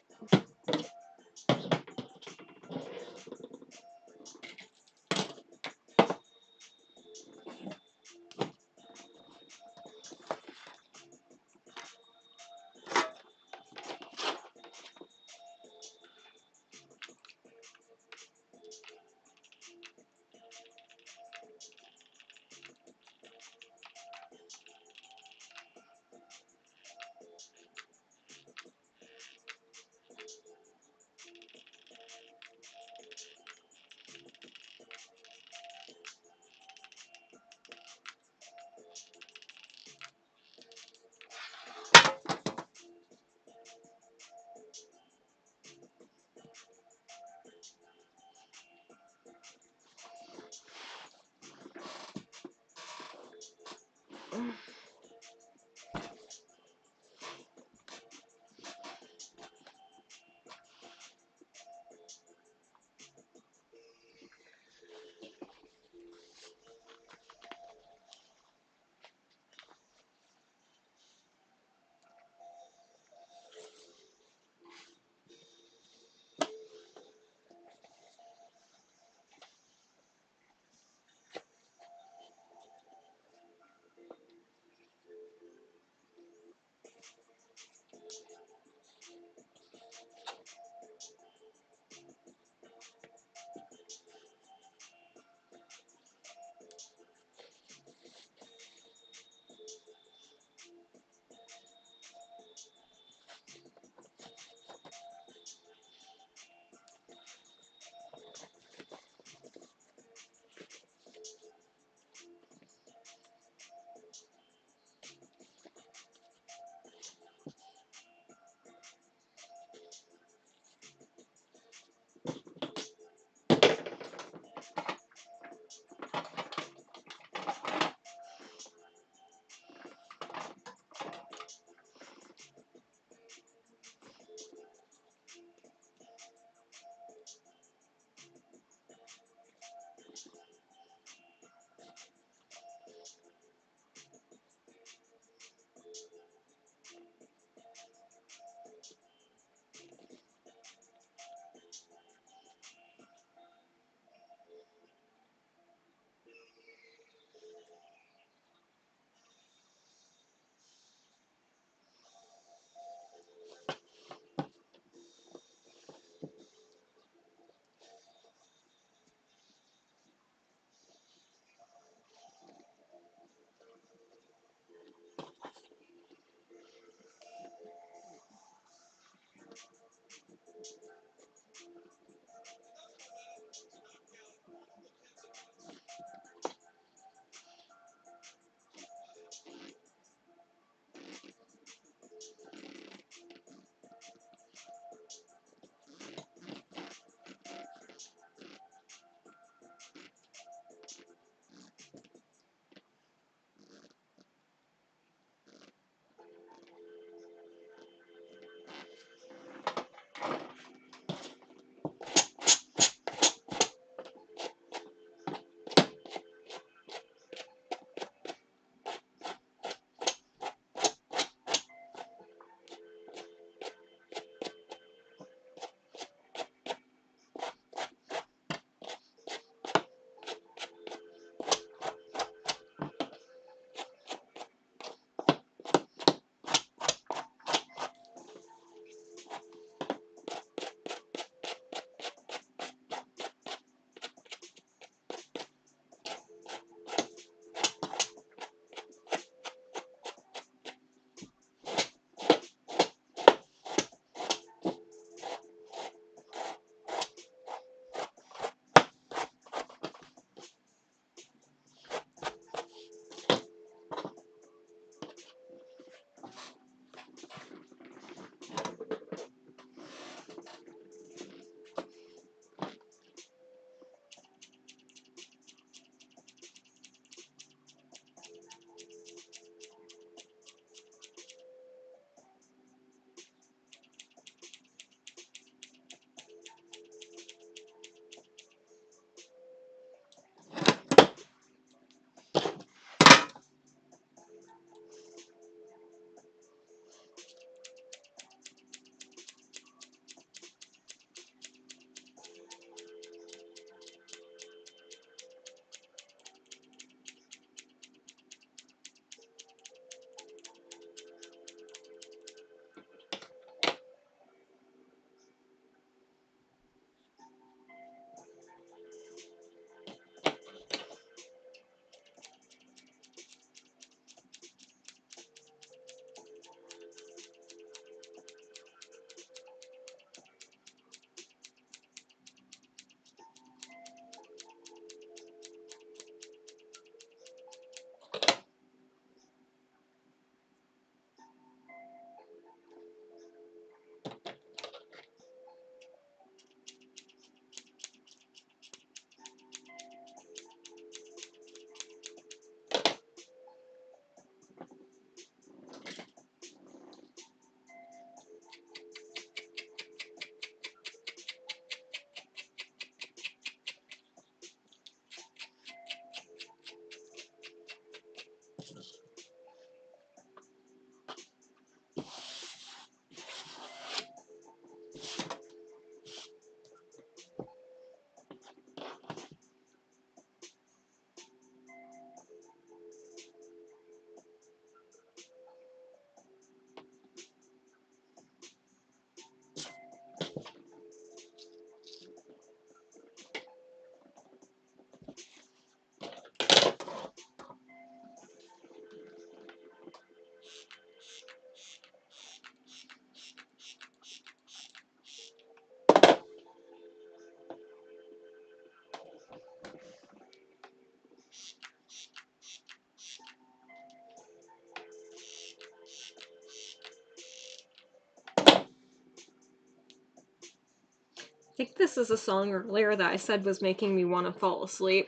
I think this is a song earlier that I said was making me want to fall asleep.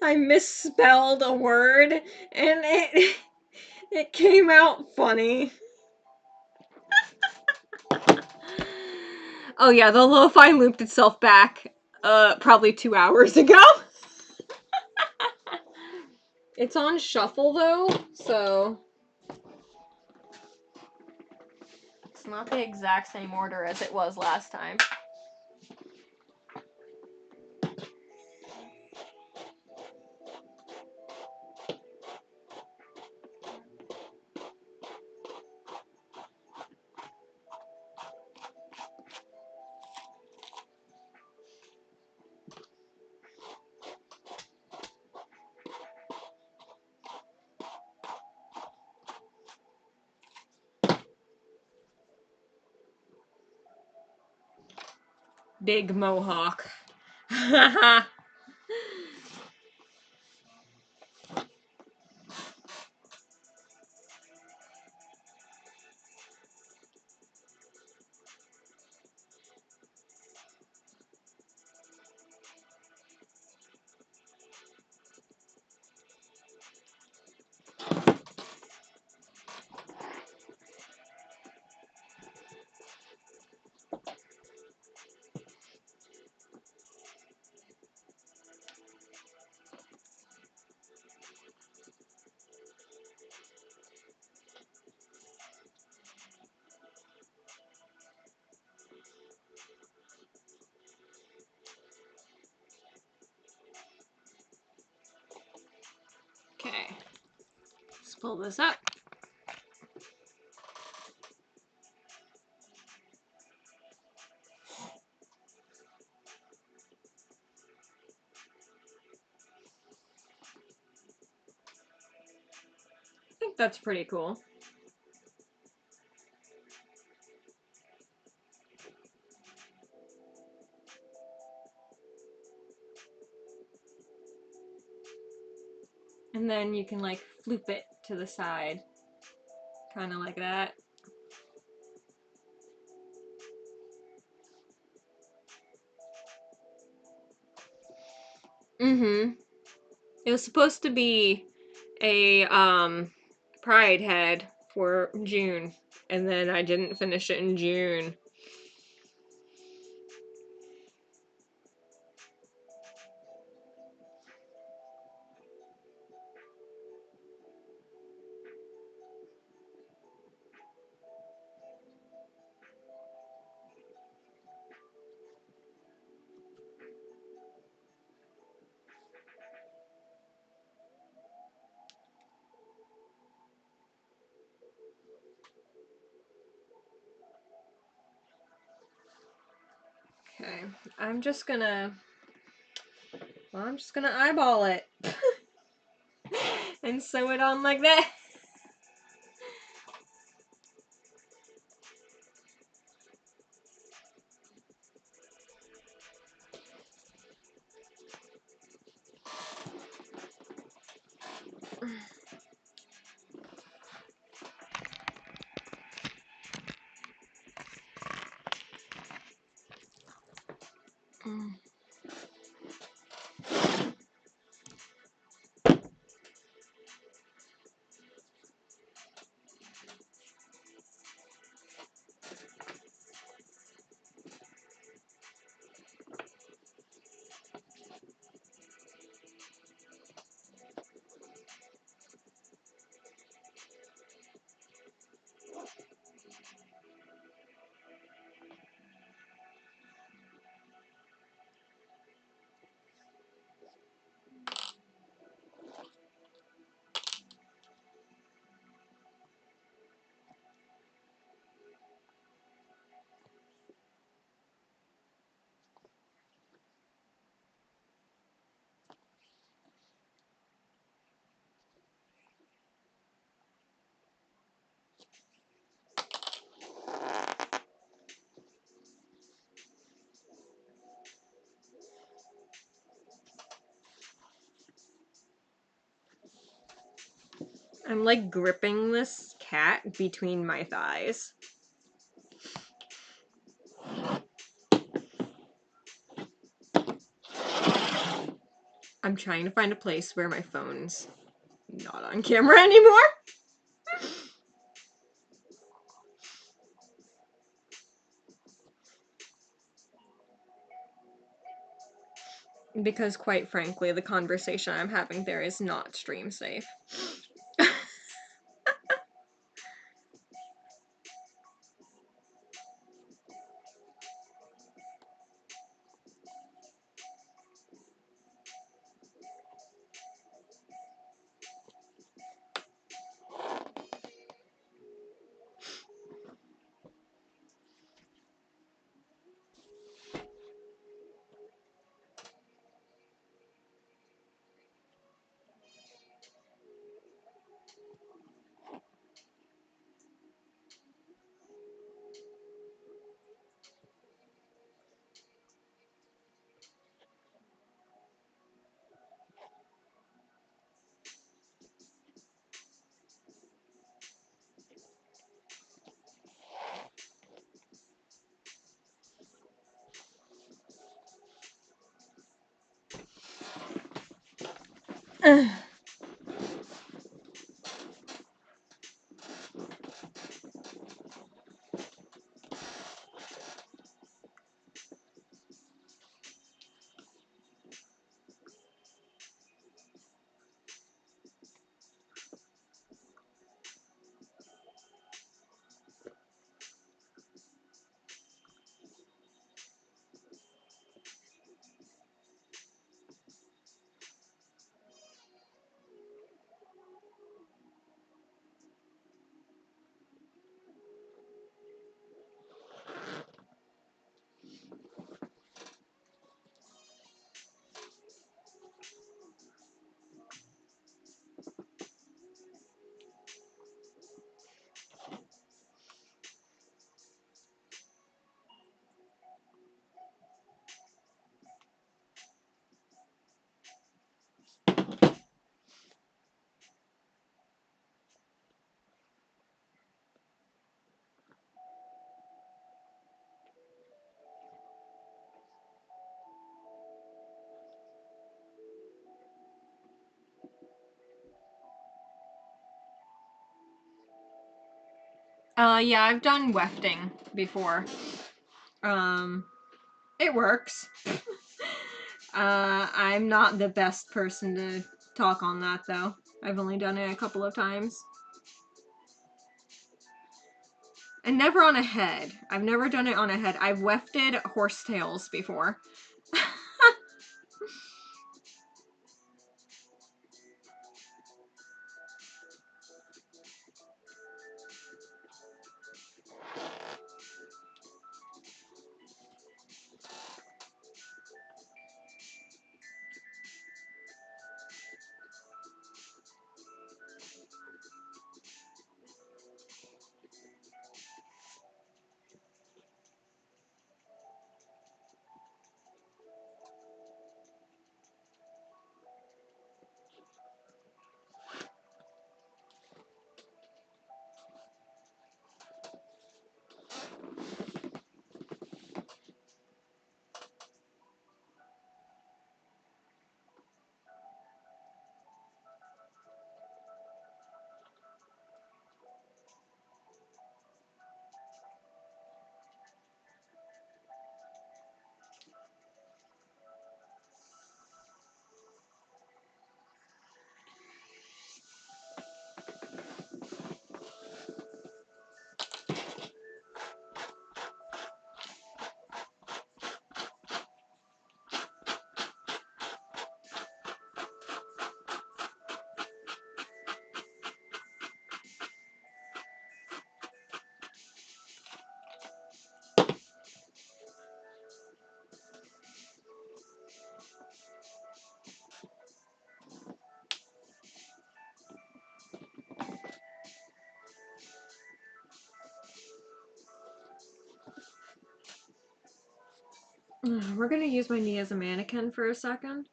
I misspelled a word and it came out funny. Oh yeah, the lo-fi looped itself back probably 2 hours ago. It's on shuffle though, so it's not the exact same order as it was last time. Big mohawk. Okay, let's pull this up. I think that's pretty cool. And then you can like floop it to the side. Kind of like that. Mm-hmm. It was supposed to be a pride head for June, and then I didn't finish it in June. Okay, I'm just gonna eyeball it and sew it on like that. I'm like gripping this cat between my thighs. I'm trying to find a place where my phone's not on camera anymore. Because quite frankly, the conversation I'm having there is not stream safe. Yeah, I've done wefting before. It works. I'm not the best person to talk on that though. I've only done it a couple of times. And never on a head. I've never done it on a head. I've wefted horsetails before. We're gonna use my knee as a mannequin for a second.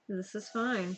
This is fine.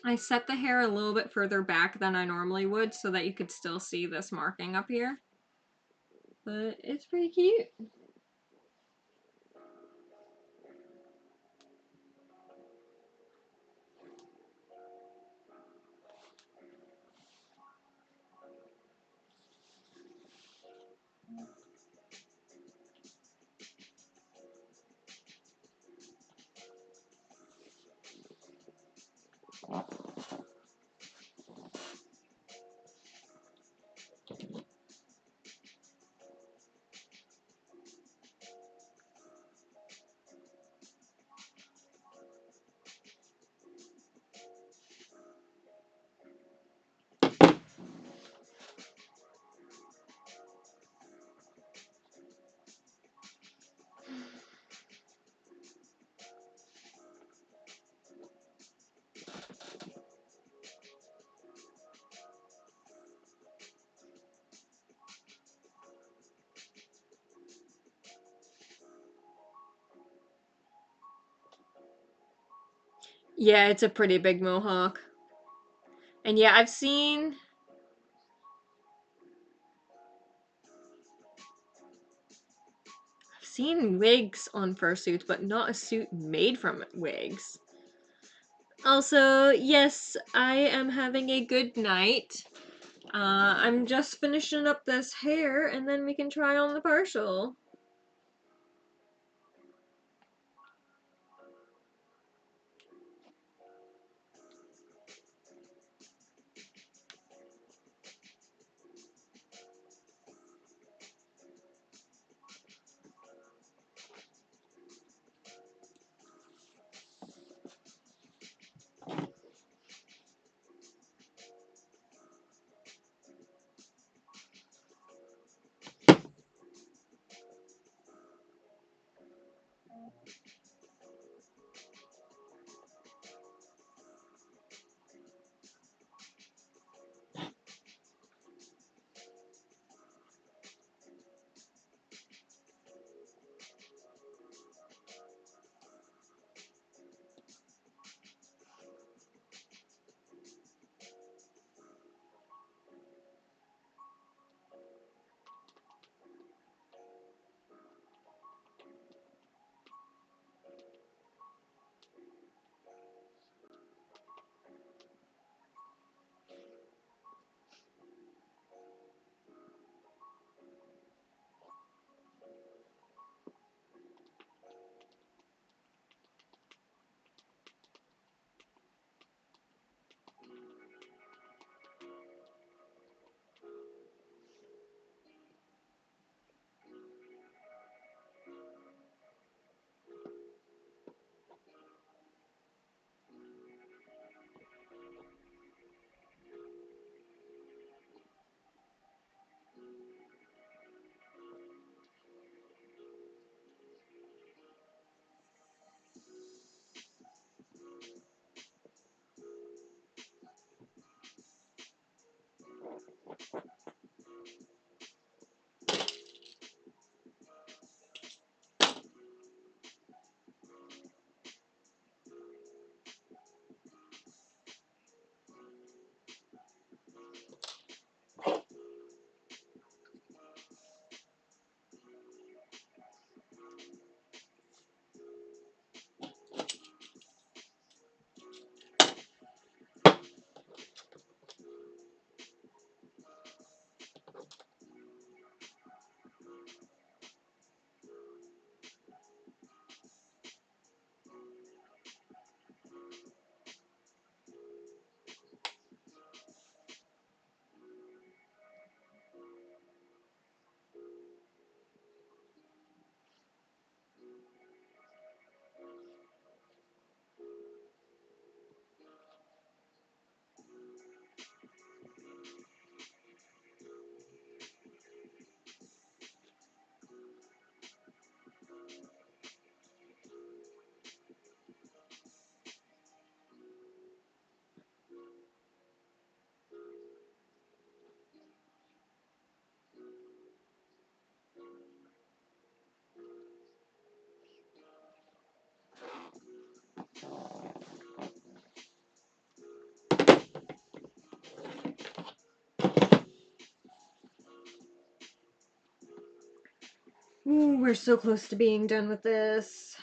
I set the hair a little bit further back than I normally would so that you could still see this marking up here. But it's pretty cute. Yeah, it's a pretty big mohawk. And yeah, I've seen wigs on fursuits, but not a suit made from wigs. Also, yes, I am having a good night. I'm just finishing up this hair, and then we can try on the partial. Ooh, we're so close to being done with this.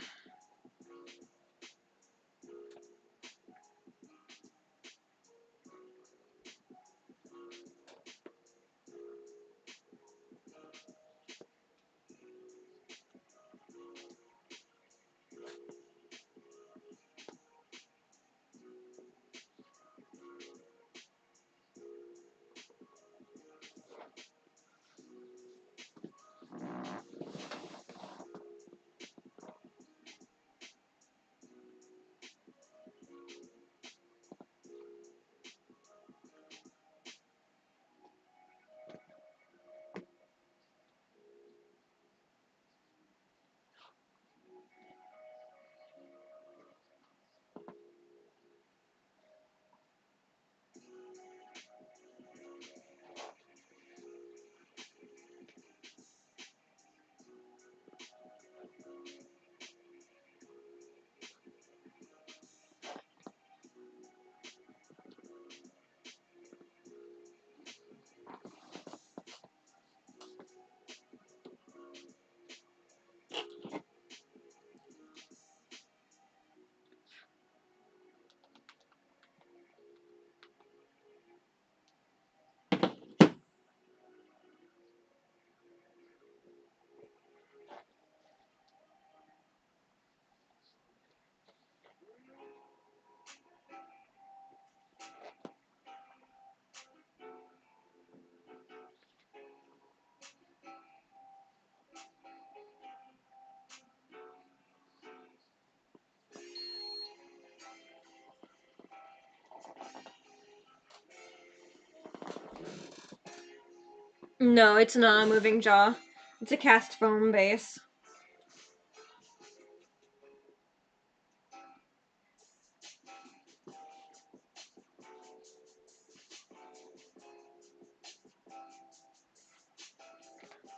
No, it's not a moving jaw. It's a cast foam base.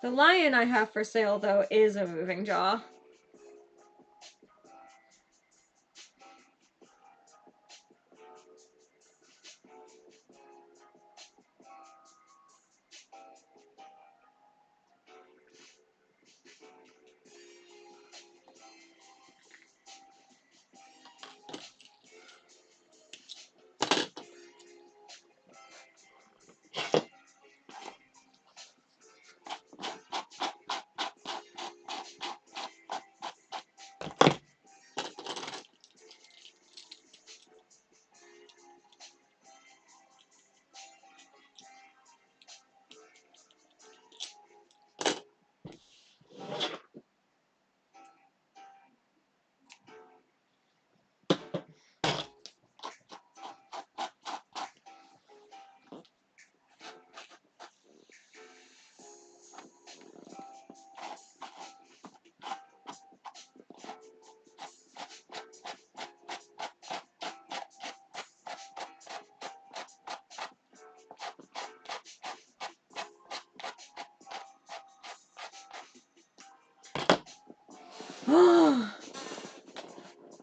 The lion I have for sale, though, is a moving jaw.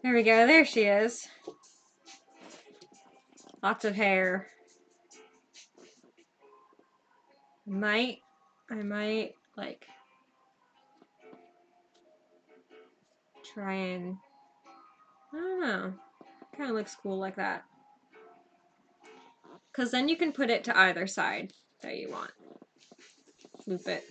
There we go. There she is. Lots of hair. I might, like, try and, I don't know. Kind of looks cool like that. Because then you can put it to either side that you want. Loop it.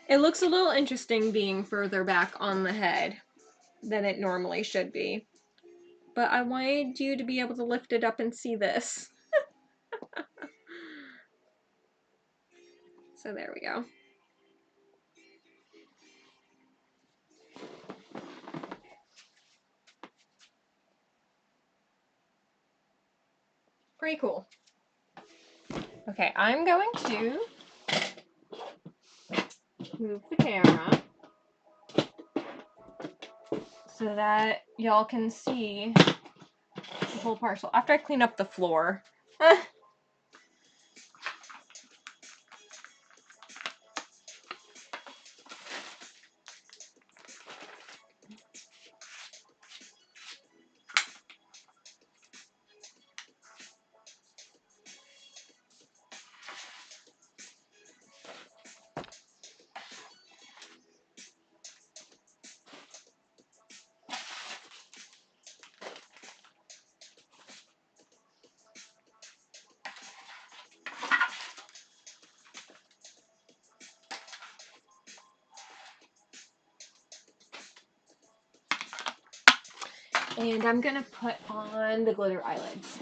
It looks a little interesting being further back on the head than it normally should be. But I wanted you to be able to lift it up and see this. So there we go. Pretty cool. Okay, I'm going to move the camera so that y'all can see the whole parcel after I clean up the floor. And I'm gonna put on the glitter eyelids.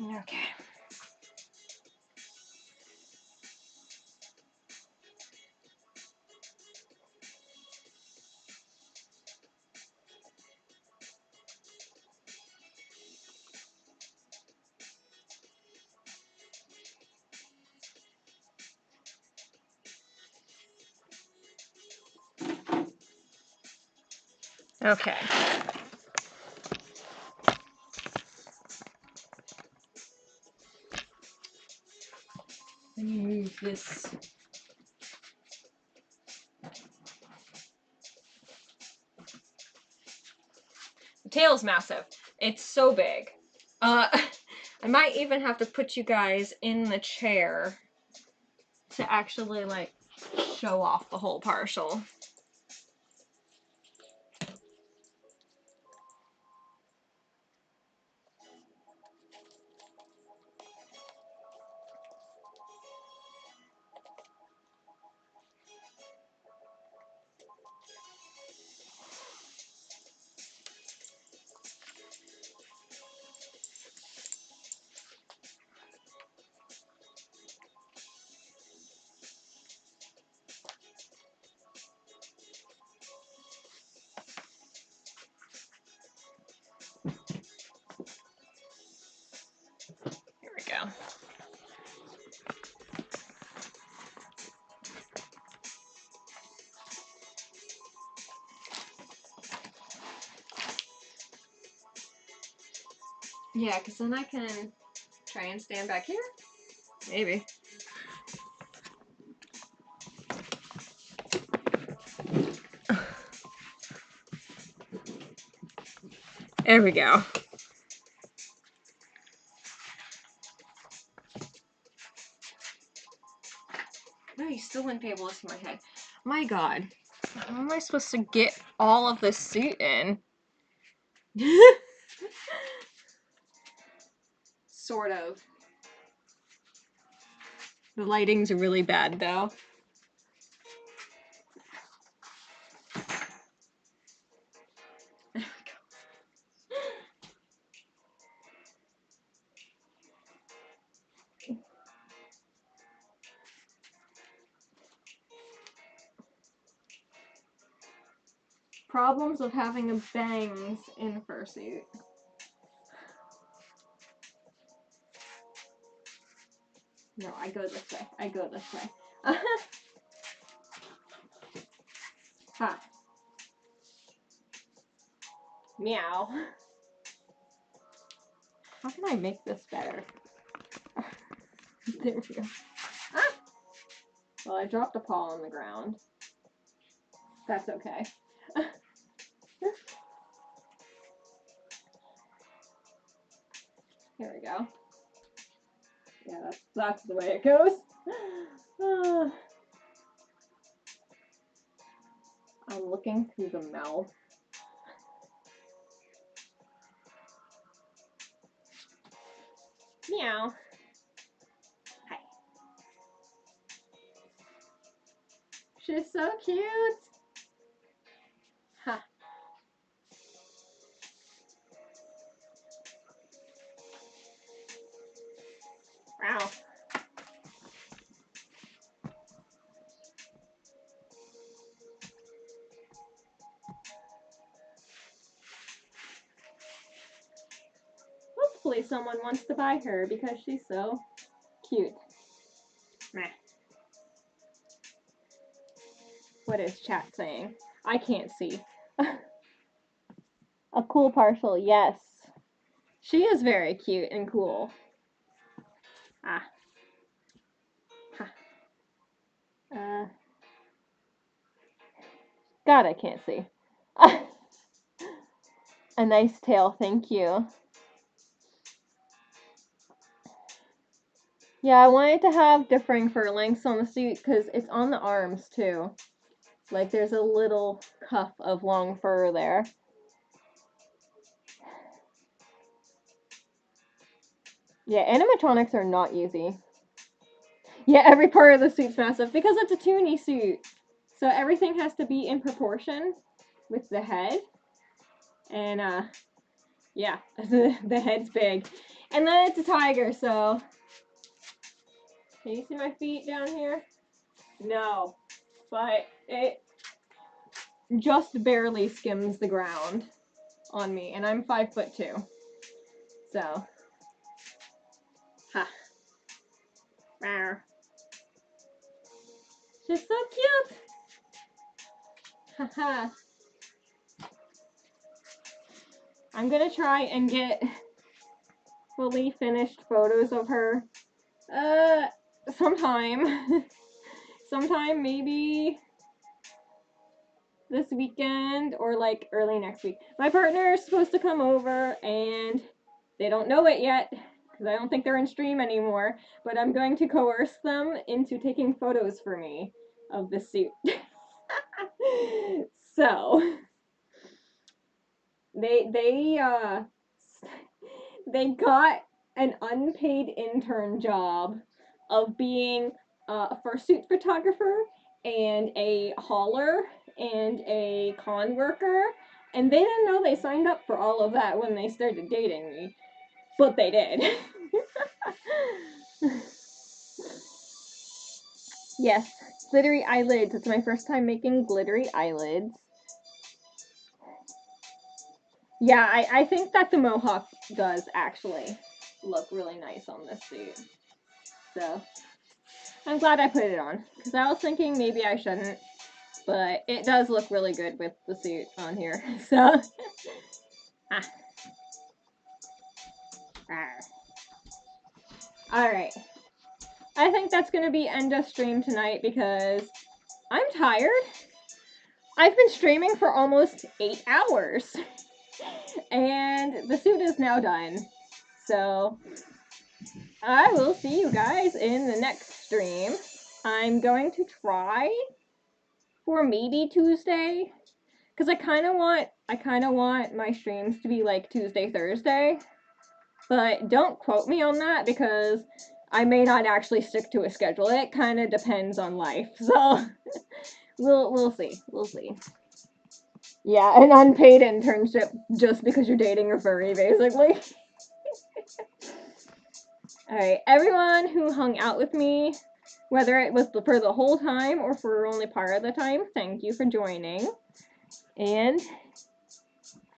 Okay. Okay. Let me move this. The tail's massive. It's so big. I might even have to put you guys in the chair to actually, like, show off the whole partial. Here we go. Yeah, because then I can try and stand back here. Maybe. There we go. No, you still wouldn't be able to see my head. My God. How am I supposed to get all of this suit in? Sort of. The lighting's really bad, though. There we go. Problems of having a bangs in fursuit. No, I go this way. I go this way. Ha. Meow. How can I make this better? There we go. Ah! Well, I dropped a paw on the ground. That's okay. Here we go. Yeah, that's the way it goes. I'm looking through the mouth. Meow. Hi. She's so cute. Ha. Wow. Hopefully someone wants to buy her because she's so cute. Meh. What is chat saying? I can't see. A cool partial, yes. She is very cute and cool. Ah. Ha. God, I can't see. A nice tail, thank you. Yeah, I wanted to have differing fur lengths on the suit because it's on the arms too. Like there's a little cuff of long fur there. Yeah, animatronics are not easy. Yeah, every part of the suit's massive because it's a toony suit. So everything has to be in proportion with the head. And yeah, the head's big. And then it's a tiger, so can you see my feet down here? No. But it just barely skims the ground on me, and I'm 5'2". So ha. Rawr. She's so cute. Haha. I'm gonna try and get fully finished photos of her sometime. Sometime maybe this weekend or like early next week. My partner is supposed to come over and they don't know it yet because I don't think they're in stream anymore, but I'm going to coerce them into taking photos for me of the suit. So they they got an unpaid intern job of being a fursuit photographer and a hauler and a con worker, and they didn't know they signed up for all of that when they started dating me, but they did. Yes, glittery eyelids. It's my first time making glittery eyelids. Yeah, I think that the mohawk does actually look really nice on this suit. So I'm glad I put it on because I was thinking maybe I shouldn't, but it does look really good with the suit on here. So ah. All right, I think that's gonna be end of stream tonight because I'm tired. I've been streaming for almost 8 hours, and the suit is now done. So I will see you guys in the next stream. I'm going to try for maybe Tuesday because I kind of want my streams to be like Tuesday, Thursday. But don't quote me on that because I may not actually stick to a schedule. It kind of depends on life. So we'll see. We'll see. Yeah, an unpaid internship just because you're dating a furry, basically. Alright, everyone who hung out with me, whether it was for the whole time or for only part of the time, thank you for joining. And